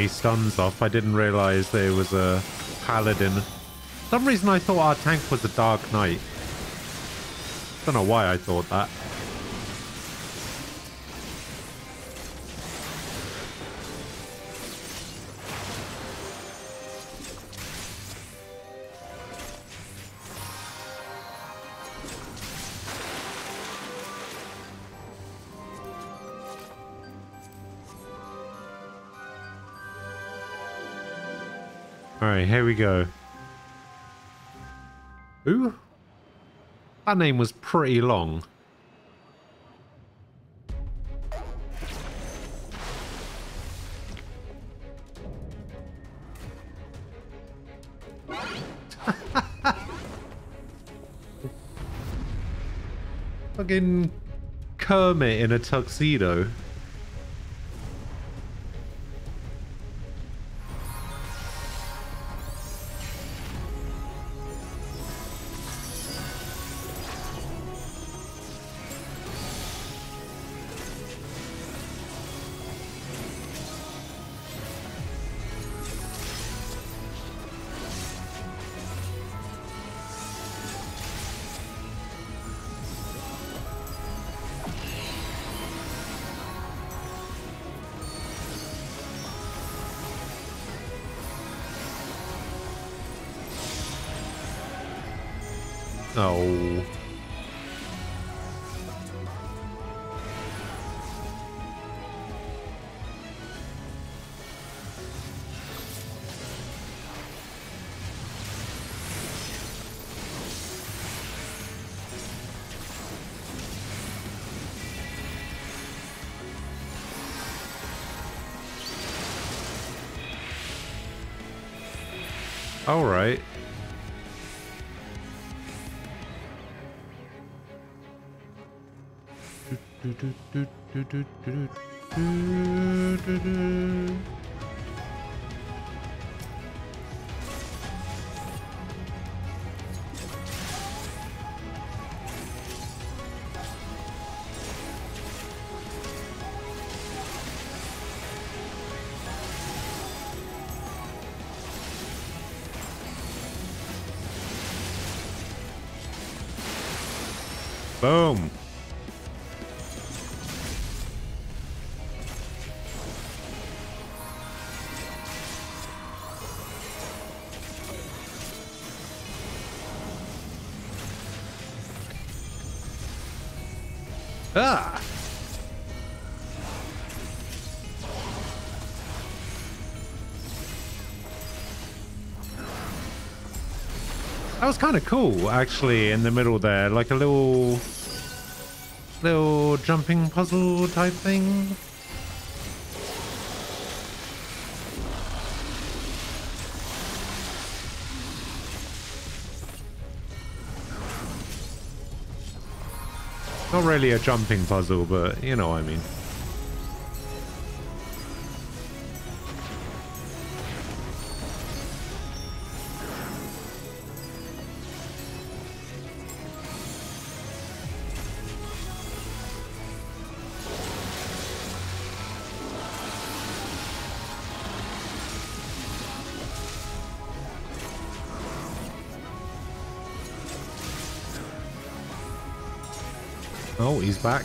stuns off. I didn't realize there was a paladin. For some reason I thought our tank was a Dark Knight. Don't know why I thought that. Alright, here we go. Who? That name was pretty long. Fucking Kermit in a tuxedo. Oh. All right. Boom. Ah. That was kind of cool, actually, in the middle there, like a little jumping puzzle type thing. Not really a jumping puzzle, but you know what I mean. Oh, he's back.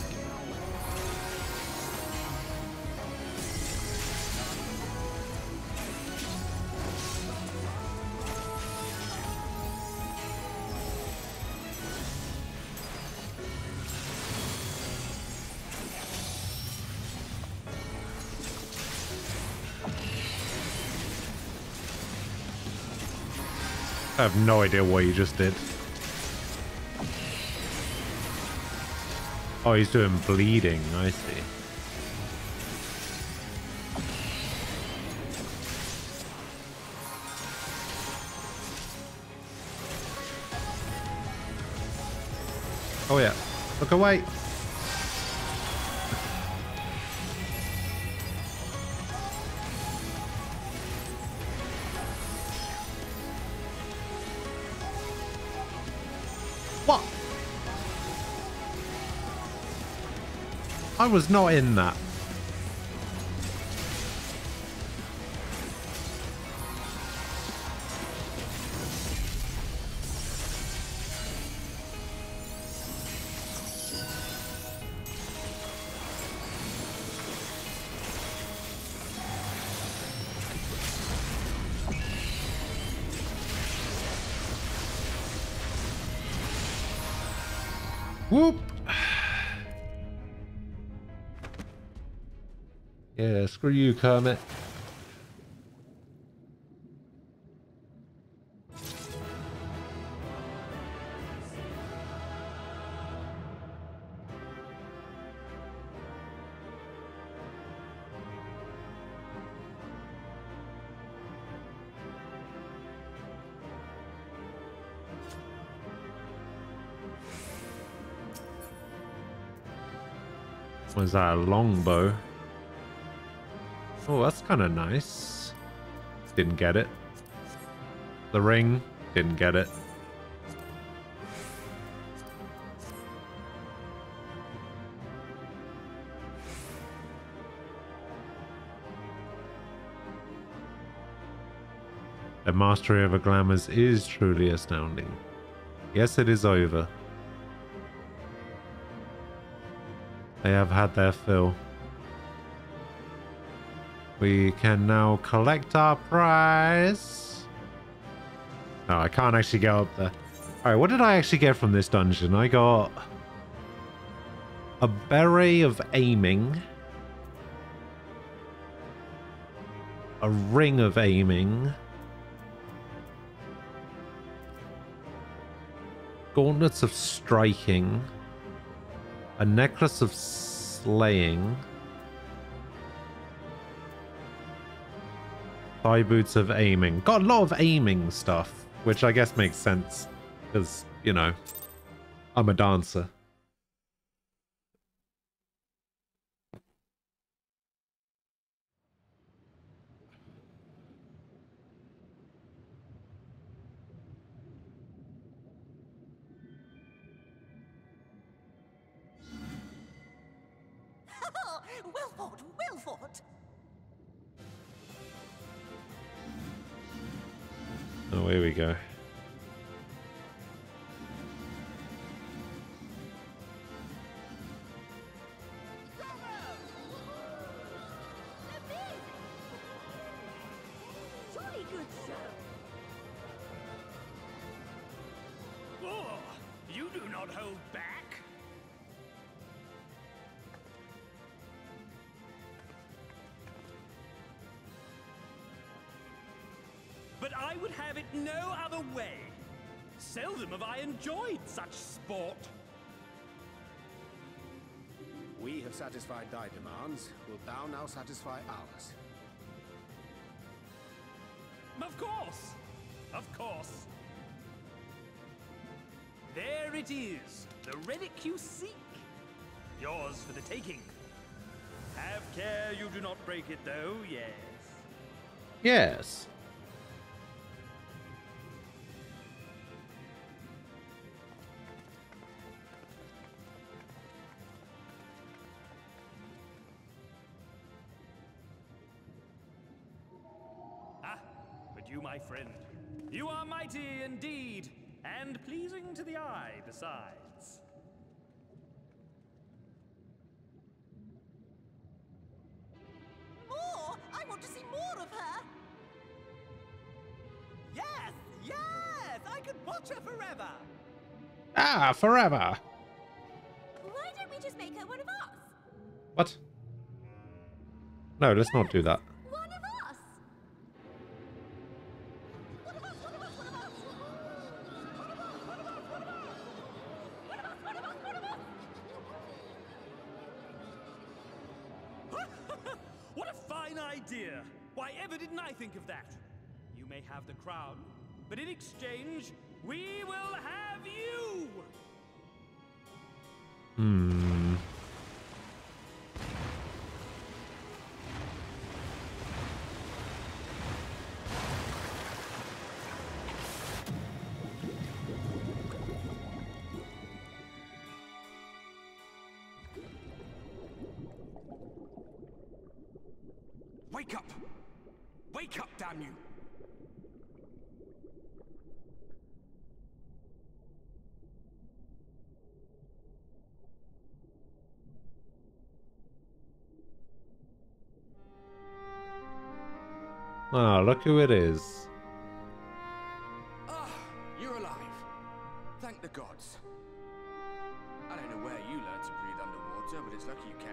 I have no idea what you just did. Oh, he's doing bleeding. I see. Oh yeah. Look away. What? I was not in that. Whoop. Yeah, screw you, Kermit. Was that a longbow? Oh, that's kind of nice. Didn't get it. The ring. Didn't get it. The mastery of a glamours is truly astounding. Yes, it is over. They have had their fill. We can now collect our prize. No, I can't actually get up there. Alright, what did I actually get from this dungeon? I got a beret of aiming. A ring of aiming. Gauntlets of striking. A necklace of slaying. Thigh boots of aiming. Got a lot of aiming stuff, which I guess makes sense. Because, you know, I'm a dancer. Wilford! Wilford! Oh, here we go. Jolly good show. Oh, you do not hold back. But I would have it no other way. Seldom have I enjoyed such sport. We have satisfied thy demands. Wilt thou now satisfy ours? Of course. Of course. There it is. The relic you seek. Yours for the taking. Have care you do not break it, though, yes. Yes. You, my friend, you are mighty indeed, and pleasing to the eye besides. More? I want to see more of her. Yes, yes! I could watch her forever. Ah, forever. Why don't we just make her one of us? What? No, let's not do that. One of us! What a fine idea! Why ever didn't I think of that? You may have the crown, but in exchange, we will have you! Hmm. Wake up! Wake up, damn you! Ah, look who it is. Ah, you're alive. Thank the gods. I don't know where you learned to breathe underwater, but it's lucky you can.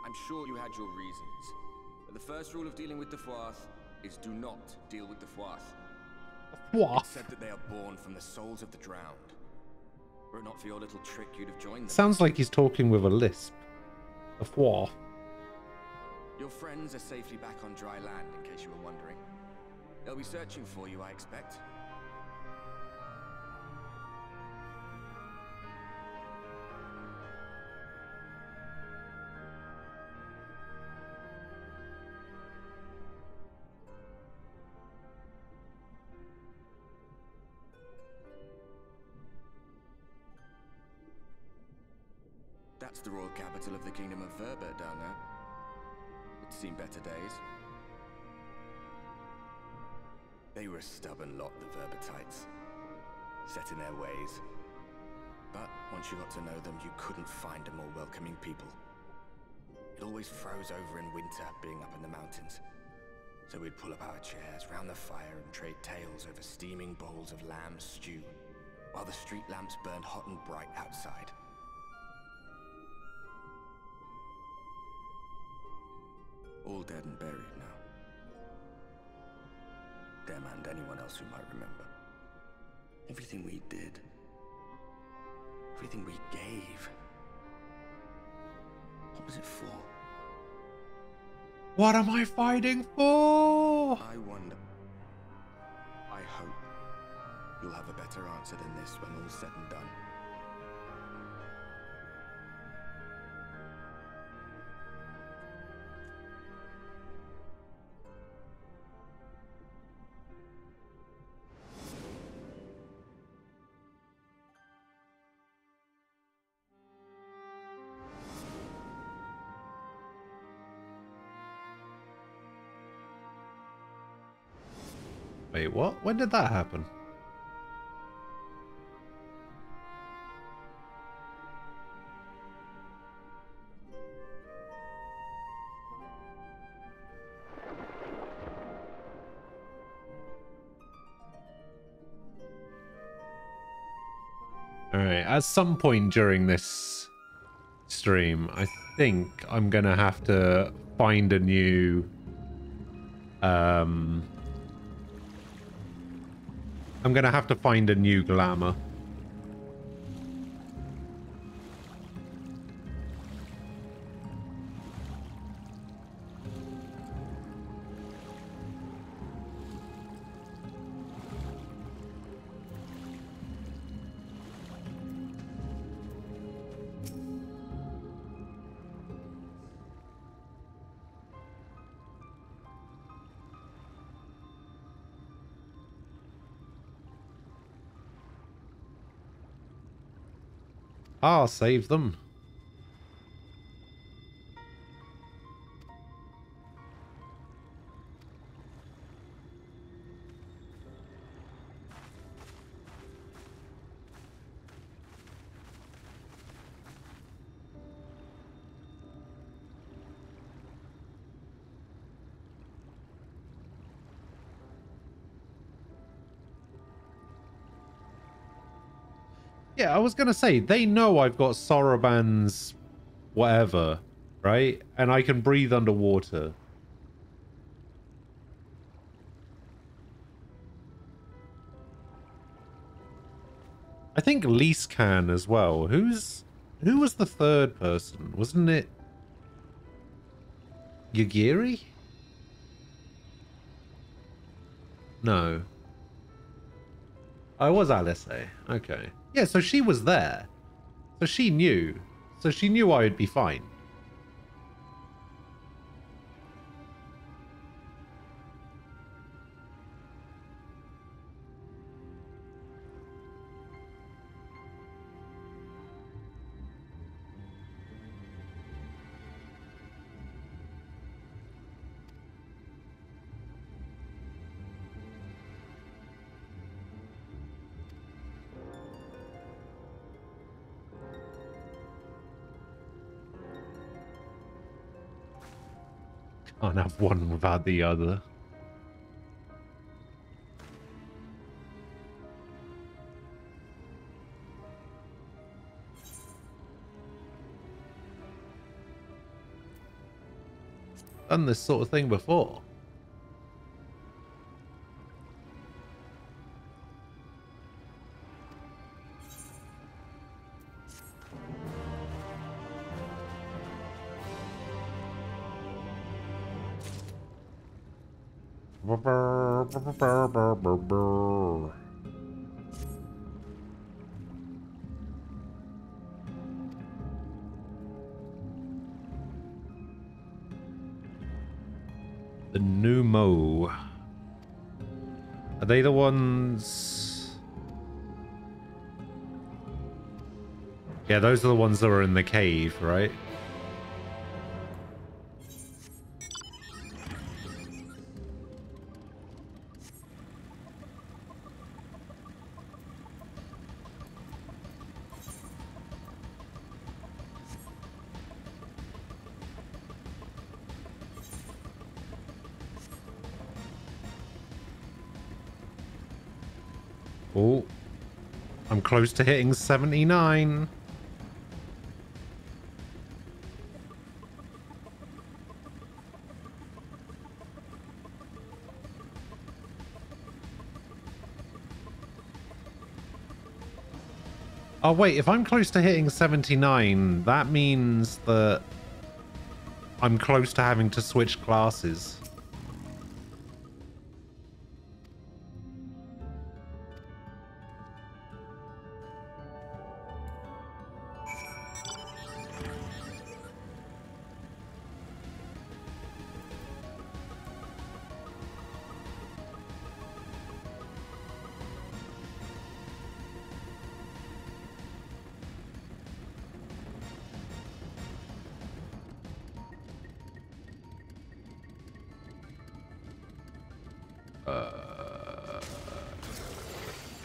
I'm sure you had your reasons, but the first rule of dealing with the Fwaath is do not deal with the Fwaath. Fwaath? It's said that they are born from the souls of the drowned. Were it not for your little trick, you'd have joined them. Sounds like he's talking with a lisp. A foie. Your friends are safely back on dry land, in case you were wondering. They'll be searching for you, I expect. That's the royal capital of the Kingdom of Verbert down there. It's seen better days. They were a stubborn lot, the Verbertites. Set in their ways. But once you got to know them, you couldn't find a more welcoming people. It always froze over in winter, being up in the mountains. So we'd pull up our chairs round the fire and trade tales over steaming bowls of lamb stew, while the street lamps burned hot and bright outside. All dead and buried now. Them and anyone else who might remember. Everything we did. Everything we gave. What was it for? What am I fighting for? I wonder. I hope you'll have a better answer than this when all's said and done. Wait, what? When did that happen? Alright, at some point during this stream, I think I'm gonna have to find a new I'm gonna have to find a new glamour. I'll save them. Yeah, I was going to say, they know I've got Soroban's whatever, right? And I can breathe underwater. I think Lise can as well. Who was the third person? Wasn't it Yagiri? No. Oh, it was Alice. Okay. Yeah, so she was there. So she knew. So she knew I would be fine. Can't have one without the other. Done this sort of thing before. The Numo. Are they the ones? Yeah, those are the ones that were in the cave, right? Oh, I'm close to hitting 79. Oh, wait, if I'm close to hitting 79, that means that I'm close to having to switch classes.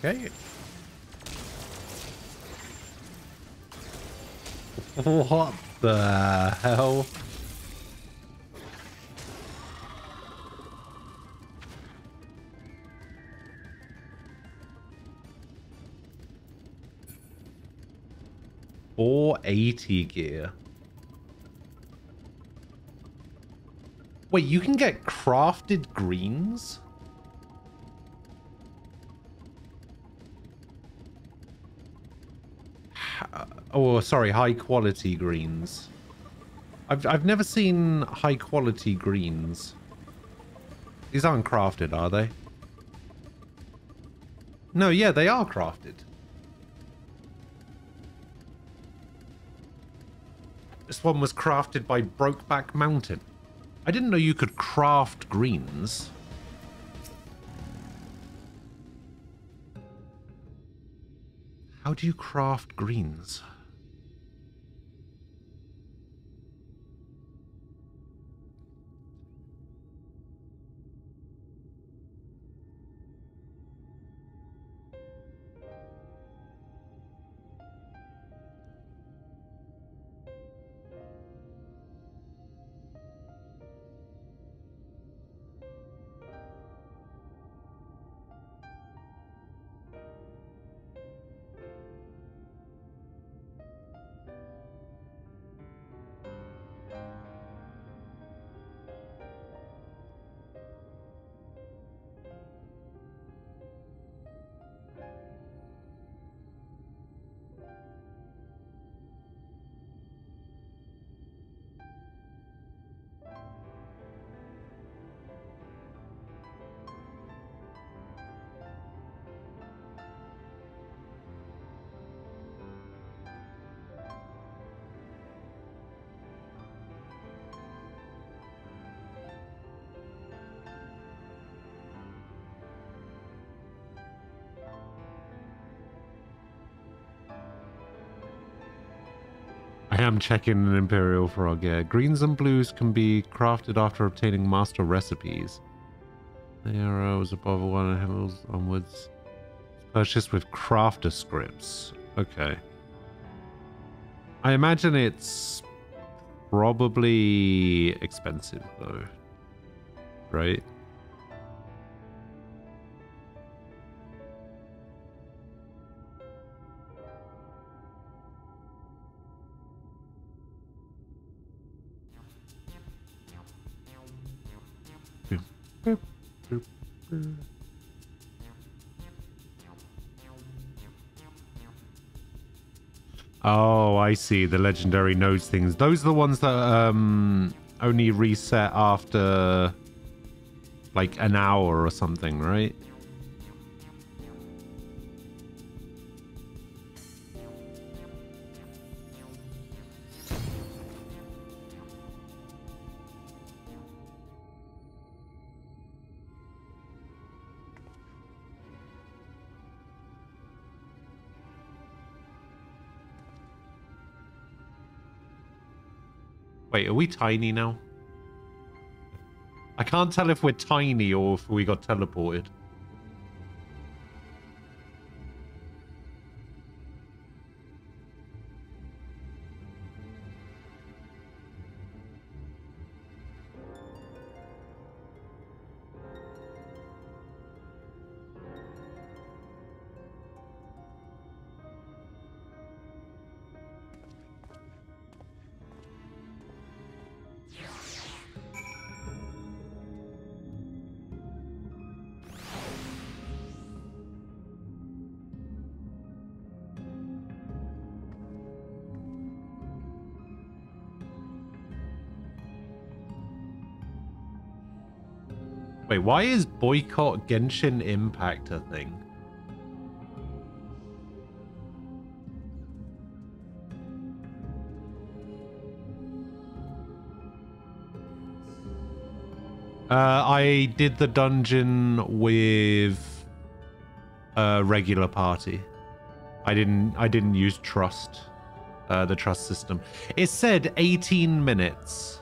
Okay. What the hell? $480 gear. Wait, you can get crafted greens? Oh, sorry, high quality greens. I've never seen high quality greens. These aren't crafted, are they? No, yeah, they are crafted. This one was crafted by Brokeback Mountain. I didn't know you could craft greens. How do you craft greens? I am checking an Imperial Frog, yeah. Greens and blues can be crafted after obtaining master recipes. The arrows above one and handles onwards. Purchased with crafter scripts. Okay. I imagine it's probably expensive though. Right? Oh, I see. The legendary nodes things. Those are the ones that only reset after like an hour or something, right? Wait, are we tiny now? I can't tell if we're tiny or if we got teleported. Wait, why is boycott Genshin Impact a thing? I did the dungeon with a regular party. I didn't use trust, the trust system. It said 18 minutes.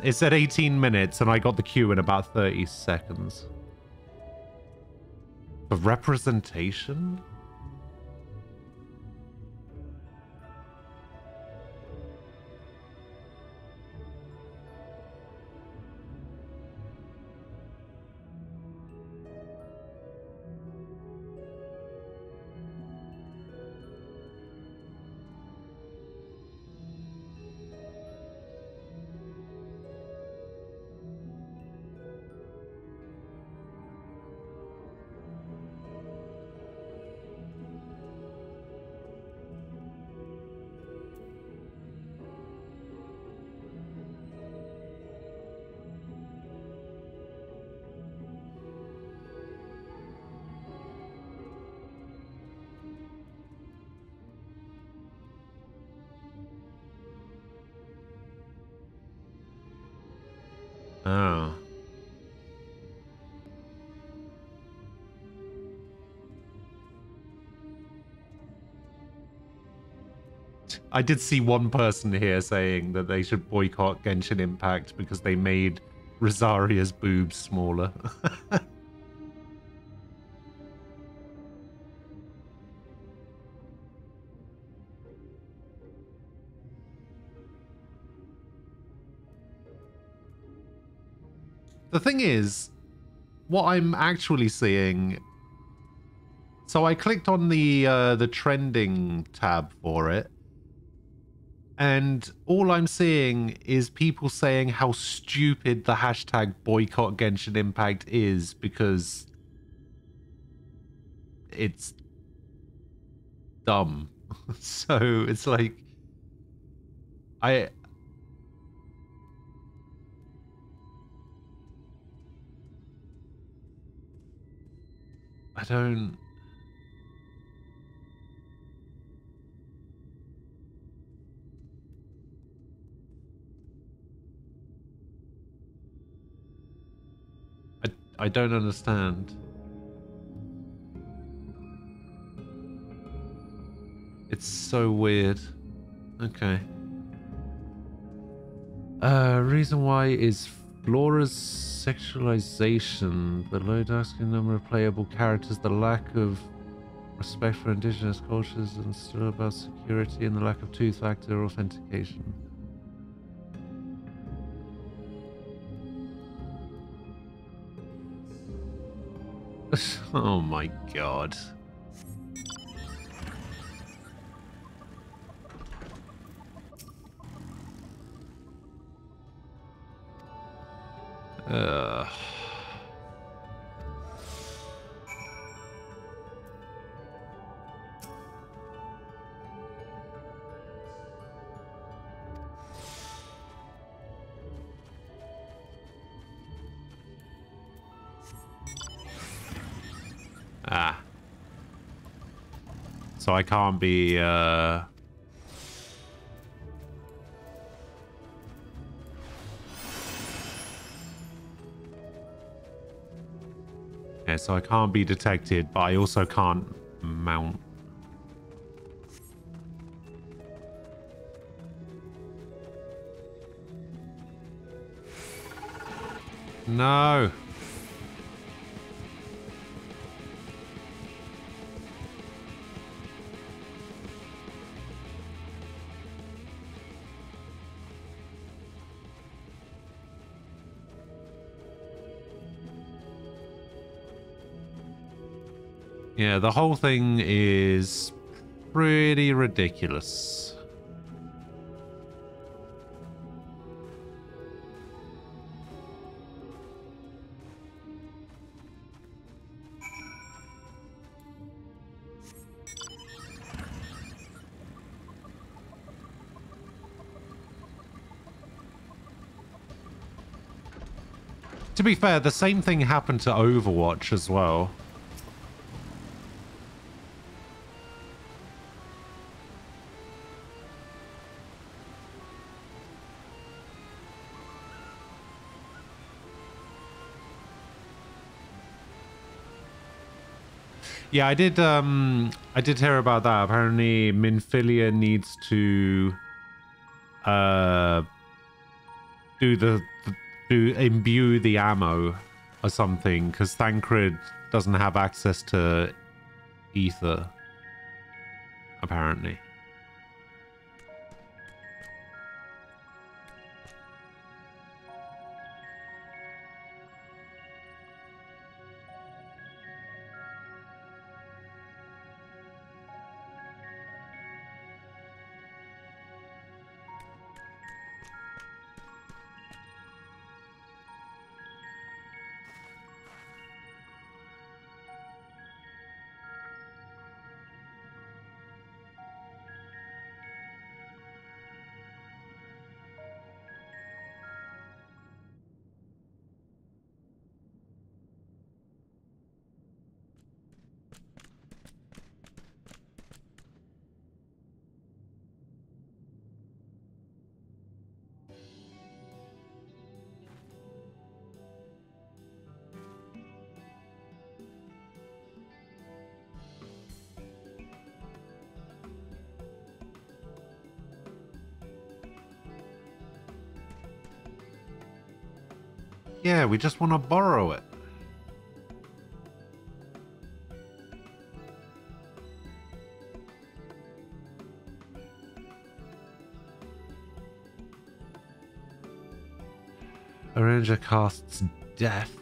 It said 18 minutes and I got the queue in about 30 seconds. For representation? Oh. I did see one person here saying that they should boycott Genshin Impact because they made Rosaria's boobs smaller. The thing is, what I'm actually seeing... So I clicked on the trending tab for it, and all I'm seeing is people saying how stupid the hashtag boycott Genshin Impact is because it's dumb. So it's like... I don't... I don't understand. It's so weird. Okay. Reason why is Flora's sexualization, the low asking number of playable characters, the lack of respect for indigenous cultures, and still about security and the lack of two-factor authentication. Oh my god. Ah. So I can't be, yeah, so I can't be detected, but I also can't mount. No. Yeah, the whole thing is pretty ridiculous. To be fair, the same thing happened to Overwatch as well. Yeah, I did hear about that. Apparently Minfilia needs to imbue the ammo or something, because Thancred doesn't have access to ether, apparently. Yeah, we just want to borrow it. A ranger casts death.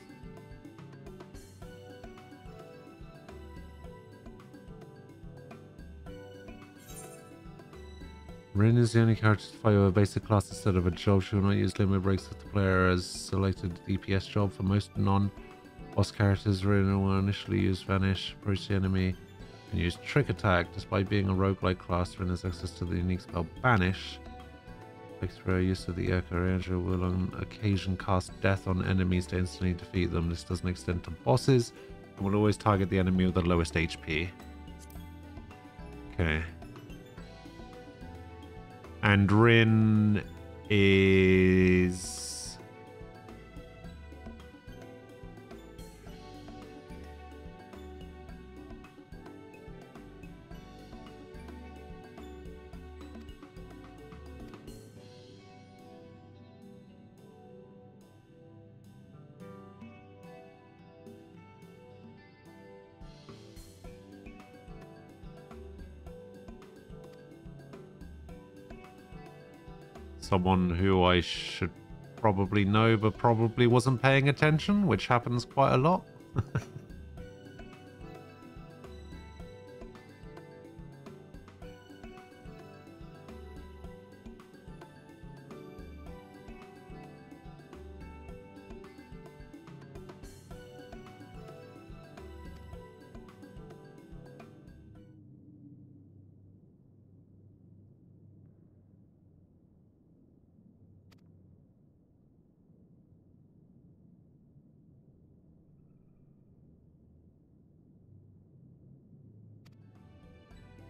Rin is the only character to fight with a basic class instead of a job. She will not use limit breaks if the player has selected DPS job. For most non-boss characters, Rin will initially use Vanish, approach the enemy, and use Trick Attack. Despite being a roguelike class, Rin has access to the unique spell Banish. Like through use of the Echo Ranger will on occasion cast death on enemies to instantly defeat them. This doesn't extend to bosses and will always target the enemy with the lowest HP. Okay. And Rin is... someone who I should probably know, but probably wasn't paying attention, which happens quite a lot.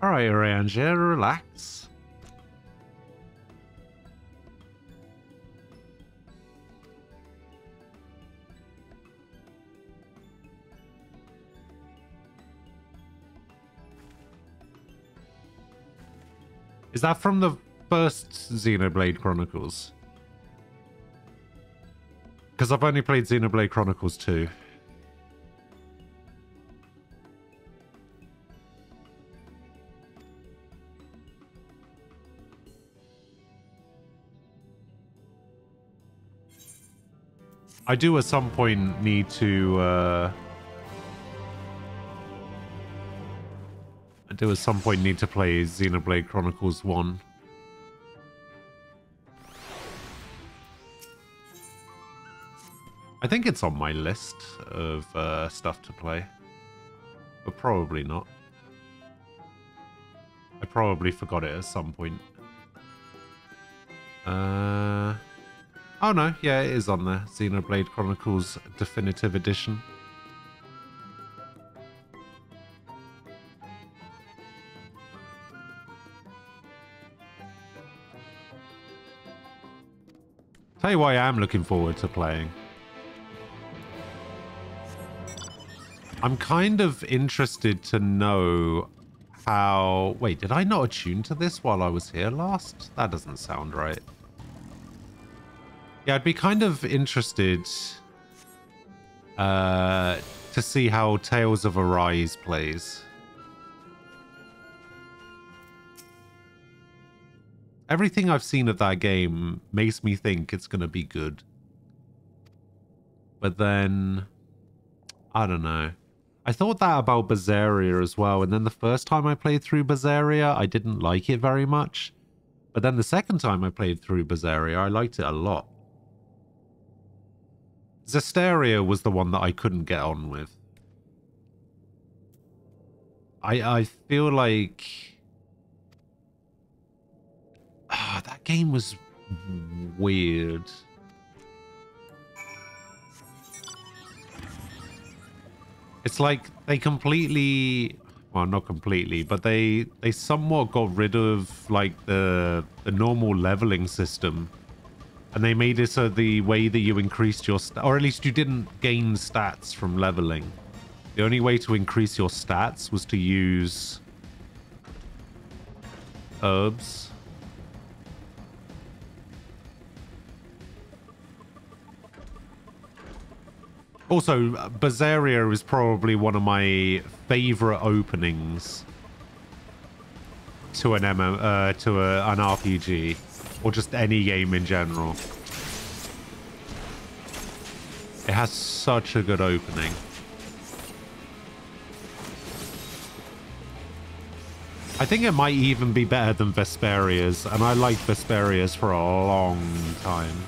Alright, Ranger, relax. Is that from the first Xenoblade Chronicles? Because I've only played Xenoblade Chronicles 2. I do at some point need to play Xenoblade Chronicles 1. I think it's on my list of stuff to play, but probably not. I probably forgot it at some point. Oh no, yeah, it is on there. Xenoblade Chronicles Definitive Edition. Tell you what I am looking forward to playing. I'm kind of interested to know how... Wait, did I not attune to this while I was here last? That doesn't sound right. Yeah, I'd be kind of interested to see how Tales of Arise plays. Everything I've seen of that game makes me think it's going to be good. But then, I don't know. I thought that about Berseria as well, and then the first time I played through Berseria, I didn't like it very much. But then the second time I played through Berseria, I liked it a lot. Zestiria was the one that I couldn't get on with. I feel like... that game was weird. It's like they completely... Well, not completely, but they somewhat got rid of like the normal leveling system. And they made it so the way that you increased your... or at least you didn't gain stats from leveling. The only way to increase your stats was to use herbs. Also, Berseria is probably one of my favorite openings to an an RPG, or just any game in general. It has such a good opening. I think it might even be better than Vesperia's, and I liked Vesperia's for a long time.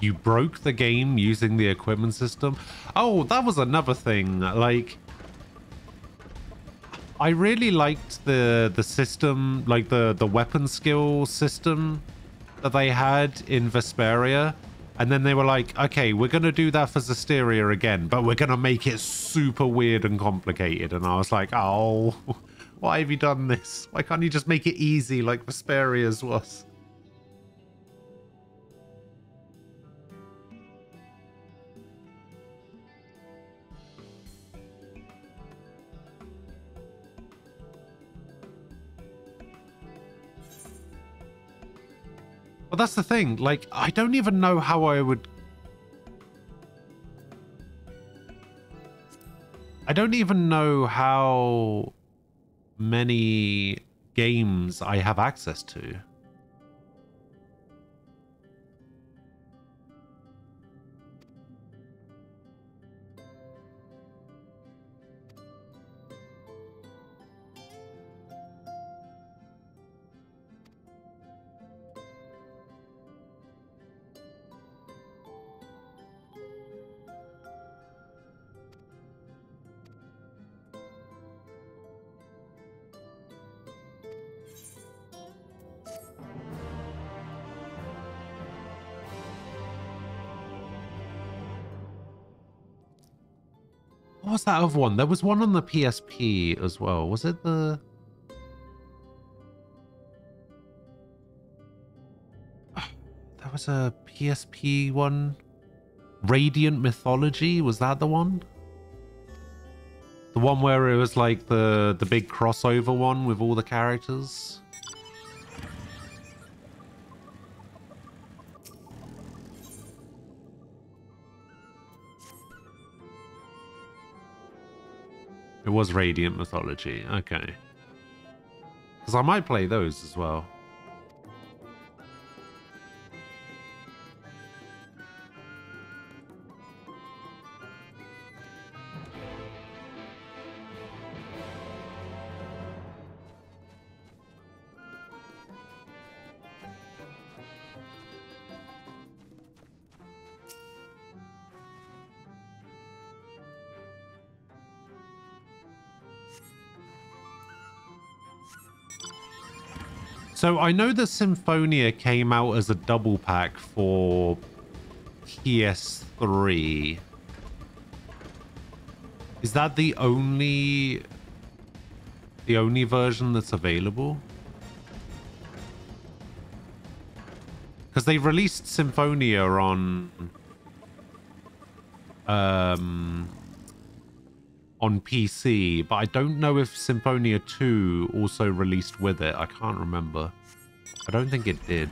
You broke the game using the equipment system. Oh, that was another thing. Like, I really liked the system, like the weapon skill system that they had in Vesperia. And then they were like, okay, we're going to do that for Zestiria again, but we're going to make it super weird and complicated. And I was like, oh, why have you done this? Why can't you just make it easy like Vesperia's was? Well, that's the thing. Like, I don't even know how I would... I don't even know how many games I have access to. What was that other one? There was one on the PSP as well. Was it the... There was a PSP one. Radiant Mythology, was that the one? The one where it was like the big crossover one with all the characters? It was Radiant Mythology, okay. Because I might play those as well. So I know that Symphonia came out as a double pack for PS3. Is that the only version that's available? Because they released Symphonia on PC, but I don't know if Symphonia 2 also released with it. I can't remember. I don't think it did.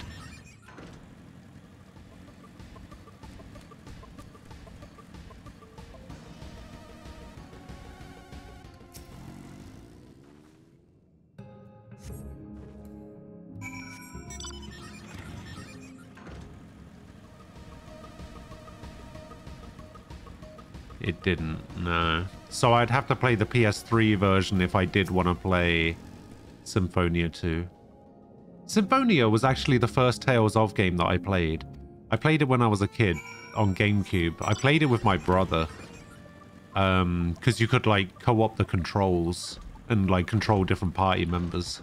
It didn't, no. So I'd have to play the PS3 version if I did want to play Symphonia 2. Symphonia was actually the first Tales of game that I played. I played it when I was a kid on GameCube. I played it with my brother. Because you could like co-op the controls and like control different party members.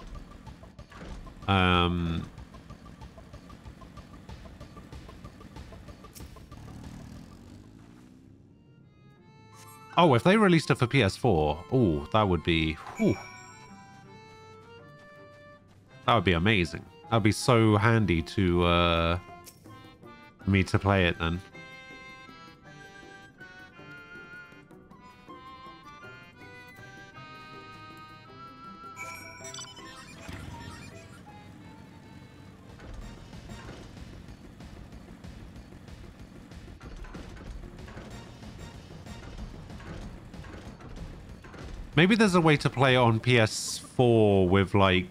Oh, if they released it for PS4, oh, that would be... Whew. That would be amazing. That would be so handy to... for me to play it then. Maybe there's a way to play it on PS4 with like...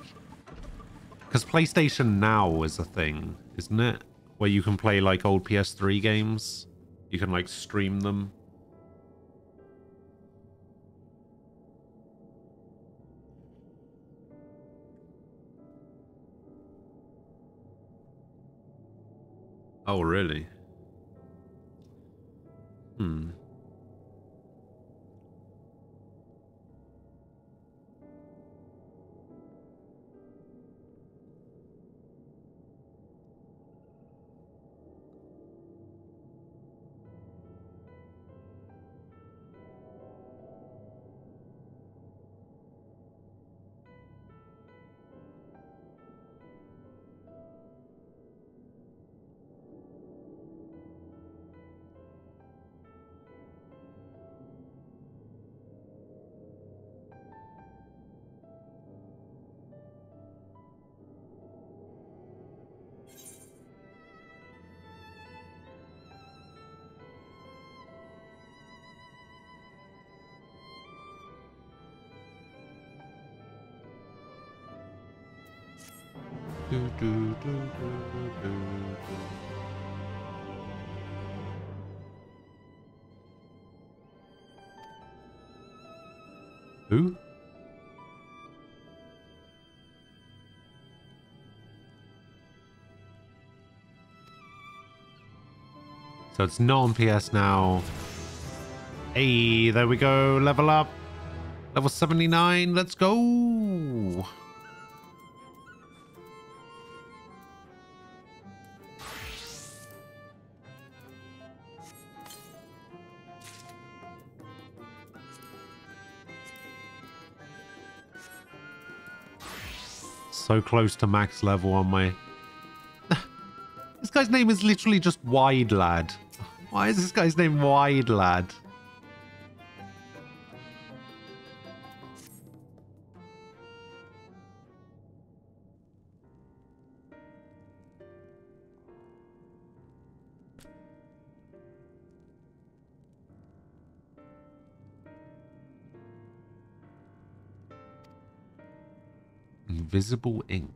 Because PlayStation Now is a thing, isn't it? Where you can play like old PS3 games. You can like stream them. Oh, really? Hmm. Who? So it's not on PS Now. Hey, there we go. Level up. Level 79. Let's go. So close to max level on my... This guy's name is literally just Wide Lad. Why is this guy's name Wide Lad? Invisible ink.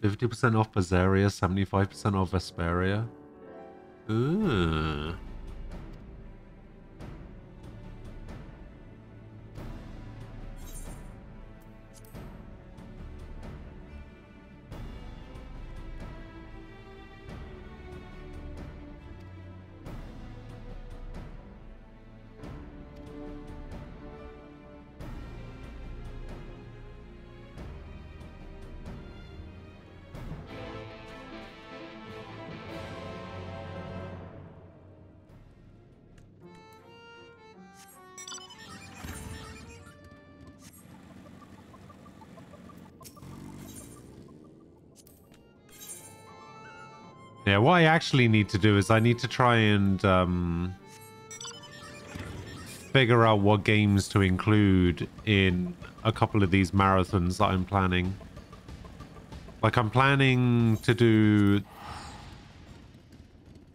$50% off Berseria, 75% off Vesperia. Ooh. Yeah, what I actually need to do is I need to try and figure out what games to include in a couple of these marathons that I'm planning. Like, I'm planning to do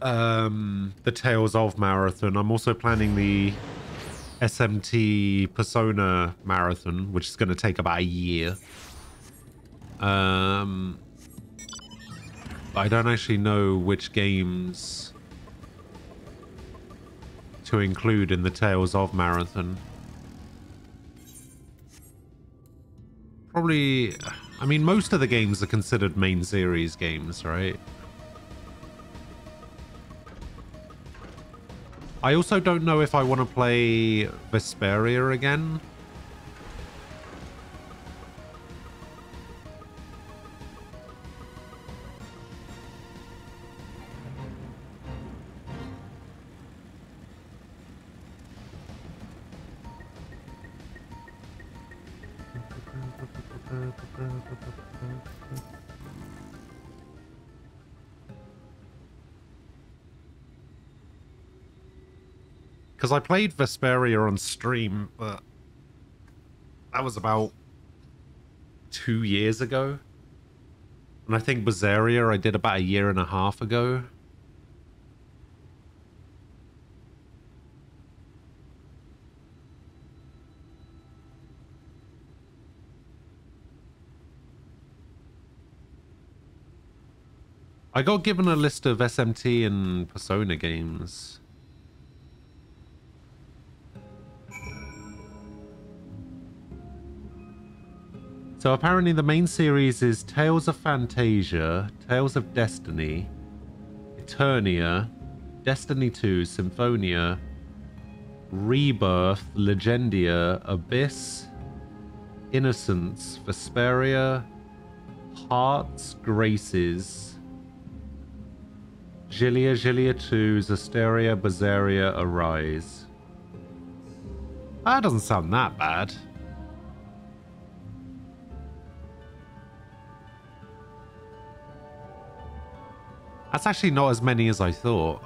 the Tales of Marathon. I'm also planning the SMT Persona Marathon, which is going to take about a year. I don't actually know which games to include in the Tales of Marathon. Probably, I mean, most of the games are considered main series games, right? I also don't know if I want to play Vesperia again. Because I played Vesperia on stream, but that was about 2 years ago. And I think Berseria I did about a year and a half ago. I got given a list of SMT and Persona games. So apparently the main series is Tales of Phantasia, Tales of Destiny, Eternia, Destiny 2, Symphonia, Rebirth, Legendia, Abyss, Innocence, Vesperia, Hearts, Graces, Gilia, Gilia 2, Zestiria, Berseria, Arise. That doesn't sound that bad. That's actually not as many as I thought.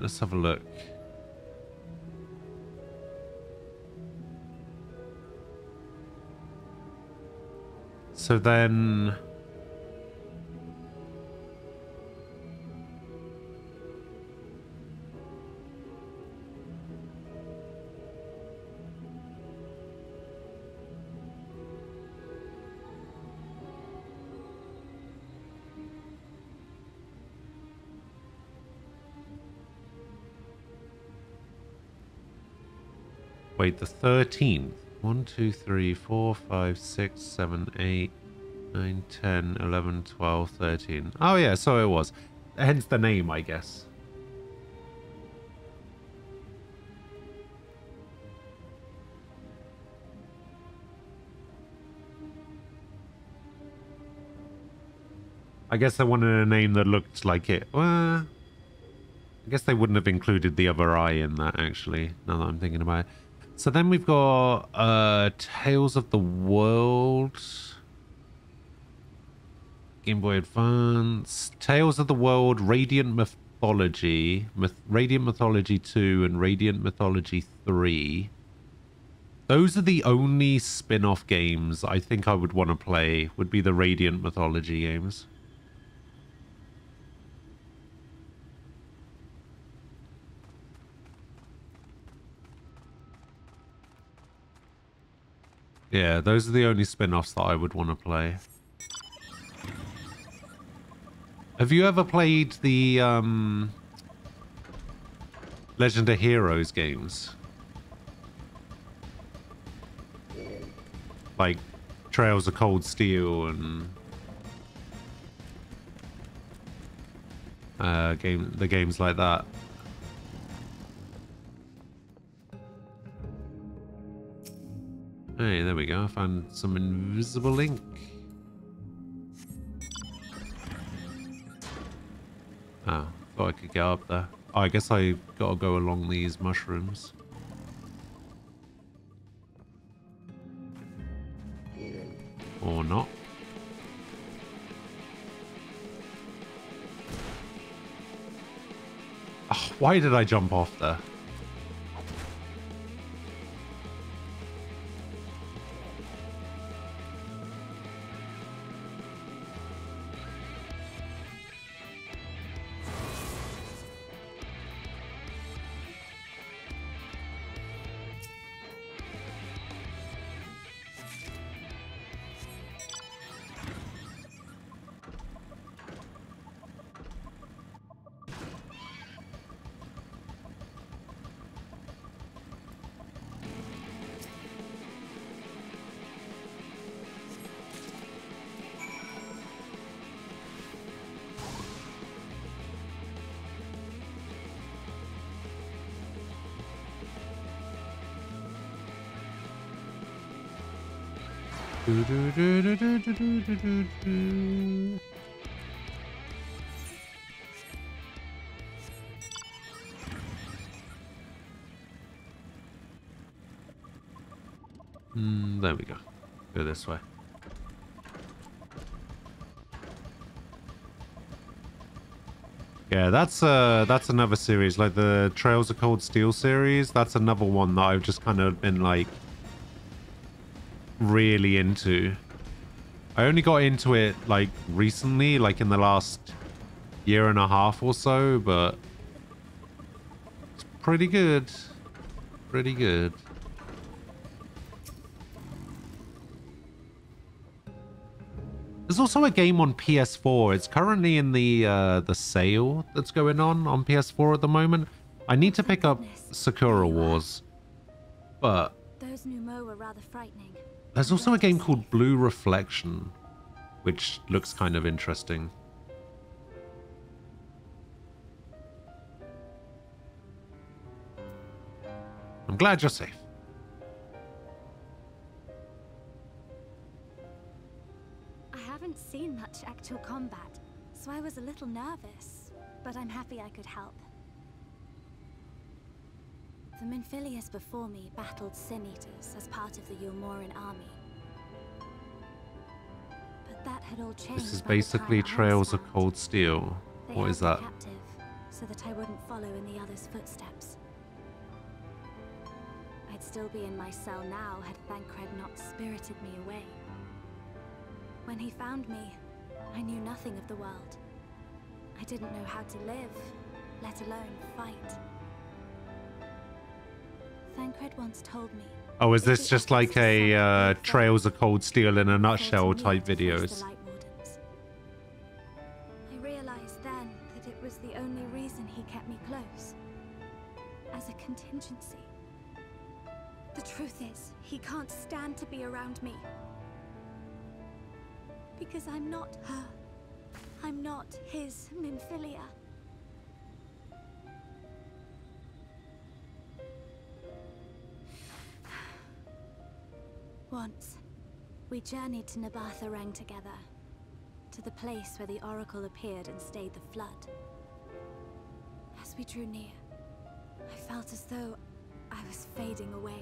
Let's have a look. So then... Wait, the 13th. 1, 2, 3, 4, 5, 6, 7, 8, 9, 10, 11, 12, 13. Oh yeah, so it was. Hence the name, I guess. I guess they wanted a name that looked like it. Well, I guess they wouldn't have included the other eye in that, actually, now that I'm thinking about it. So then we've got Tales of the World. Game Boy Advance. Tales of the World, Radiant Mythology. Radiant Mythology 2 and Radiant Mythology 3. Those are the only spin-off games I think I would want to play, would be the Radiant Mythology games. Yeah, those are the only spin-offs that I would want to play. Have you ever played the Legend of Heroes games? Like Trails of Cold Steel and the games like that. Hey, there we go. I found some invisible ink. Oh, thought I could get up there. Oh, I guess I gotta go along these mushrooms. Or not. Oh, why did I jump off there? There we go. Go this way. Yeah, that's another series, like the Trails of Cold Steel series. That's another one that I've just kind of been like really into. I only got into it like recently, like in the last year and a half or so, but it's pretty good. Pretty good. There's also a game on PS4. It's currently in the sale that's going on PS4 at the moment. I need to pick up Sakura Wars, but those Numo were rather frightening. There's also a game called Blue Reflection, which looks kind of interesting. I'm glad you're safe. I haven't seen much actual combat, so I was a little nervous, but I'm happy I could help. The Minfilius before me battled Sin Eaters as part of the Yulmoran army. But that had all changed. This is basically Trails of Cold Steel. What is that? Captive, so that I wouldn't follow in the others' footsteps. I'd still be in my cell now had Thancred not spirited me away. When he found me, I knew nothing of the world. I didn't know how to live, let alone fight. Thancred once told me. Oh, is this just like a Trails of Cold Steel in a nutshell type videos? I realized then that it was the only reason he kept me close. As a contingency. truth is, he can't stand to be around me. Because I'm not her. I'm not his Minfilia. Once, we journeyed to Nabatha Reng together. To the place where the Oracle appeared and stayed the flood. As we drew near, I felt as though I was fading away.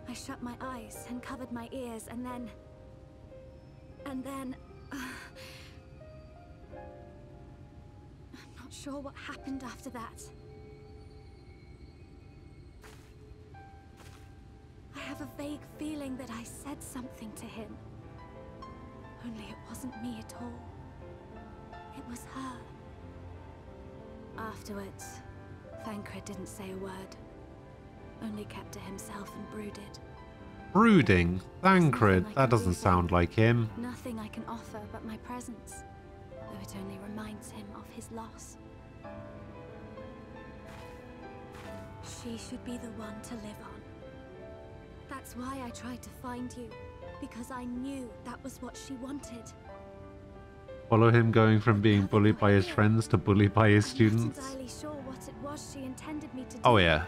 I shut my eyes and covered my ears, and then... I'm not sure what happened after that. I have a vague feeling that I said something to him. Only it wasn't me at all. It was her. Afterwards, Thancred didn't say a word. Only kept to himself and brooded. Brooding? Thancred? That doesn't sound like him. Nothing I can offer but my presence, though it only reminds him of his loss. She should be the one to live on. That's why I tried to find you, because I knew that was what she wanted. Follow him going from being bullied by his friends to bullied by his students. I'm not entirely sure what it was she intended me to do. Oh yeah,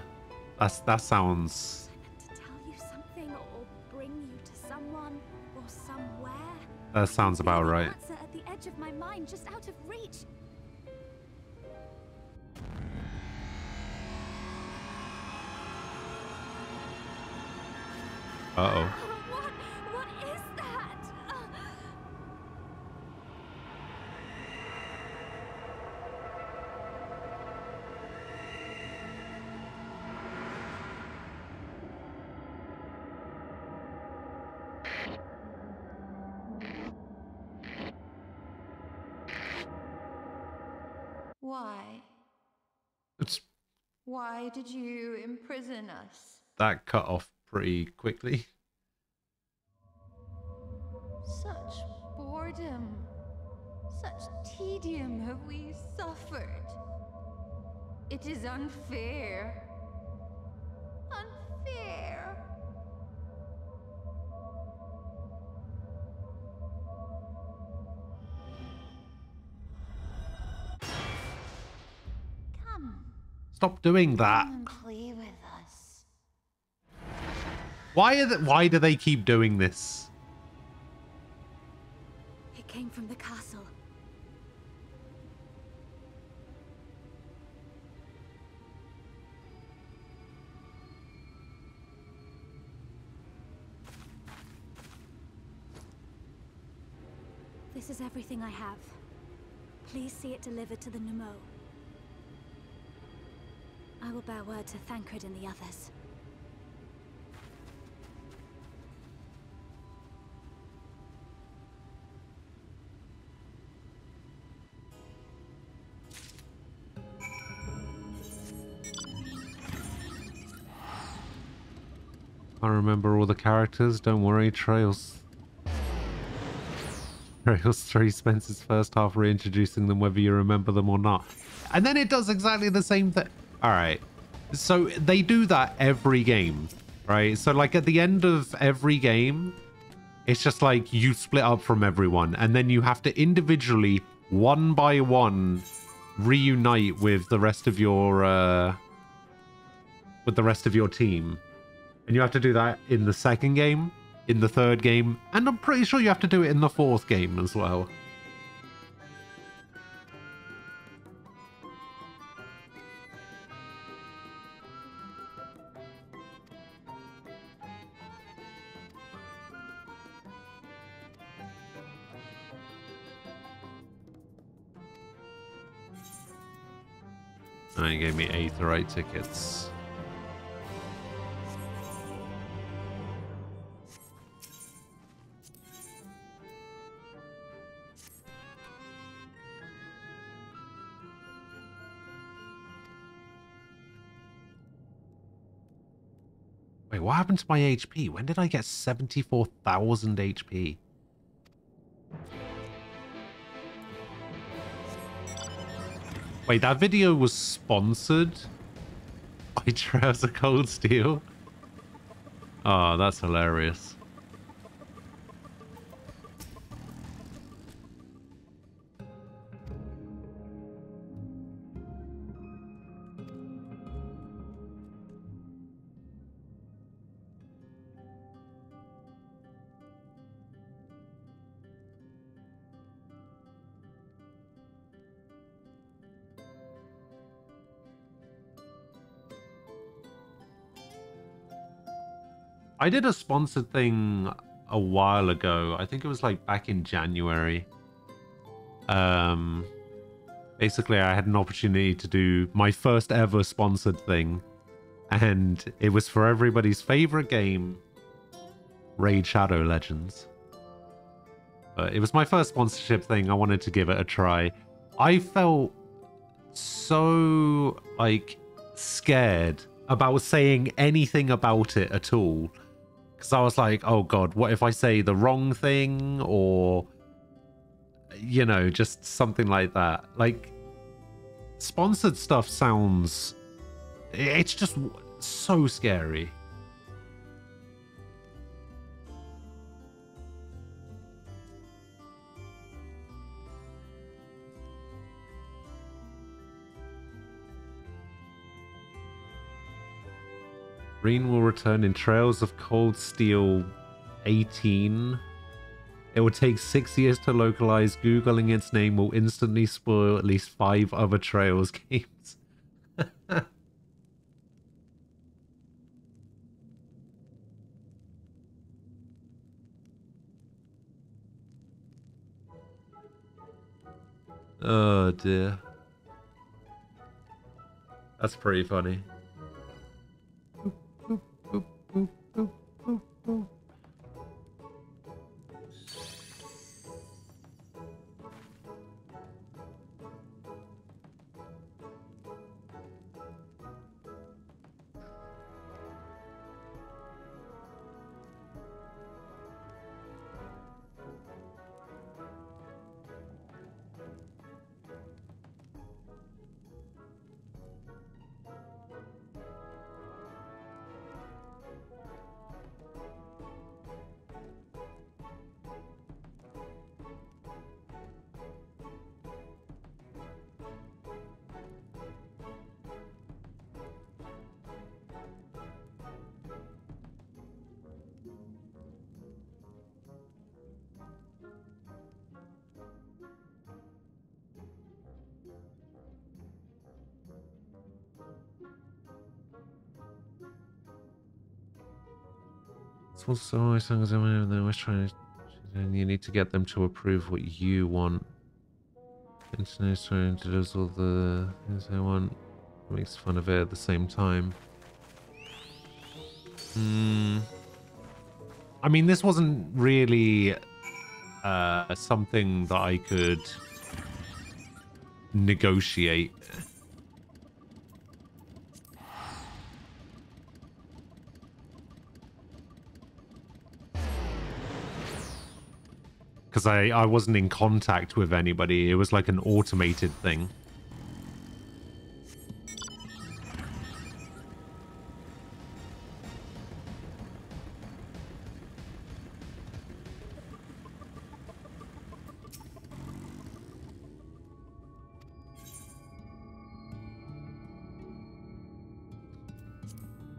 that sounds. To tell you something or bring you to someone or somewhere. That sounds about right. Answer at the edge of my mind, just out of reach. Uh-oh. What is that? Why? It's Why did you imprison us? that cut off pretty quickly. Such boredom, such tedium have we suffered. It is unfair. Unfair. Come. Stop doing that. Come and play with us. Why do they keep doing this? It came from the castle. This is everything I have. Please see it delivered to the Nummo. I will bear word to Thancred and the others. I remember all the characters. Don't worry, Trails 3 spends his first half reintroducing them whether you remember them or not. And then it does exactly the same thing. Alright. So they do that every game, right? So like at the end of every game, it's just like you split up from everyone and then you have to individually, one by one, reunite with the rest of your team. And you have to do that in the second game, in the third game, and I'm pretty sure you have to do it in the fourth game as well. Oh, he gave me Aetheryte tickets. Wait, what happened to my HP? When did I get 74,000 HP? Wait, that video was sponsored by Trails of Cold Steel? Oh, that's hilarious. I did a sponsored thing a while ago. I think it was like back in January. Basically, I had an opportunity to do my first ever sponsored thing. And it was for everybody's favorite game, Raid Shadow Legends. But it was my first sponsorship thing. I wanted to give it a try. I felt so, like, scared about saying anything about it at all. Because I was like, oh god, what if I say the wrong thing? Or, you know, just something like that. Like, sponsored stuff sounds... It's just so scary. Reen will return in Trails of Cold Steel 18. It will take 6 years to localize. Googling its name will instantly spoil at least 5 other Trails games. Oh dear. That's pretty funny. So always things they're always trying to, and you need to get them to approve what you want. Internet's trying to do all the things they want. Makes fun of it at the same time. I mean, this wasn't really something that I could negotiate. Because I wasn't in contact with anybody. It was like an automated thing.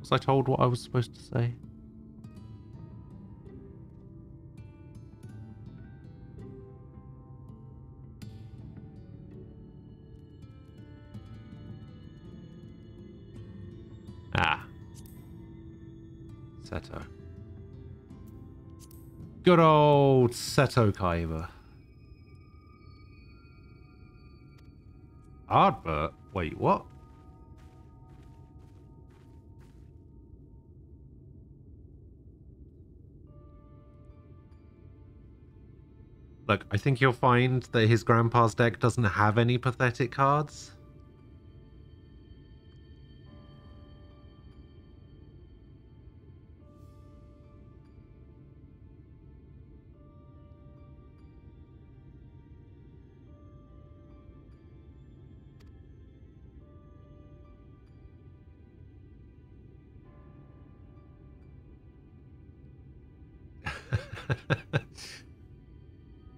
Was I told what I was supposed to say? Seto. Good old Seto Kaiba. Ardbert? Wait, what? Look, I think you'll find that his grandpa's deck doesn't have any pathetic cards.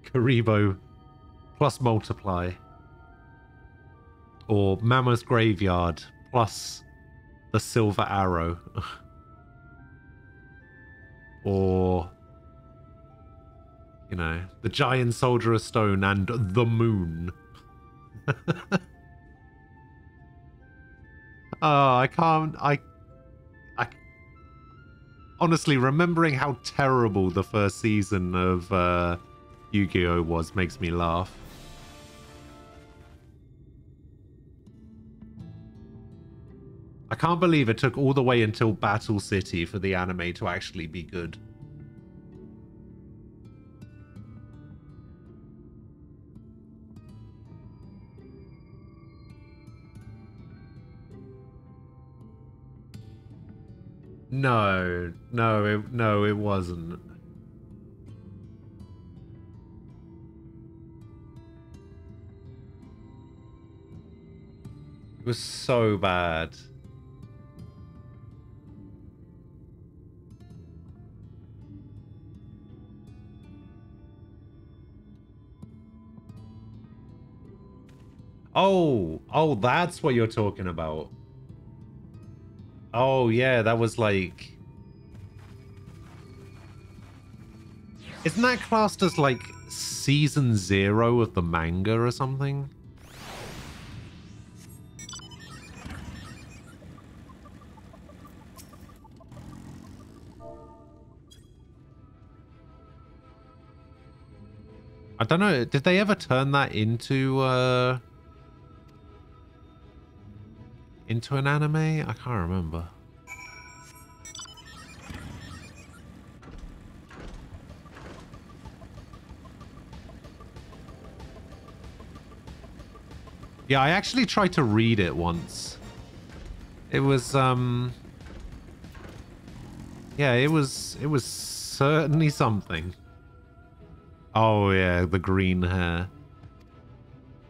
Karibo plus multiply. Or Mammoth Graveyard plus the Silver Arrow. Or, you know, the Giant Soldier of Stone and the Moon. Oh, I can't... I honestly, remembering how terrible the first season of Yu-Gi-Oh! Was makes me laugh. I can't believe it took all the way until Battle City for the anime to actually be good. No, it wasn't. It was so bad. Oh, that's what you're talking about. Oh, yeah, that was like... Isn't that classed as like season 0 of the manga or something? I don't know, did they ever turn that into an anime? I can't remember. Yeah, I actually tried to read it once. It was yeah, it was certainly something. Oh yeah, the green hair.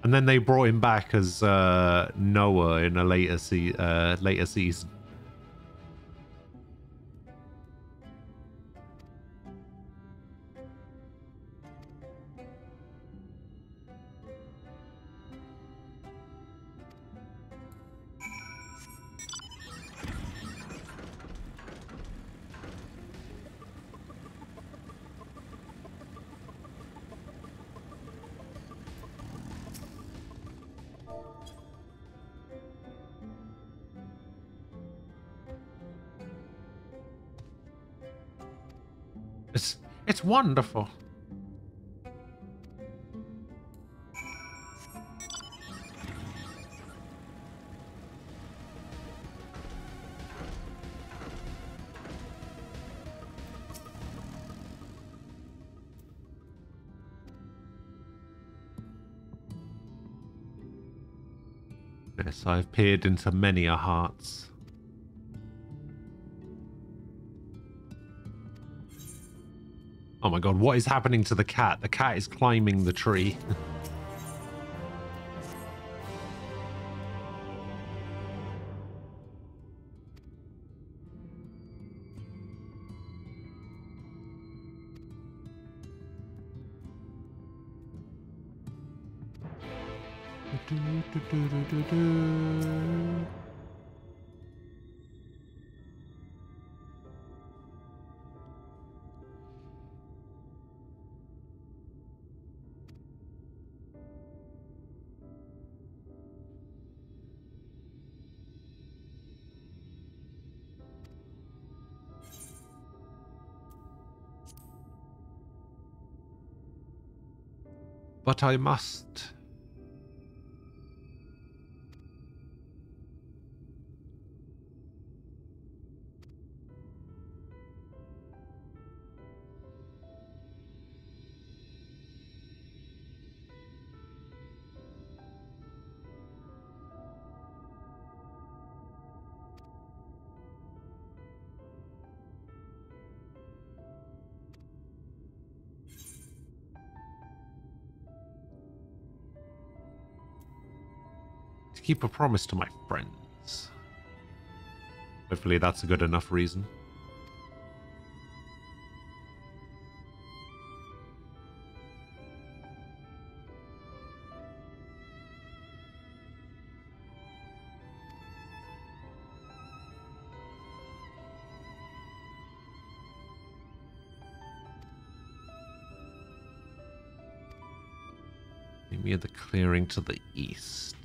And then they brought him back as Noah in a later season. It's wonderful. Yes, I've peered into many a hearts. Oh my god, what is happening to the cat? The cat is climbing the tree. But I must. Keep a promise to my friends. Hopefully that's a good enough reason. Meet me at the clearing to the east.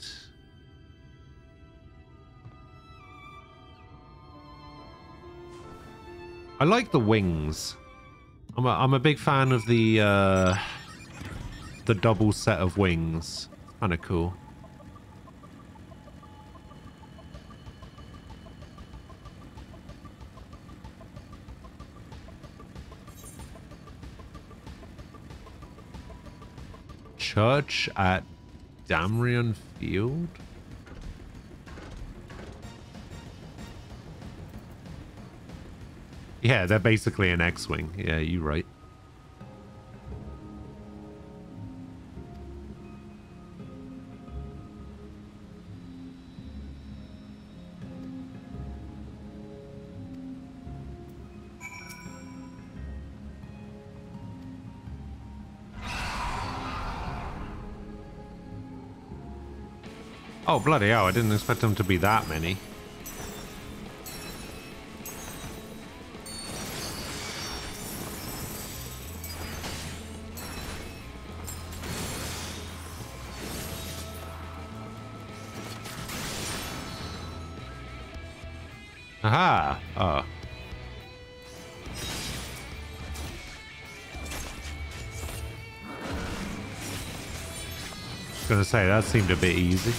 I like the wings. I'm a big fan of the double set of wings. Kind of cool. Church at Damrian Field? Yeah, they're basically an X-Wing. Yeah, you're right. Oh, bloody hell, I didn't expect them to be that many. Aha! Oh. I was gonna say, that seemed a bit easy.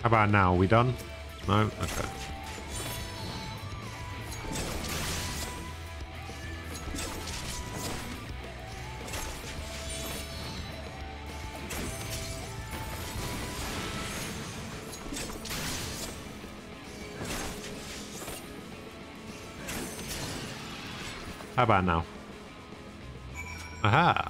How about now? Are we done? No? Okay. How about now? Aha!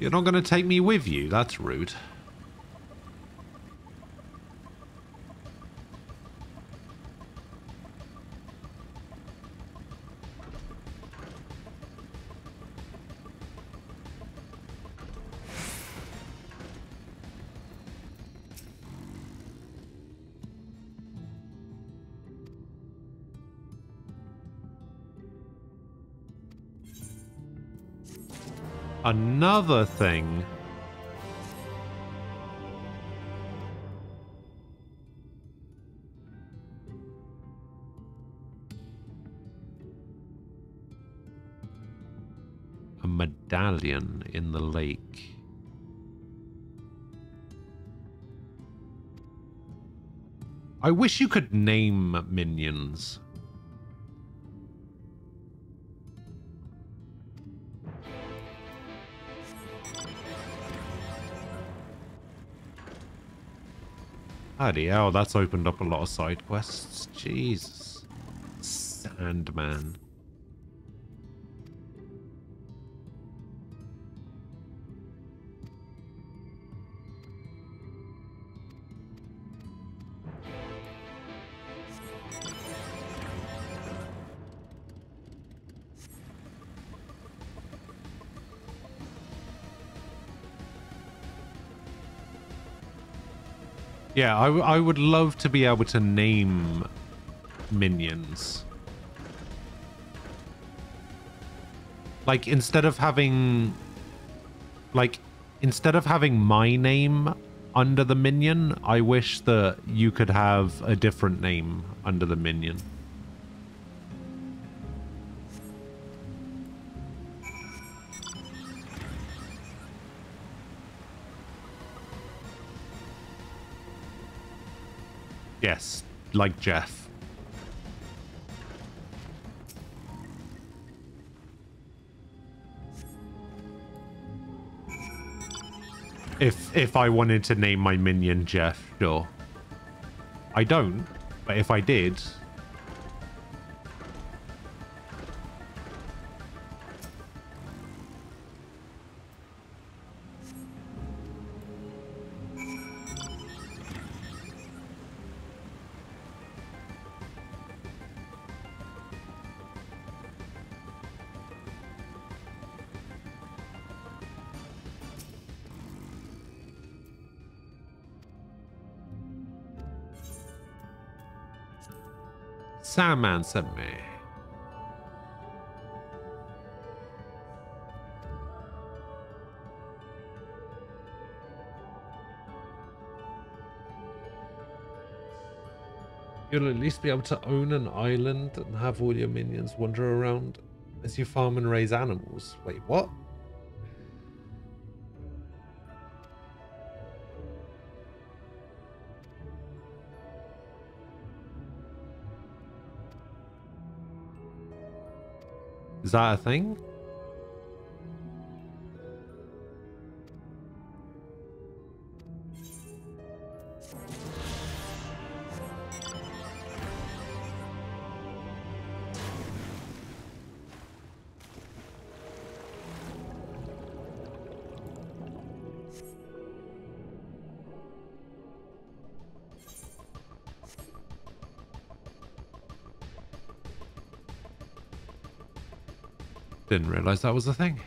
You're not going to take me with you? That's rude. Another thing. A medallion in the lake. I wish you could name minions. Bloody hell, that's opened up a lot of side quests. Jesus. Sandman. Yeah, I would love to be able to name minions. Like, instead of having my name under the minion, I wish that you could have a different name under the minion. Yes, like Jeff. If I wanted to name my minion Jeff, sure. I don't, but if I did... Sandman sent me. You'll at least be able to own an island and have all your minions wander around as you farm and raise animals. Wait, what? Is that a thing? Didn't realize that was a thing.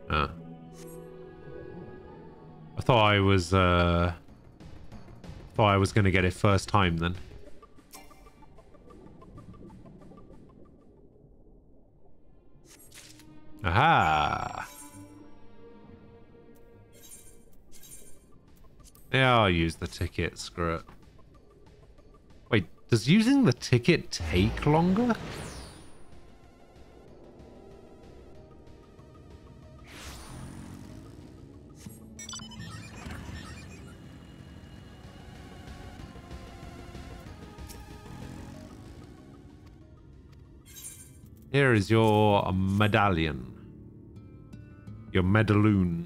I thought I was going to get it first time then. Aha! Yeah, I'll use the ticket, screw it. Wait, does using the ticket take longer? Here is your medallion. Your medalloon.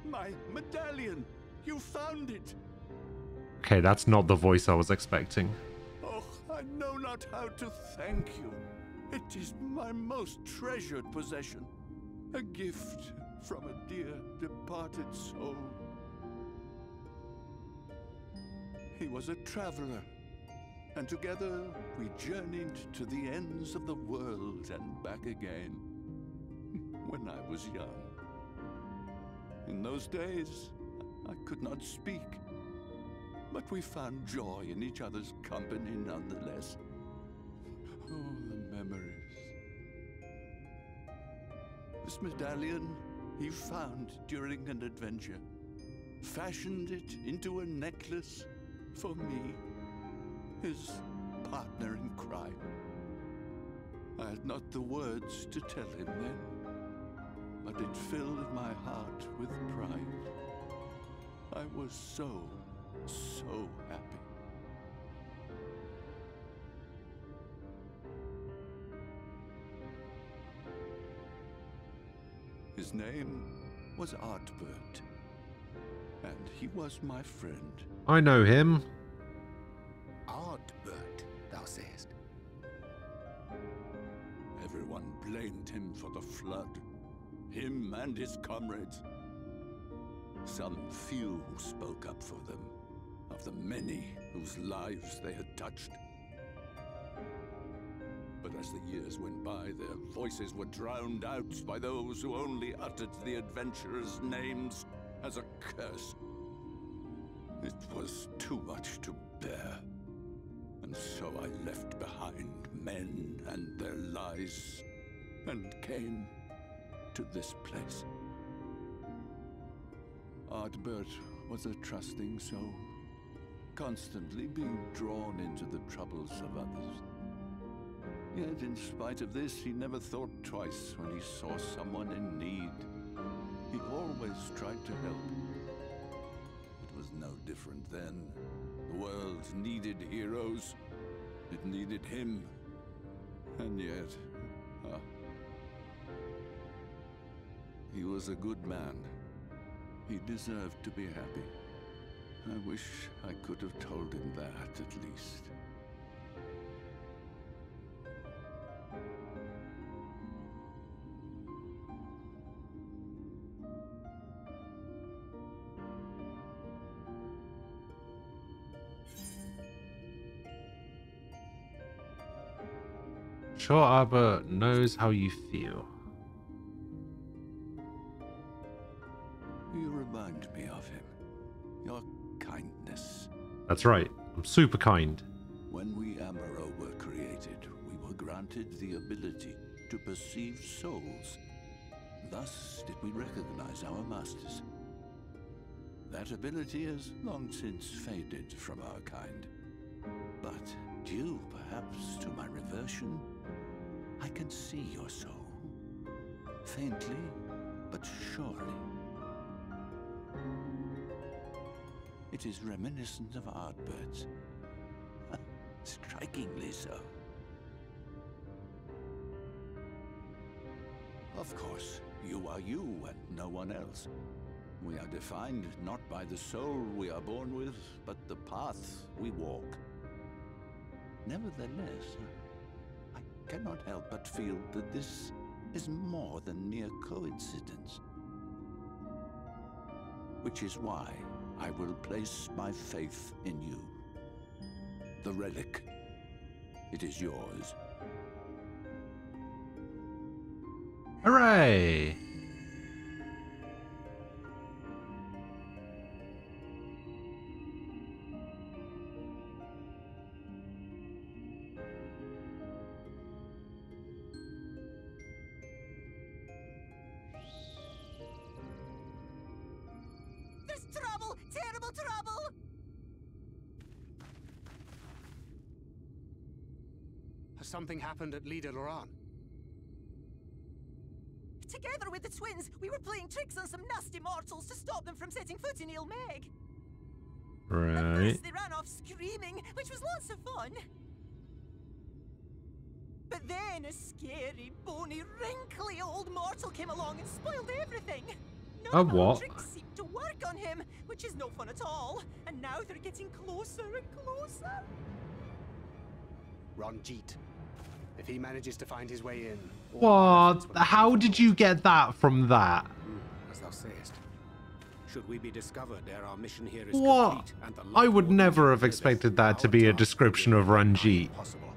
My medallion! You found it! Okay, that's not the voice I was expecting. Oh, I know not how to thank you. It is my most treasured possession. A gift from a dear departed soul. He was a traveler, and together we journeyed to the ends of the world and back again. When I was young. In those days, I could not speak, but we found joy in each other's company nonetheless. Oh, the memories. This medallion he found during an adventure, fashioned it into a necklace for me, his partner in crime. I had not the words to tell him then, but it filled my heart with pride. I was so happy. His name was Artbert, and he was my friend. I know him. Artbert, thou sayest? Everyone blamed him for the flood. Him and his comrades. Some few who spoke up for them, of the many whose lives they had touched. But as the years went by, their voices were drowned out by those who only uttered the adventurers' names as a curse. It was too much to bear, and so I left behind men and their lies, and came to this place. Artbert was a trusting soul, constantly being drawn into the troubles of others. Yet in spite of this, he never thought twice when he saw someone in need. He always tried to help. It was no different then. The world needed heroes. It needed him. And yet, he was a good man. He deserved to be happy. I wish I could have told him that, at least. Sure, Arbor knows how you feel. You remind me of him. Your kindness. That's right. I'm super kind. When we Amaro were created, we were granted the ability to perceive souls. Thus did we recognize our masters. That ability has long since faded from our kind. But due perhaps to my reversion, I can see your soul. Faintly, but surely. It is reminiscent of Ardbert's. Strikingly so. Of course, you are you and no one else. We are defined not by the soul we are born with, but the path we walk. Nevertheless, I cannot help but feel that this is more than mere coincidence. Which is why I will place my faith in you. The relic. It is yours. Hooray! There's trouble! Terrible trouble! Has something happened at Lida Loran? Together with the twins, we were playing tricks on some nasty mortals to stop them from setting foot in Il Meg. At Right. first they ran off screaming, which was lots of fun. But then a scary, bony, wrinkly old mortal came along and spoiled everything. None of our what? tricks seemed to work on him, which is no fun at all. And now they're getting closer and closer. Ranjit. If he manages to find his way in... What? How did you get that from that? As thou sayest. Should we be discovered ere our mission here is What? complete and the I would never have expected that to be a description of Ranjit. possible.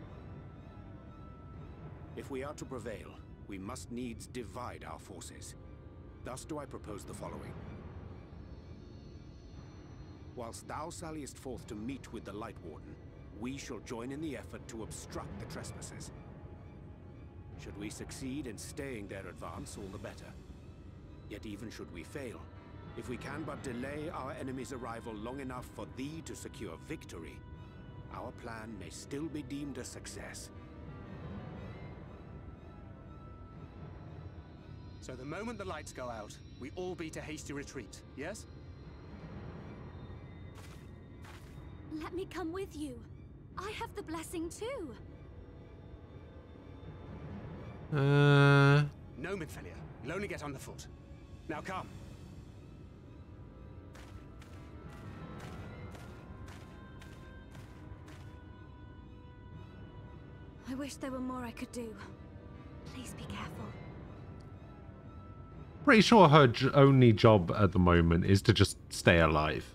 If we are to prevail, we must needs divide our forces. Thus do I propose the following. Whilst thou salliest forth to meet with the Light Warden, we shall join in the effort to obstruct the trespassers. Should we succeed in staying their advance, all the better. Yet even should we fail, if we can but delay our enemy's arrival long enough for thee to secure victory, our plan may still be deemed a success. So the moment the lights go out, we all beat a hasty retreat, yes? Let me come with you. I have the blessing too. No, Midfelia. You'll only get on the foot. Now come. I wish there were more I could do. Please be careful. Pretty sure her only job at the moment is to just stay alive.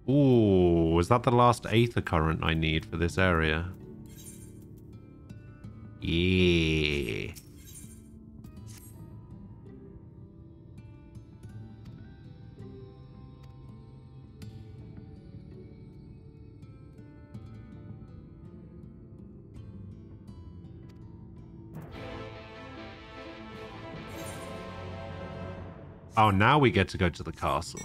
Ooh, is that the last Aether current I need for this area? Yeah. Oh, now we get to go to the castle.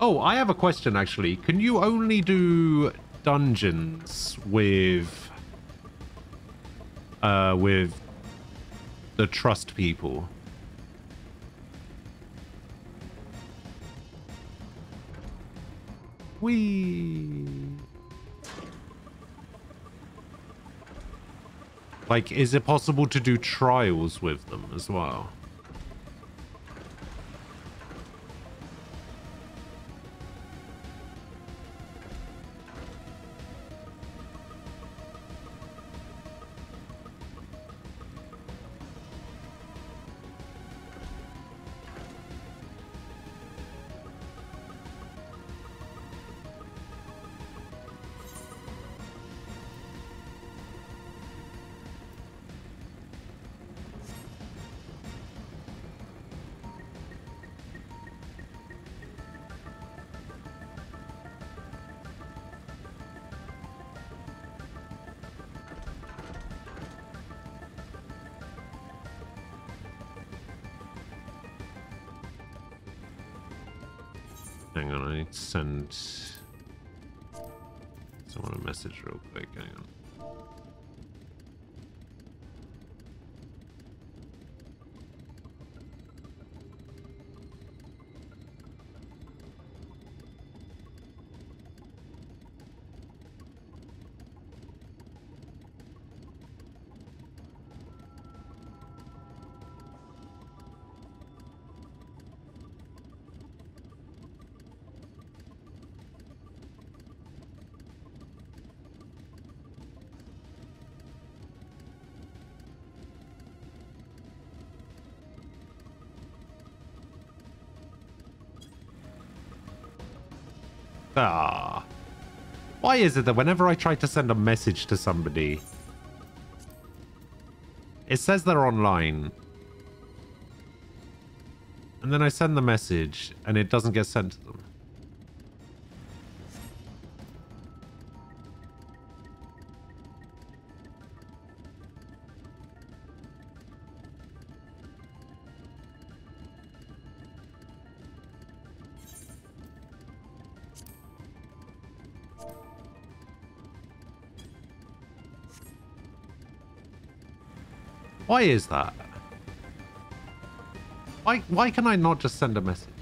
Oh, I have a question actually. Can you only do dungeons with the trust people? Whee! Like, is it possible to do trials with them as well? Hang on, I need to send someone a message real quick. Hang on. Ah. Why is it that whenever I try to send a message to somebody, it says they're online, and then I send the message and it doesn't get sent to them? Why is that? Why can I not just send a message?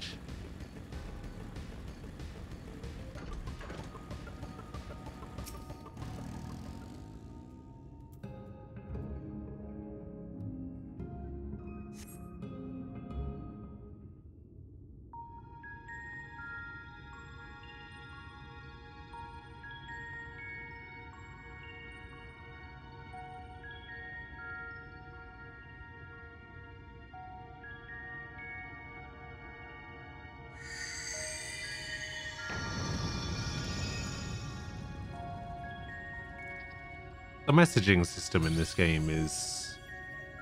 The messaging system in this game is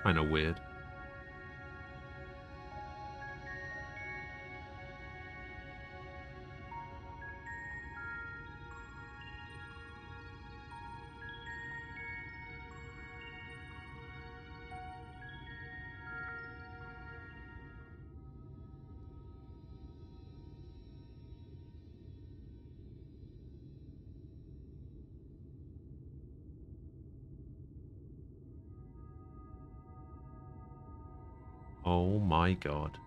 kind of weird. Oh my god.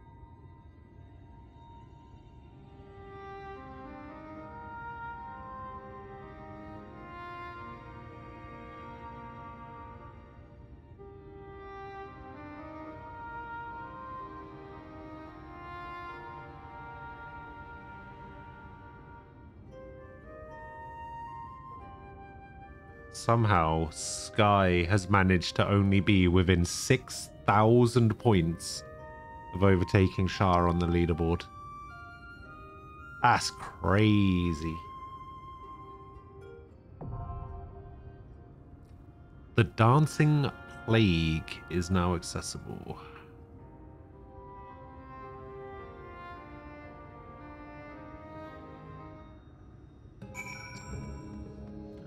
Somehow, Sky has managed to only be within 6,000 points of overtaking Shar on the leaderboard. That's crazy. The Dancing Plague is now accessible.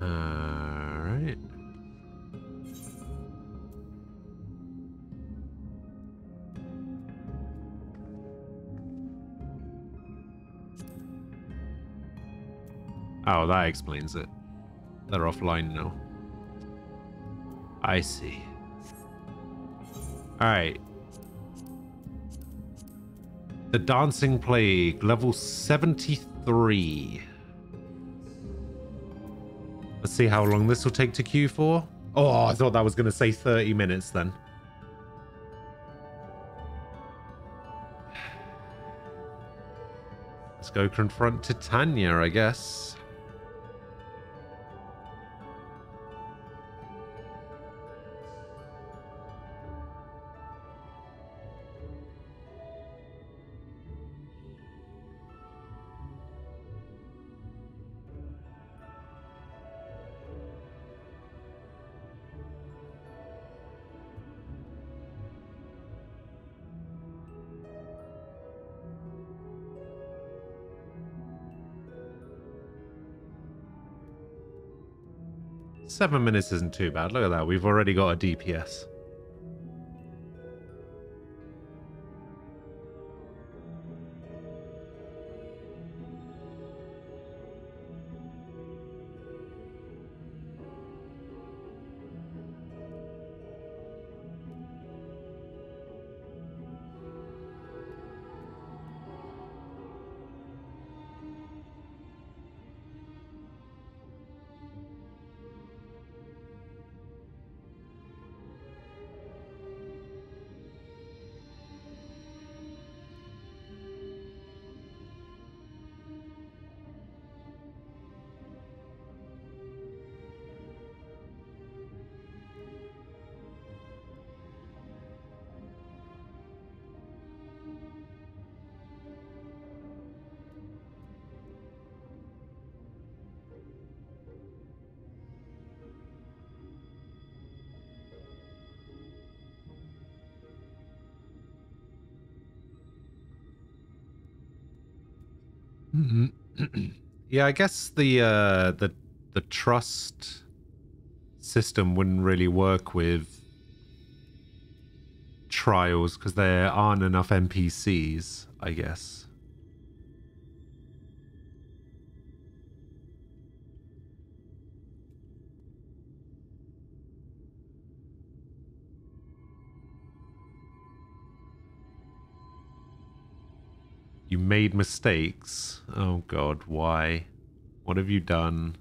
Alright. Oh, that explains it. They're offline now. I see. Alright. The Dancing Plague, level 73. Let's see how long this will take to queue for. Oh, I thought that was going to say 30 minutes then. Let's go confront Titania, I guess. Seven minutes isn't too bad. Look at that. We've already got a DPS. Yeah, I guess the trust system wouldn't really work with trials because there aren't enough NPCs, I guess. You made mistakes. Oh God, why? What have you done?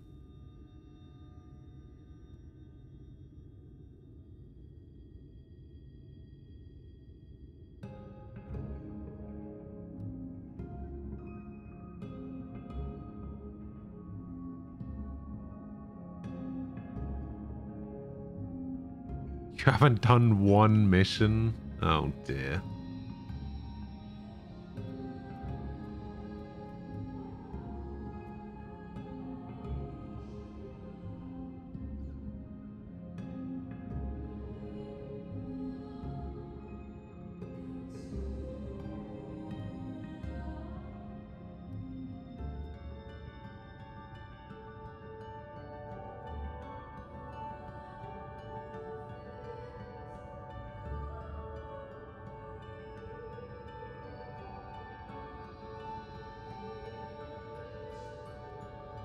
You haven't done one mission? Oh dear.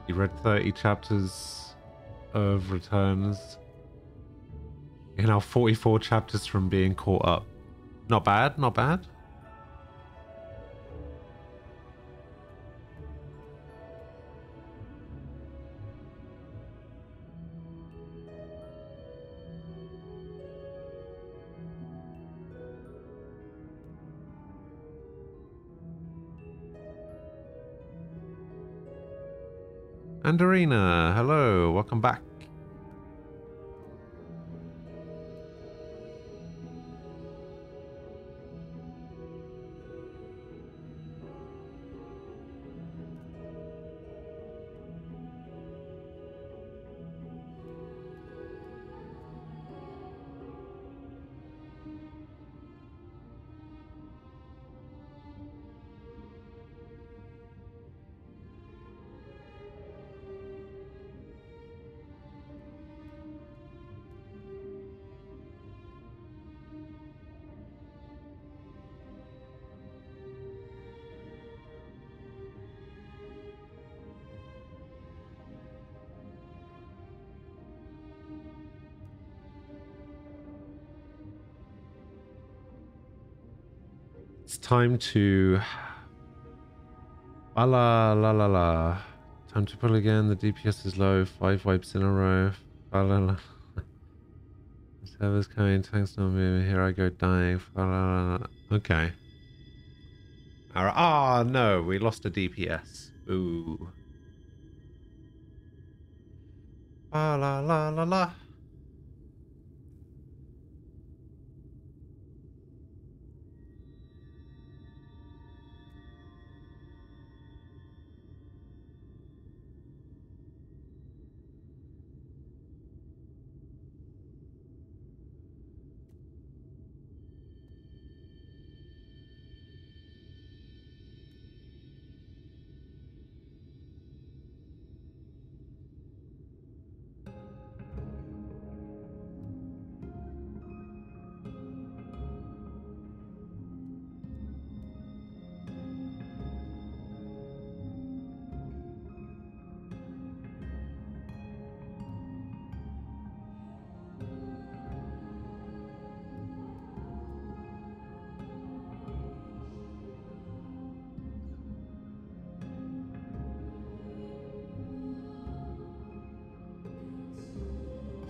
You read 30 chapters of Returns. You're now 44 chapters from being caught up. Not bad, not bad. Andarina, hello, welcome back. It's time to... La la la la. Time to pull again. The DPS is low. 5 wipes in a row. La la la. Server's coming, tanks not moving, here I go dying. Okay. Alright. Ah, no, we lost a DPS. Ooh. La la la la la.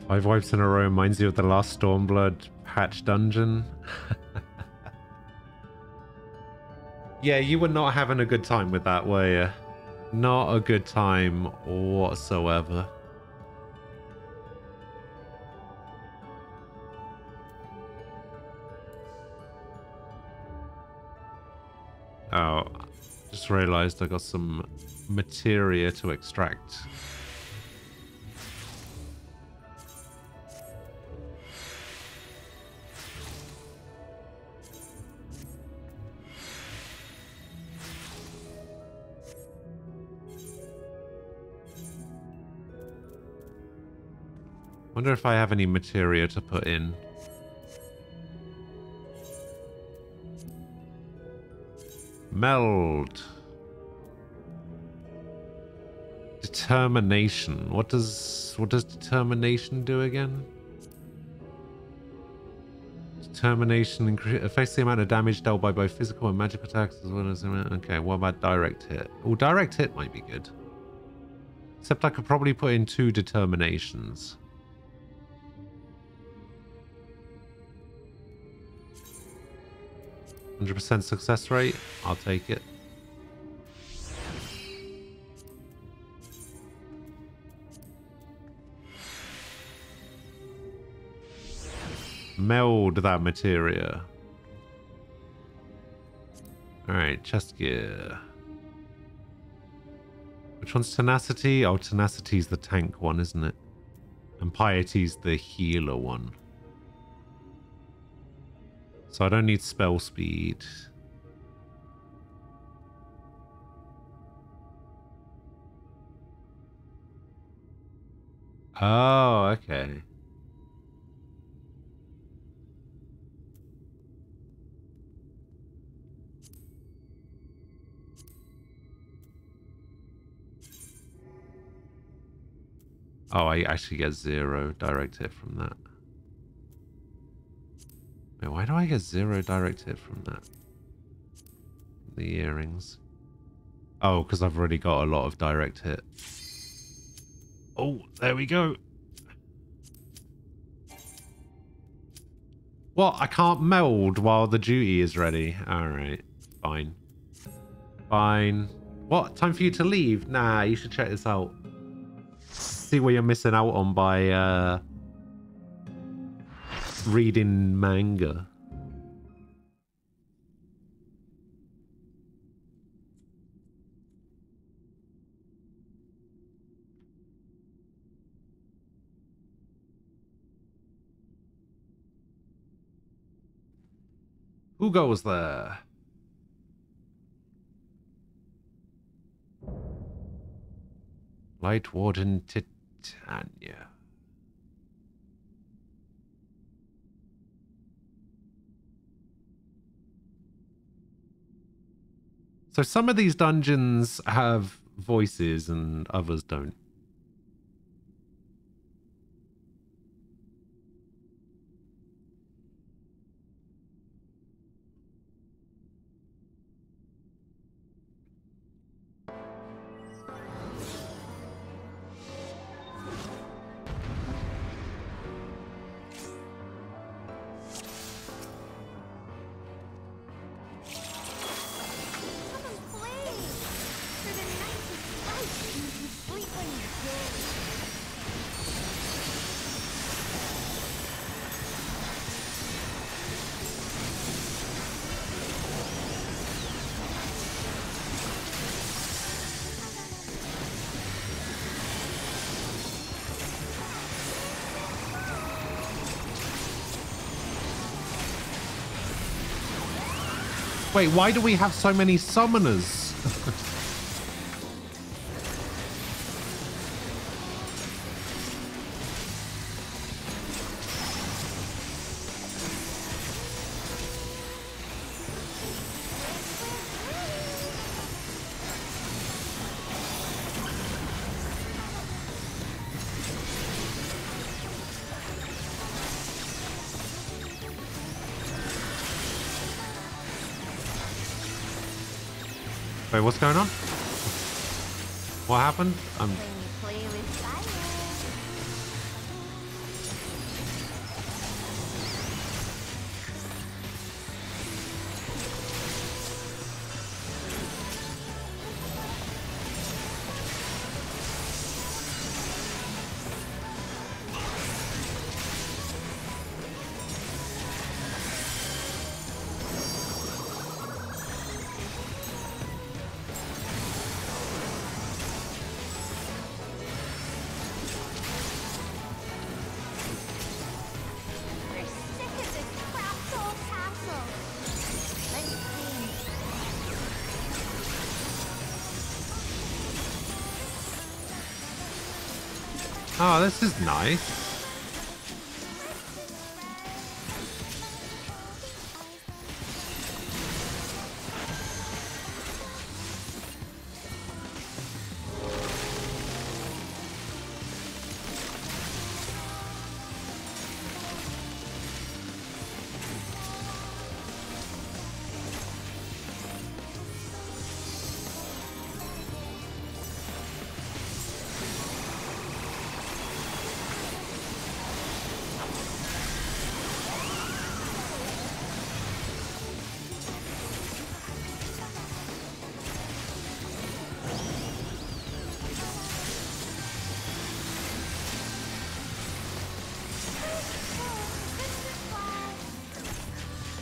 Five wipes in a row reminds you of the last Stormblood patch dungeon. Yeah, you were not having a good time with that, were you? Not a good time whatsoever. Oh, just realized I got some materia to extract. Wonder if I have any materia to put in. Meld. Determination. What does determination do again? Determination affects the amount of damage dealt by both physical and magical attacks as well as... Okay, what about direct hit? Oh, direct hit might be good. Except I could probably put in 2 determinations. 100% success rate. I'll take it. Meld that materia. Alright, chest gear. Which one's tenacity? Oh, tenacity's the tank one, isn't it? And piety's the healer one. So I don't need spell speed. Oh, okay. Oh, I actually get 0 direct hit from that. Wait, why do I get 0 direct hit from that? The earrings. Oh, because I've already got a lot of direct hit. Oh, there we go. What? I can't meld while the duty is ready. Alright, fine. Fine. What? Time for you to leave? Nah, you should check this out. See what you're missing out on by reading manga. Who goes there? Light Warden Titania. So some of these dungeons have voices and others don't. Wait, why do we have so many summoners? Wait, what's going on? What happened? Oh, this is nice.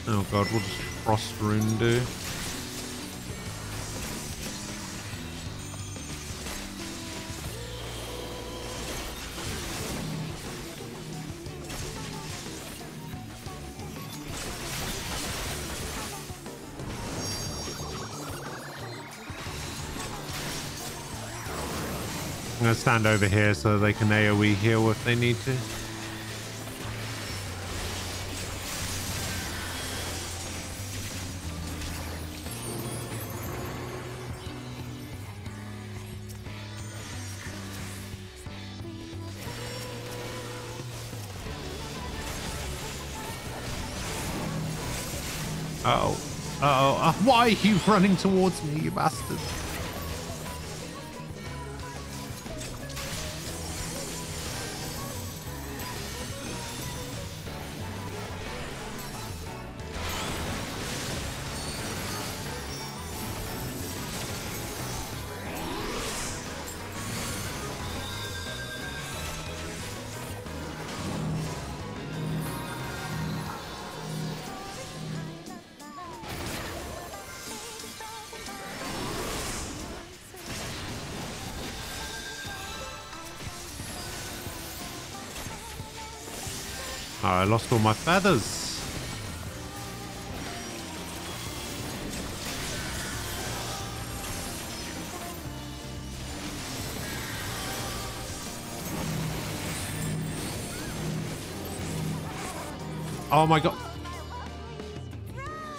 Oh god, what does Frost Rune do? I'm gonna stand over here so they can AoE heal if they need to. Uh-oh. Uh-oh. Why are you running towards me, you bastard? Oh, I lost all my feathers. Oh my god.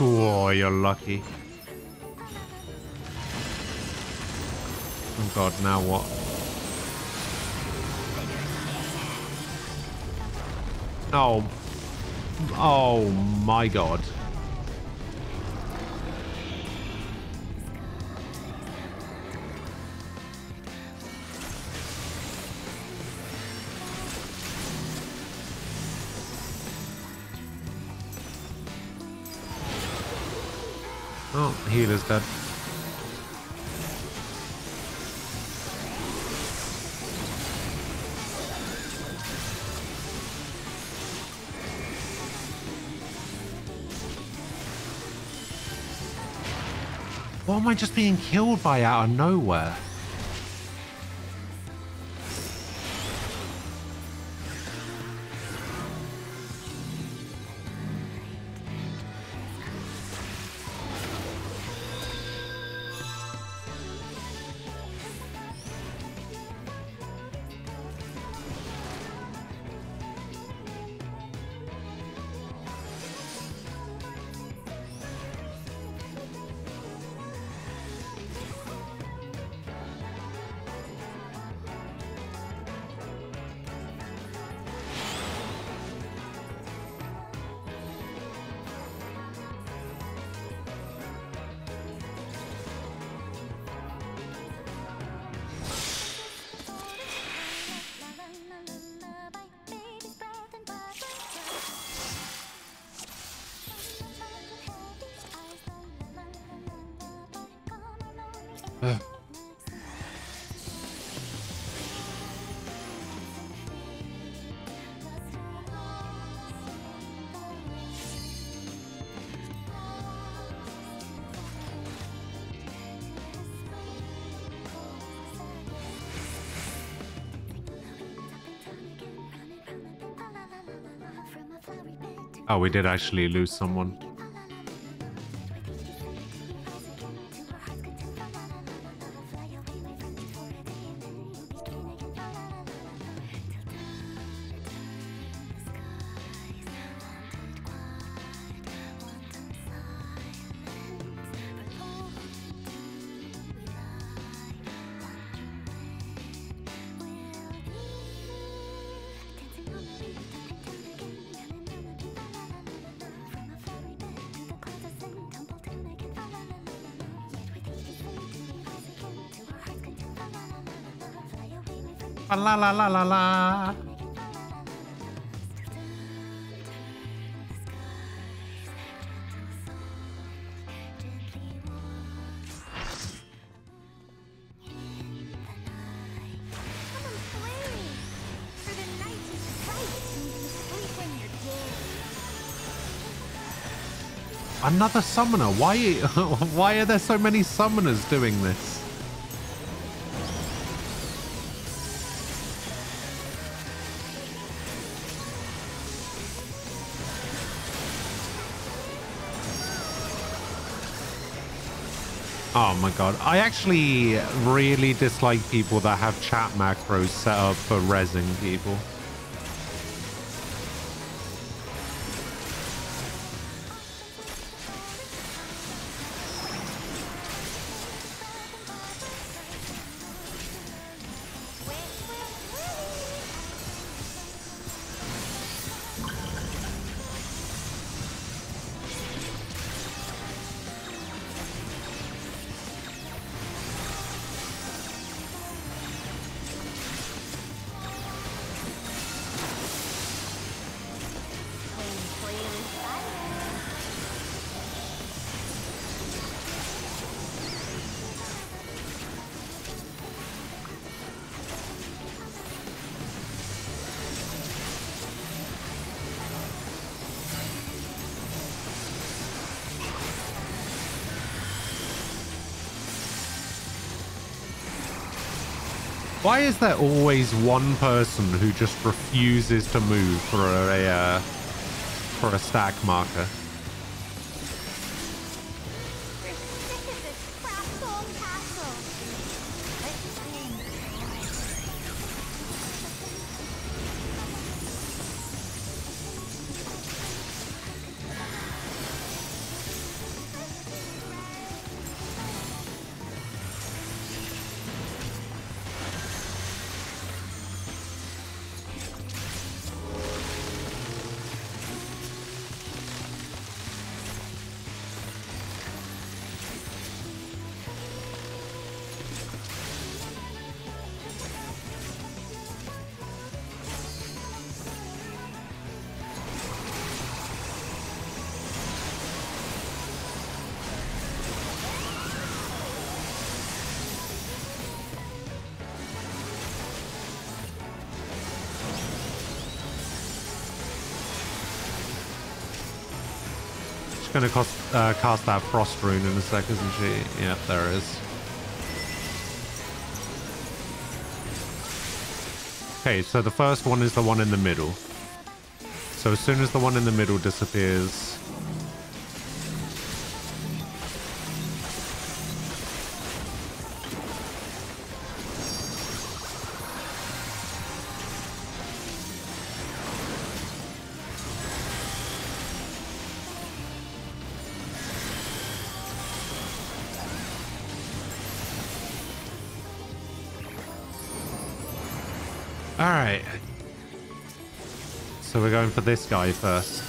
Oh, you're lucky. Oh god, now what? Oh. Oh my god. Oh, healer's dead. What am I just being killed by out of nowhere? Oh, we did actually lose someone. La la la la la. Another summoner. Why are there so many summoners doing this? Oh my god. I actually really dislike people that have chat macros set up for rezzing people. Why is there always one person who just refuses to move for a stack marker? Gonna cast that frost rune in a sec, isn't she? Yep, there it is. Okay, so the first one is the one in the middle. So as soon as the one in the middle disappears... Alright. So we're going for this guy first.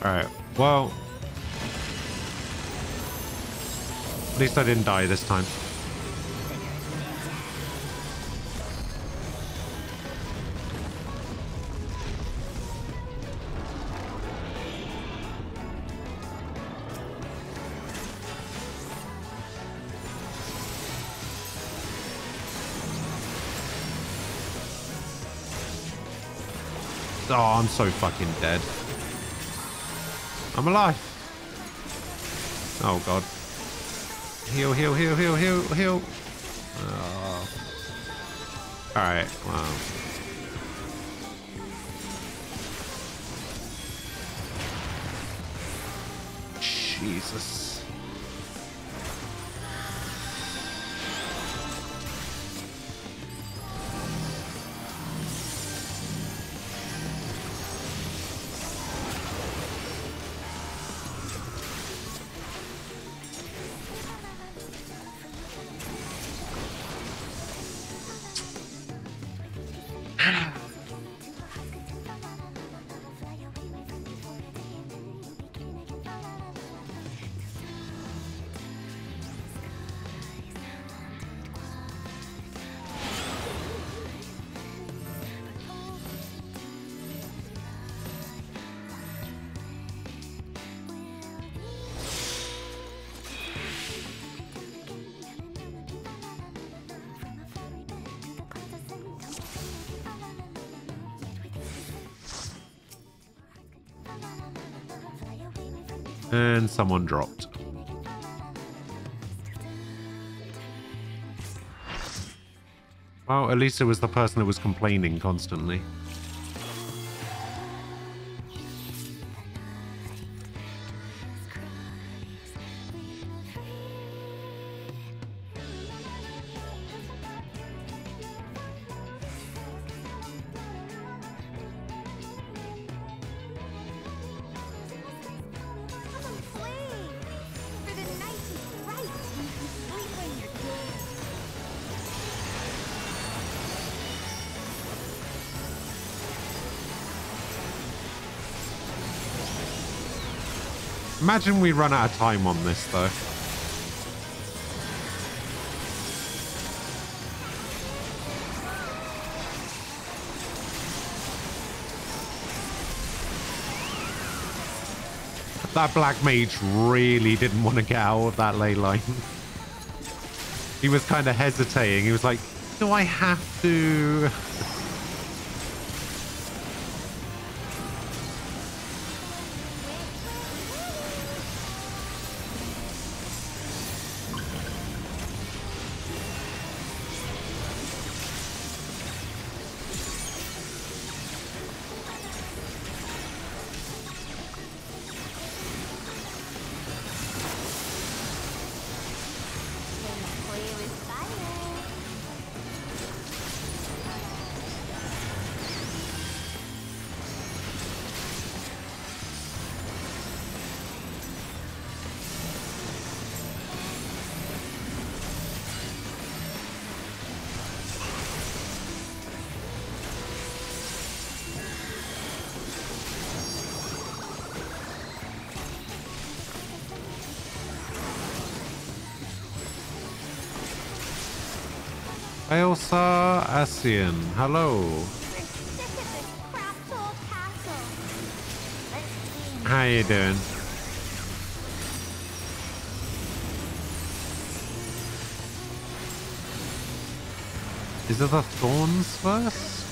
Alright, well... At least I didn't die this time. Oh, I'm so fucking dead. I'm alive. Oh, God. Heal, heal, heal, heal, heal, heal. Oh. Alright, wow. Jesus. And someone dropped. Well, at least it was the person that was complaining constantly. Imagine we run out of time on this, though. That black mage really didn't want to get out of that ley line. He was kind of hesitating. He was like, do I have to? Ailsa Asian, hello. How you doing? Is it the thorns first?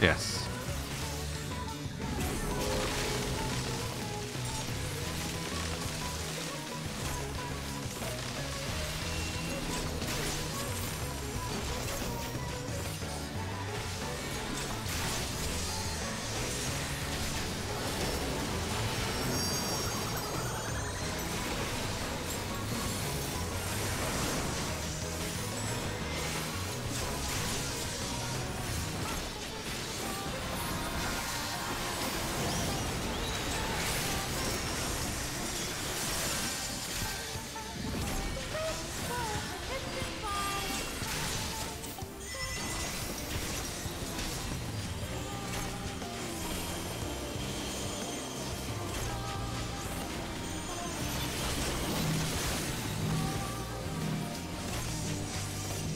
Yes.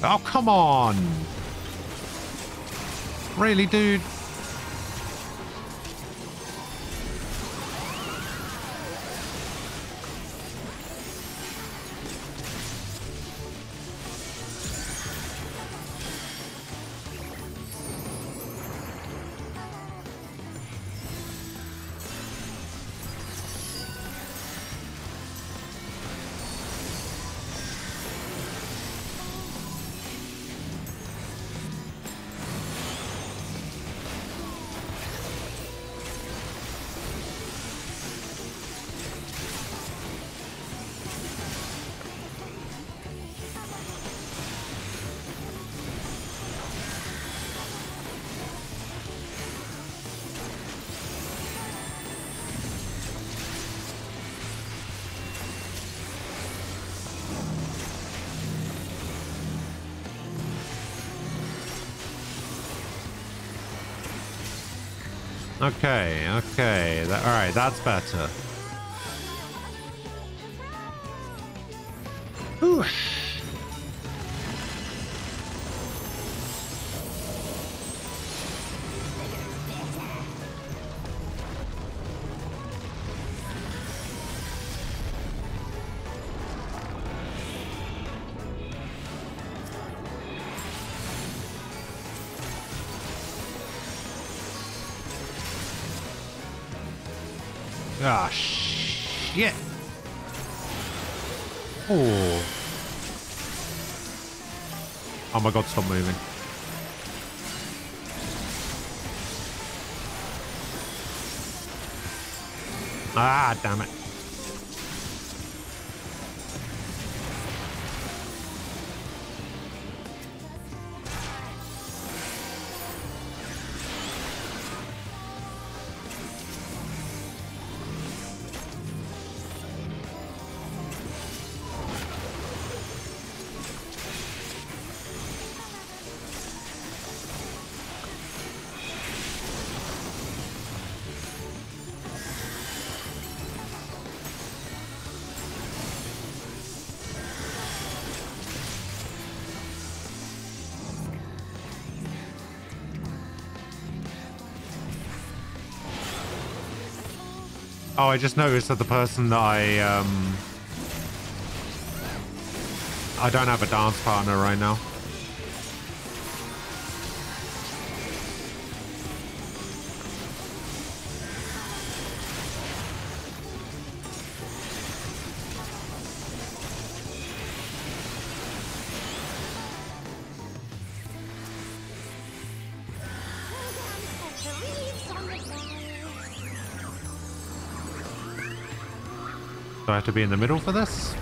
Oh, come on. Really, dude? Okay, okay. All right, that's better. Whew. Ah, shit. Oh. Oh my god, stop moving. Ah, damn it. Oh, I just noticed that the person that I don't have a dance partner right now. Do I have to be in the middle for this?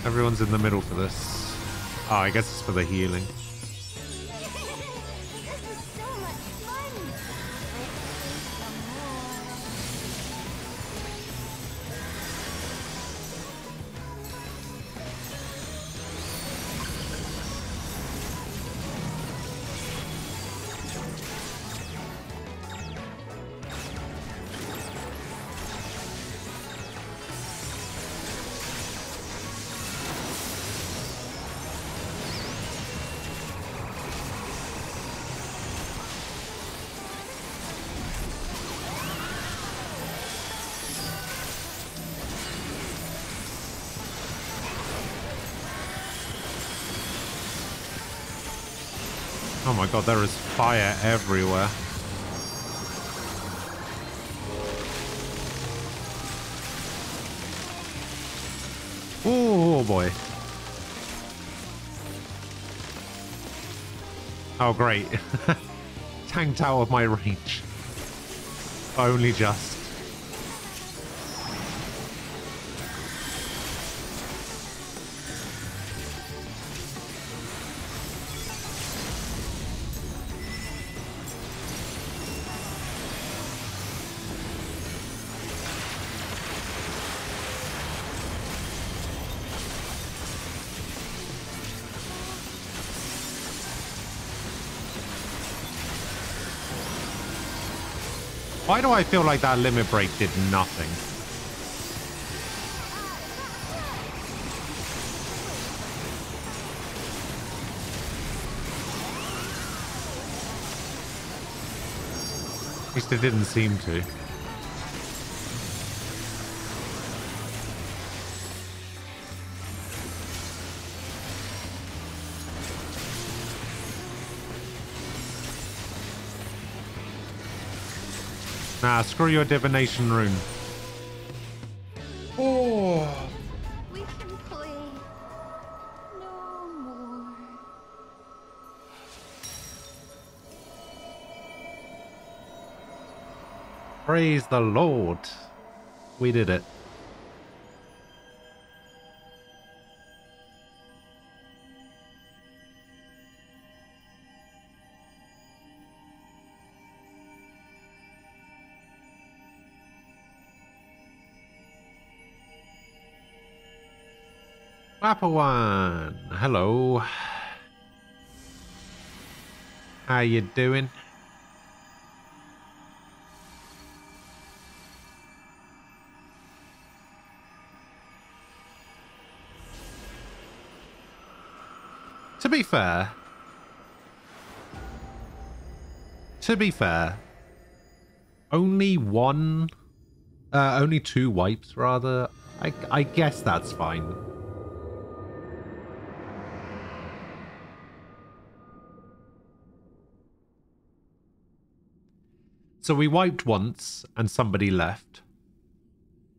Everyone's in the middle for this. Oh, I guess it's for the healing. Oh my god, there is fire everywhere. Oh boy. Oh great. Tanked out of my reach. Only just. Why do I feel like that limit break did nothing? At least it didn't seem to. Nah, screw your divination rune. Oh. We can play no more. Praise the Lord. We did it. Papawan, hello. How you doing? To be fair, only two wipes rather. I guess that's fine. So we wiped once and somebody left.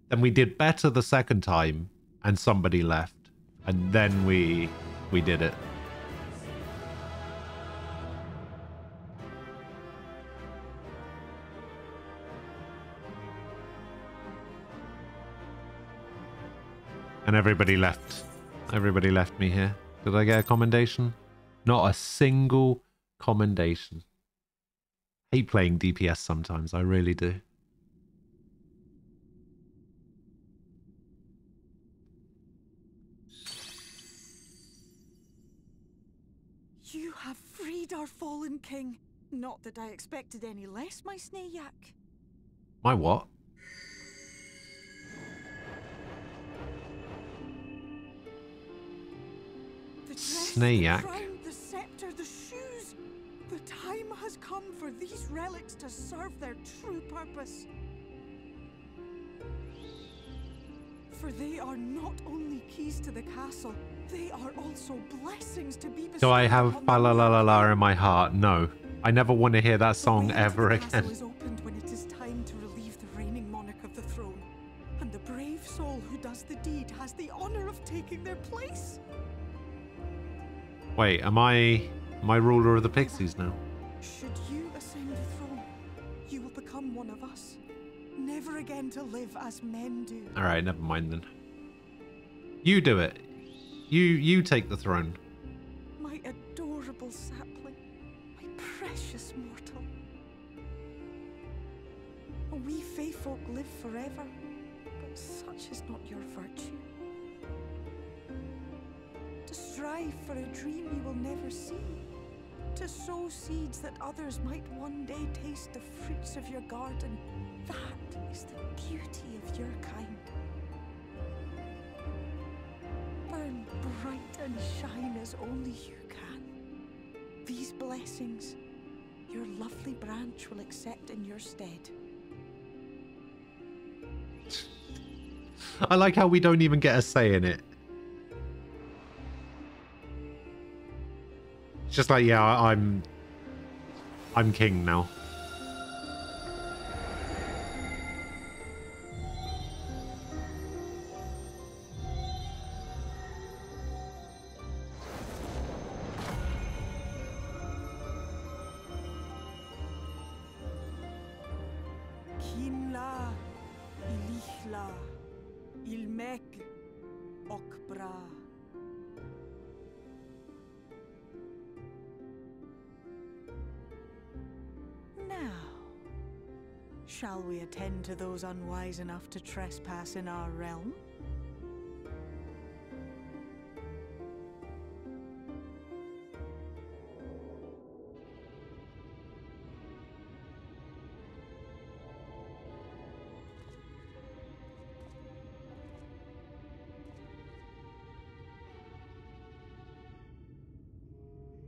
Then we did better the second time and somebody left. And then we did it. And everybody left. Everybody left me here. Did I get a commendation? Not a single commendation. Hate playing DPS sometimes, I really do. You have freed our fallen king. Not that I expected any less, my Snayak. My what? The dress, Snayak. the crown, the scepter, the shoes. The time has come for these relics to serve their true purpose. For they are not only keys to the castle, they are also blessings to be bestowed. Do I have Balalalala in my heart? No. I never want to hear that song ever The again. castle is opened when it is time to relieve the reigning monarch of the throne. And the brave soul who does the deed has the honor of taking their place. Wait, am I ruler of the pixies now? Should you ascend the throne, you will become one of us. Never again to live as men do. Alright, never mind then. You do it. You take the throne. My adorable sapling, my precious mortal. We Fae folk live forever, but such is not your virtue. To strive for a dream you will never see. To sow seeds that others might one day taste the fruits of your garden. That is the beauty of your kind. Burn bright and shine as only you can. These blessings, your lovely branch will accept in your stead. I like how we don't even get a say in it. It's just like, yeah, I'm king now. Kinla, Ilichla, Ilmek, Okbra. Now, shall we attend to those unwise enough to trespass in our realm?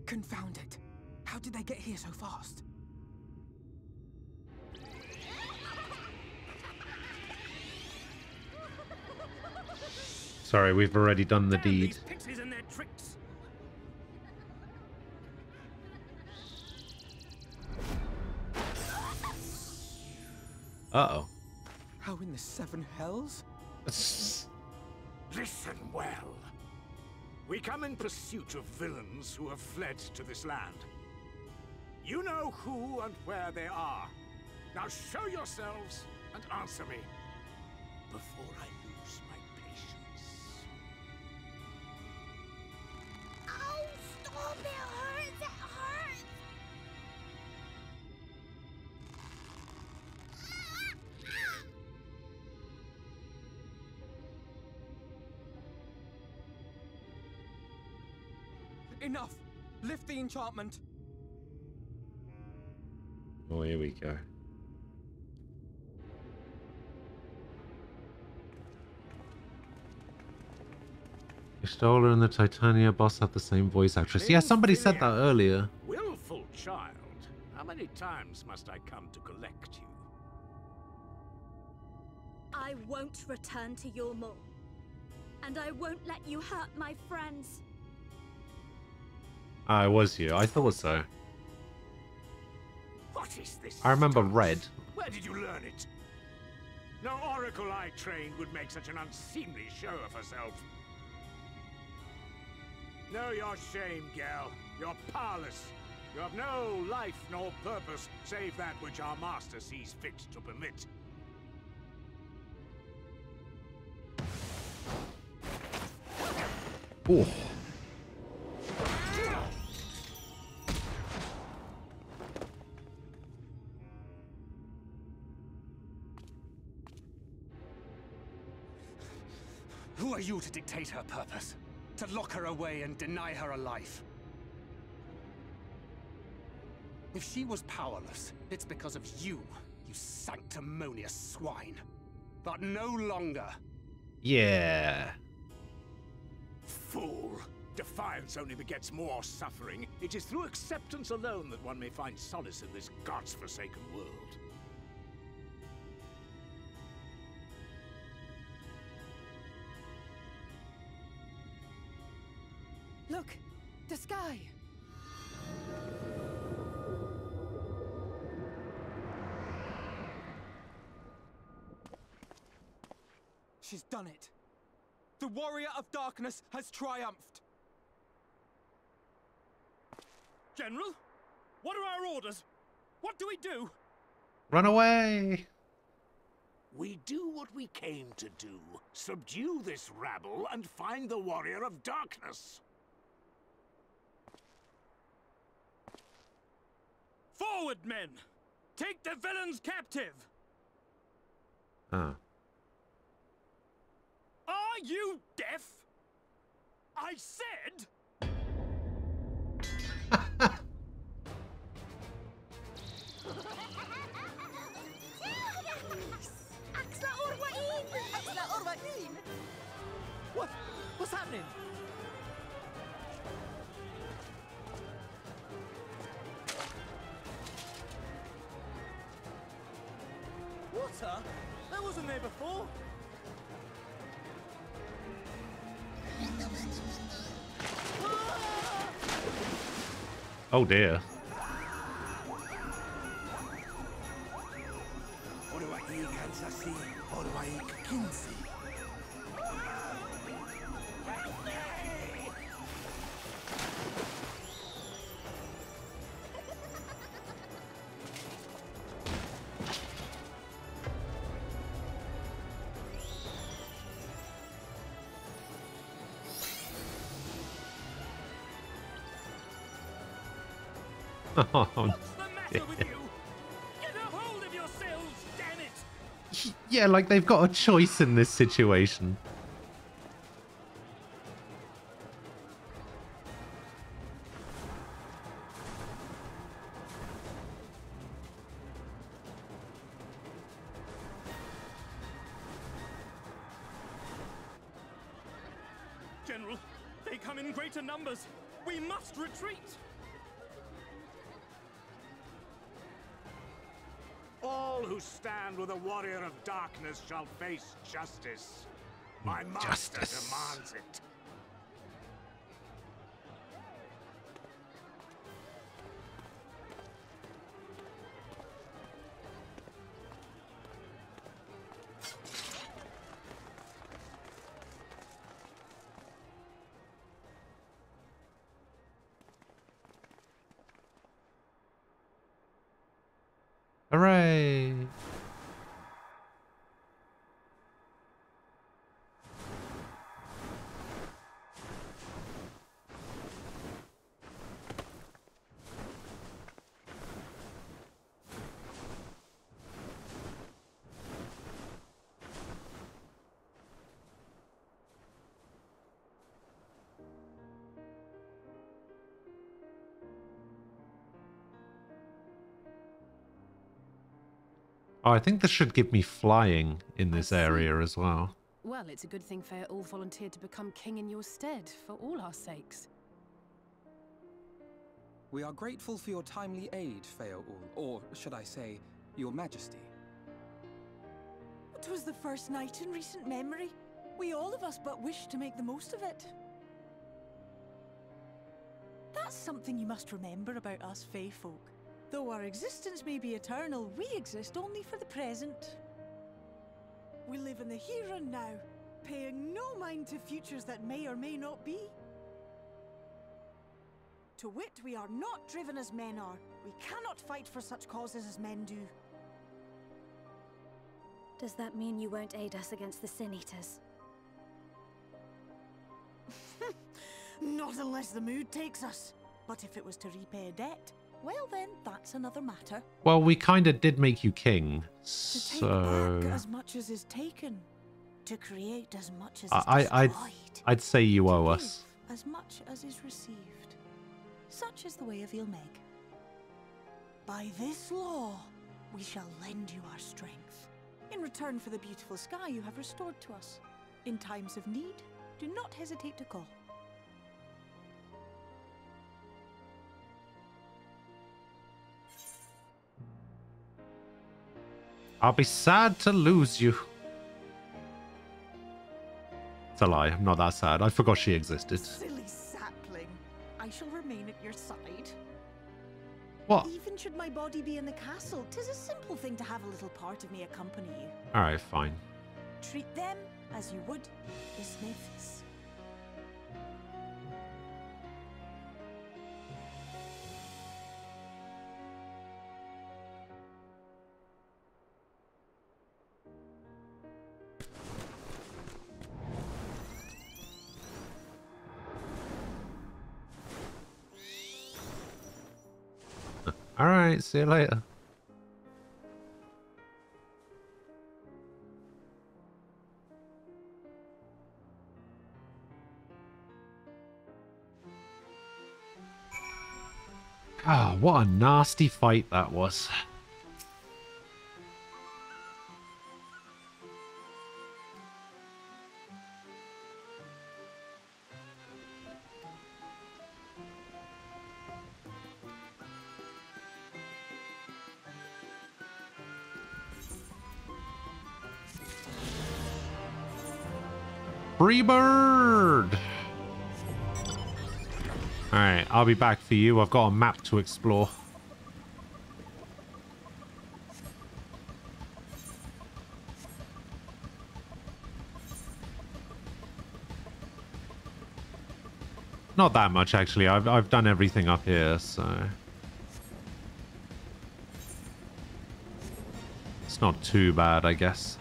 Confound it! How did they get here so fast? Sorry, we've already done the deed. These pixies and their tricks. Uh-oh. How in the seven hells? Listen well. We come in pursuit of villains who have fled to this land. You know who and where they are. Now show yourselves and answer me before I lose my patience. Oh, stop! It hurts! It hurts! Enough! Lift the enchantment! Oh, here we go. Stoller and the Titania boss have the same voice actress. Yeah, somebody said that earlier. Willful child, how many times must I come to collect you? I won't return to your maw. And I won't let you hurt my friends. Ah, it was you. I thought so. What is this? I remember Red. Where did you learn it? No oracle I trained would make such an unseemly show of herself. Know your shame, gal. You're powerless. You have no life nor purpose, save that which our master sees fit to permit. Oh. Who are you to dictate her purpose? To lock her away and deny her a life? If she was powerless, it's because of you, you sanctimonious swine. But no longer. Yeah. Fool! Defiance only begets more suffering. It is through acceptance alone that one may find solace in this god's-forsaken world. Look, the sky. She's done it. The Warrior of Darkness has triumphed. General, what are our orders? What do we do? Run away! We do what we came to do. Subdue this rabble and find the Warrior of Darkness. Forward, men! Take the villains captive! Ah. Are you deaf? I said... What's happening? Water? That wasn't there before. Oh dear. Oh, what's the matter with you? Get a hold of yourselves, damn it! Yeah, like they've got a choice in this situation. General, they come in greater numbers. We must retreat. All who stand with the Warrior of Darkness shall face justice. My master demands it. Hooray! Oh, I think this should give me flying in this area as well. Well, it's a good thing Feaul volunteered to become king in your stead, for all our sakes. We are grateful for your timely aid, Feaul, or should I say, your majesty. It was the first night in recent memory. We all of us but wished to make the most of it. That's something you must remember about us Fey folk. Though our existence may be eternal, we exist only for the present. We live in the here and now, paying no mind to futures that may or may not be. To wit, we are not driven as men are. We cannot fight for such causes as men do. Does that mean you won't aid us against the Sin Eaters? Not unless the mood takes us. But if it was to repay a debt, well then, that's another matter. Well, we kind of did make you king, To take so... back as much as is taken. To create as much as is destroyed. I'd say you owe us. As much as is received. Such is the way of Ilmeg. By this law, we shall lend you our strength. In return for the beautiful sky you have restored to us. In times of need, do not hesitate to call. I'll be sad to lose you. It's a lie. I'm not that sad. I forgot she existed. Silly sapling. I shall remain at your side. What? Even should my body be in the castle, 'tis a simple thing to have a little part of me accompany you. Alright, fine. Treat them as you would this Memphis. Alright, see you later. Ah, what a nasty fight that was. Free bird! Alright, I'll be back for you. I've got a map to explore. Not that much, actually. I've done everything up here, so... it's not too bad, I guess.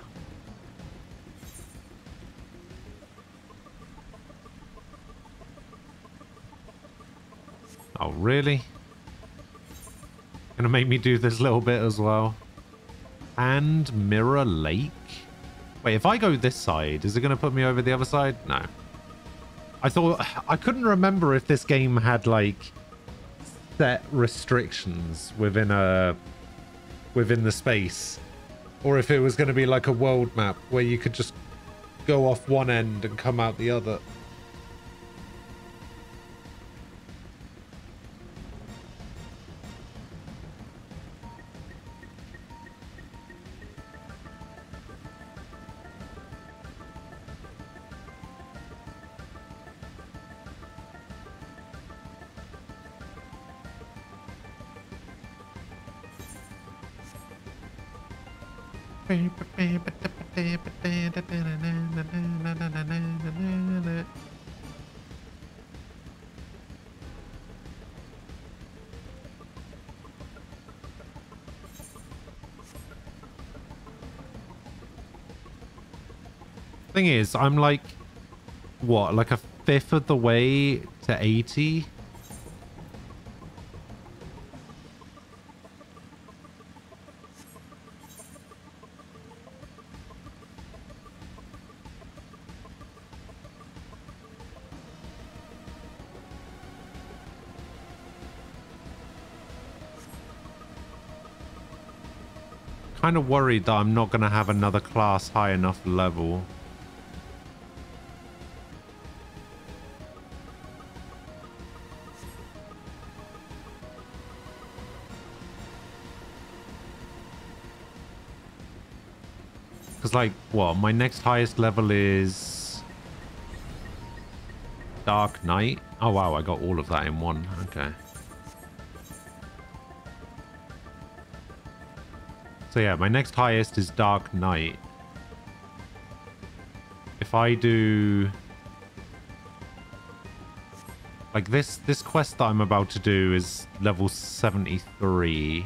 Oh, really? Gonna make me do this little bit as well. And Mirror Lake? Wait, if I go this side, is it gonna put me over the other side? No. I thought... I couldn't remember if this game had, like, set restrictions within the space. Or if it was gonna be like a world map where you could just go off one end and come out the other. Thing is, I'm like, what, like a fifth of the way to 80? Kind of worried that I'm not going to have another class high enough level. Because, like, what? My next highest level is Dark Knight. Oh, wow. I got all of that in one. Okay. So yeah, my next highest is Dark Knight. If I do... like this quest that I'm about to do is level 73.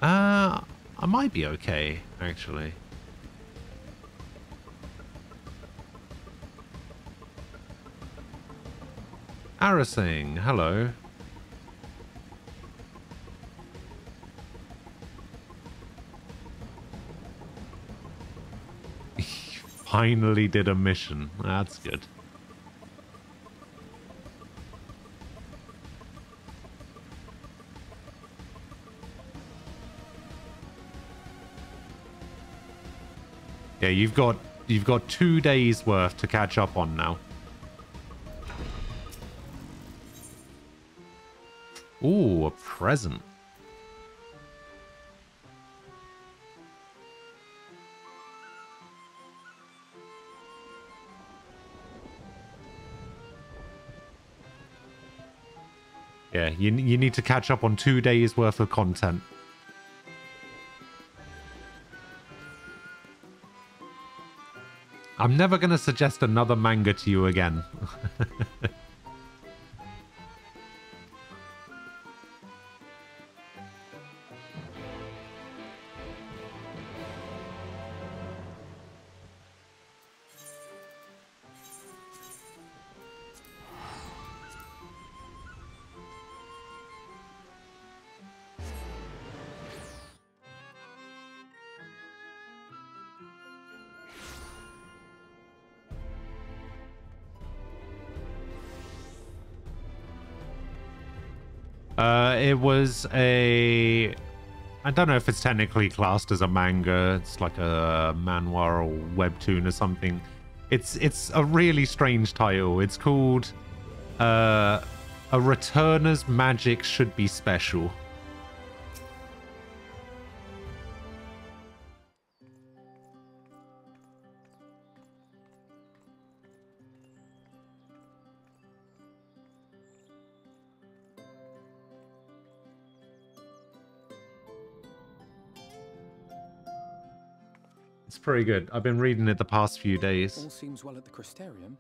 I might be okay, actually. Arasing, hello. Finally did a mission. That's good. Yeah, you've got 2 days worth to catch up on now. Ooh, a present. Yeah, you need to catch up on 2 days worth of content. I'm never going to suggest another manga to you again. It was a... I don't know if it's technically classed as a manga. It's like a manhwa or webtoon or something. It's a really strange title. It's called A Returner's Magic Should Be Special. Pretty good. I've been reading it the past few days. All seems well at the Crystarium.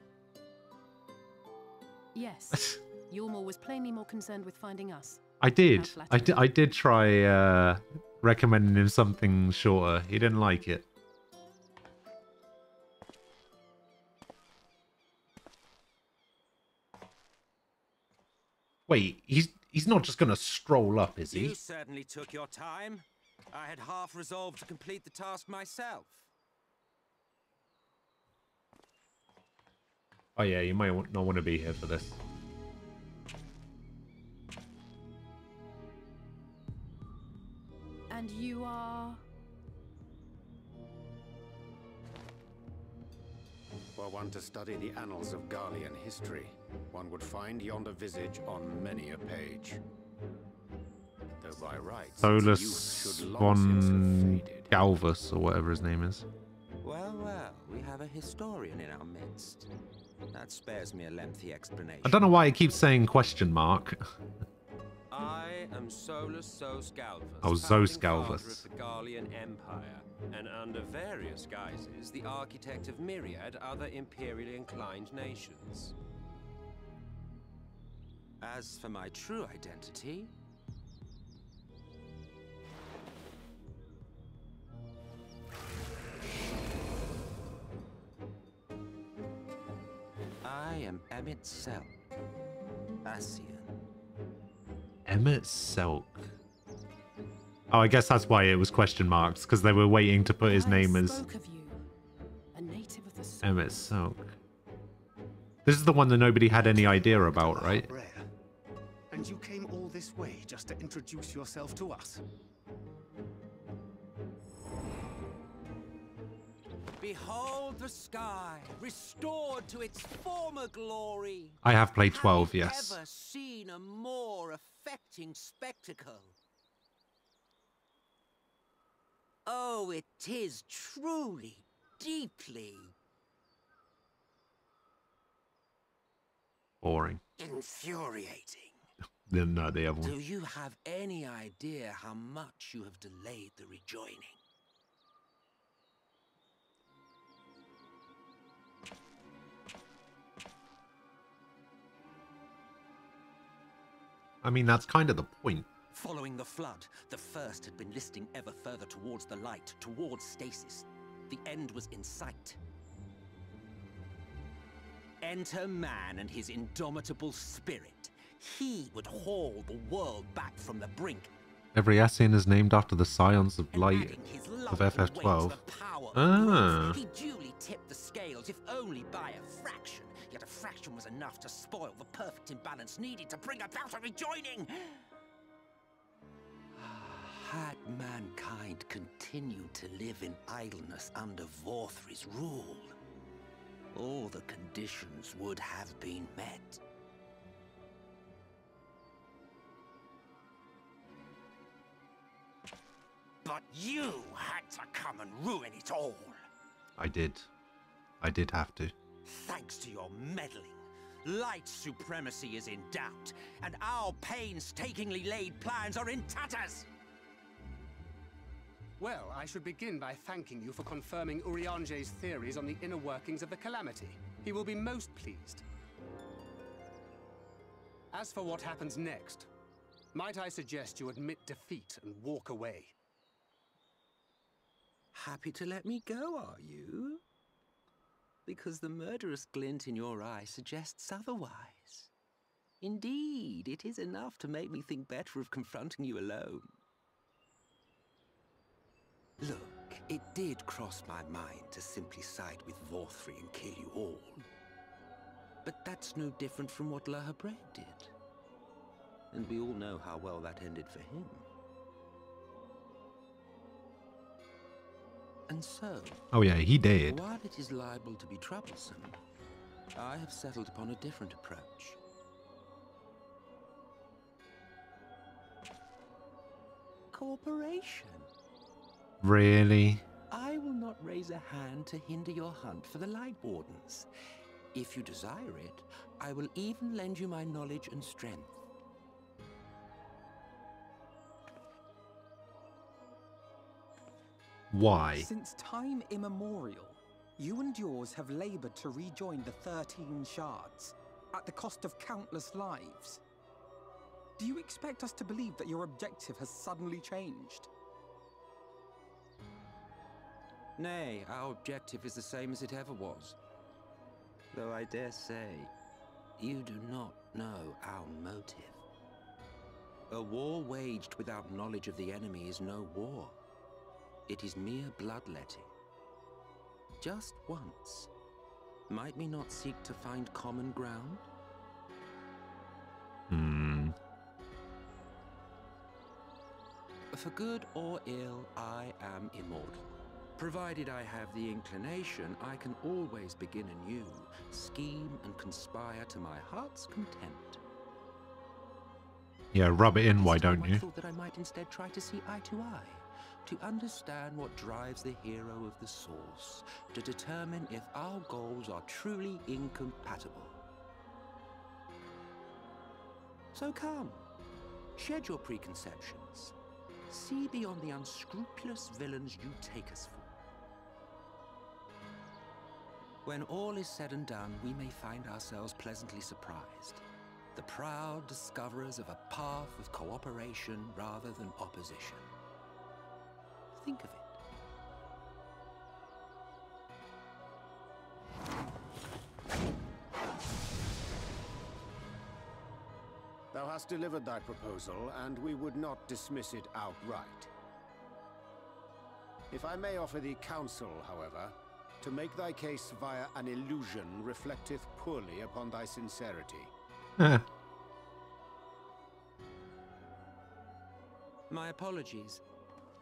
Yes. Yulmore was plainly more concerned with finding us. I did try recommending him something shorter. He didn't like it. Wait, he's not just gonna stroll up, is he? You certainly took your time. I had half resolved to complete the task myself. Oh yeah, you might not want to be here for this. And you are... Were one to study the annals of Garlean history, one would find yonder visage on many a page. Though by rights, Solus von Galvus, or whatever his name is. Well, well, we have a historian in our midst. That spares me a lengthy explanation. I don't know why it keeps saying question mark. I am Solus Zos Galvus, Oh, Zos founding Galvus. father of the Garlean Empire, and under various guises, the architect of myriad other imperially inclined nations. As for my true identity, I am Emmett Selk, Ascian. Emmett Selk. Oh, I guess that's why it was question marks, because they were waiting to put his name as Emmett Selk. This is the one that nobody had any idea about, right? And you came all this way just to introduce yourself to us? Behold the sky, restored to its former glory. I have played 12, yes. Ever seen a more affecting spectacle? Oh, it is truly, deeply Boring. infuriating. No, the other Do one. you have any idea how much you have delayed the rejoining? I mean, that's kind of the point. Following the flood, the first had been listing ever further towards the light, towards stasis. The end was in sight. Enter man and his indomitable spirit. He would haul the world back from the brink. Every Ascian is named after the scions of light of FF12. Ah. He duly tipped the scales, if only by a fraction. Yet a fraction was enough to spoil the perfect imbalance needed to bring about a rejoining. Had mankind continued to live in idleness under Vorthri's rule, all the conditions would have been met. But you had to come and ruin it all. I did. I did have to. Thanks to your meddling, light supremacy is in doubt, and our painstakingly laid plans are in tatters. Well, I should begin by thanking you for confirming Urianger's theories on the inner workings of the Calamity. He will be most pleased. As for what happens next, might I suggest you admit defeat and walk away? Happy to let me go, are you? Because the murderous glint in your eye suggests otherwise. Indeed, it is enough to make me think better of confronting you alone. Look, it did cross my mind to simply side with Vorthri and kill you all. But that's no different from what La Habrea did. And we all know how well that ended for him. And so, Oh yeah, he did. while it is liable to be troublesome, I have settled upon a different approach. Cooperation. Really? I will not raise a hand to hinder your hunt for the Light Wardens. If you desire it, I will even lend you my knowledge and strength. Why? Since time immemorial, you and yours have labored to rejoin the 13 shards, at the cost of countless lives. Do you expect us to believe that your objective has suddenly changed? Nay, our objective is the same as it ever was. Though I dare say, you do not know our motive. A war waged without knowledge of the enemy is no war. It is mere bloodletting. Just once, might we not seek to find common ground? For good or ill, I am immortal. Provided I have the inclination, I can always begin anew, scheme and conspire to my heart's content. Yeah, rub it in, why don't you? I thought that I might instead try to see eye to eye, to understand what drives the hero of the Source, to determine if our goals are truly incompatible. So come, Shed your preconceptions. See beyond the unscrupulous villains you take us for. When all is said and done, we may find ourselves pleasantly surprised. The proud discoverers of a path of cooperation rather than opposition. Think of it. Thou hast delivered thy proposal, and we would not dismiss it outright. If I may offer thee counsel, however, to make thy case via an illusion reflecteth poorly upon thy sincerity. My apologies.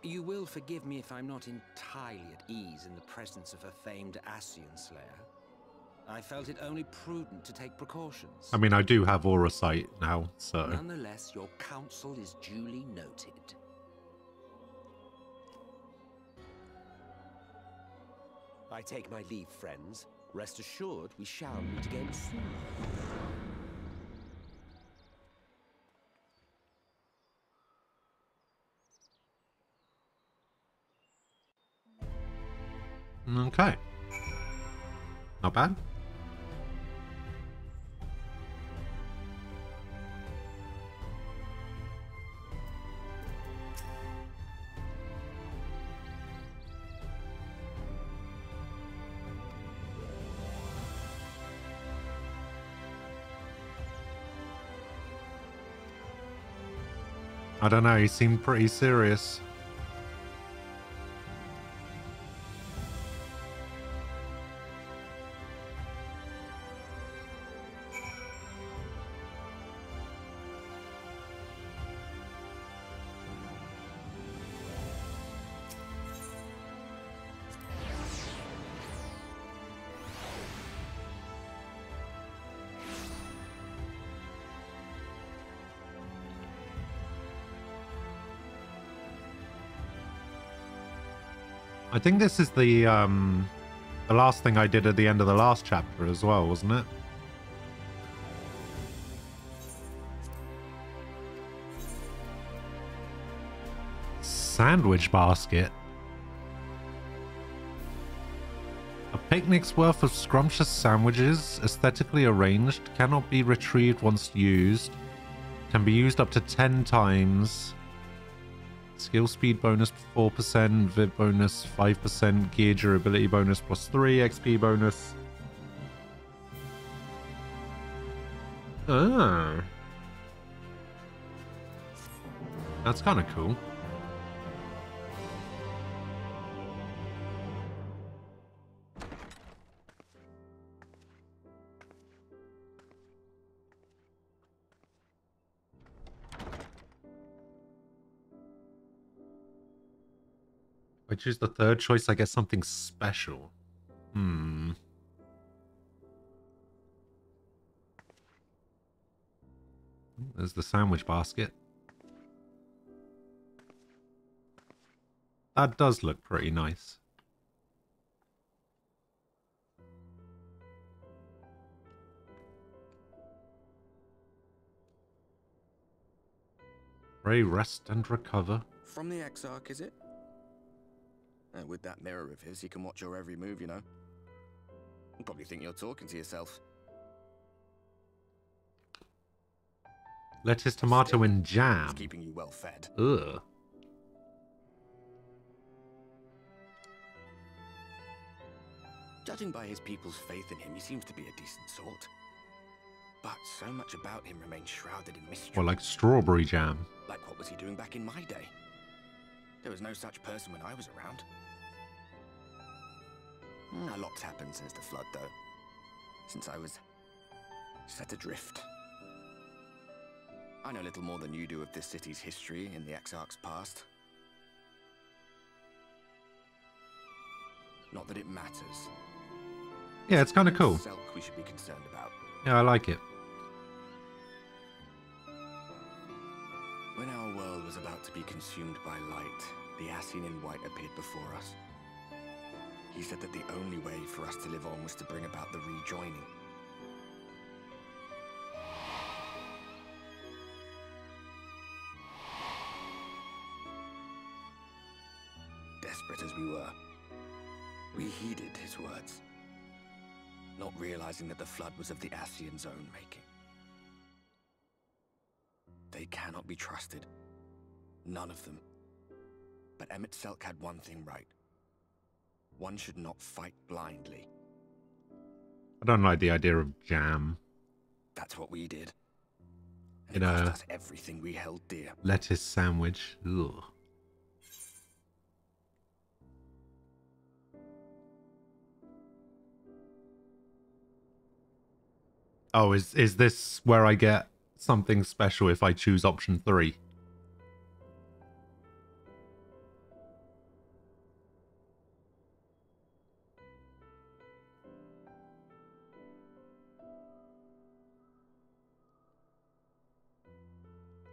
You will forgive me if I'm not entirely at ease in the presence of a famed Ascian Slayer. I felt it only prudent to take precautions. I mean, I do have Aura Sight now, so... Nonetheless, your counsel is duly noted. I take my leave, friends. Rest assured, we shall meet again soon. Okay. Not bad. I don't know, he seemed pretty serious. I think this is the last thing I did at the end of the last chapter as well, wasn't it? Sandwich basket. A picnic's worth of scrumptious sandwiches, aesthetically arranged, cannot be retrieved once used. Can be used up to 10 times. Skill speed bonus 4%, VIP bonus 5%, gear durability bonus +3, XP bonus. Ah. That's kind of cool. I choose the third choice, I get something special. There's the sandwich basket. That does look pretty nice. Pray, rest and recover. From the Exarch, is it? With that mirror of his, he can watch your every move, you know. You'll probably think you're talking to yourself. Lettuce, tomato, and jam. It's keeping you well fed. Ugh. Judging by his people's faith in him, he seems to be a decent sort. But so much about him remains shrouded in mystery. Well, like strawberry jam. Like what was he doing back in my day? There was no such person when I was around. A lot's happened since the flood, though. Since I was set adrift. I know little more than you do of this city's history in the Exarch's past. Not that it matters. Yeah, it's kind of cool. Selk we should be concerned about. Yeah, I like it. When our world was about to be consumed by light, the Ascian in white appeared before us. He said that the only way for us to live on was to bring about the rejoining. desperate as we were, we heeded his words, not realizing that the flood was of the Ascians' own making. They cannot be trusted. None of them. But Emet-Selch had one thing right. One should not fight blindly. I don't like the idea of jam. That's what we did. And In it cost a us everything we held dear. lettuce sandwich. Ugh. Oh, is this where I get something special if I choose option 3?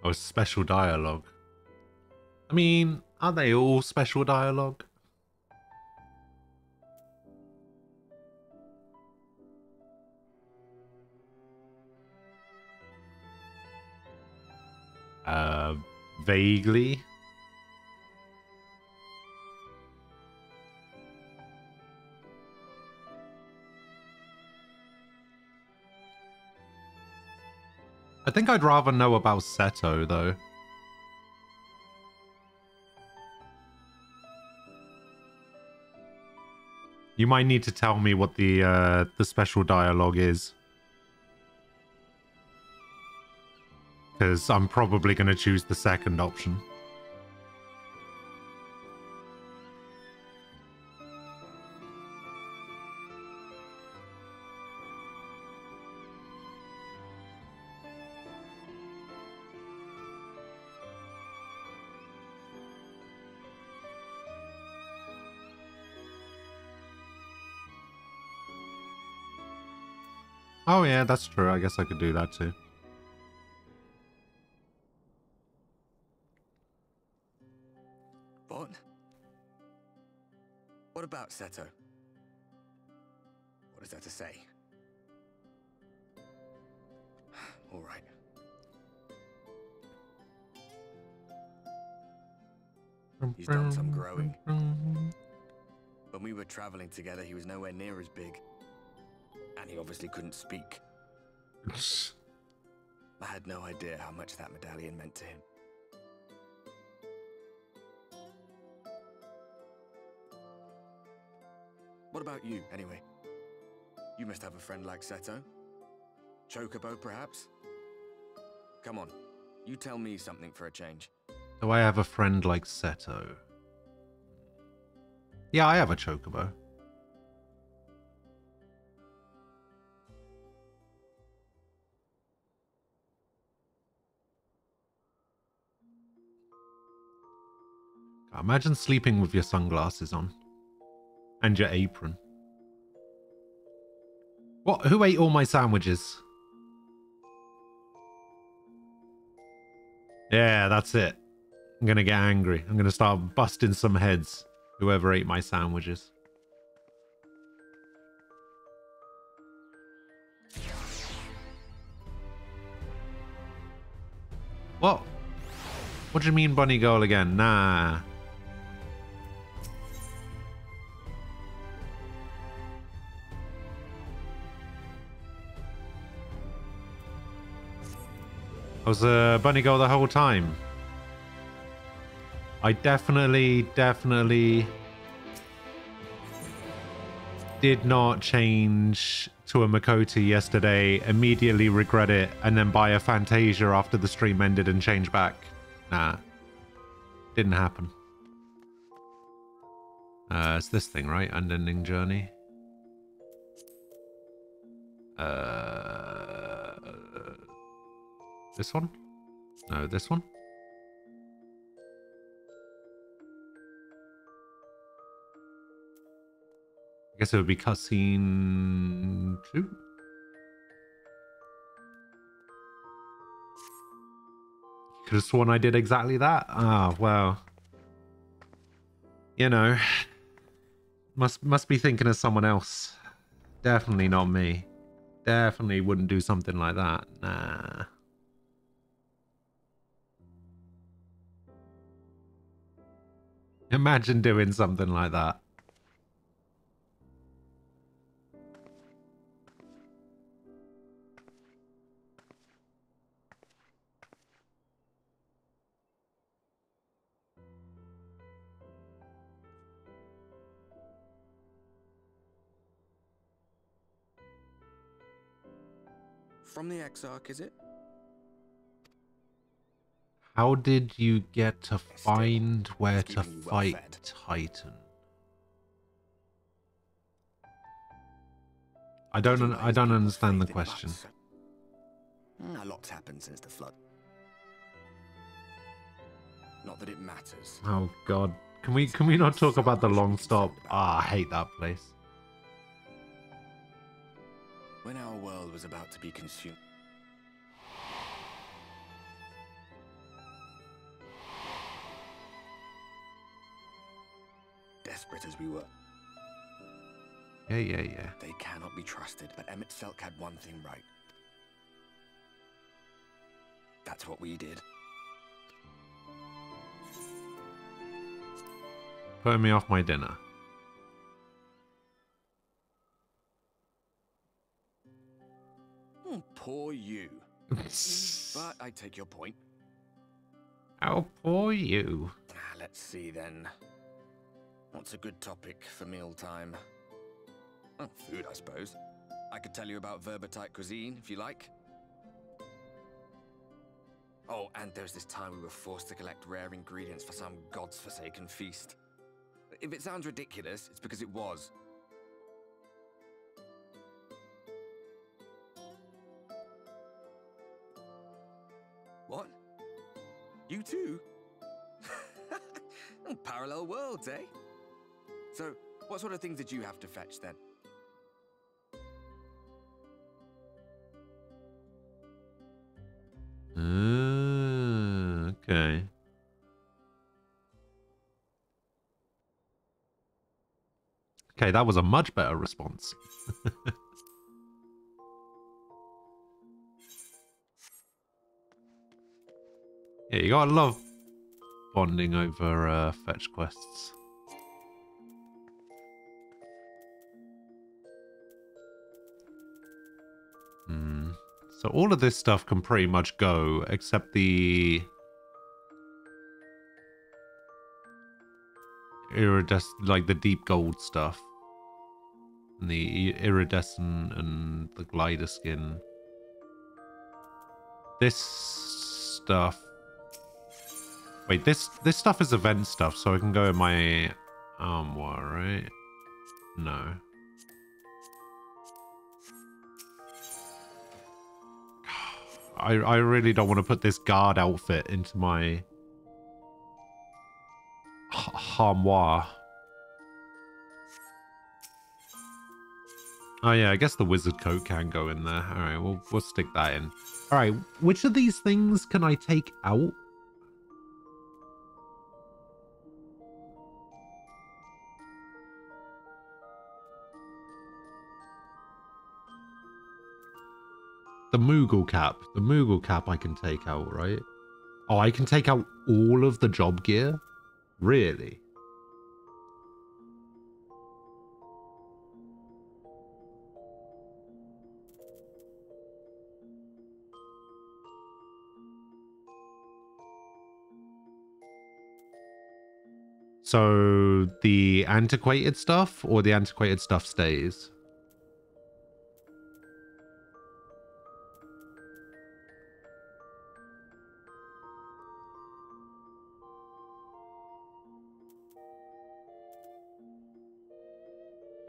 Oh, special dialogue. I mean, are they all special dialogue? Vaguely. I think I'd rather know about Seto, though. You might need to tell me what the special dialogue is. Because I'm probably going to choose the second option. Oh yeah, that's true. I guess I could do that too. What about Seto? What is there to say? All right. He's done some growing. When we were traveling together, he was nowhere near as big. And he obviously couldn't speak. I had no idea how much that medallion meant to him. What about you, anyway? You must have a friend like Seto? Chocobo, perhaps? Come on, you tell me something for a change. Do I have a friend like Seto? Yeah, I have a Chocobo. Imagine sleeping with your sunglasses on. And your apron. What? Who ate all my sandwiches? Yeah, that's it. I'm gonna get angry. I'm gonna start busting some heads. Whoever ate my sandwiches. What? What do you mean bunny girl again? Nah. I was a bunny girl the whole time. I definitely did not change to a Makoti yesterday, immediately regret it, and then buy a Fantasia after the stream ended and change back. Nah. Didn't happen. It's this thing, right? Unending Journey. This one? No, this one? I guess it would be cutscene 2? Could have sworn I did exactly that. Ah, well. You know. Must be thinking of someone else. Definitely not me. Definitely wouldn't do something like that. Nah. Imagine doing something like that. From the Exarch, is it? How did you get to find where to fight Titan? I don't understand the question. A lot's happened since the flood. Not that it matters. Oh god. Can we not talk about the long stop? Ah, I hate that place. When our world was about to be consumed. Desperate as we were. Yeah. They cannot be trusted, but Emet-Selch had one thing right. That's what we did. Putting me off my dinner. Oh, poor you. But I take your point. How poor you. Let's see then. What's a good topic for mealtime? Oh, food, I suppose. I could tell you about Verbertite cuisine, if you like. Oh, and there's this time we were forced to collect rare ingredients for some god's-forsaken feast. If it sounds ridiculous, it's because it was. What? You too? Parallel worlds, eh? So, what sort of things did you have to fetch then? Okay. Okay, that was a much better response. Yeah, you gotta love bonding over fetch quests. So all of this stuff can pretty much go, except the like the deep gold stuff, and the iridescent and the glider skin. This stuff. Wait, this stuff is event stuff, so I can go in my armoire, right? No. I really don't want to put this guard outfit into my armoire. Oh yeah, I guess the wizard coat can go in there. All right, we'll stick that in. All right, which of these things can I take out? The Moogle cap. The Moogle cap I can take out, right? Oh, I can take out all of the job gear? Really? So the antiquated stuff or the antiquated stuff stays?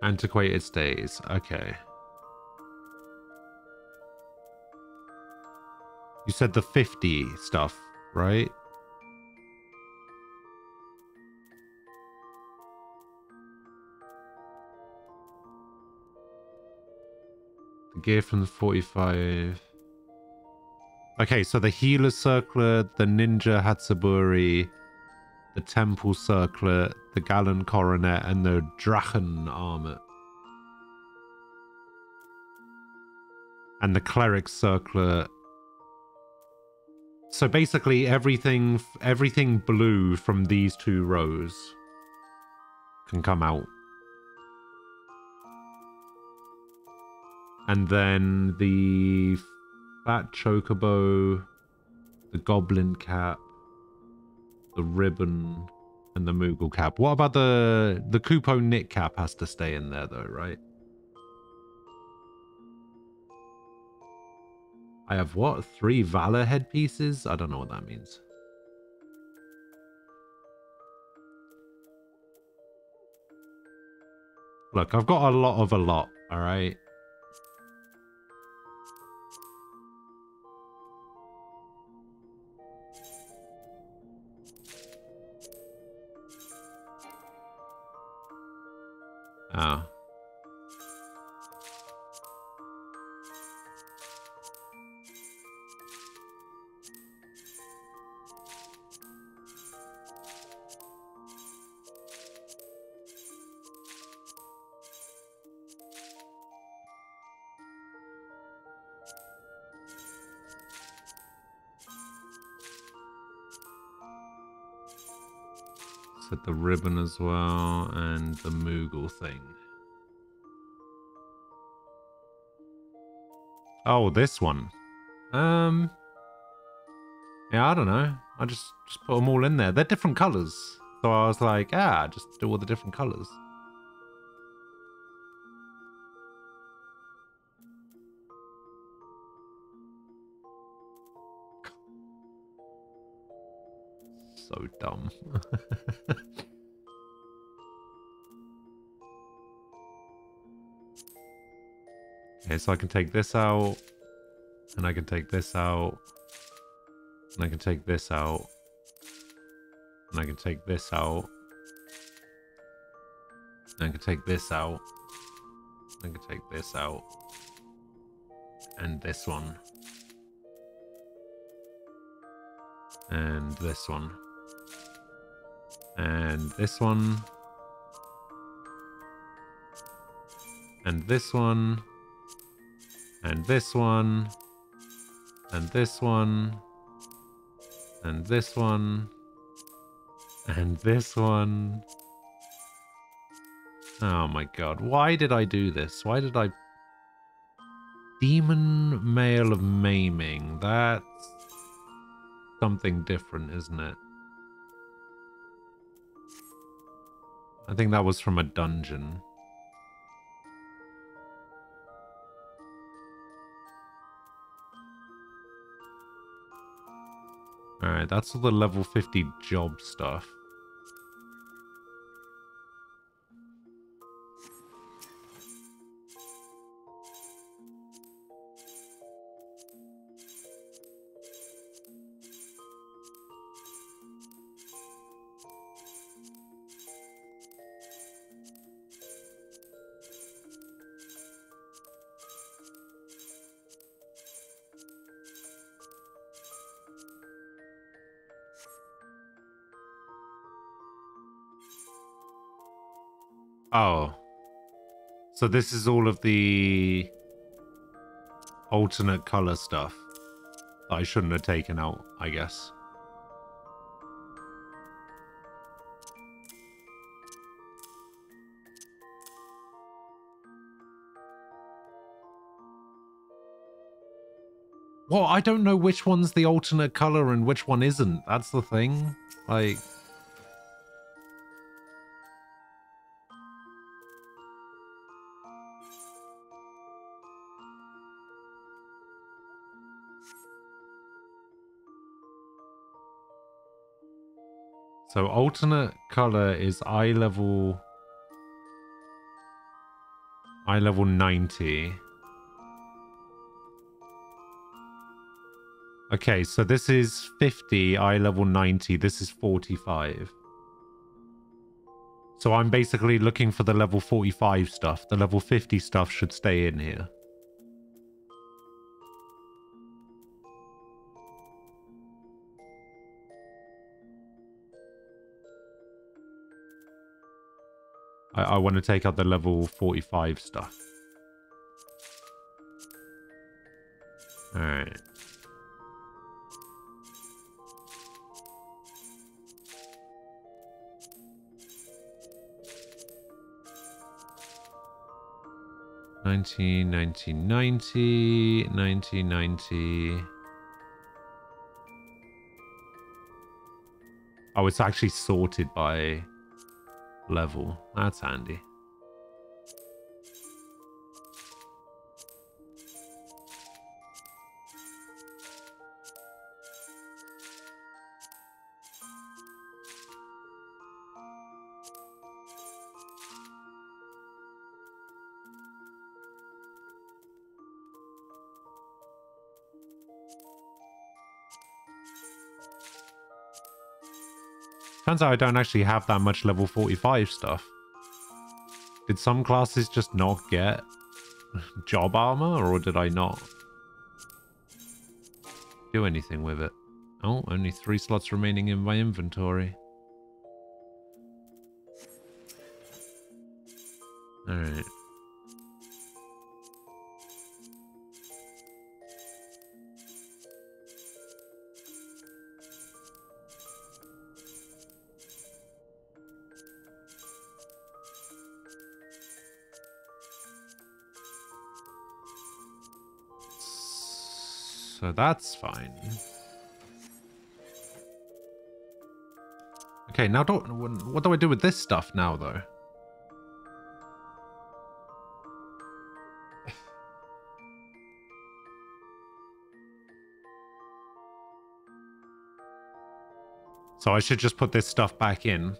Antiquated stays. Okay. You said the 50 stuff, right? The gear from the 45. Okay, so the healer circlet, the ninja Hatsuburi, the temple circlet, the Gallant coronet, and the Drachen armor. And the cleric circlet. So basically everything blue from these two rows. can come out. And then the fat chocobo, the goblin cap, the ribbon, and the Moogle cap. What about the Kupo knit cap has to stay in there though, right? I have what? 3 Valor headpieces? I don't know what that means. Look, I've got a lot, alright? Ah. Set the ribbon as well, and the Moogle thing. Oh, this one. Yeah, I don't know. I just put them all in there. They're different colors. So I was like, just do all the different colors. So dumb. Okay, so I can take this out, and I can take this out, and I can take this out, and I can take this out, and I can take this out, I can take this out, and this one, and this one, and this one, and this one, and this one, and this one, and this one, and this one. Oh my god, why did I do this? Why did I... Demon Mail of Maiming, that's something different, isn't it? I think that was from a dungeon. Alright, that's all the level 50 job stuff. Oh. So this is all of the alternate color stuff that I shouldn't have taken out, I guess. Well, I don't know which one's the alternate color and which one isn't. That's the thing. Like... So alternate color is eye level 90. Okay, so this is 50, eye level 90. This is 45. So I'm basically looking for the level 45 stuff. The level 50 stuff should stay in here. I want to take out the level 45 stuff. Alright. 90, 90, 90, 90, 90. Oh, it's actually sorted by level. That's handy. Turns out I don't actually have that much level 45 stuff. Did some classes just not get job armor, or did I not do anything with it? Oh, only 3 slots remaining in my inventory. Alright. So that's fine. Okay, now what do I do with this stuff now, though? So I should just put this stuff back in.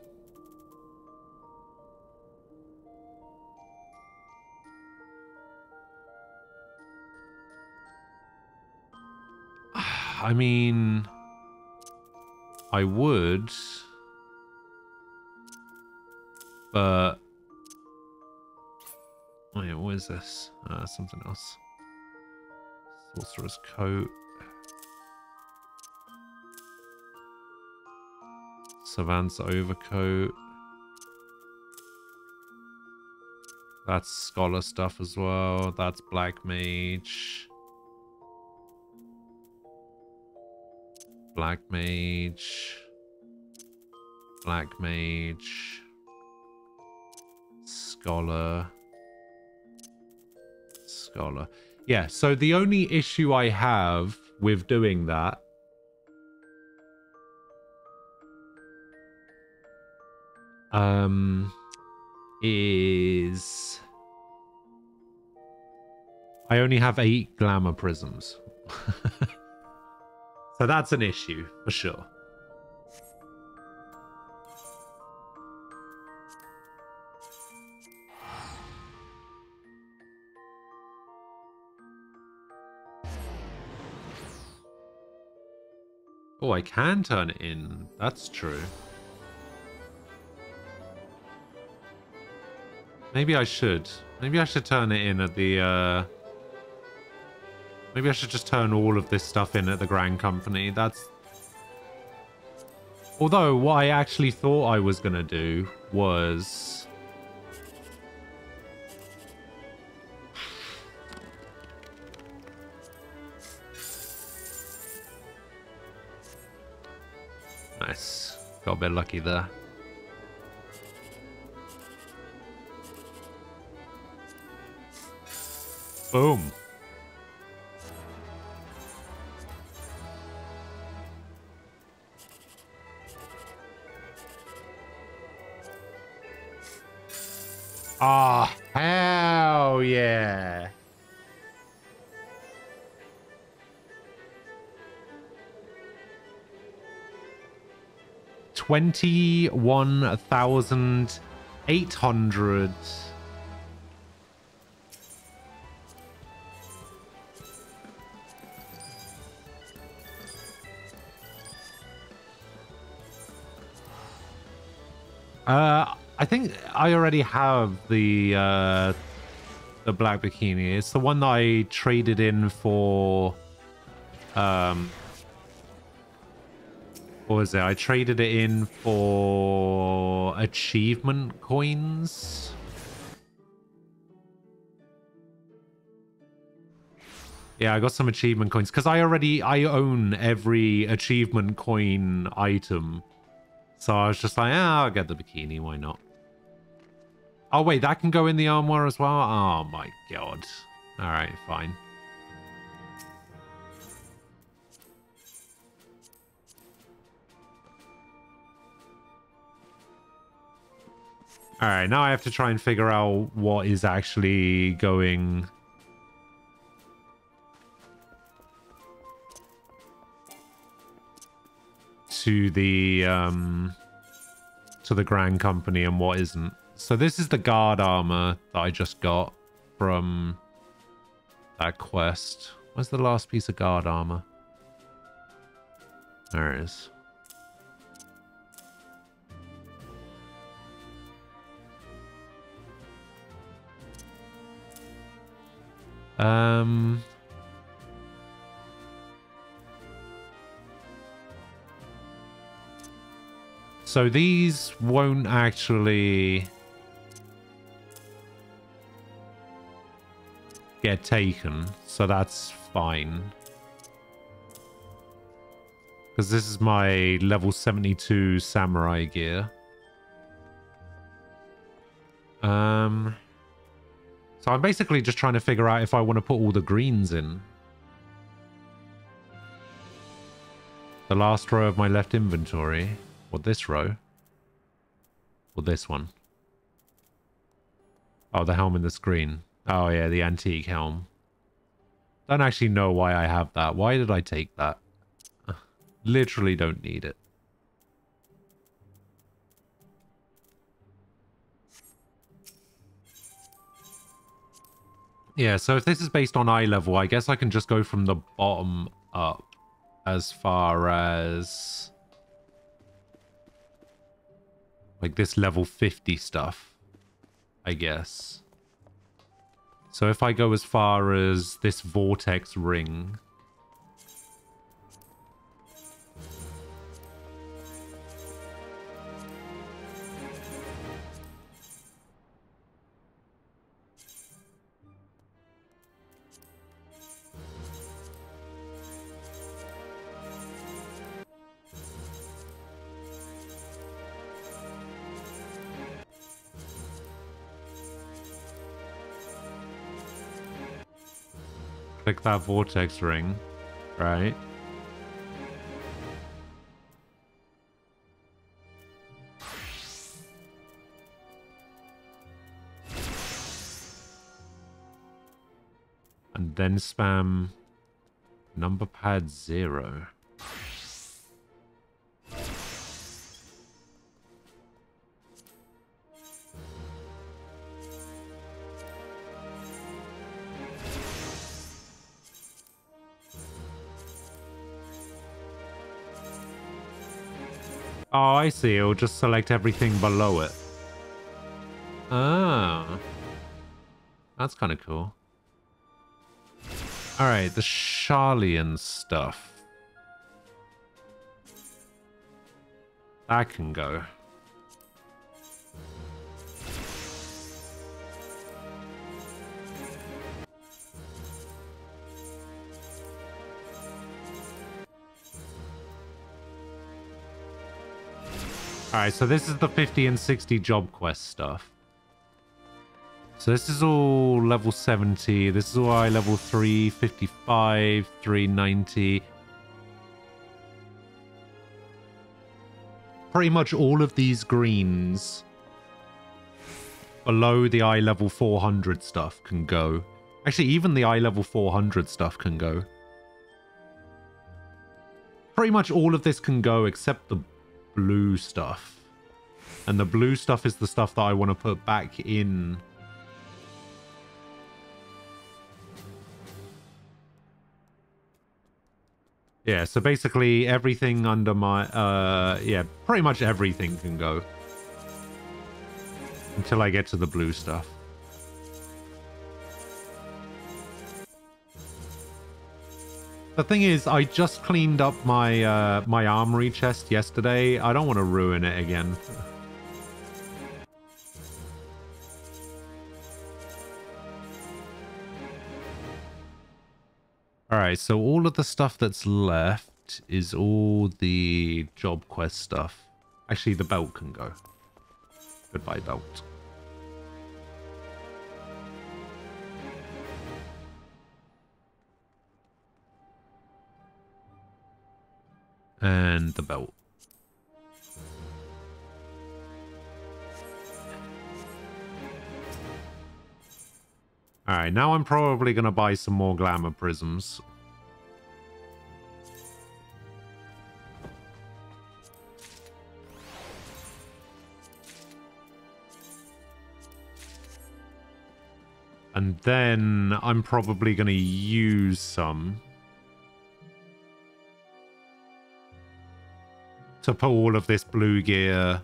I mean, I would, but wait, what is this? Something else. Sorcerer's Coat. Savant's Overcoat. That's Scholar stuff as well. That's Black Mage. Black Mage. Black Mage. Scholar. Scholar. Yeah, so the only issue I have with doing that is I only have 8 glamour prisms. So that's an issue, for sure. Oh, I can turn it in. That's true. Maybe I should. Maybe I should turn it in at the, maybe I should just turn all of this stuff in at the Grand Company. That's... Although, what I actually thought I was going to do was... Nice. Got a bit lucky there. Boom. Ah, hell yeah. $21,800. I think I already have the black bikini. It's the one that I traded in for what was it? I traded it in for achievement coins. Yeah, I got some achievement coins because I own every achievement coin item. So I was just like, I'll get the bikini, why not? Oh, wait, that can go in the armoire as well? Oh, my God. All right, fine. All right, now I have to try and figure out what is actually going... to the Grand Company and what isn't. So this is the guard armor that I just got from that quest. Where's the last piece of guard armor? There it is. So these won't actually get taken, so that's fine. Because this is my level 72 samurai gear. So I'm basically just trying to figure out if I want to put all the greens in. The last row of my left inventory. Or this row. Or this one. Oh, the helm in the screen. Oh yeah, the antique helm. Don't actually know why I have that. Why did I take that? Literally don't need it. Yeah, so if this is based on eye level, I guess I can just go from the bottom up as far as like this level 50 stuff, I guess. So if I go as far as this vortex ring, click that vortex ring, right? And then spam number pad 0. Oh, I see. It'll just select everything below it. Ah. That's kind of cool. Alright, the Sharlayan stuff. That can go. Alright, so this is the 50 and 60 job quest stuff. So this is all level 70. This is all level 355, 390. Pretty much all of these greens below the eye level 400 stuff can go. Actually, even the eye level 400 stuff can go. Pretty much all of this can go except the blue stuff. And the blue stuff is the stuff that I want to put back in. Yeah, so basically everything under my, yeah, pretty much everything can go. Until I get to the blue stuff. The thing is, I just cleaned up my, my armory chest yesterday. I don't want to ruin it again. Alright, so all of the stuff that's left is all the job quest stuff. Actually, the belt can go. Goodbye, belt. And the belt. Alright, now I'm probably going to buy some more glamour prisms. And then I'm probably going to use some to put all of this blue gear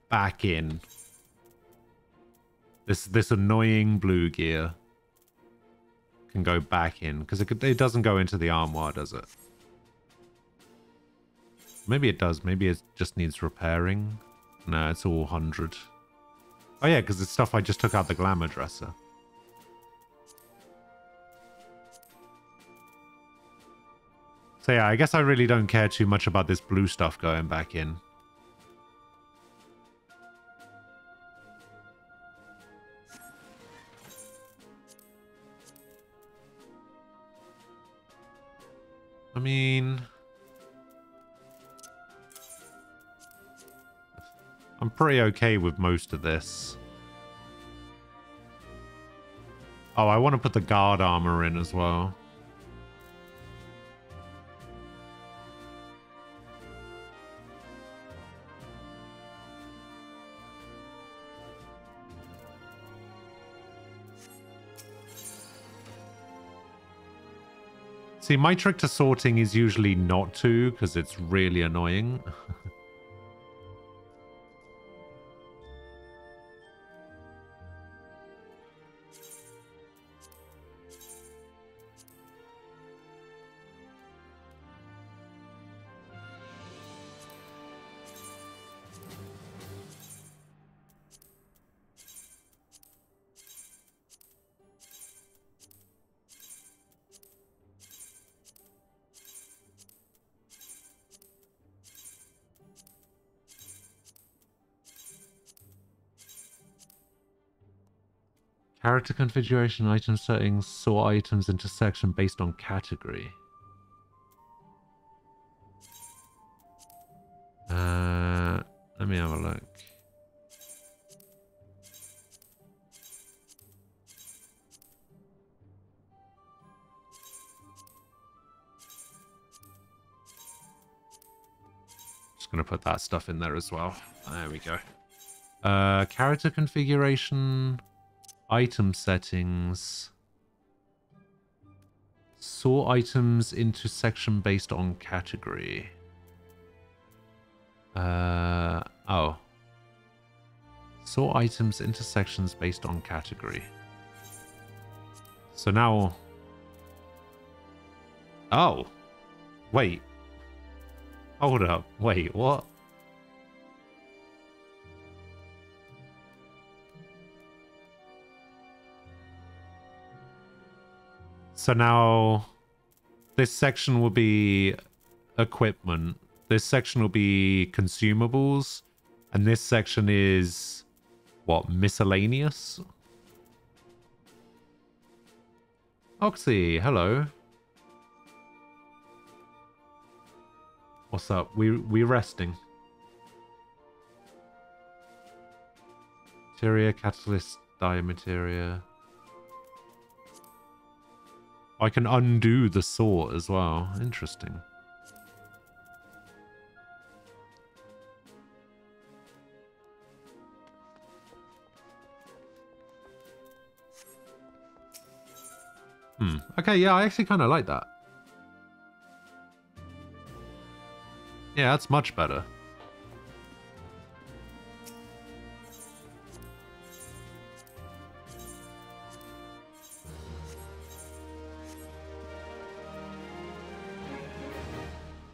back in. This annoying blue gear can go back in because it doesn't go into the armoire, does it? Maybe it does. Maybe it just needs repairing. No, it's all 100. Oh yeah, because it's stuff I just took out the glamour dresser. So yeah, I guess I really don't care too much about this blue stuff going back in. I mean, I'm pretty okay with most of this. Oh, I want to put the guard armor in as well. See, my trick to sorting is usually not to, because it's really annoying. Character configuration, item settings, sort items into section based on category. Let me have a look. Just gonna put that stuff in there as well. There we go. Character configuration. Item settings. Sort items into section based on category. Oh. Sort items into sections based on category. So now... Oh. Wait. Hold up. Wait, what? So now this section will be equipment. This section will be consumables. And this section is, what, miscellaneous? Oxy, hello. What's up? We resting. Materia, catalyst, diamateria. I can undo the sort as well. Interesting. Okay, yeah, I actually kind of like that. Yeah, that's much better.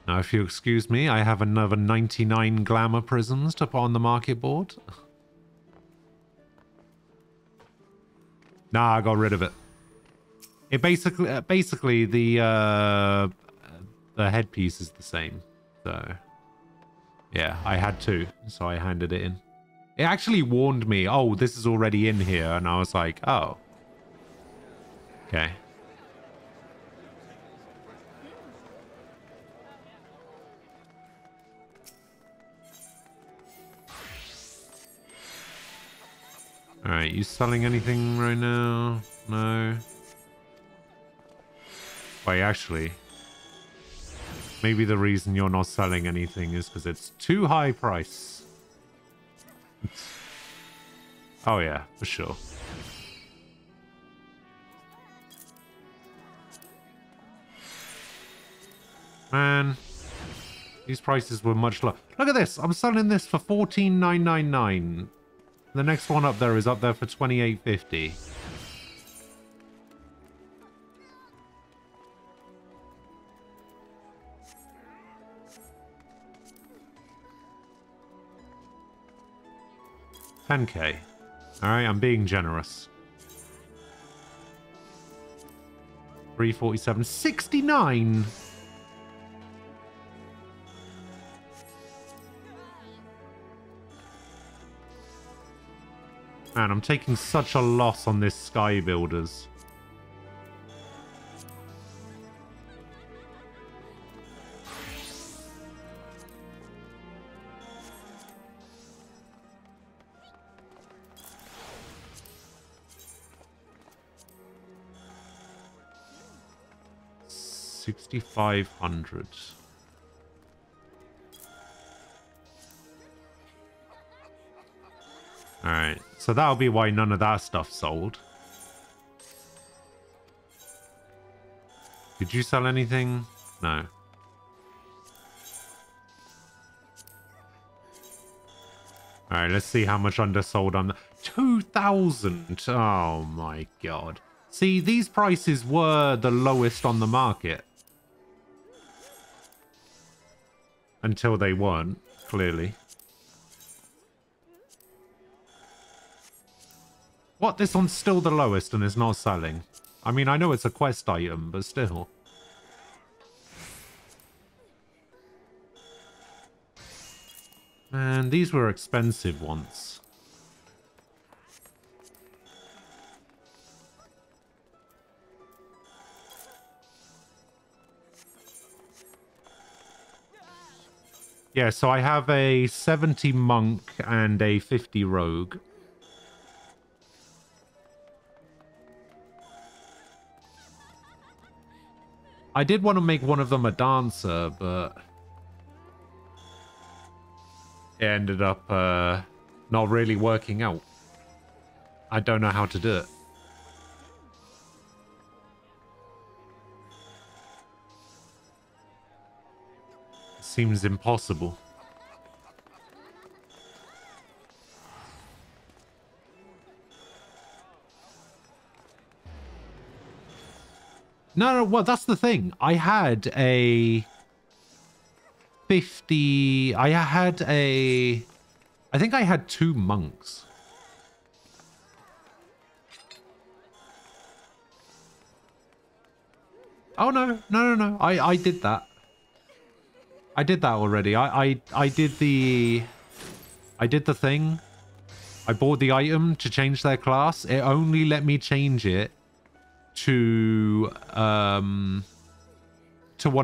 Now, if you excuse me, I have another 99 glamour prisms to put on the market board. Nah, I got rid of it. It basically the headpiece is the same. So, yeah, I had to, so I handed it in. It actually warned me, oh, this is already in here, and I was like, oh. Okay. Alright, you selling anything right now? No. Wait, actually. Maybe the reason you're not selling anything is because it's too high price. Oh yeah, for sure. Man, these prices were much lower. Look at this. I'm selling this for $14,999. The next one up there is up there for $28.50. $10K. Alright, I'm being generous. 347. 69! Man, I'm taking such a loss on this Sky Builders. $6,500. Alright, so that'll be why none of that stuff sold. Did you sell anything? No. Alright, let's see how much undersold on the 2,000. Oh my god. See, these prices were the lowest on the market. Until they weren't, clearly. What? This one's still the lowest and is not selling. I mean, I know it's a quest item, but still. Man, these were expensive once. Yeah, so I have a 70 monk and a 50 rogue. I did want to make one of them a dancer, but it ended up not really working out. I don't know how to do it. Seems impossible. No, well, that's the thing. I had a 50... I think I had 2 monks. Oh, no. No. I did that. I did that already. I did the thing. I bought the item to change their class. It only let me change it to one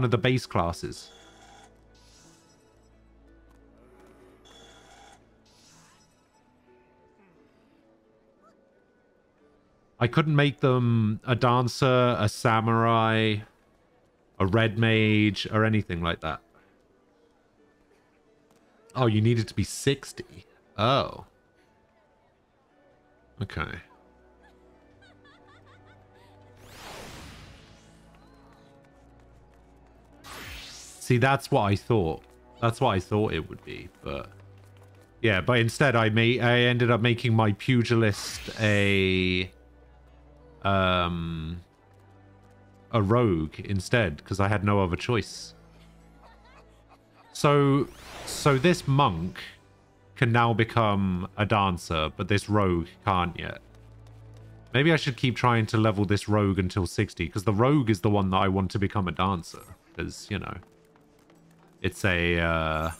of the base classes. I couldn't make them a dancer, a samurai, a red mage, or anything like that. Oh, you needed to be 60. Oh. Okay. See, that's what I thought. That's what I thought it would be, but yeah, but instead I ended up making my pugilist a rogue instead because I had no other choice. So this monk can now become a dancer, but this rogue can't yet. Maybe I should keep trying to level this rogue until 60, because the rogue is the one that I want to become a dancer. Because, you know, it's a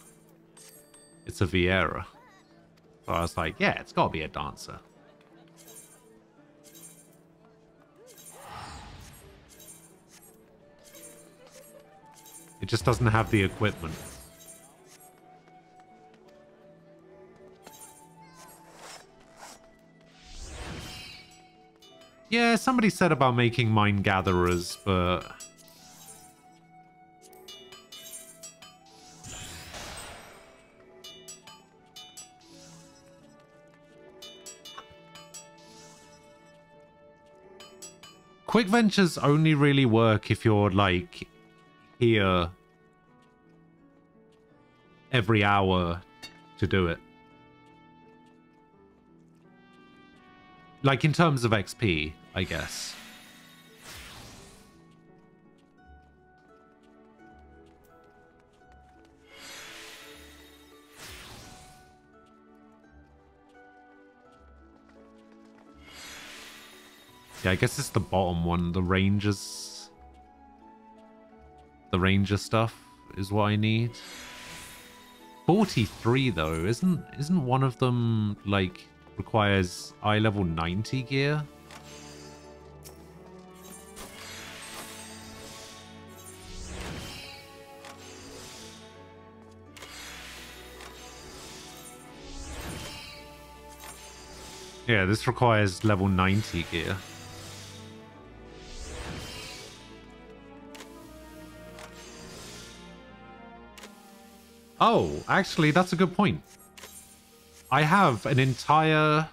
Viera. So I was like, yeah, it's got to be a dancer. It just doesn't have the equipment. Yeah, somebody said about making Mind Gatherers, but... Quick ventures only really work if you're, like, here every hour to do it. Like, in terms of XP, I guess. Yeah, I guess it's the bottom one. The Rangers... The Ranger stuff is what I need. 43, though. Isn't one of them, like, requires eye level 90 gear? Yeah, this requires level 90 gear. Oh, actually, that's a good point. I have an entire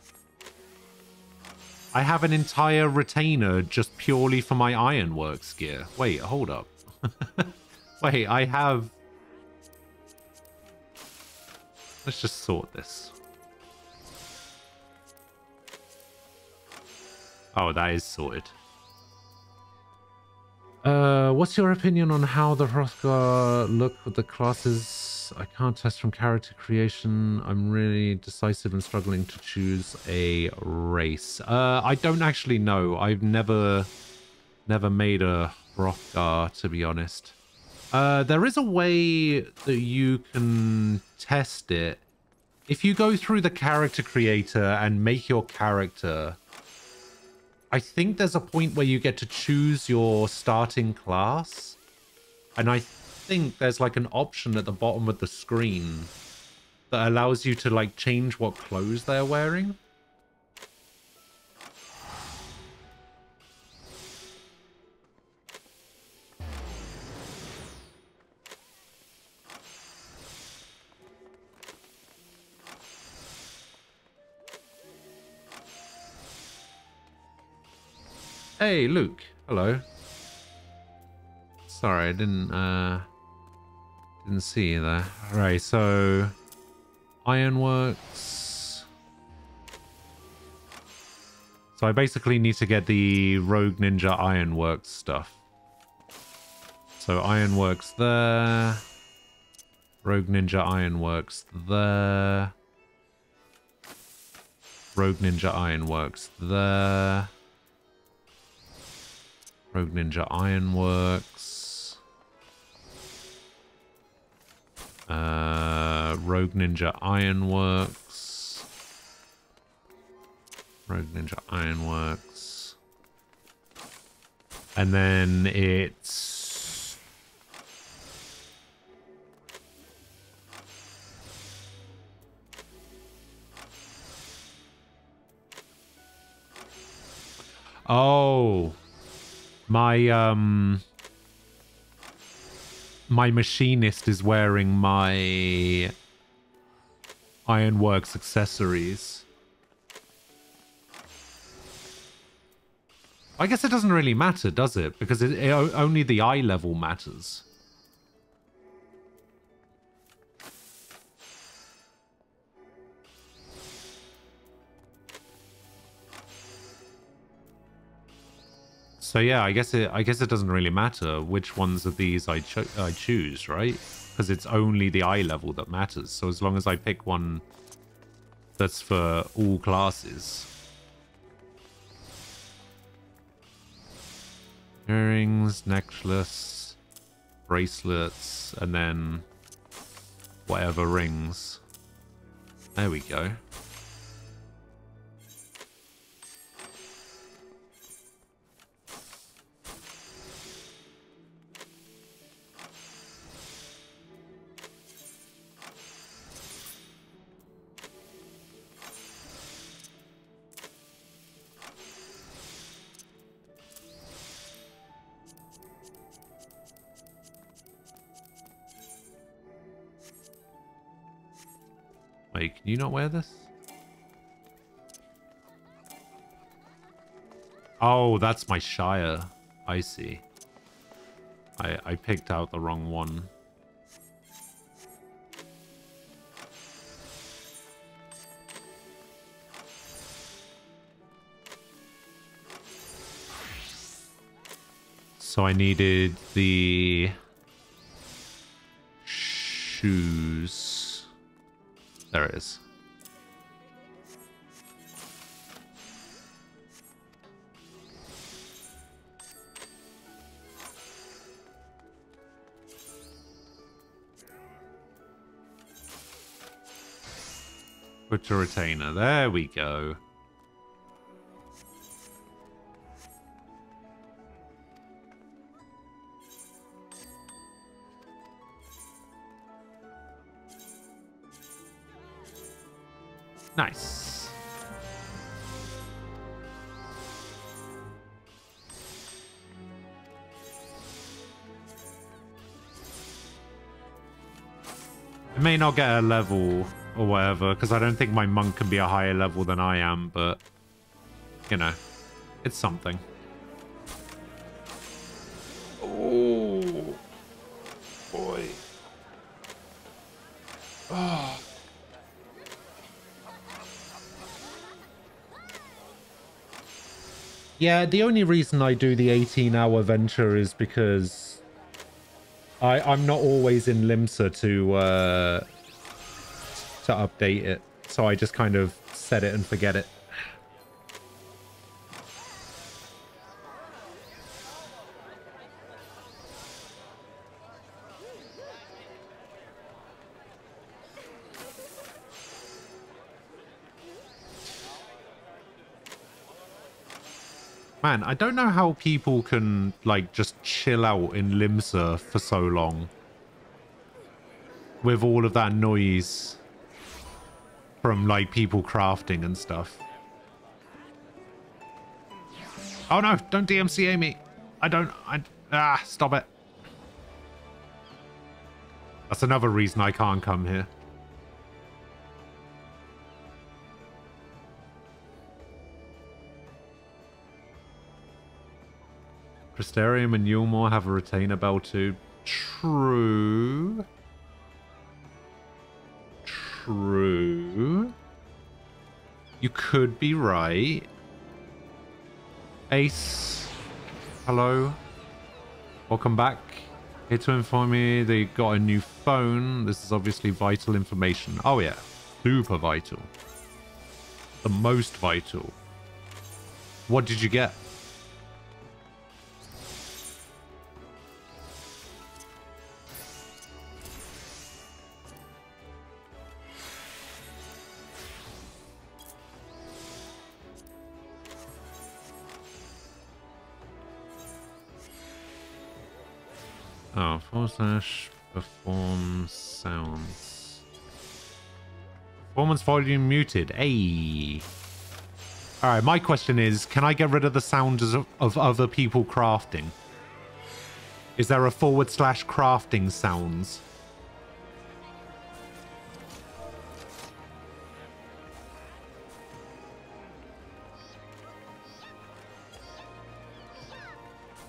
retainer just purely for my Ironworks gear. Wait, hold up. Wait, I have... Let's just sort this. Oh, that is sorted. What's your opinion on how the Hrothgar look with the classes? I can't test from character creation. I'm really decisive and struggling to choose a race. I don't actually know. I've never made a Hrothgar, to be honest. There is a way that you can test it. If you go through the character creator and make your character, I think there's a point where you get to choose your starting class. And I think there's like an option at the bottom of the screen that allows you to like change what clothes they're wearing. Hey, Luke. Hello. Sorry, I didn't see you there. Alright, so Ironworks. So I basically need to get the Rogue Ninja Ironworks stuff. So Ironworks there. Rogue Ninja Ironworks there. Rogue Ninja Ironworks there. Rogue Ninja Ironworks. Rogue Ninja Ironworks. Rogue Ninja Ironworks. And then it's... Oh... My machinist is wearing my Ironworks accessories. I guess it doesn't really matter, does it? Because only the eye level matters. So yeah, I guess it doesn't really matter which ones of these I choose, right? Because it's only the eye level that matters. So as long as I pick one that's for all classes. Earrings, necklace, bracelets, and then whatever rings. There we go. Wait, can you not wear this? Oh, that's my Shire. I see. I picked out the wrong one. So I needed the shoes. There it is. Put a retainer. There we go. Nice. I may not get a level or whatever, because I don't think my monk can be a higher level than I am, but, you know, it's something. Oh, boy. Oh. Yeah, the only reason I do the 18-hour venture is because I'm not always in Limsa to update it, so I just kind of set it and forget it. Man, I don't know how people can, like, just chill out in Limsa for so long with all of that noise from, like, people crafting and stuff. Oh no, don't DMCA me. Stop it. That's another reason I can't come here. Crystarium and Yulmore have a retainer bell too. True. True. You could be right. Ace. Hello. Welcome back. Here to inform you they got a new phone. This is obviously vital information. Oh yeah. Super vital. The most vital. What did you get? Oh, / perform sounds. Performance volume muted. Hey. Alright, my question is, can I get rid of the sounds of other people crafting? Is there a / crafting sounds?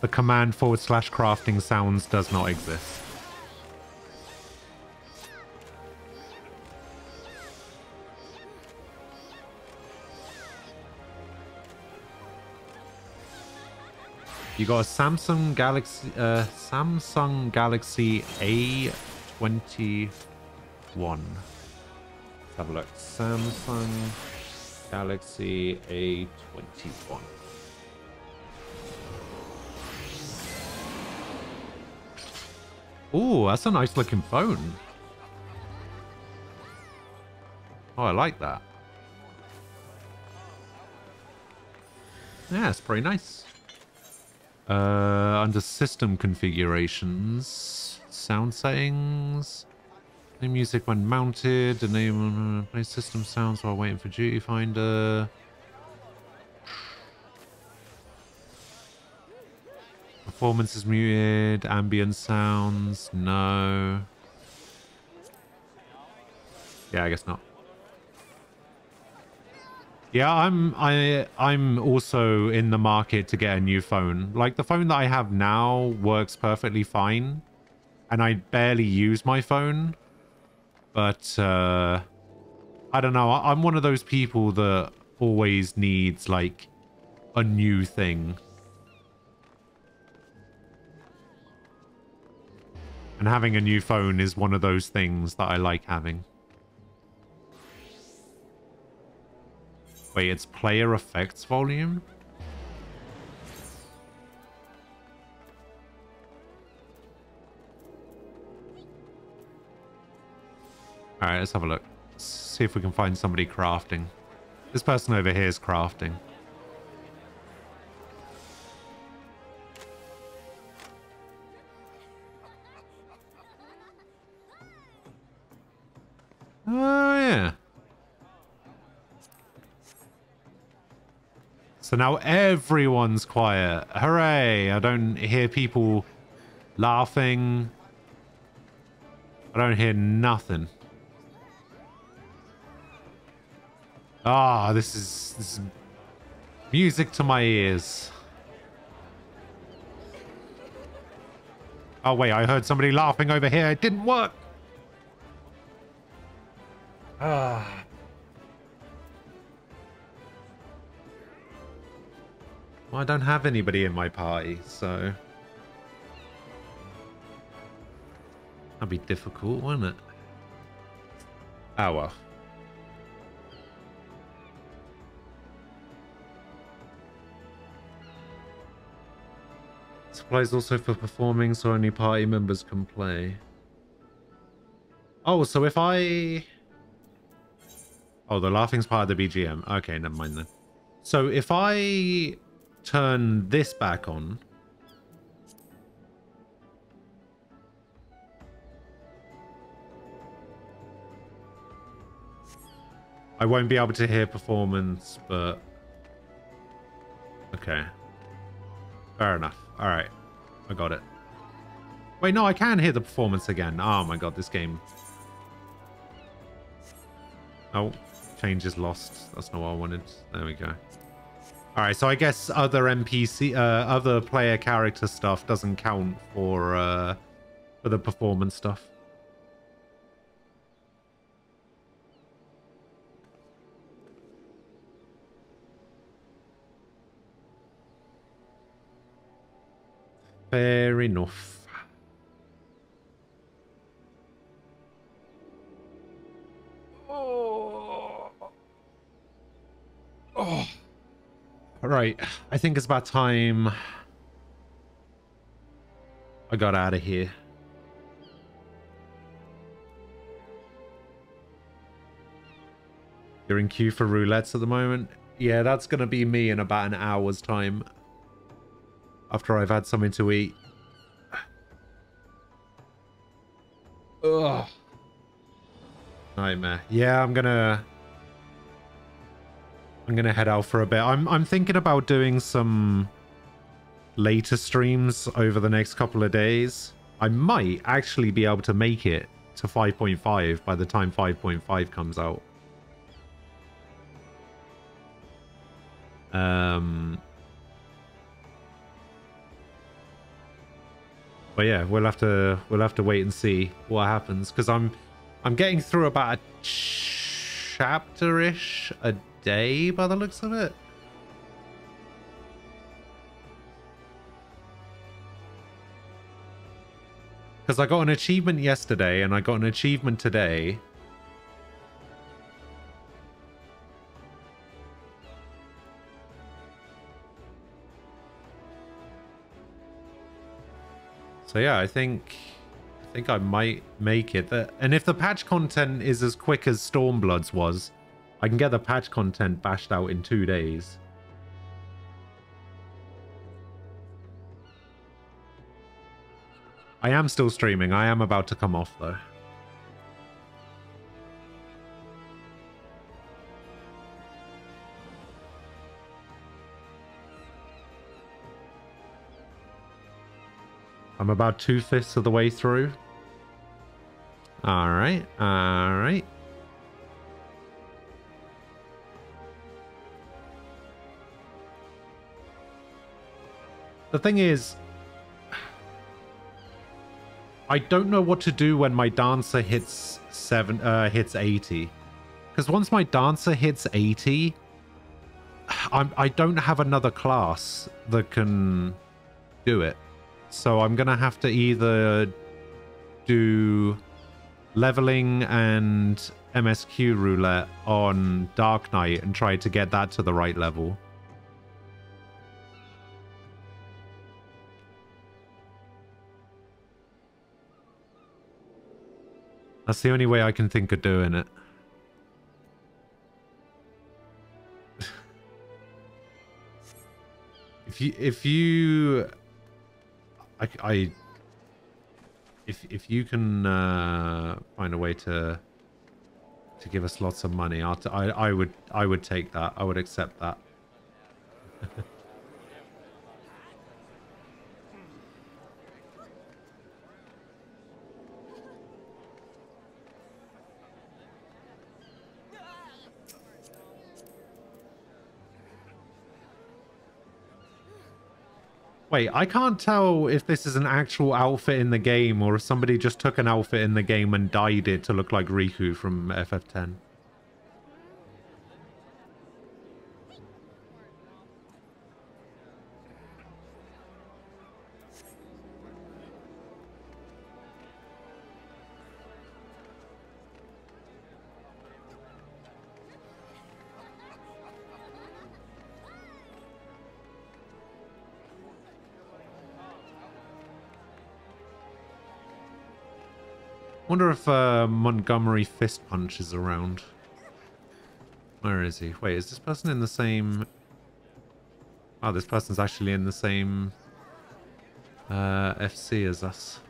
The command / crafting sounds does not exist. You got a Samsung Galaxy A21. Let's have a look. Samsung Galaxy A21. Ooh, that's a nice looking phone. Oh, I like that. Yeah, it's pretty nice. Under system configurations, sound settings, play music when mounted, enable play system sounds while waiting for duty finder. Performance is muted, ambient sounds, no. Yeah, I guess not. Yeah, I'm also in the market to get a new phone. Like, the phone that I have now works perfectly fine, and I barely use my phone. But I don't know. I'm one of those people that always needs like a new thing. And having a new phone is one of those things that I like having. Wait, it's player effects volume? Alright, let's have a look. See if we can find somebody crafting. This person over here is crafting. Oh, yeah. So now everyone's quiet. Hooray! I don't hear people laughing. I don't hear nothing. Ah, this is music to my ears. Oh, wait, I heard somebody laughing over here. It didn't work. Ah. Well, I don't have anybody in my party, so that'd be difficult, wouldn't it? Oh, well. Applies also for performing, so only party members can play. Oh, so if I... Oh, the laughing's part of the BGM. Okay, never mind then. So if I turn this back on... I won't be able to hear performance, but... Okay. Fair enough. Alright. I got it. Wait, no, I can hear the performance again. Oh my god, this game. Oh, change is lost. That's not what I wanted. There we go. Alright, so I guess other NPC, other player character stuff doesn't count for the performance stuff. Fair enough. Oh. Oh. Right. I think it's about time I got out of here. You're in queue for roulettes at the moment? Yeah, that's going to be me in about an hour's time. After I've had something to eat. Ugh. Nightmare. Yeah, I'm gonna head out for a bit. I'm thinking about doing some later streams over the next couple of days. I might actually be able to make it to 5.5 by the time 5.5 comes out. But yeah, we'll have to wait and see what happens, because I'm getting through about a chapter-ish a day by the looks of it. Because I got an achievement yesterday and I got an achievement today. So yeah, I think I might make it. And if the patch content is as quick as Stormbloods was, I can get the patch content bashed out in 2 days. I am still streaming. I am about to come off though. I'm about 2/5 of the way through. Alright, alright. The thing is, I don't know what to do when my dancer hits 80. Because once my dancer hits 80, I don't have another class that can do it. So I'm gonna have to either do leveling and MSQ roulette on Dark Knight and try to get that to the right level. That's the only way I can think of doing it. If you can find a way to give us lots of money, I would take that. I would accept that. Wait, I can't tell if this is an actual outfit in the game or if somebody just took an outfit in the game and dyed it to look like Riku from FF10. Wonder if Montgomery Fist Punch is around. Where is he? Wait, is this person in the same... Oh, this person's actually in the same FC as us.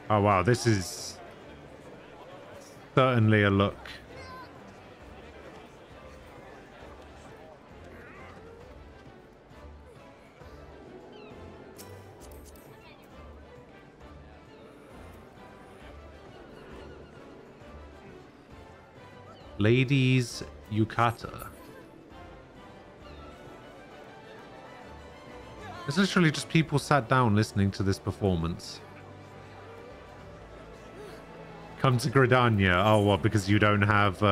Oh wow, this is certainly a look. Ladies Yukata. It's literally just people sat down listening to this performance. Come to Gridania. Oh, what? Because you don't have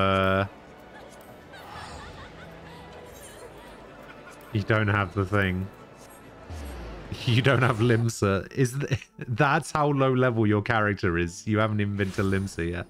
you don't have the thing. You don't have Limsa. That's how low level your character is. You haven't even been to Limsa yet.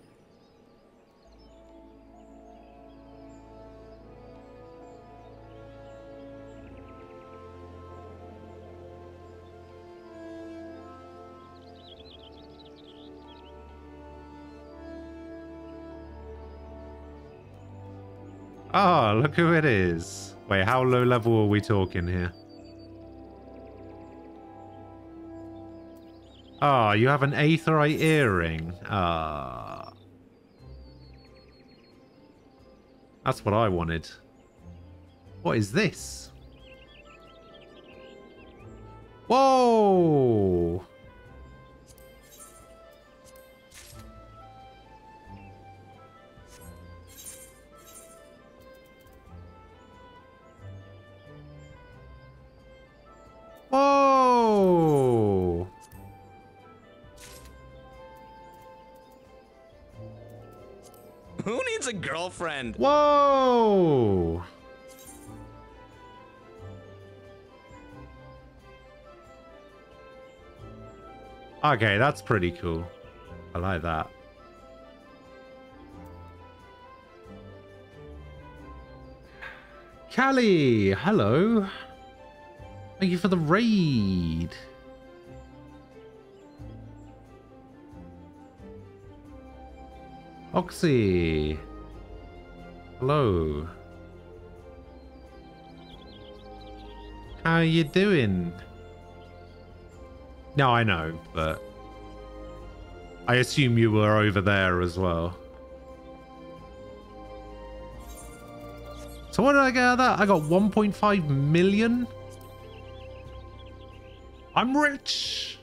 Oh, look who it is. Wait, how low level are we talking here? Oh, you have an aetheryte earring. Ah. That's what I wanted. What is this? Whoa! Whoa! Who needs a girlfriend? Whoa! Okay, that's pretty cool. I like that. Callie, hello. Thank you for the raid. Oxy. Hello. How you doing? No, I know, but I assume you were over there as well. So what did I get out of that? I got 1.5 million. I'm rich.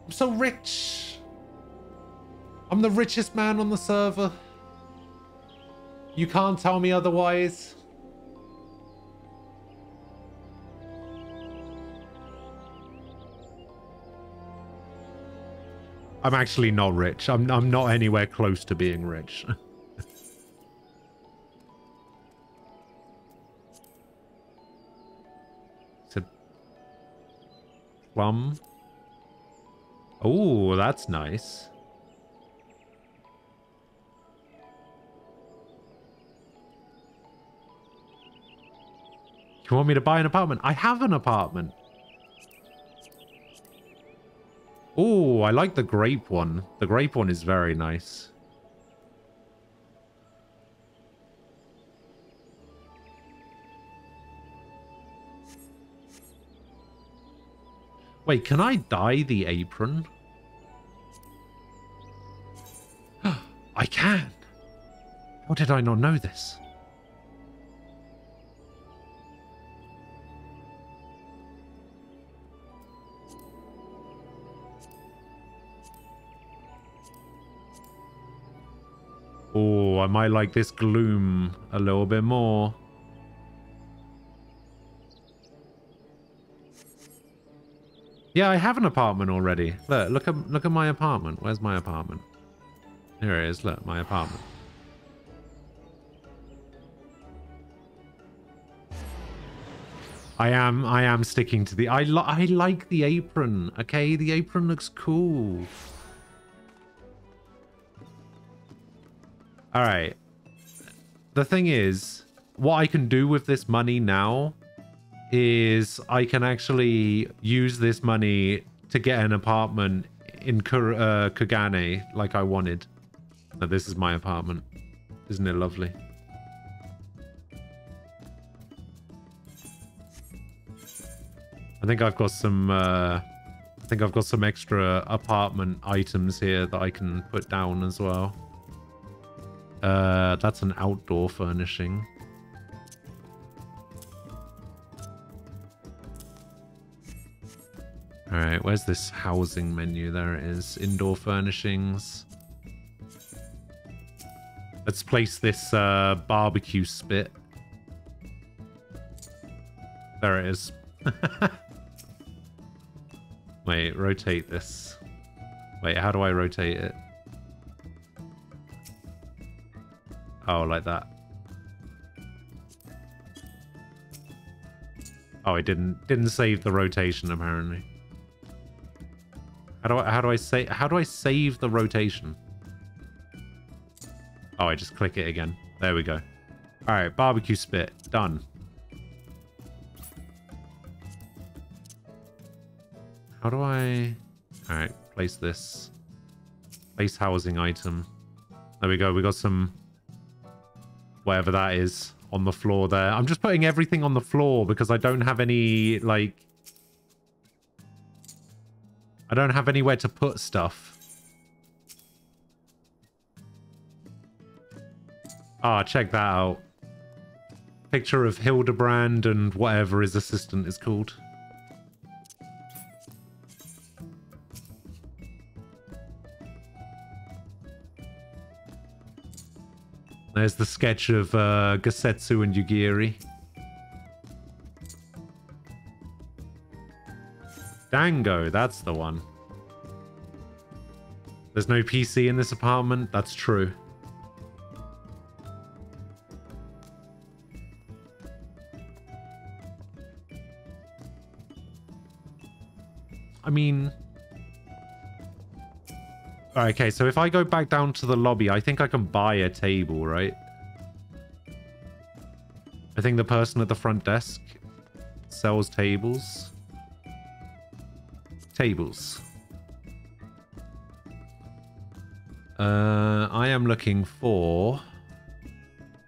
I'm so rich. I'm the richest man on the server. You can't tell me otherwise. I'm actually not rich. I'm not anywhere close to being rich. It's a plum. Oh, that's nice. You want me to buy an apartment? I have an apartment. Oh, I like the grape one. The grape one is very nice. Wait, can I dye the apron? I can. How did I not know this? Oh, I might like this gloom a little bit more. Yeah, I have an apartment already. Look at my apartment. Where's my apartment? Here it is. Look, my apartment. I am sticking to the I like the apron. Okay, the apron looks cool. All right. The thing is, what I can do with this money now is I can actually use this money to get an apartment in Kugane like I wanted. Now, this is my apartment. Isn't it lovely? I think I've got some extra apartment items here that I can put down as well. That's an outdoor furnishing. Alright, where's this housing menu? There it is. Indoor furnishings. Let's place this barbecue spit. There it is. Wait, rotate this. Wait, how do I rotate it? Oh, like that. Oh, it didn't save the rotation apparently. How do I save the rotation? Oh, I just click it again. There we go. All right, barbecue spit done. How do I? All right, place this. Place housing item. There we go. We got some. Whatever that is on the floor there. I'm just putting everything on the floor because I don't have any, like... I don't have anywhere to put stuff. Ah, check that out. Picture of Hildebrand and whatever his assistant is called. There's the sketch of Gosetsu and Yugiri. Dango, that's the one. There's no PC in this apartment. That's true. I mean... Okay, so if I go back down to the lobby, I think I can buy a table, right? I think the person at the front desk sells tables. Tables. I am looking for...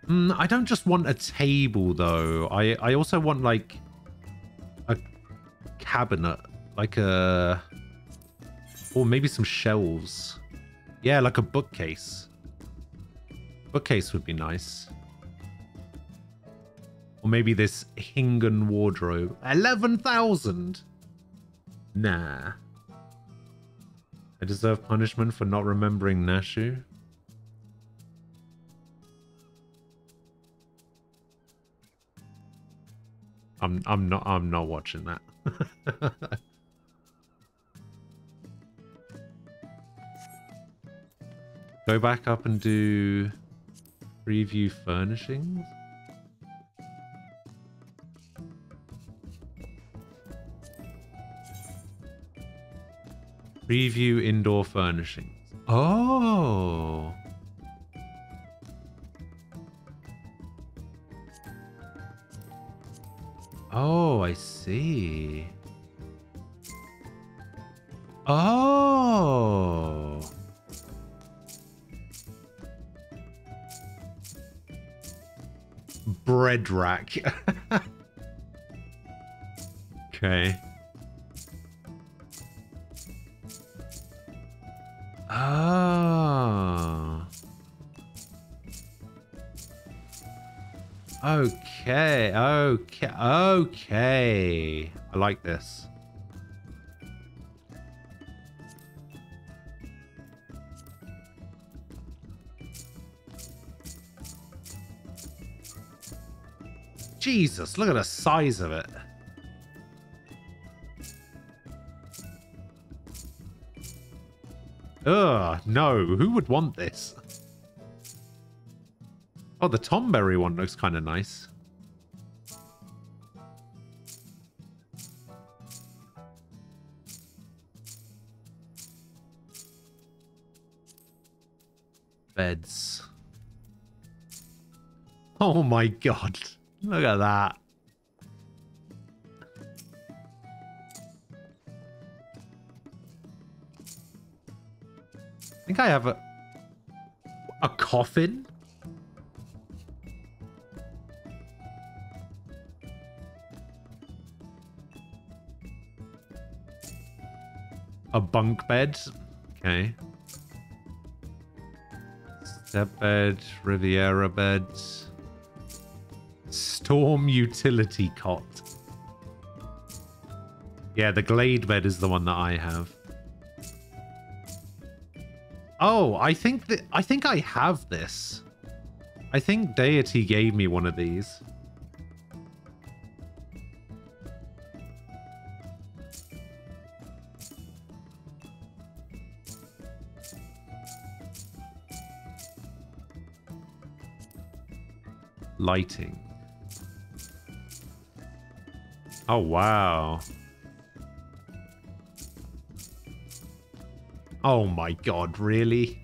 I don't just want a table, though. I also want, like, a cabinet. Like a... Or maybe some shelves. Yeah, like a bookcase. Bookcase would be nice. Or maybe this Hingen wardrobe. 11,000? Nah. I deserve punishment for not remembering Nashu. I'm not watching that. Go back up and do preview furnishings. Preview indoor furnishings. Oh. Oh, I see. Oh. Bread rack. Okay. Oh. Okay, okay. I like this. Jesus, look at the size of it. Ugh, no, who would want this? Oh, the Tomberry one looks kind of nice. Beds. Oh my god. Look at that. I think I have a coffin. A bunk bed. Okay. Step bed, Riviera bed. Storm utility cot. Yeah, the Glade bed is the one that I have. Oh, I think I have this. I think Deity gave me one of these. Lighting. Oh, wow. Oh my god, really?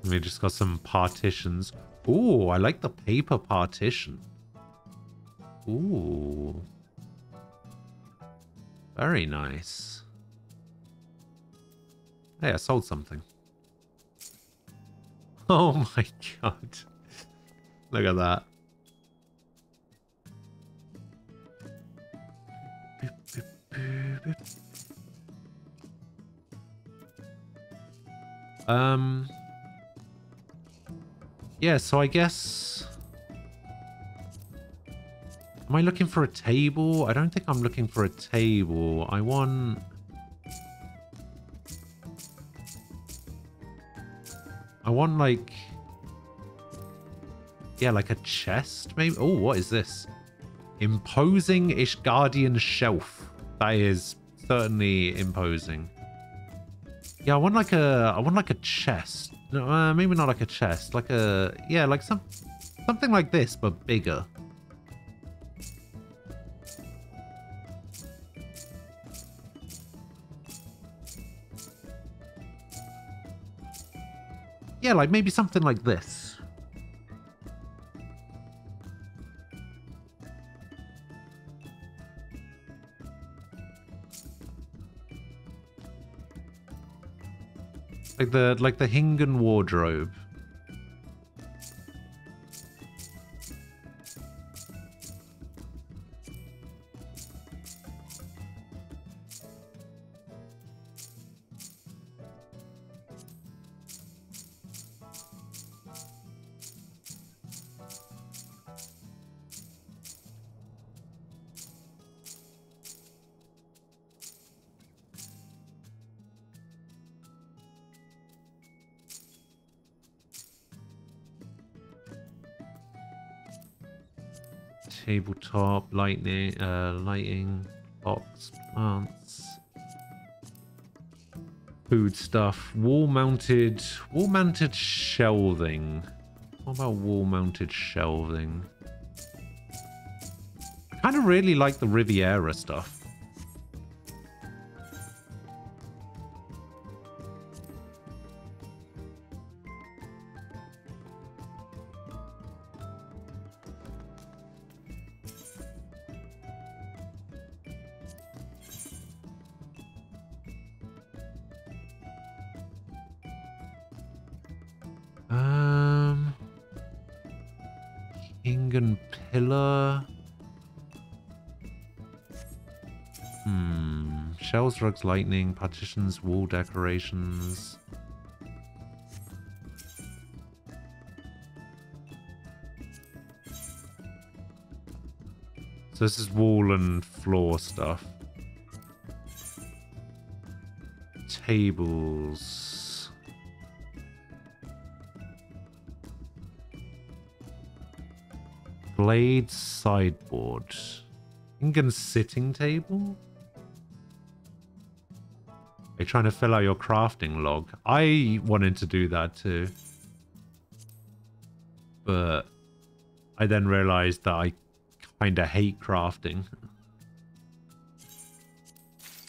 We just got some partitions. Ooh, I like the paper partition. Ooh. Very nice. Hey, I sold something. Oh my god. Look at that. Yeah, so I guess... Am I looking for a table? I don't think I'm looking for a table. I want... like... Yeah, like a chest, maybe? Oh, what is this? Imposing Ishgardian shelf. That is certainly imposing. Yeah, I want like a chest. No, maybe not like a chest. Like a... Yeah, like something like this, but bigger. Yeah, like maybe something like this. Like the Hingan wardrobe. Tabletop, lighting, box, plants, food stuff, wall-mounted shelving. What about wall-mounted shelving? I kind of really like the Riviera stuff. King and pillar. Shelves, rugs, lightning, partitions, wall decorations. So this is wall and floor stuff. Tables. Blade sideboard. Ingen sitting table? Are you trying to fill out your crafting log? I wanted to do that too. But I then realized that I kind of hate crafting.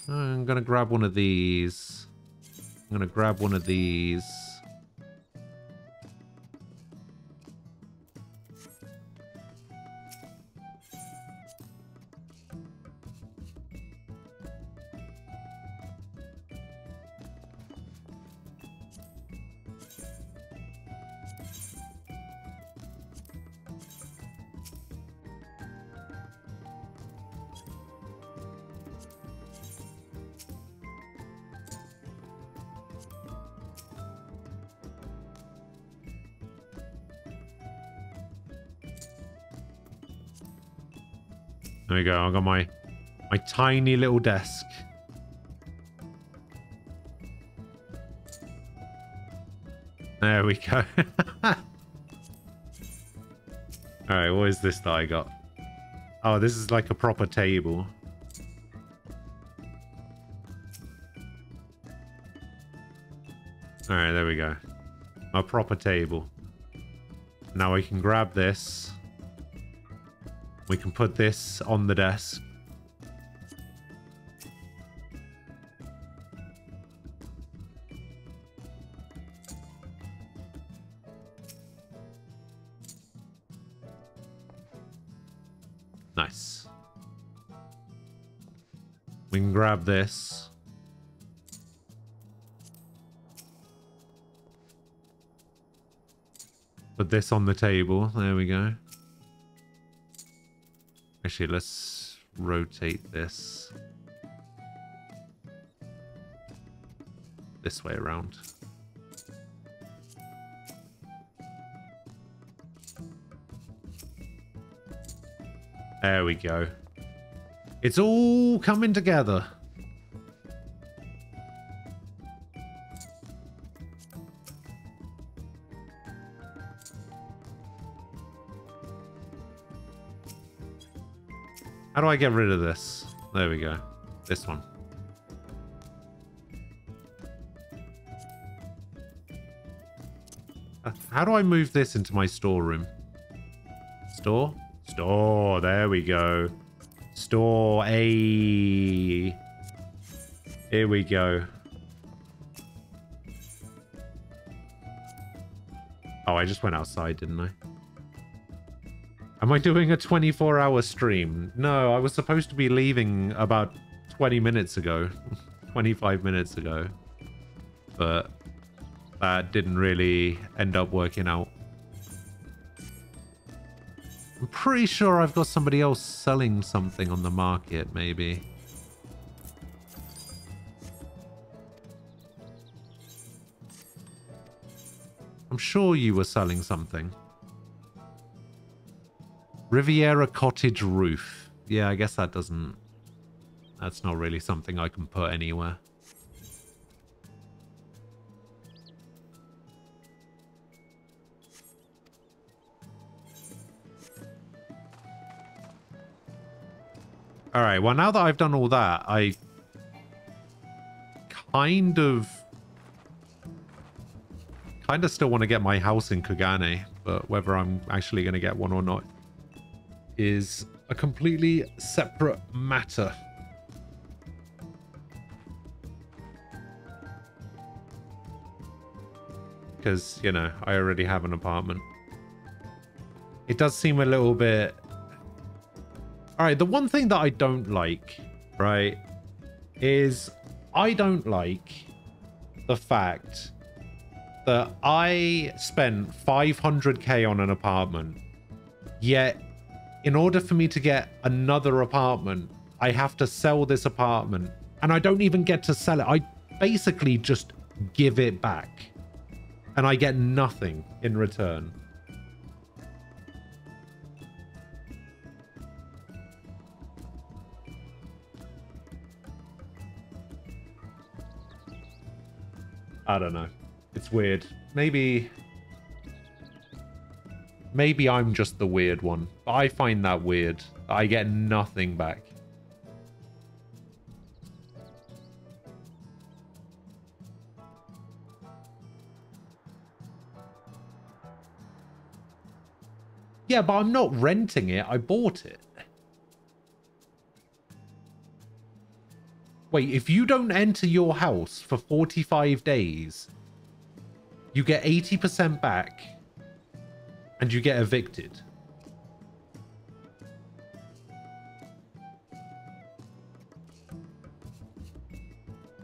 I'm gonna grab one of these. I'm gonna grab one of these. There we go. I got my tiny little desk. There we go. Alright, what is this that I got? Oh, this is like a proper table. Alright, there we go. A proper table. Now I can grab this. We can put this on the desk. Nice. We can grab this. Put this on the table. There we go. Actually, let's rotate this way around. There we go. It's all coming together. How do I get rid of this? There we go. This one. How do I move this into my storeroom? Store? Store. There we go. Store. A. Here we go. Oh, I just went outside, didn't I? Am I doing a 24-hour stream? No, I was supposed to be leaving about 20 minutes ago. 25 minutes ago. But that didn't really end up working out. I'm pretty sure I've got somebody else selling something on the market, maybe. I'm sure you were selling something. Riviera Cottage Roof. Yeah, I guess that doesn't... That's not really something I can put anywhere. All right, well, now that I've done all that, I kind of still want to get my house in Kugane, but whether I'm actually going to get one or not is a completely separate matter. Because, you know, I already have an apartment. It does seem a little bit... Alright, the one thing that I don't like, right, is I don't like the fact that I spent 500k on an apartment, yet in order for me to get another apartment, I have to sell this apartment, and I don't even get to sell it. I basically just give it back, and I get nothing in return. I don't know. It's weird. Maybe I'm just the weird one. But I find that weird. I get nothing back. Yeah, but I'm not renting it. I bought it. Wait, if you don't enter your house for 45 days, you get 80% back and you get evicted.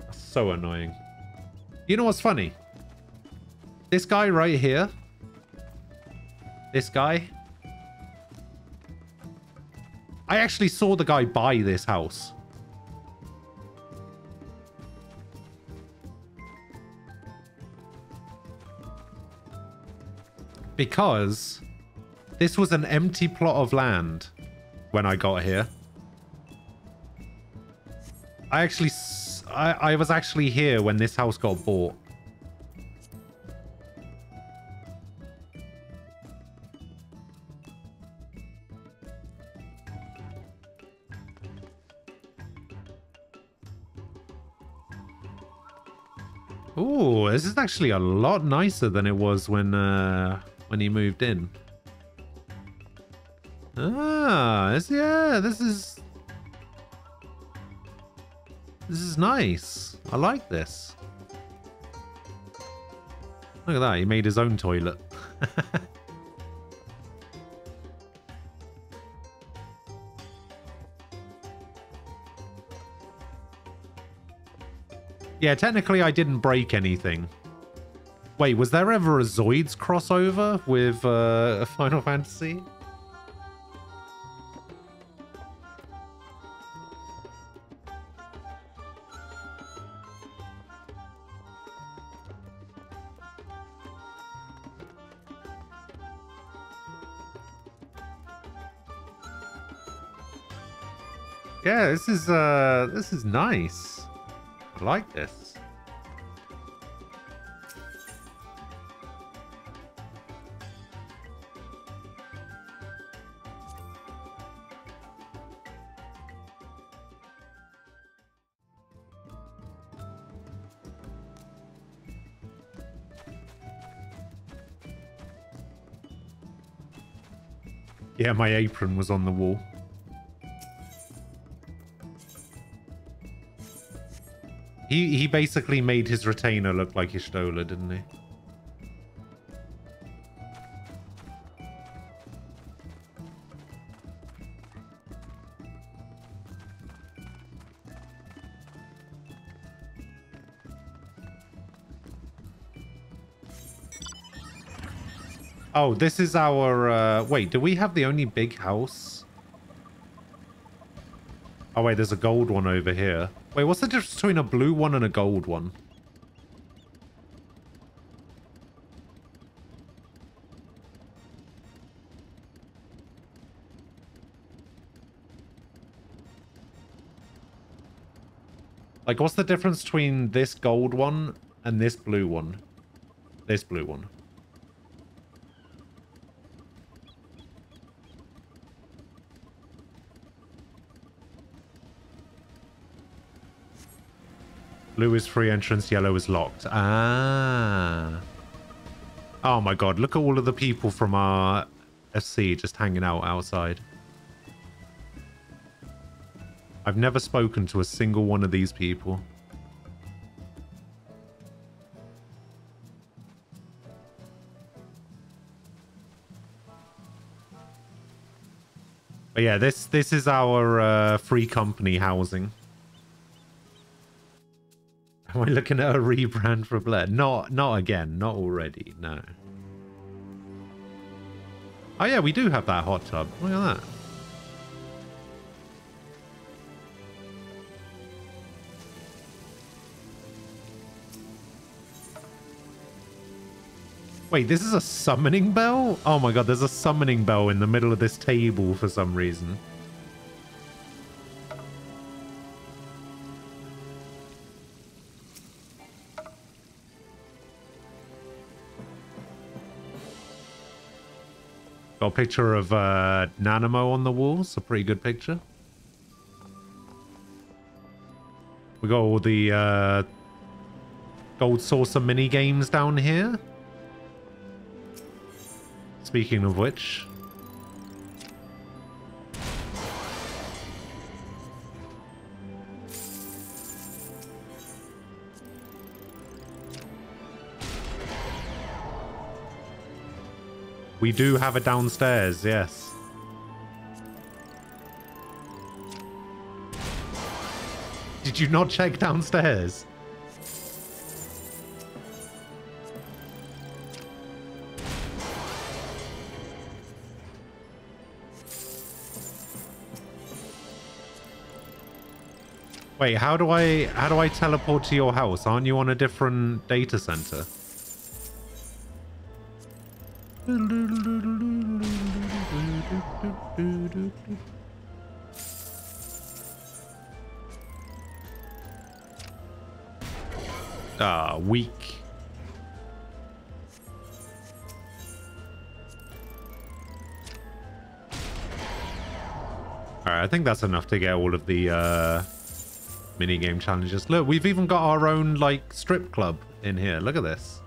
That's so annoying. You know what's funny? This guy right here. This guy. I actually saw the guy buy this house. Because this was an empty plot of land when I got here. I was actually here when this house got bought. Ooh, this is actually a lot nicer than it was when he moved in. Ah, this is nice. I like this. Look at that, he made his own toilet. Yeah, technically I didn't break anything. Wait, was there ever a Zoids crossover with Final Fantasy? Yeah, this is nice. I like this. Yeah, my apron was on the wall. He basically made his retainer look like Y'shtola, didn't he? Oh, this is our... wait, do we have the only big house? Oh, wait, there's a gold one over here. Wait, what's the difference between a blue one and a gold one? Like, what's the difference between this gold one and this blue one? This blue one. Blue is free entrance, yellow is locked. Ah. Oh my god, look at all of the people from our SC just hanging out outside. I've never spoken to a single one of these people. But yeah, this is our free company housing. Am I looking at a rebrand for Blair? Not again. Not already. No. Oh yeah, we do have that hot tub. Look at that. Wait, this is a summoning bell? Oh my god, there's a summoning bell in the middle of this table for some reason. Got a picture of Nanamo on the wall. It's a pretty good picture. We got all the Gold Saucer mini games down here. Speaking of which, we do have a downstairs, yes. Did you not check downstairs? Wait, how do I teleport to your house? Aren't you on a different data center? Ah, weak. Alright, I think that's enough to get all of the minigame challenges. Look, we've even got our own, like, strip club in here. Look at this.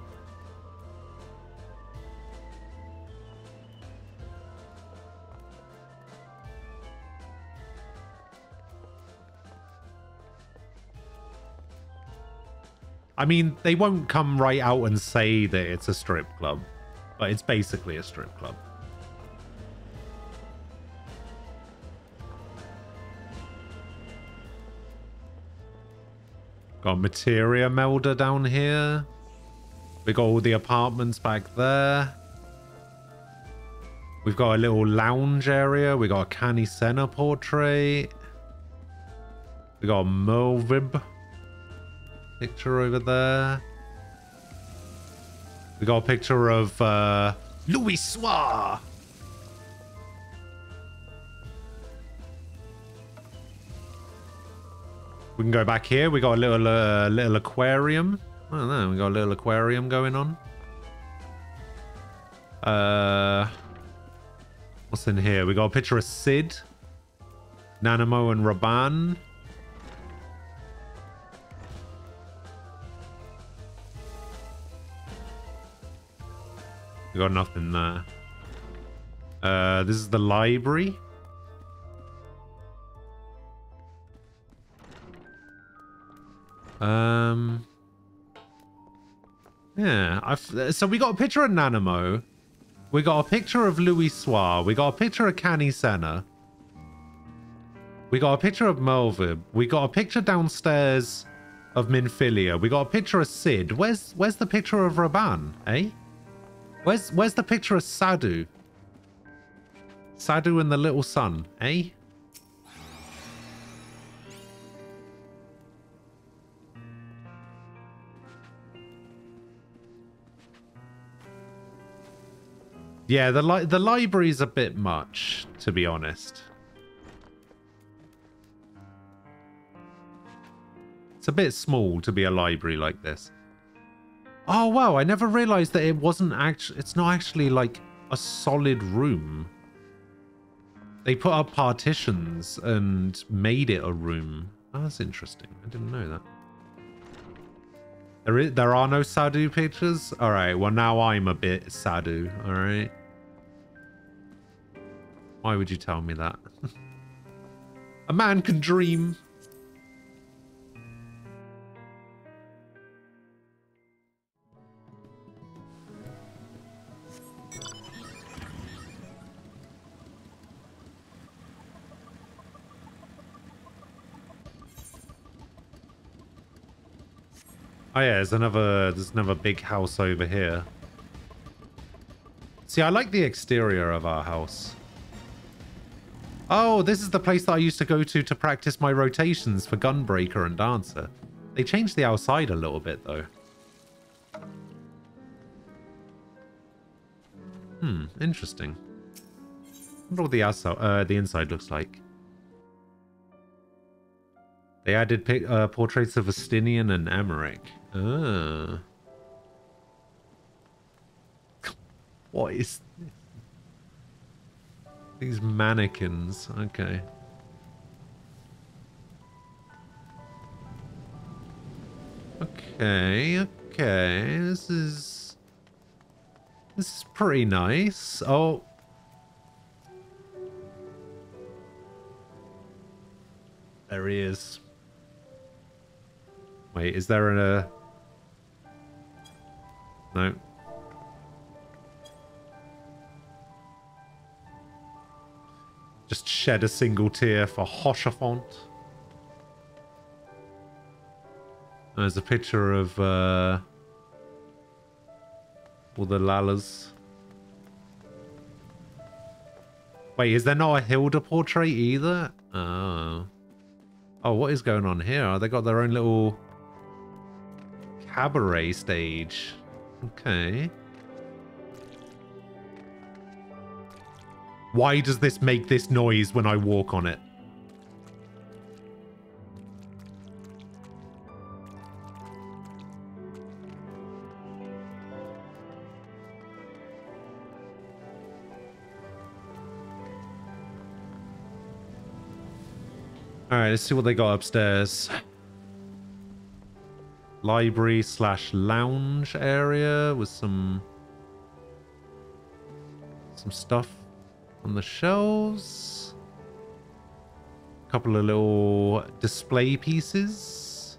I mean, they won't come right out and say that it's a strip club, but it's basically a strip club. Got a materia melder down here. We got all the apartments back there. We've got a little lounge area. We got a Canny Senna portrait. We got a Melvib picture over there. We got a picture of Louis Soir. We can go back here. We got a little aquarium. I don't know. We got a little aquarium going on. What's in here? We got a picture of Sid, Nanamo, and Raban. We got nothing there. This is the library. Yeah, so we got a picture of Nanamo. We got a picture of Louis Soir. We got a picture of Canny Senna. We got a picture of Melvib. We got a picture downstairs of Minfilia. We got a picture of Sid. Where's the picture of Raban, eh? Where's the picture of Sadu? Sadu and the little son, eh? Yeah, the library's a bit much, to be honest. It's a bit small to be a library like this. Oh wow, I never realized that it wasn't actually, it's not actually like a solid room. They put up partitions and made it a room. Oh, that's interesting. I didn't know that. There are no Sadu pictures? Alright, well now I'm a bit Sadu, alright? Why would you tell me that? A man can dream. Oh yeah, there's another big house over here. See, I like the exterior of our house. Oh, this is the place that I used to go to practice my rotations for Gunbreaker and Dancer. They changed the outside a little bit, though. Interesting. I wonder what the inside looks like. They added portraits of Estinian and Emmerich. What is this? These mannequins. Okay. Okay. This is pretty nice. Oh. There he is. Wait, is there a... No. Just shed a single tear for Hoshafont. There's a picture of all the Lalas. Wait, is there not a Hilda portrait either? Oh. Oh, what is going on here? They got their own little cabaret stage. Okay. Why does this make this noise when I walk on it? Alright, let's see what they got upstairs. Library / lounge area with some stuff on the shelves. A couple of little display pieces.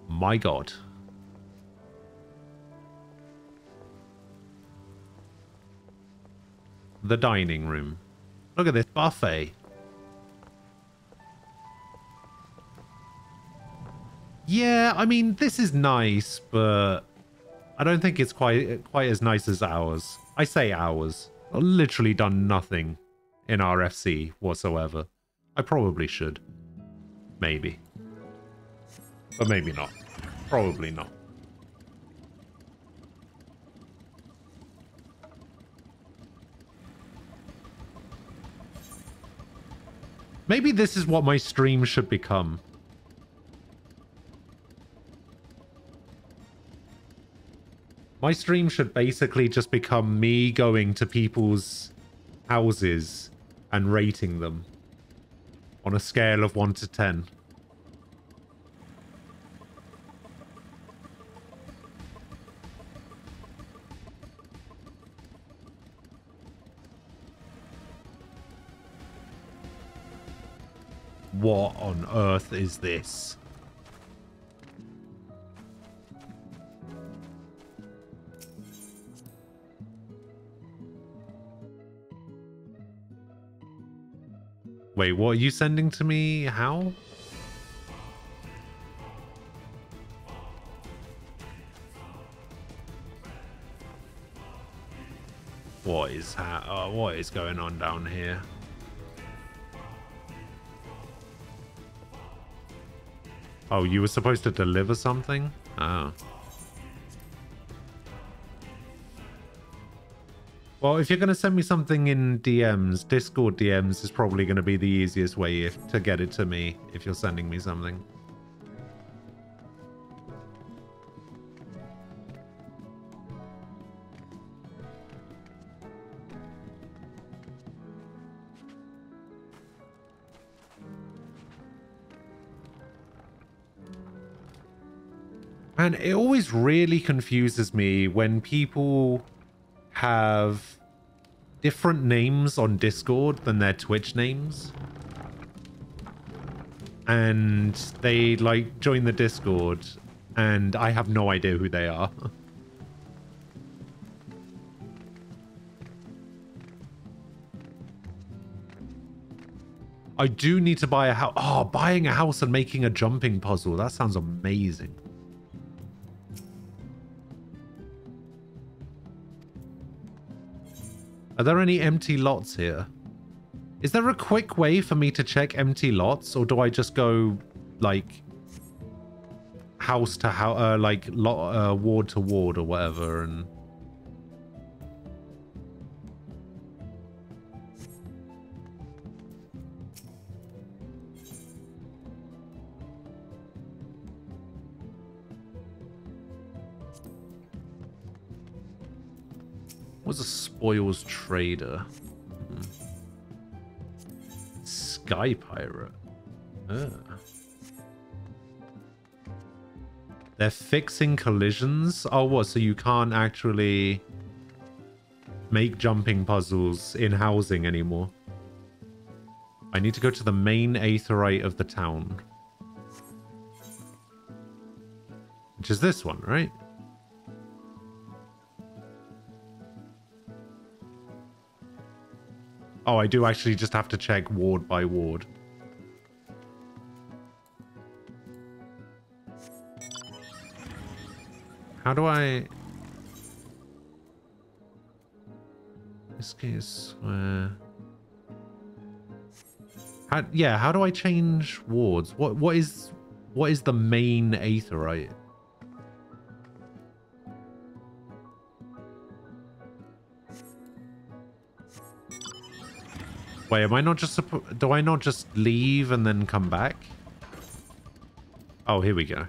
My God. The dining room. Look at this buffet. Yeah, I mean, this is nice, but I don't think it's quite as nice as ours. I say ours. I've literally done nothing in RFC whatsoever. I probably should. Maybe. But maybe not. Probably not. Maybe this is what my stream should become. My stream should basically just become me going to people's houses and rating them on a scale of 1 to 10. What on earth is this? Wait, what are you sending to me? How? What is going on down here? Oh, you were supposed to deliver something? Oh. Well, if you're going to send me something in DMs, Discord DMs is probably going to be the easiest way to get it to me if you're sending me something. And it always really confuses me when people have different names on Discord than their Twitch names. And they, like, join the Discord, and I have no idea who they are. I do need to buy a house. Oh, buying a house and making a jumping puzzle. That sounds amazing. Are there any empty lots here? Is there a quick way for me to check empty lots, or do I just go, like, house to house, like, ward to ward or whatever, and... What's a spoils trader? Sky pirate. They're fixing collisions? Oh, what? So you can't actually make jumping puzzles in housing anymore? I need to go to the main aetheryte of the town. Which is this one, right? Oh, I do actually just have to check ward by ward. How do I... This case where... How do I change wards? What is the main aetheryte? Wait, am I not just... Do I not just leave and then come back? Oh, here we go.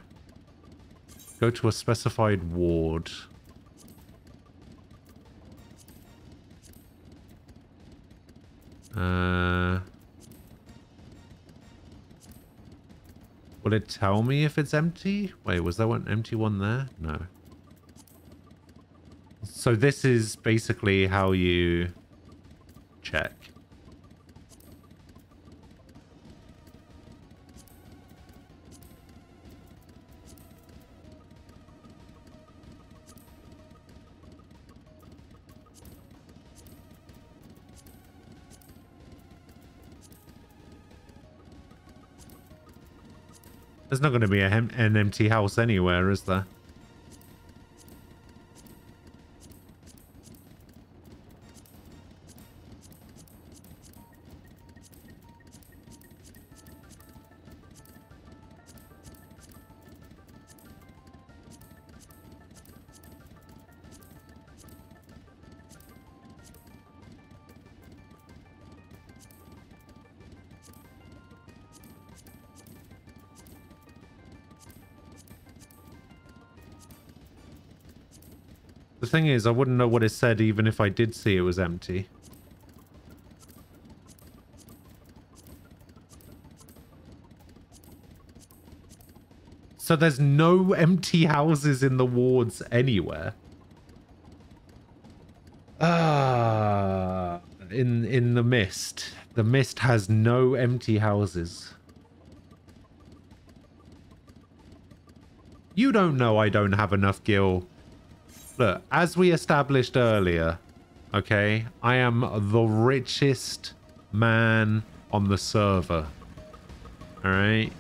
Go to a specified ward. Will it tell me if it's empty? Wait, was there one empty one there? No. So this is basically how you check. There's not going to be an empty house anywhere, is there? The thing is, I wouldn't know what it said even if I did see it was empty. So there's no empty houses in the wards anywhere. In the mist. The mist has no empty houses. You don't know I don't have enough gil. Look, as we established earlier, okay, I am the richest man on the server. All right?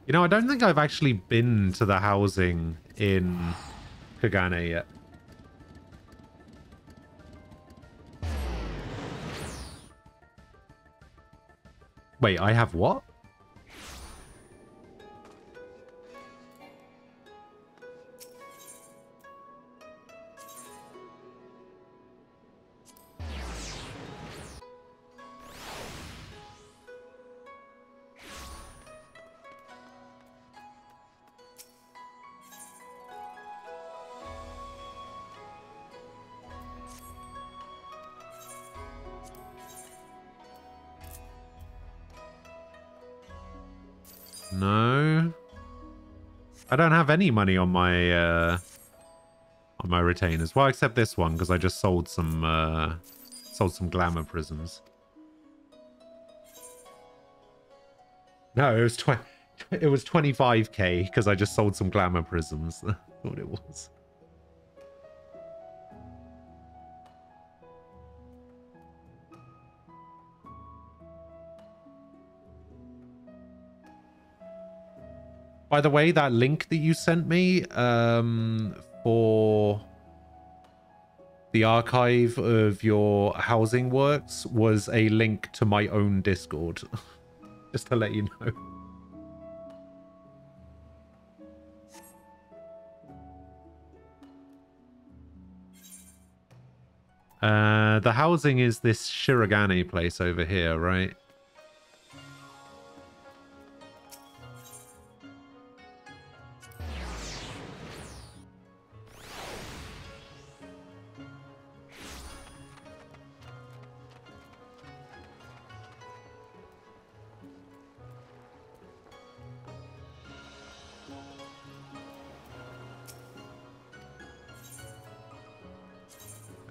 You know, I don't think I've actually been to the housing in Kagane yet. Wait, I have what? No. I don't have any money on my retainers. Well, except this one, because I just sold some glamour prisms. No, it was 25k because I just sold some glamour prisms. That's what it was. By the way, that link that you sent me for the archive of your housing works was a link to my own Discord. Just to let you know. The housing is this Shirogane place over here, right?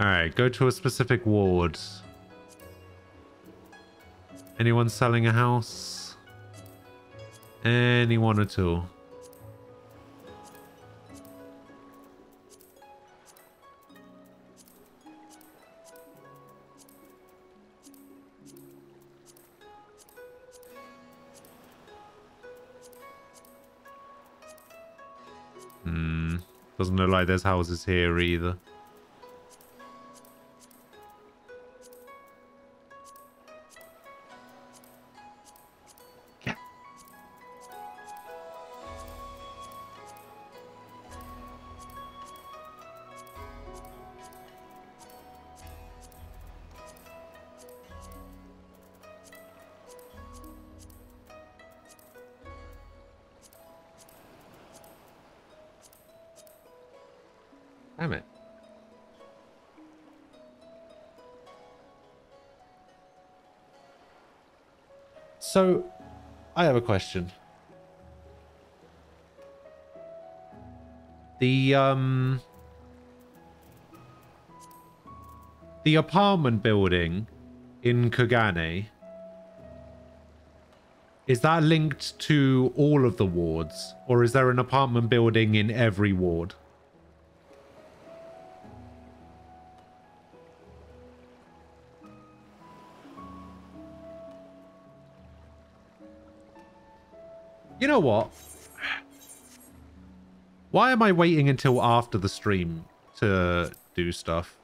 Alright, go to a specific ward. Anyone selling a house? Anyone at all? Doesn't look like there's houses here either. Damn it. So, I have a question. The apartment building in Kugane, is that linked to all of the wards? Or is there an apartment building in every ward? You know what? Why am I waiting until after the stream to do stuff?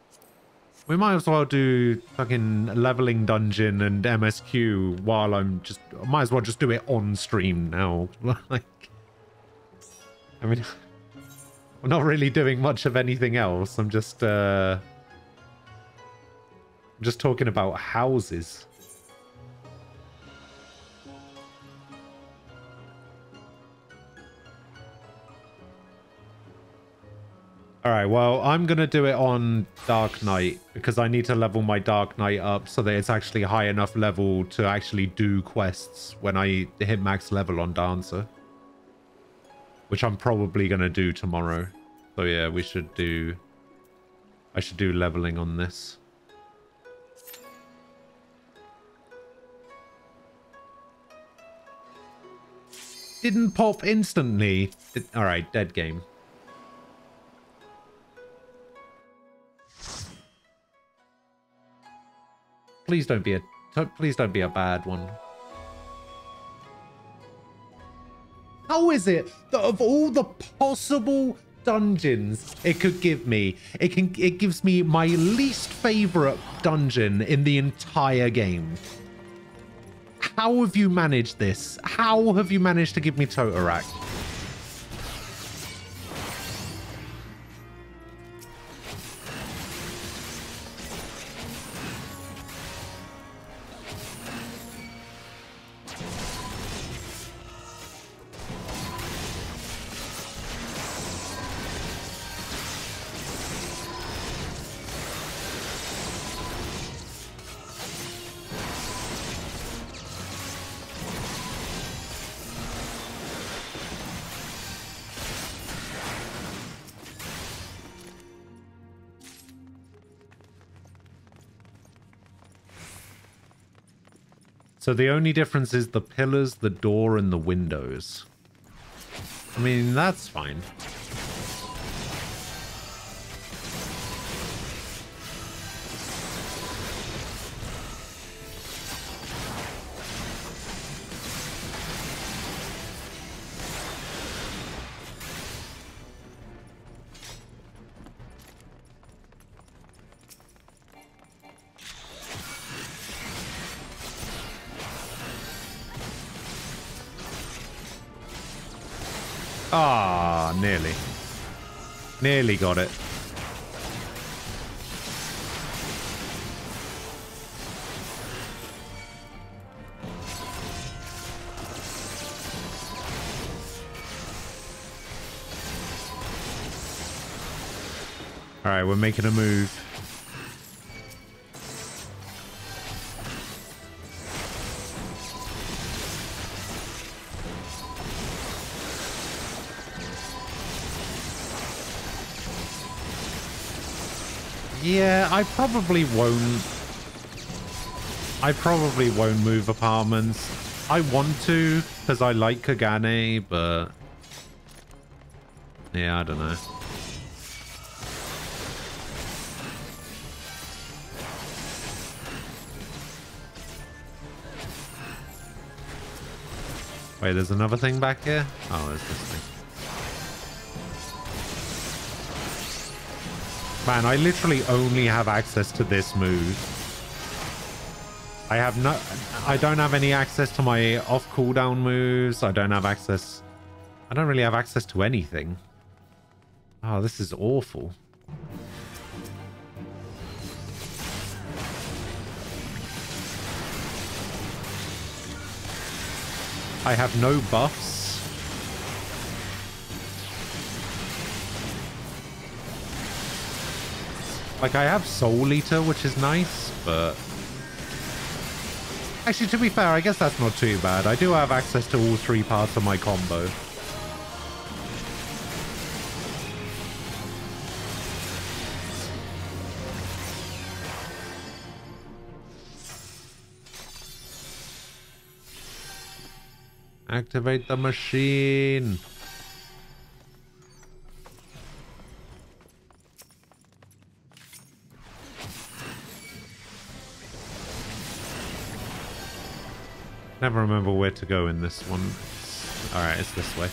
We might as well do fucking leveling dungeon and MSQ while I'm just... I might as well just do it on stream now. Like, I mean, we're not really doing much of anything else. I'm just talking about houses. Alright, well, I'm going to do it on Dark Knight because I need to level my Dark Knight up so that it's actually high enough level to actually do quests when I hit max level on Dancer. Which I'm probably going to do tomorrow. So yeah, I should do leveling on this. Didn't pop instantly. Alright, dead game. Please don't be a bad one. How is it that of all the possible dungeons it could give me, it gives me my least favorite dungeon in the entire game? How have you managed this? How have you managed to give me Totorak? So the only difference is the pillars, the door, and the windows. I mean, that's fine. Ah, nearly. Nearly got it. All right, we're making a move. Yeah, I probably won't move apartments. I want to, because I like Kagane, but... yeah, I don't know. Wait, there's another thing back here? Oh, there's this thing. Man, I literally only have access to this move. I don't have any access to my off cooldown moves. I don't really have access to anything. Oh, this is awful. I have no buffs. Like, I have Soul Eater, which is nice, but... actually, to be fair, I guess that's not too bad. I do have access to all three parts of my combo. Activate the machine. Never remember where to go in this one. Alright, it's this way.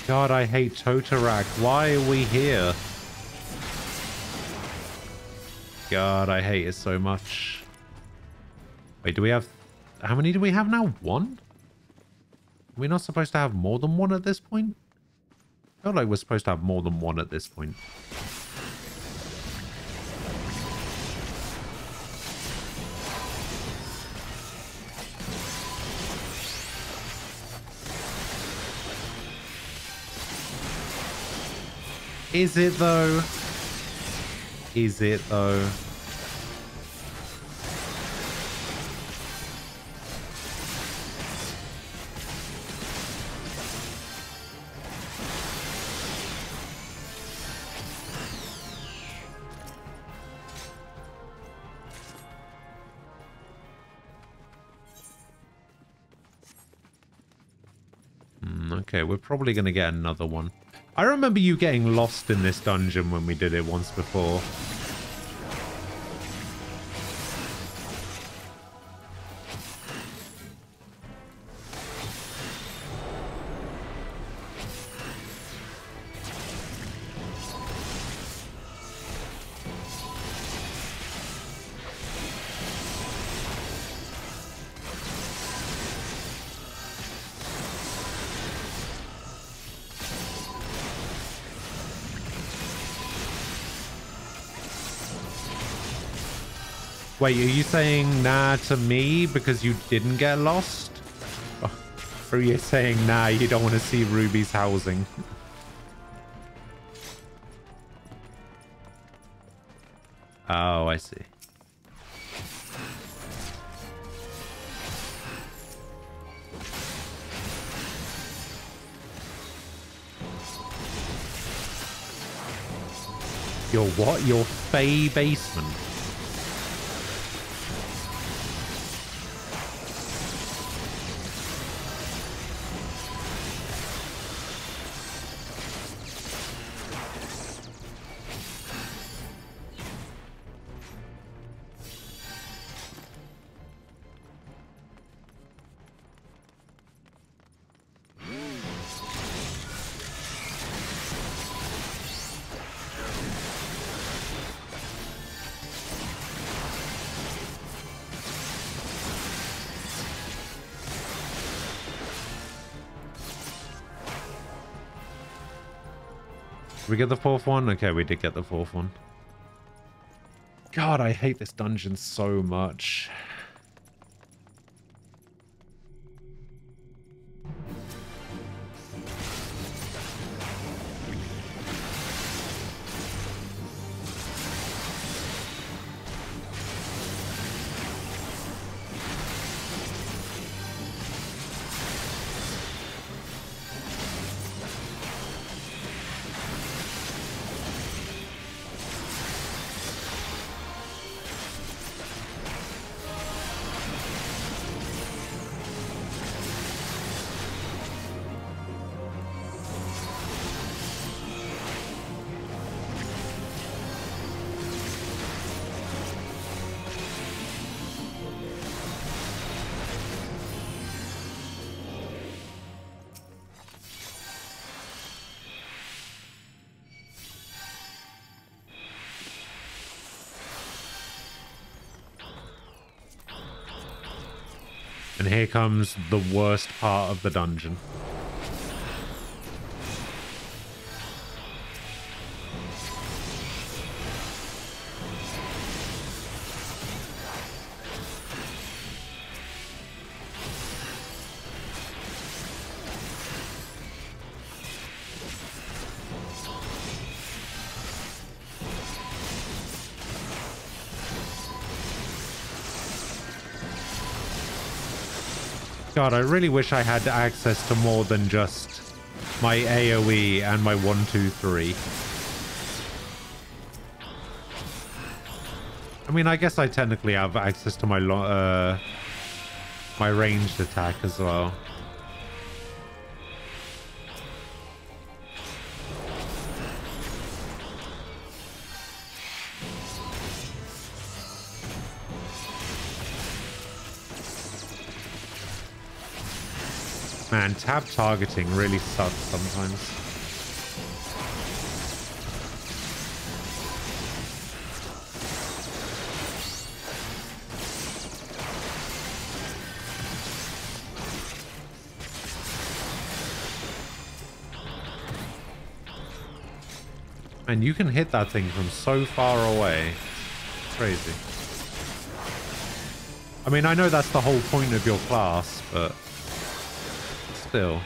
God, I hate Totorak. Why are we here? God, I hate it so much. Wait, do we have... how many do we have now? One? Are we not supposed to have more than one at this point? I feel like we're supposed to have more than one at this point. Is it though? Is it though? Okay, we're probably going to get another one. I remember you getting lost in this dungeon when we did it once before. Wait, are you saying nah to me because you didn't get lost? Or are you saying nah, you don't want to see Ruby's housing? Oh, I see. Your what? Your Fey basement? Did we get the fourth one? Okay, we did get the fourth one. God, I hate this dungeon so much. And here comes the worst part of the dungeon. God, I really wish I had access to more than just my AoE and my 1, 2, 3. I mean, I guess I technically have access to my my ranged attack as well. Man, tab targeting really sucks sometimes. And you can hit that thing from so far away. Crazy. I mean, I know that's the whole point of your class, but still.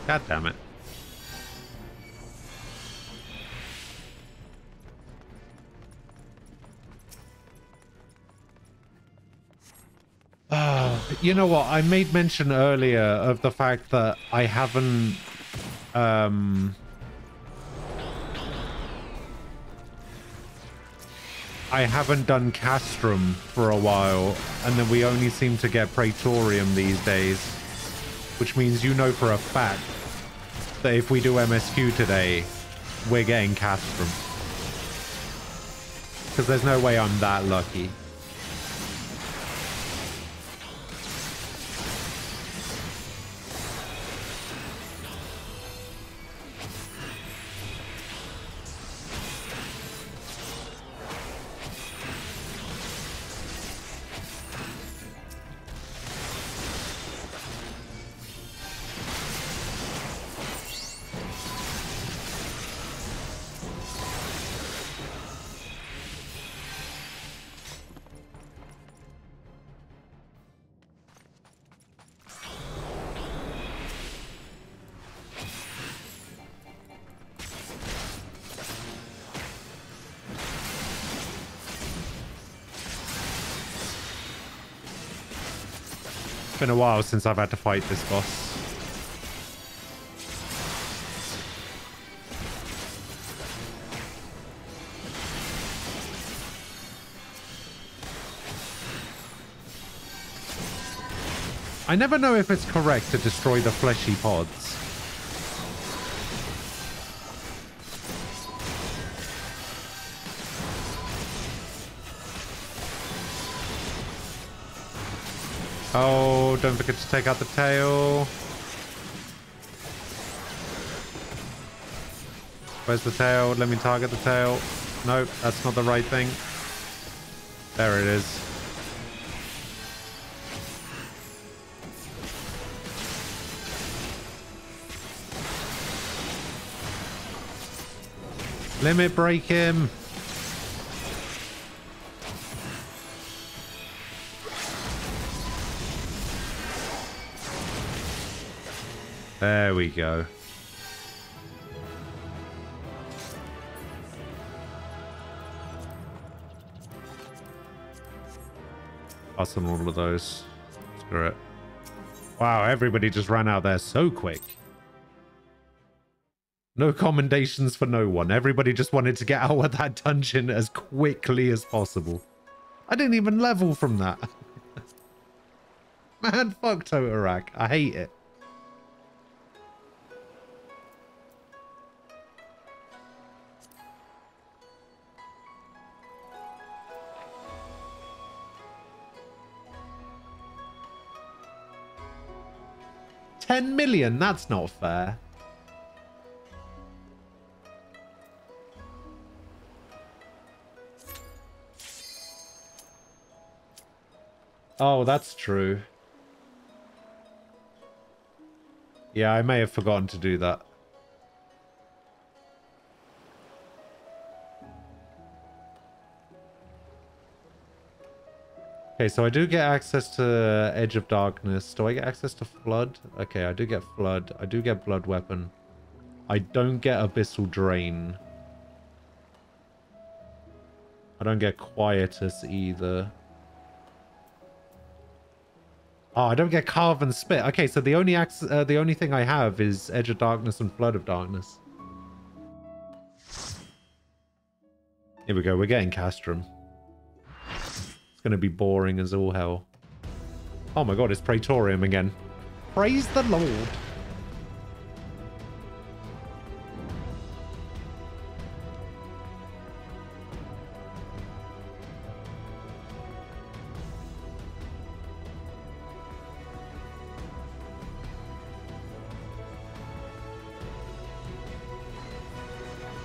God damn it. You know what? I made mention earlier of the fact that I haven't done Castrum for a while, and then we only seem to get Praetorium these days, which means you know for a fact that if we do MSQ today, we're getting Castrum. Because there's no way I'm that lucky. Been a while since I've had to fight this boss. I never know if it's correct to destroy the fleshy pods. Oh, don't forget to take out the tail. Where's the tail? Let me target the tail. Nope, that's not the right thing. There it is. Limit break him. There we go. Pass on all of those. Screw it. Wow, everybody just ran out there so quick. No commendations for no one. Everybody just wanted to get out of that dungeon as quickly as possible. I didn't even level from that. Man, fuck Totorak. I hate it. $10 million? That's not fair. Oh, that's true. Yeah, I may have forgotten to do that. Okay, so I do get access to Edge of Darkness. Do I get access to Flood? Okay, I do get Flood. I do get Blood Weapon. I don't get Abyssal Drain. I don't get Quietus either. Oh, I don't get Carve and Spit. Okay, so the only thing I have is Edge of Darkness and Flood of Darkness. Here we go. We're getting Castrum. It's going to be boring as all hell. Oh my god, it's Praetorium again. Praise the Lord.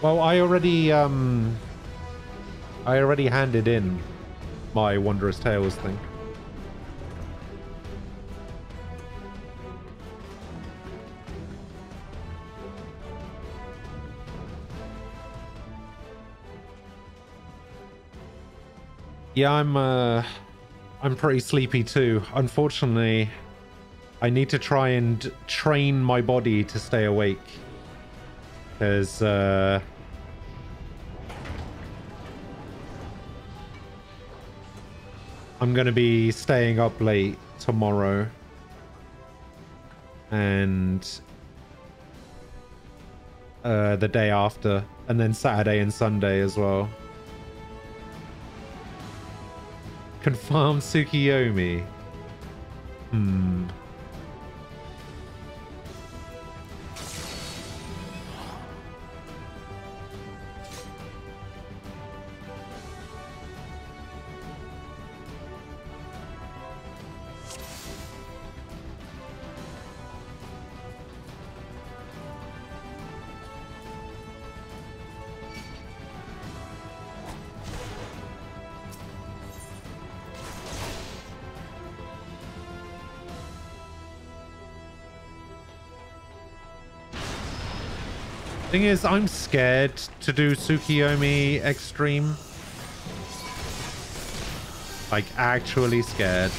Well, I already handed in my Wondrous Tales thing. Yeah, I'm pretty sleepy too. Unfortunately, I need to try and train my body to stay awake. Because I'm going to be staying up late tomorrow and the day after, and then Saturday and Sunday as well. Confirmed Tsukiyomi. Thing is, I'm scared to do Tsukiyomi Extreme. Like, actually scared.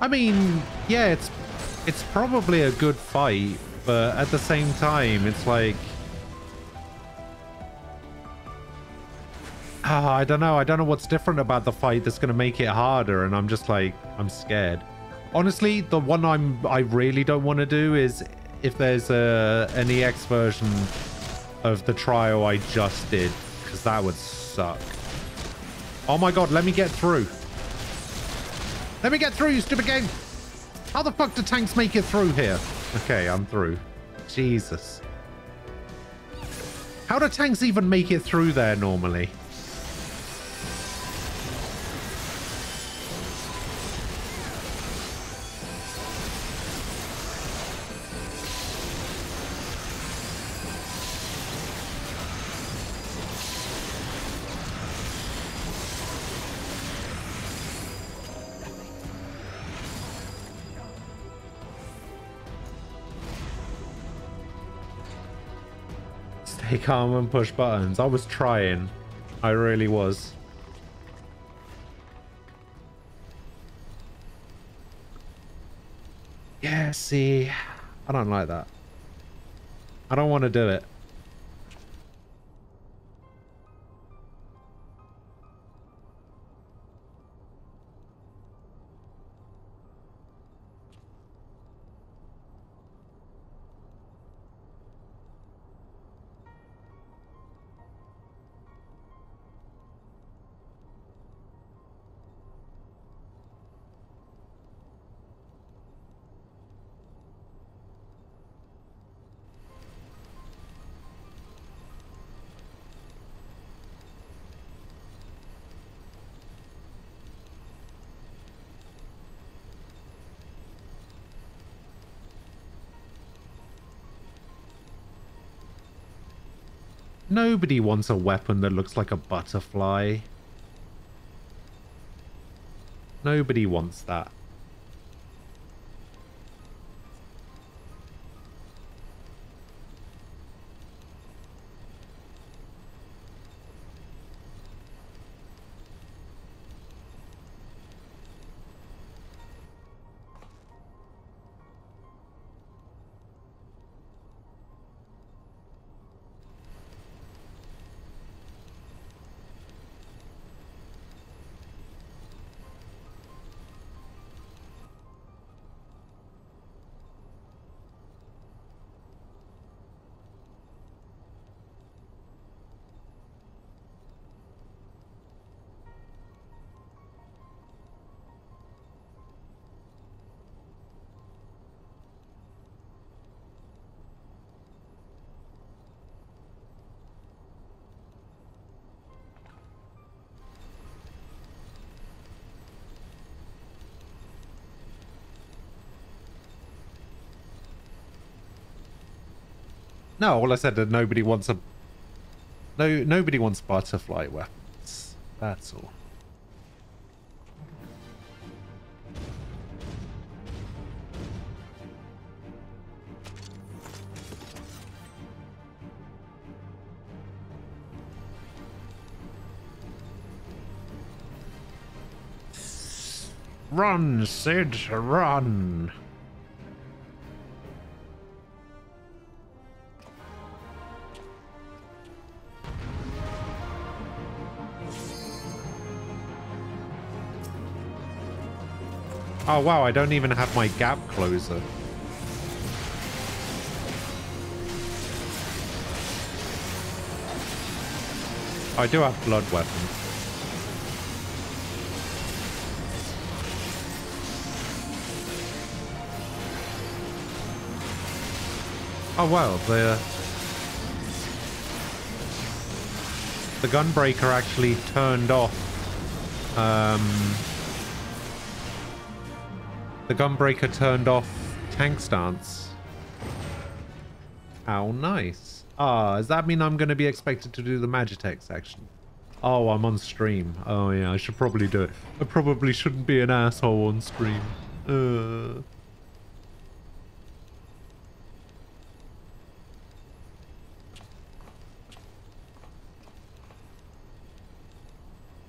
I mean, yeah, it's probably a good fight, but at the same time, it's like, I don't know. I don't know what's different about the fight that's going to make it harder, and I'm just like, I'm scared. Honestly, the one I really don't want to do is if there's an EX version of the trial I just did, because that would suck. Oh my god, let me get through. Let me get through, you stupid game! How the fuck do tanks make it through here? Okay, I'm through. Jesus. How do tanks even make it through there normally? Stay calm and push buttons. I was trying. I really was. Yeah, see, I don't like that. I don't want to do it. Nobody wants a weapon that looks like a butterfly. Nobody wants that. No, all I said that nobody wants a... nobody wants butterfly weapons. That's all. Run, Sid, run! Oh wow, I don't even have my gap closer. I do have blood weapons. Oh well, the gunbreaker actually turned off. The gunbreaker turned off tank stance. How nice. Ah, does that mean I'm going to be expected to do the Magitech section? Oh, I'm on stream. Oh yeah, I should probably do it. I probably shouldn't be an asshole on stream.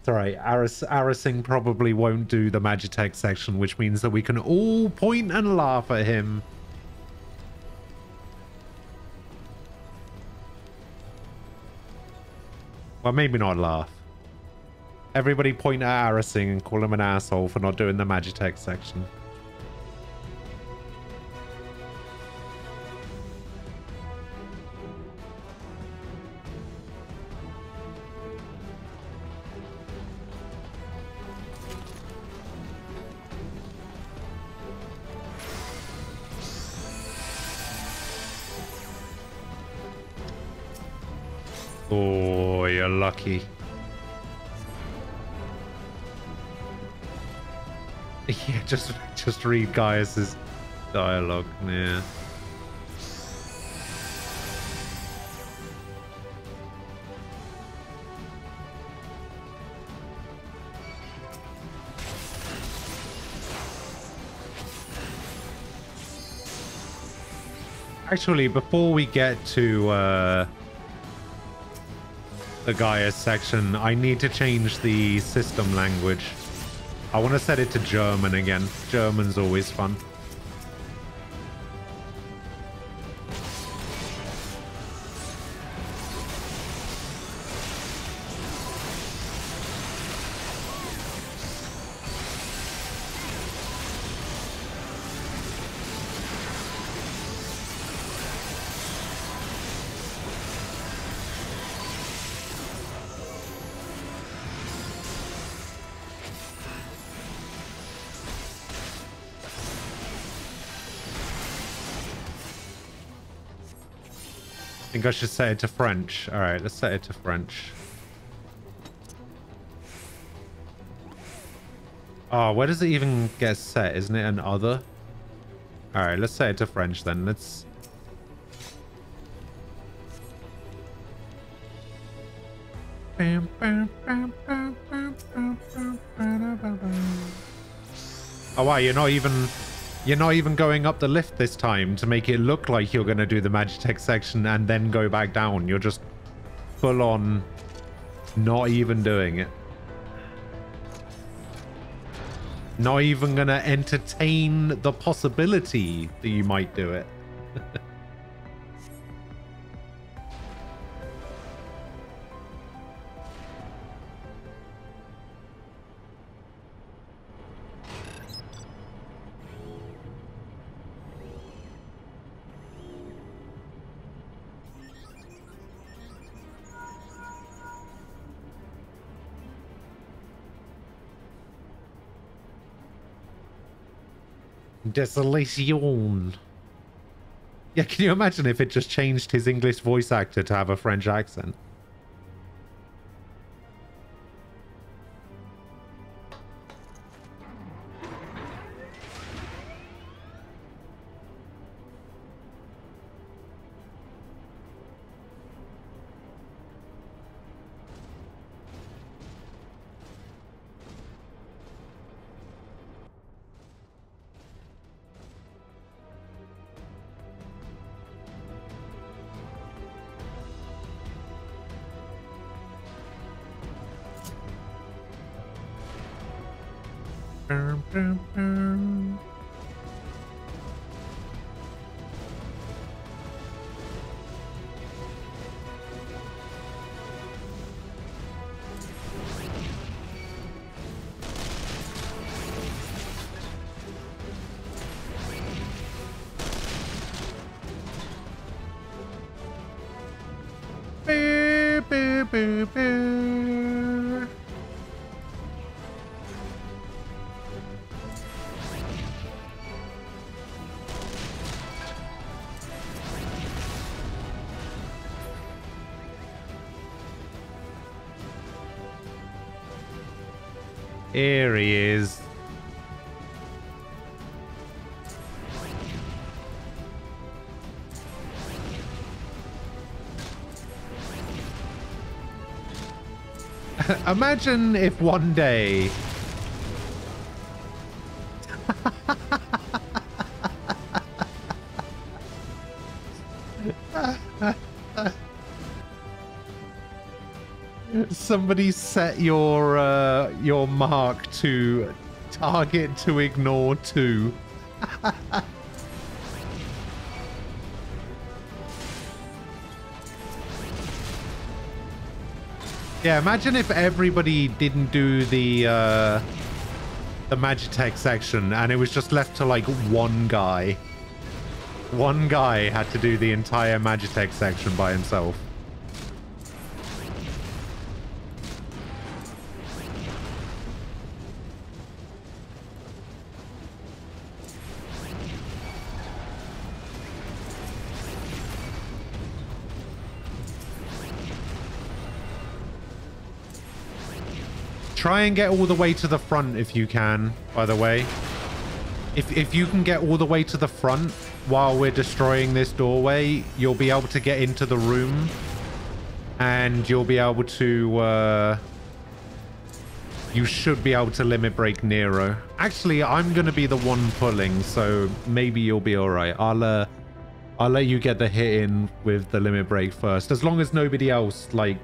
It's alright, Arasing probably won't do the Magitech section, which means that we can all point and laugh at him. Well, maybe not laugh. Everybody point at Arasing and call him an asshole for not doing the Magitech section. Oh, you're lucky. Yeah, just read Gaius's dialogue. Yeah. Actually, before we get to the Gaius section, I need to change the system language. I want to set it to German again. German's always fun. I think I should set it to French. All right, let's set it to French. Oh, where does it even get set? Isn't it an other? All right, let's set it to French then. Let's... Oh wow, you're not even going up the lift this time to make it look like you're going to do the Magitech section and then go back down. You're just full on not even doing it. Not even going to entertain the possibility that you might do it. Desolation. Yeah, can you imagine if it just changed his English voice actor to have a French accent? boo, boo. Here he is. Imagine if one day somebody set your mark to target to ignore 2. Yeah, imagine if everybody didn't do the Magitech section and it was just left to like one guy. One guy had to do the entire Magitech section by himself. Try and get all the way to the front if you can, by the way. If you can get all the way to the front while we're destroying this doorway, you'll be able to get into the room. And you'll be able to... you should be able to limit break Nero. Actually, I'm going to be the one pulling, so maybe you'll be alright. I'll let you get the hit in with the limit break first. As long as nobody else, like,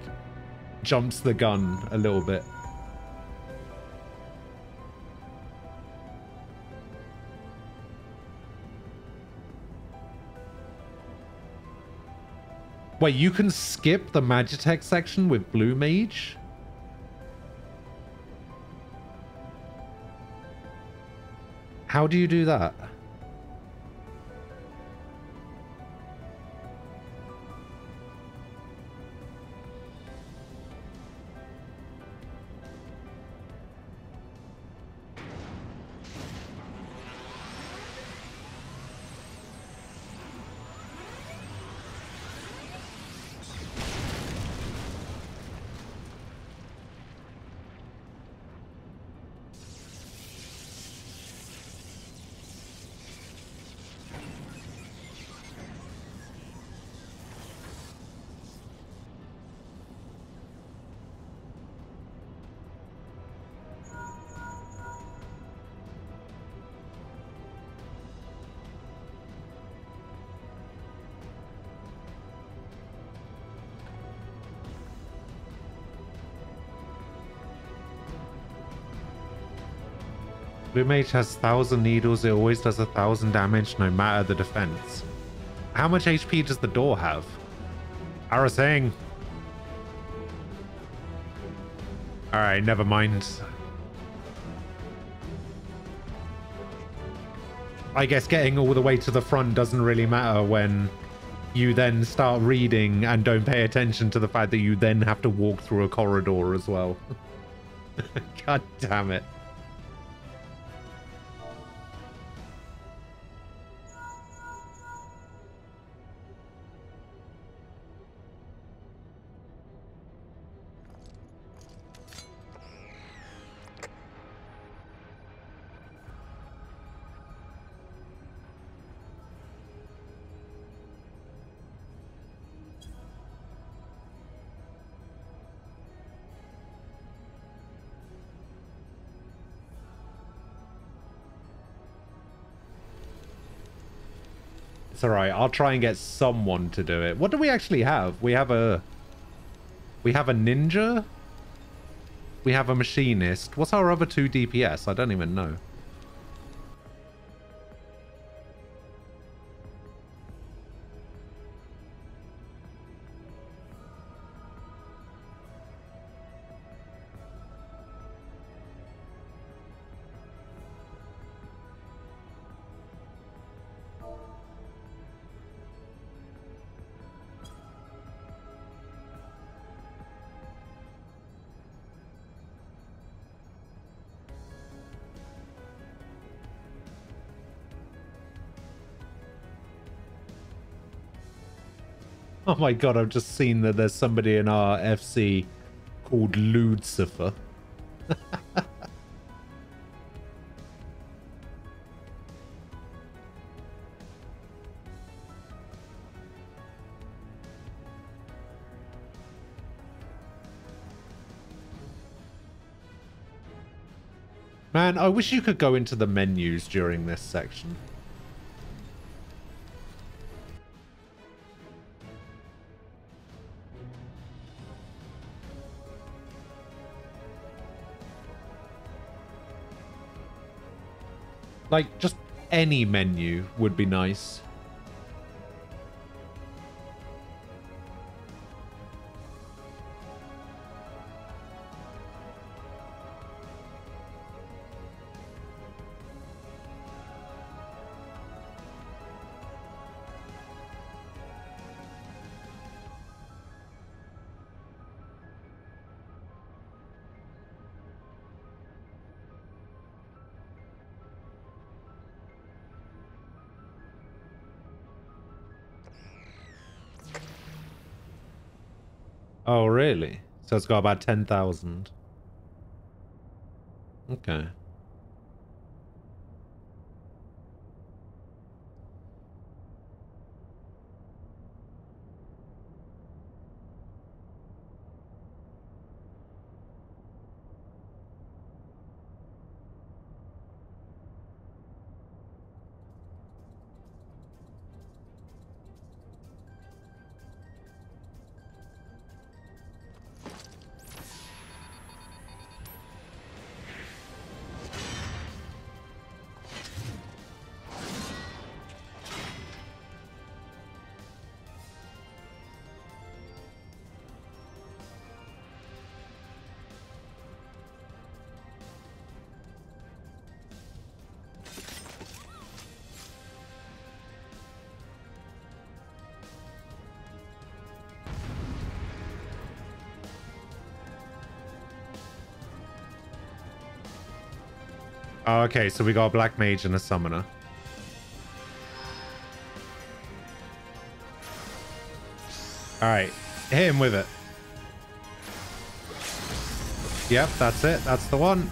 jumps the gun a little bit. Wait, you can skip the Magitech section with Blue Mage? How do you do that? Blue Mage has 1,000 needles. It always does 1,000 damage no matter the defense. How much HP does the door have? Arasang. Alright, never mind. I guess getting all the way to the front doesn't really matter when you then start reading and don't pay attention to the fact that you then have to walk through a corridor as well. God damn it. It's alright, I'll try and get someone to do it. What do we actually have? We have a ninja? We have a machinist. What's our other 2 DPS? I don't even know. Oh my god, I've just seen that there's somebody in our FC called Lucifer. Man, I wish you could go into the menus during this section. Like, just any menu would be nice. Oh, really? So it's got about 10,000. Okay. Oh, okay, so we got a black mage and a summoner. Alright, hit him with it. Yep, that's it. That's the one.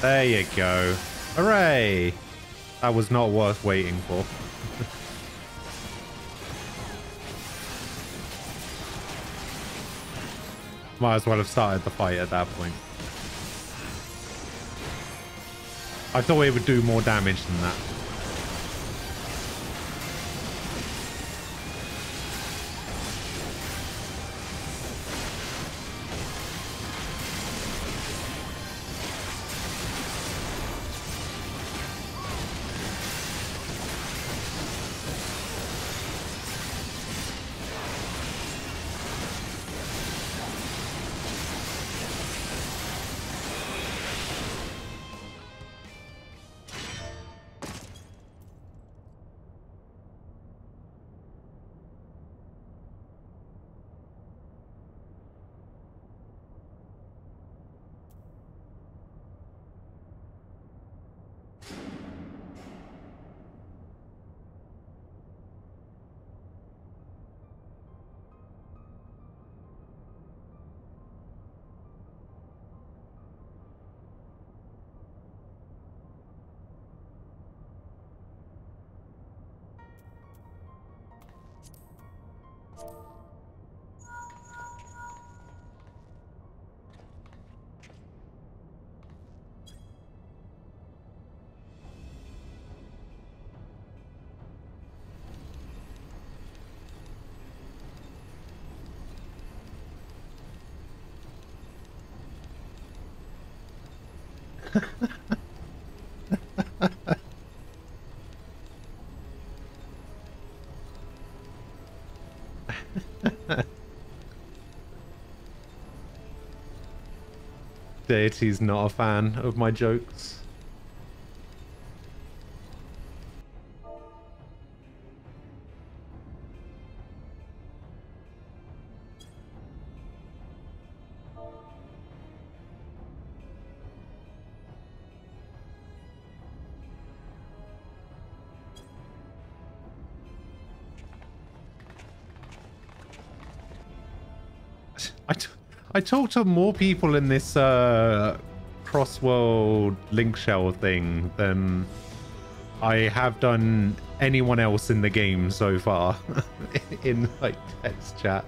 There you go. Hooray! That was not worth waiting for. Might as well have started the fight at that point. I thought it would do more damage than that. Deity's not a fan of my jokes. I talked to more people in this cross-world link shell thing than I have done anyone else in the game so far in like text chat.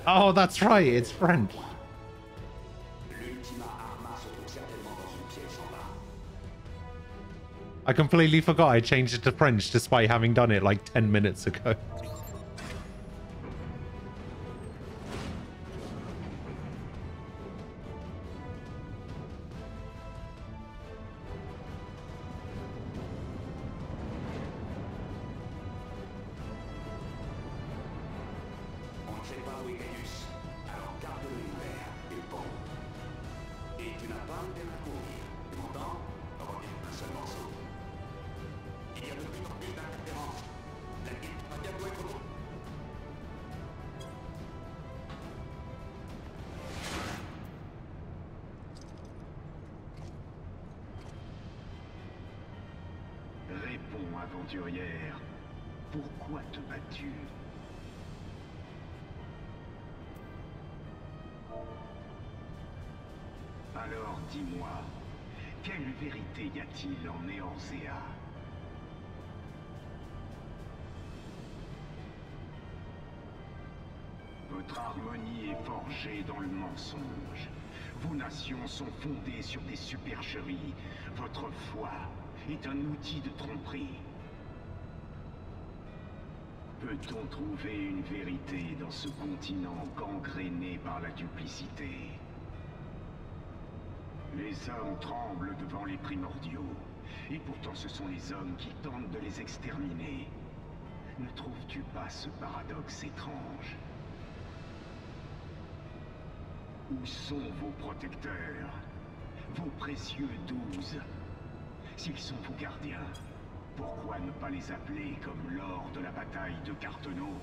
Oh, that's right, it's French. I completely forgot I changed it to French despite having done it like 10 minutes ago. Aventurière, pourquoi te bats-tu? Alors dis-moi, quelle vérité y a-t-il en Eorzea? Votre harmonie est forgée dans le mensonge. Vos nations sont fondées sur des supercheries. Votre foi est un outil de tromperie. Peut-on trouver une vérité dans ce continent gangréné par la duplicité? Les hommes tremblent devant les primordiaux, et pourtant ce sont les hommes qui tentent de les exterminer. Ne trouves-tu pas ce paradoxe étrange? Où sont vos protecteurs? Vos précieux 12? S'ils sont vos gardiens, pourquoi ne pas les appeler comme lors de la bataille de Carteneau?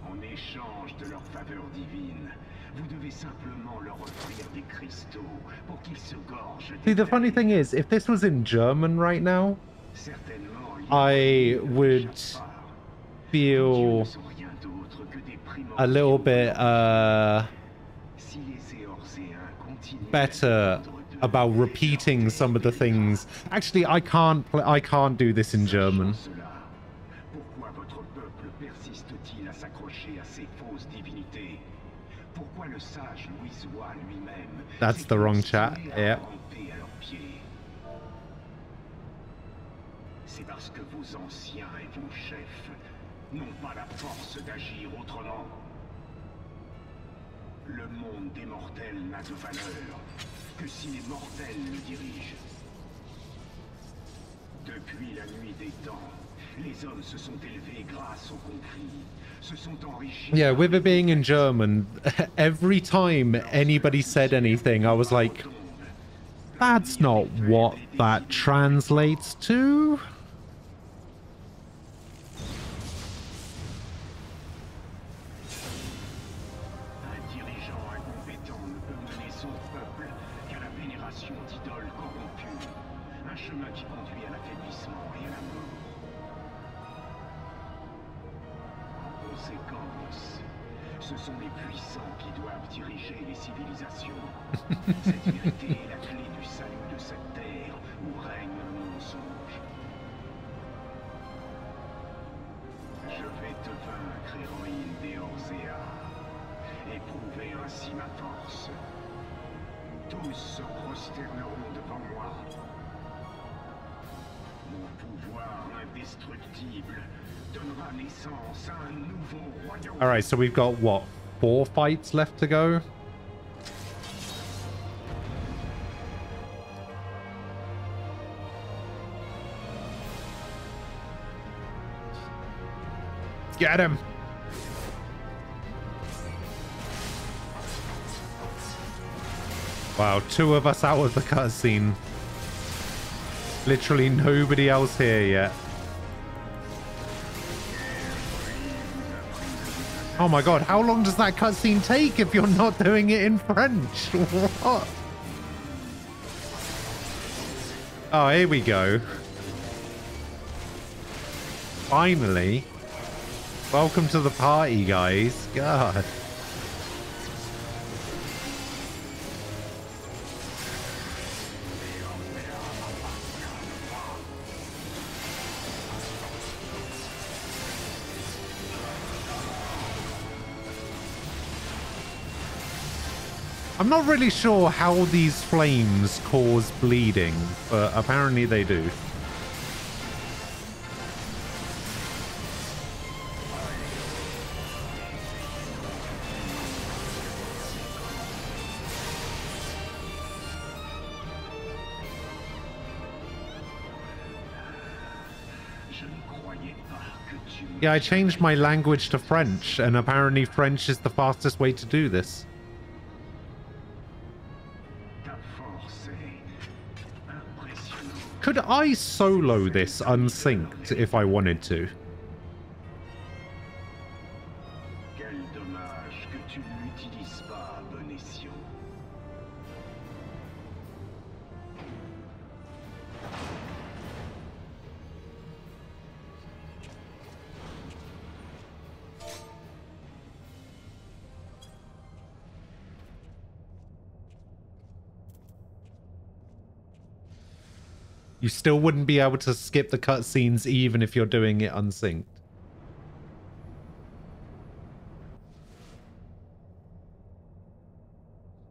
En échange de leur faveur divine, vous devez simplement leur offrir des cristaux pour qu'ils se gorgent. See, the funny thing is, if this was in German right now, I would feel a little bit better about repeating some of the things. Actually, I can't do this in German. Pourquoi votre peuple persiste-t-il à s'accrocher à ces fausses divinités? Pourquoi le sage Louisois lui-même? That's the wrong chat. Yeah. C'est parce que vos anciens et vos chefs n'ont pas la force d'agir autrement. Le monde des mortels n'a de valeur que si les mortels le dirigent. Depuis la nuit des temps, les hommes se sont élevés grâce au conflit, se sont enrichis. Yeah, with it being in German, every time anybody said anything, I was like, that's not what that translates to. Ce sont les puissants qui doivent diriger les civilisations. Cette vérité est la clé du salut de cette terre où règne le mensonge. Je vais te vaincre, héroïne d'Eorzea, et prouver ainsi ma force. Tous se prosterneront devant moi. Mon pouvoir indestructible donnera naissance à un nouveau royaume. All right, so we've got what, 4 fights left to go? Get him. Wow, 2 of us out of the cutscene. Literally nobody else here yet. Oh my god, how long does that cutscene take if you're not doing it in French? What? Oh, here we go. Finally. Welcome to the party, guys. God. I'm not really sure how these flames cause bleeding, but apparently they do. Yeah, I changed my language to French, and apparently French is the fastest way to do this. Could I solo this unsynced if I wanted to? You still wouldn't be able to skip the cutscenes even if you're doing it unsynced.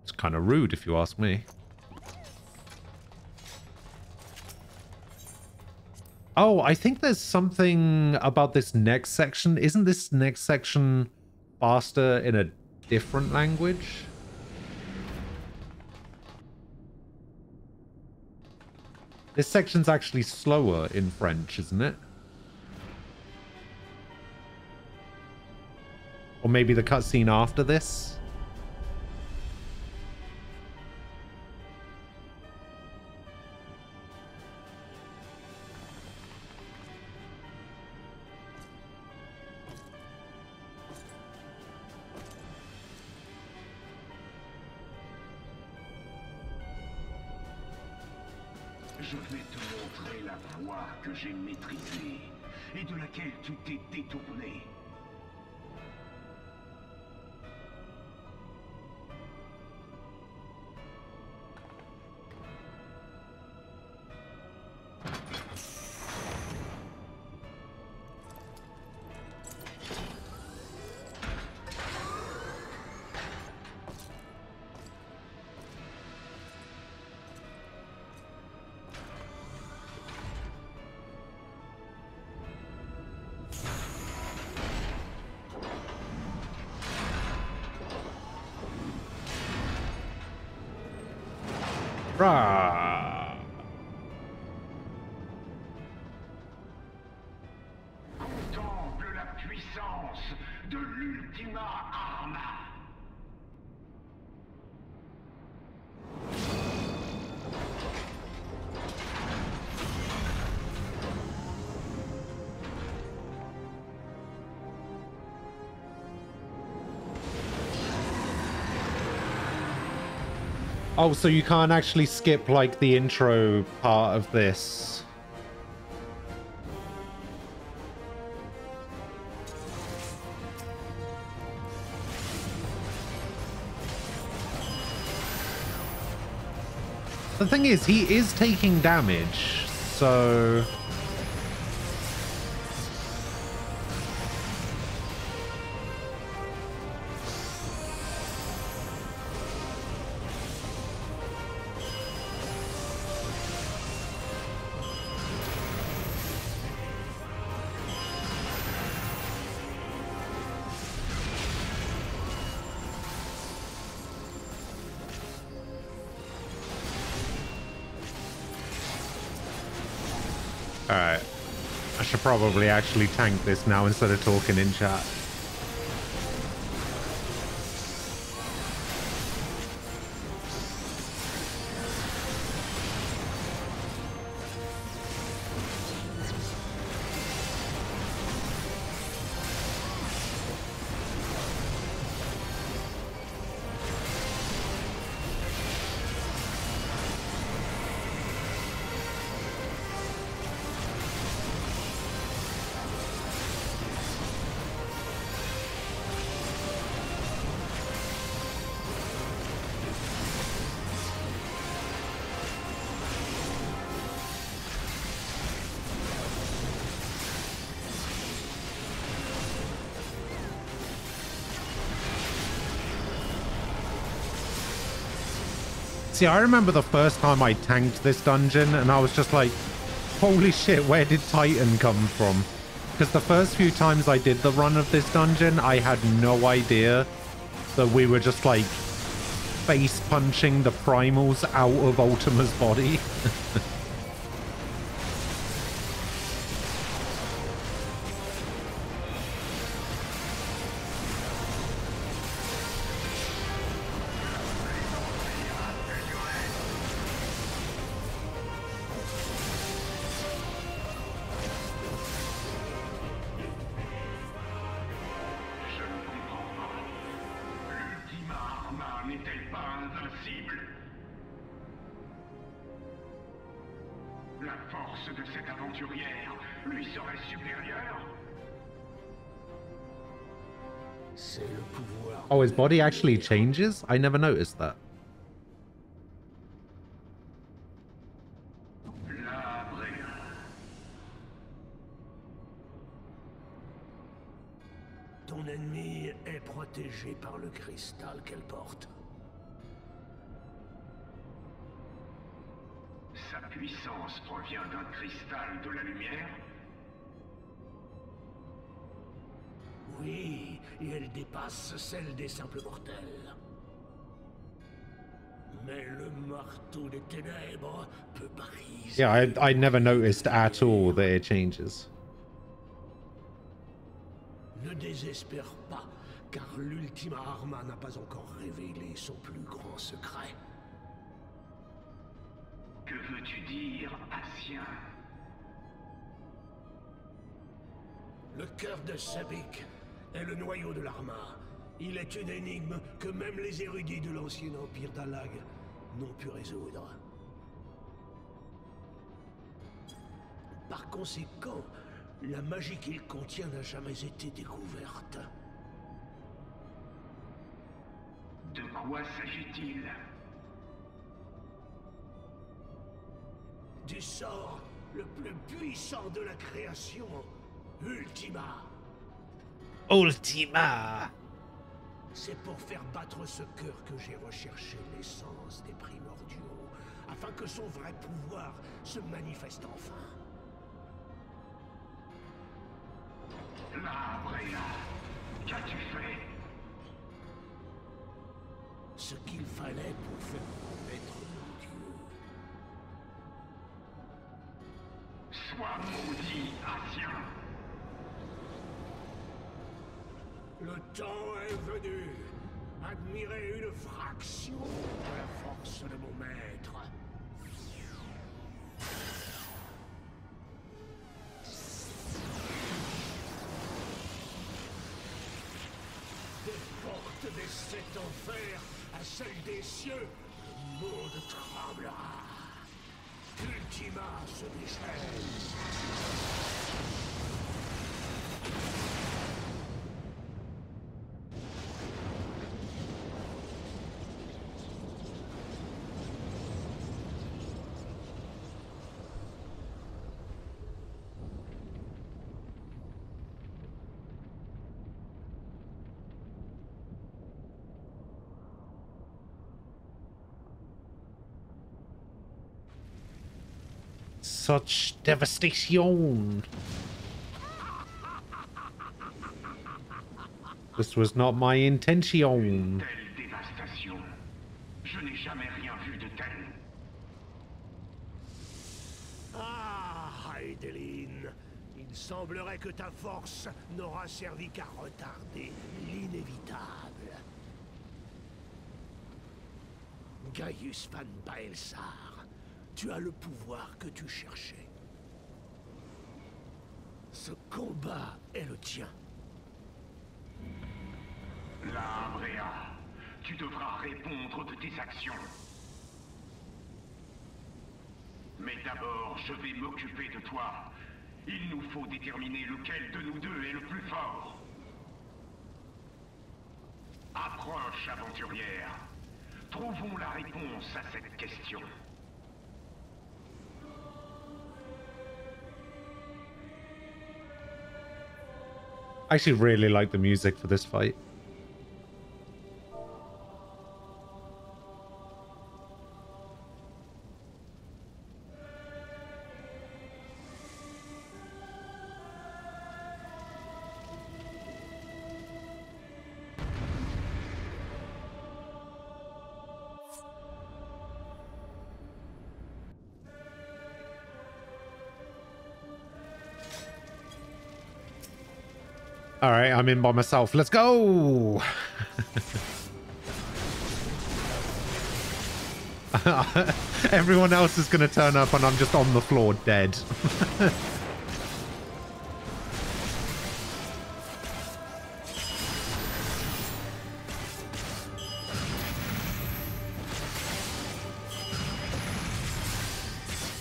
It's kind of rude if you ask me. Oh, I think there's something about this next section. Isn't this next section faster in a different language? This section's actually slower in French, isn't it? Or maybe the cutscene after this? Je vais te montrer la voie que j'ai maîtrisée et de laquelle tu t'es détourné. Rah. Contemple la puissance de l'Ultima Arma. Oh, so you can't actually skip, like, the intro part of this. The thing is, he is taking damage, so... Alright. I should probably actually tank this now instead of talking in chat. See, I remember the first time I tanked this dungeon and I was just like, holy shit, where did Titan come from? Because the first few times I did the run of this dungeon, I had no idea that we were just like face punching the primals out of Ultima's body. Oh, his body actually changes? I never noticed that. Ton ennemi est protégé par le cristal qu'elle porte. Sa puissance provient d'un cristal de la lumière? Oui, et elle dépasse celle des simples mortels. Mais le marteau des ténèbres peut briser. Yeah, I never noticed at all that it changes. Ne désespère pas, car l'Ultima Arma n'a pas encore révélé son plus grand secret. Que veux-tu dire, Asien? Le cœur de Sabik est le noyau de l'Arma. Il est une énigme que même les érudits de l'ancien empire d'Alag n'ont pu résoudre. Par conséquent, la magie qu'il contient n'a jamais été découverte. De quoi s'agit-il? Du sort le plus puissant de la création, Ultima. Ultima! C'est pour faire battre ce cœur que j'ai recherché l'essence des primordiaux, afin que son vrai pouvoir se manifeste enfin. La Brea, qu'as-tu fait? Ce qu'il fallait pour faire renaître mon Dieu. Sois maudit, Asien. Le temps est venu. Admirez une fraction de la force de mon maître. Des portes des sept enfers à celles des cieux, le monde tremblera. Ultima se déchaîne. Such devastation. This was not my intention. Telle dévastation. Je n'ai jamais rien vu de tel. Ah, Hydaelyn. Il semblerait que ta force n'aura servi qu'à retarder l'inévitable. Gaius Van Baelsar. Tu as le pouvoir que tu cherchais. Ce combat est le tien. La Brea, tu devras répondre de tes actions. Mais d'abord, je vais m'occuper de toi. Il nous faut déterminer lequel de nous deux est le plus fort. Approche, aventurière. Trouvons la réponse à cette question. I actually really like the music for this fight. All right, I'm in by myself. Let's go. Everyone else is going to turn up and I'm just on the floor dead.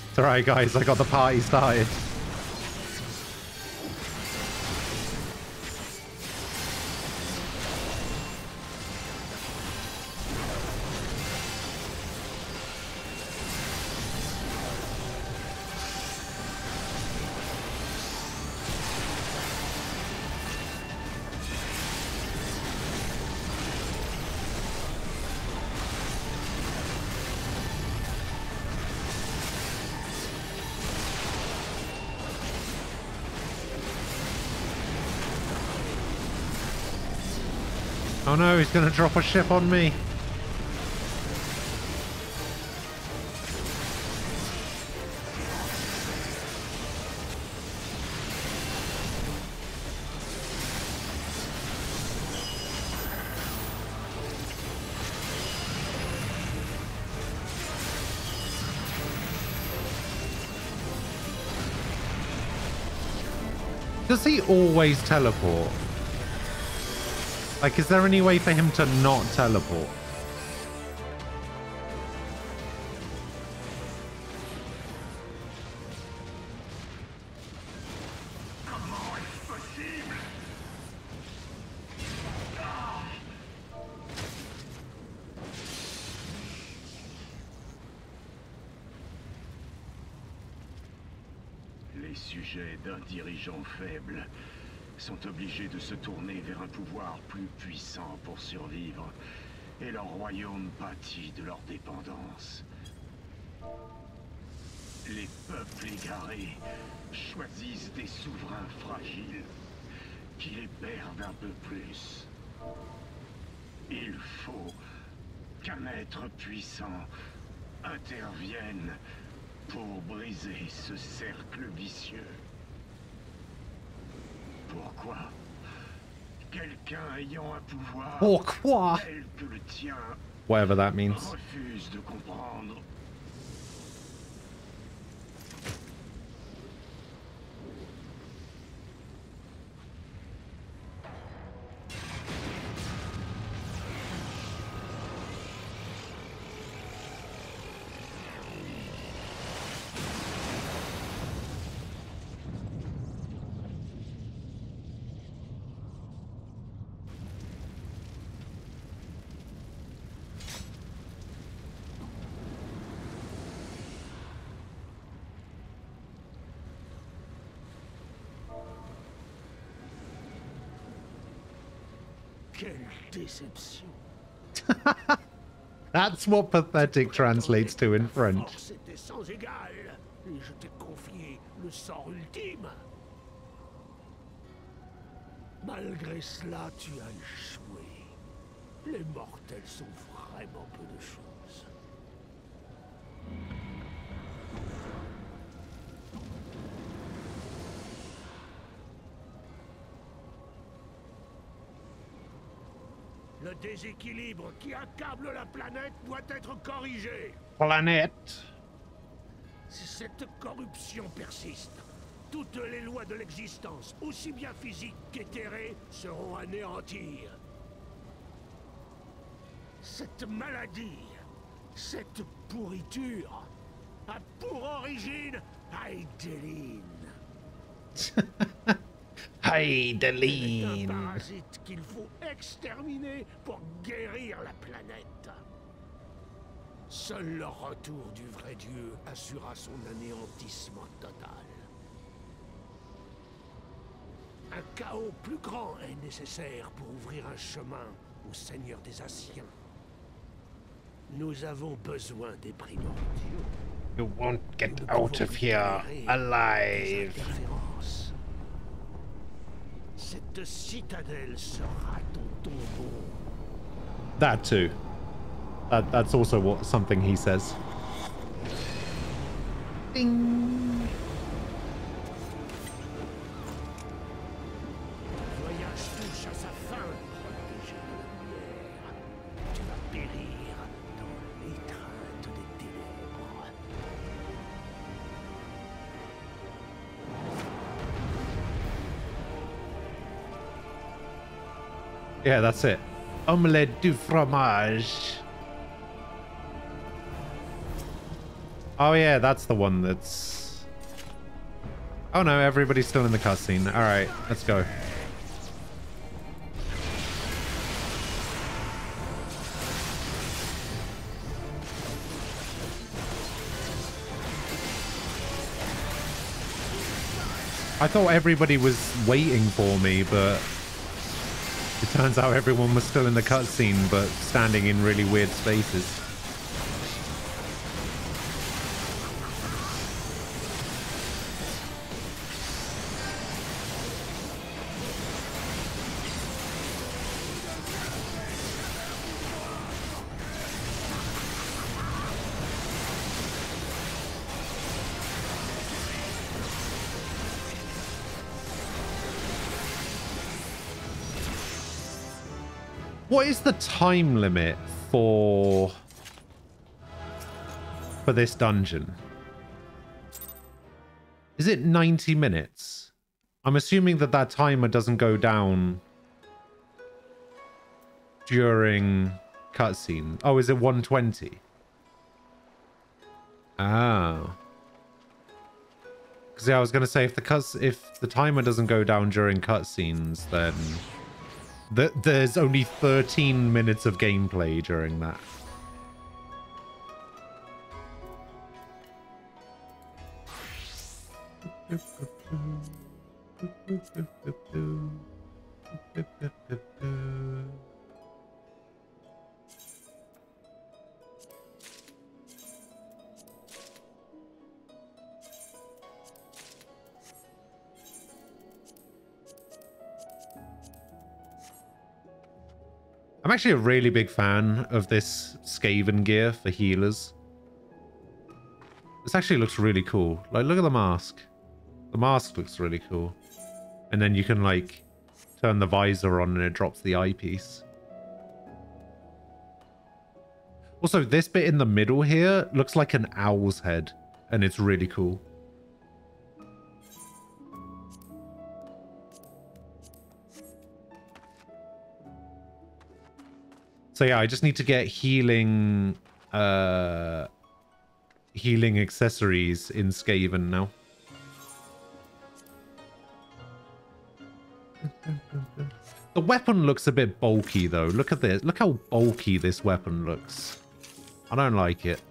It's alright, guys. I got the party started. Oh no, he's gonna drop a ship on me. Does he always teleport? Like, is there any way for him to not teleport? Les sujets d'un dirigeant faible sont obligés de se tourner vers un pouvoir plus puissant pour survivre, et leur royaume pâtit de leur dépendance. Les peuples égarés choisissent des souverains fragiles qui les perdent un peu plus. Il faut qu'un être puissant intervienne pour briser ce cercle vicieux. Pourquoi quelqu'un ayant un pouvoir Pourquoi? tel que le tien Whatever that means. refuse de comprendre? Quelle déception. That's what pathetic translates to in French. C'était sans égal, et je t'ai confié le sort ultime. Malgré cela, tu as échoué. Les mortels sont vraiment peu de choses. Le déséquilibre qui accable la planète doit être corrigé. Planète. Si cette corruption persiste, toutes les lois de l'existence, aussi bien physiques qu'éthérées, seront anéanties. Cette maladie, cette pourriture, a pour origine Hydaelyn. Hydaelyn. C'est un parasite qu'il faut exterminer pour guérir la planète. Seul le retour du vrai Dieu assurera son anéantissement total. Un chaos plus grand est nécessaire pour ouvrir un chemin au Seigneur des Anciens. Nous avons besoin des primordiaux. You won't get out of here alive. Cette citadelle sera ton tombeau. That too. That's also something he says. Voyage Yeah, that's it. Omelette du fromage. Oh yeah, that's the one that's... Oh no, everybody's still in the cutscene. Alright, let's go. I thought everybody was waiting for me, but it turns out everyone was still in the cutscene, but standing in really weird spaces. What is the time limit for this dungeon? Is it 90 minutes? I'm assuming that that timer doesn't go down during cutscene. Oh, is it 120? Ah. Because yeah, I was going to say if the timer doesn't go down during cutscenes, then there's only 13 minutes of gameplay during that. I'm actually a really big fan of this Skaven gear for healers. This actually looks really cool. Like, look at the mask. The mask looks really cool. And then you can, like, turn the visor on and it drops the eyepiece. Also, this bit in the middle here looks like an owl's head. And it's really cool. So yeah, I just need to get healing accessories in Skaven now. The weapon looks a bit bulky though. Look at this. Look how bulky this weapon looks. I don't like it.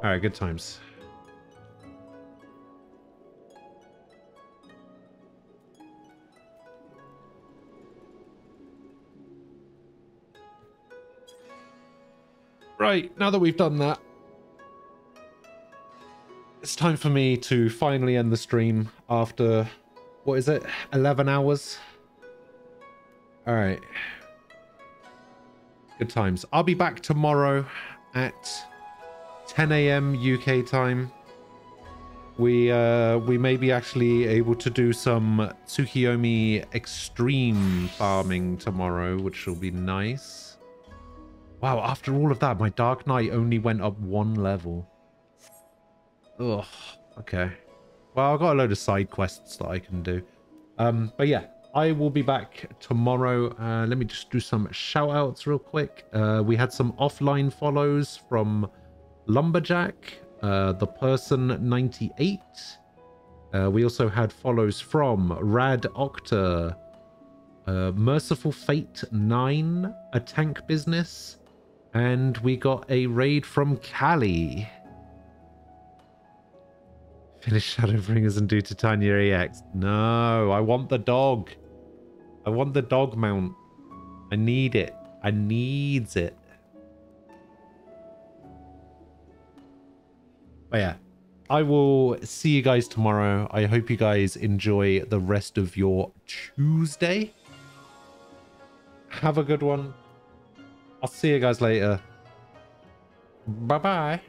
All right, good times. Right, now that we've done that, it's time for me to finally end the stream after, what is it, 11 hours? All right. Good times. I'll be back tomorrow at 10 a.m. UK time. We may be actually able to do some Tsukiyomi extreme farming tomorrow, which will be nice. Wow, after all of that, my Dark Knight only went up 1 level. Ugh, okay. Well, I've got a load of side quests that I can do. But yeah, I will be back tomorrow. Let me just do some shout outs real quick. We had some offline follows from Lumberjack, the person 98. We also had follows from Rad Octa, Merciful Fate 9, a tank business, and we got a raid from Callie. Finish Shadowbringers and do Titania EX. No, I want the dog. I want the dog mount. I need it. I needs it. But yeah, I will see you guys tomorrow. I hope you guys enjoy the rest of your Tuesday. Have a good one. I'll see you guys later. Bye-bye.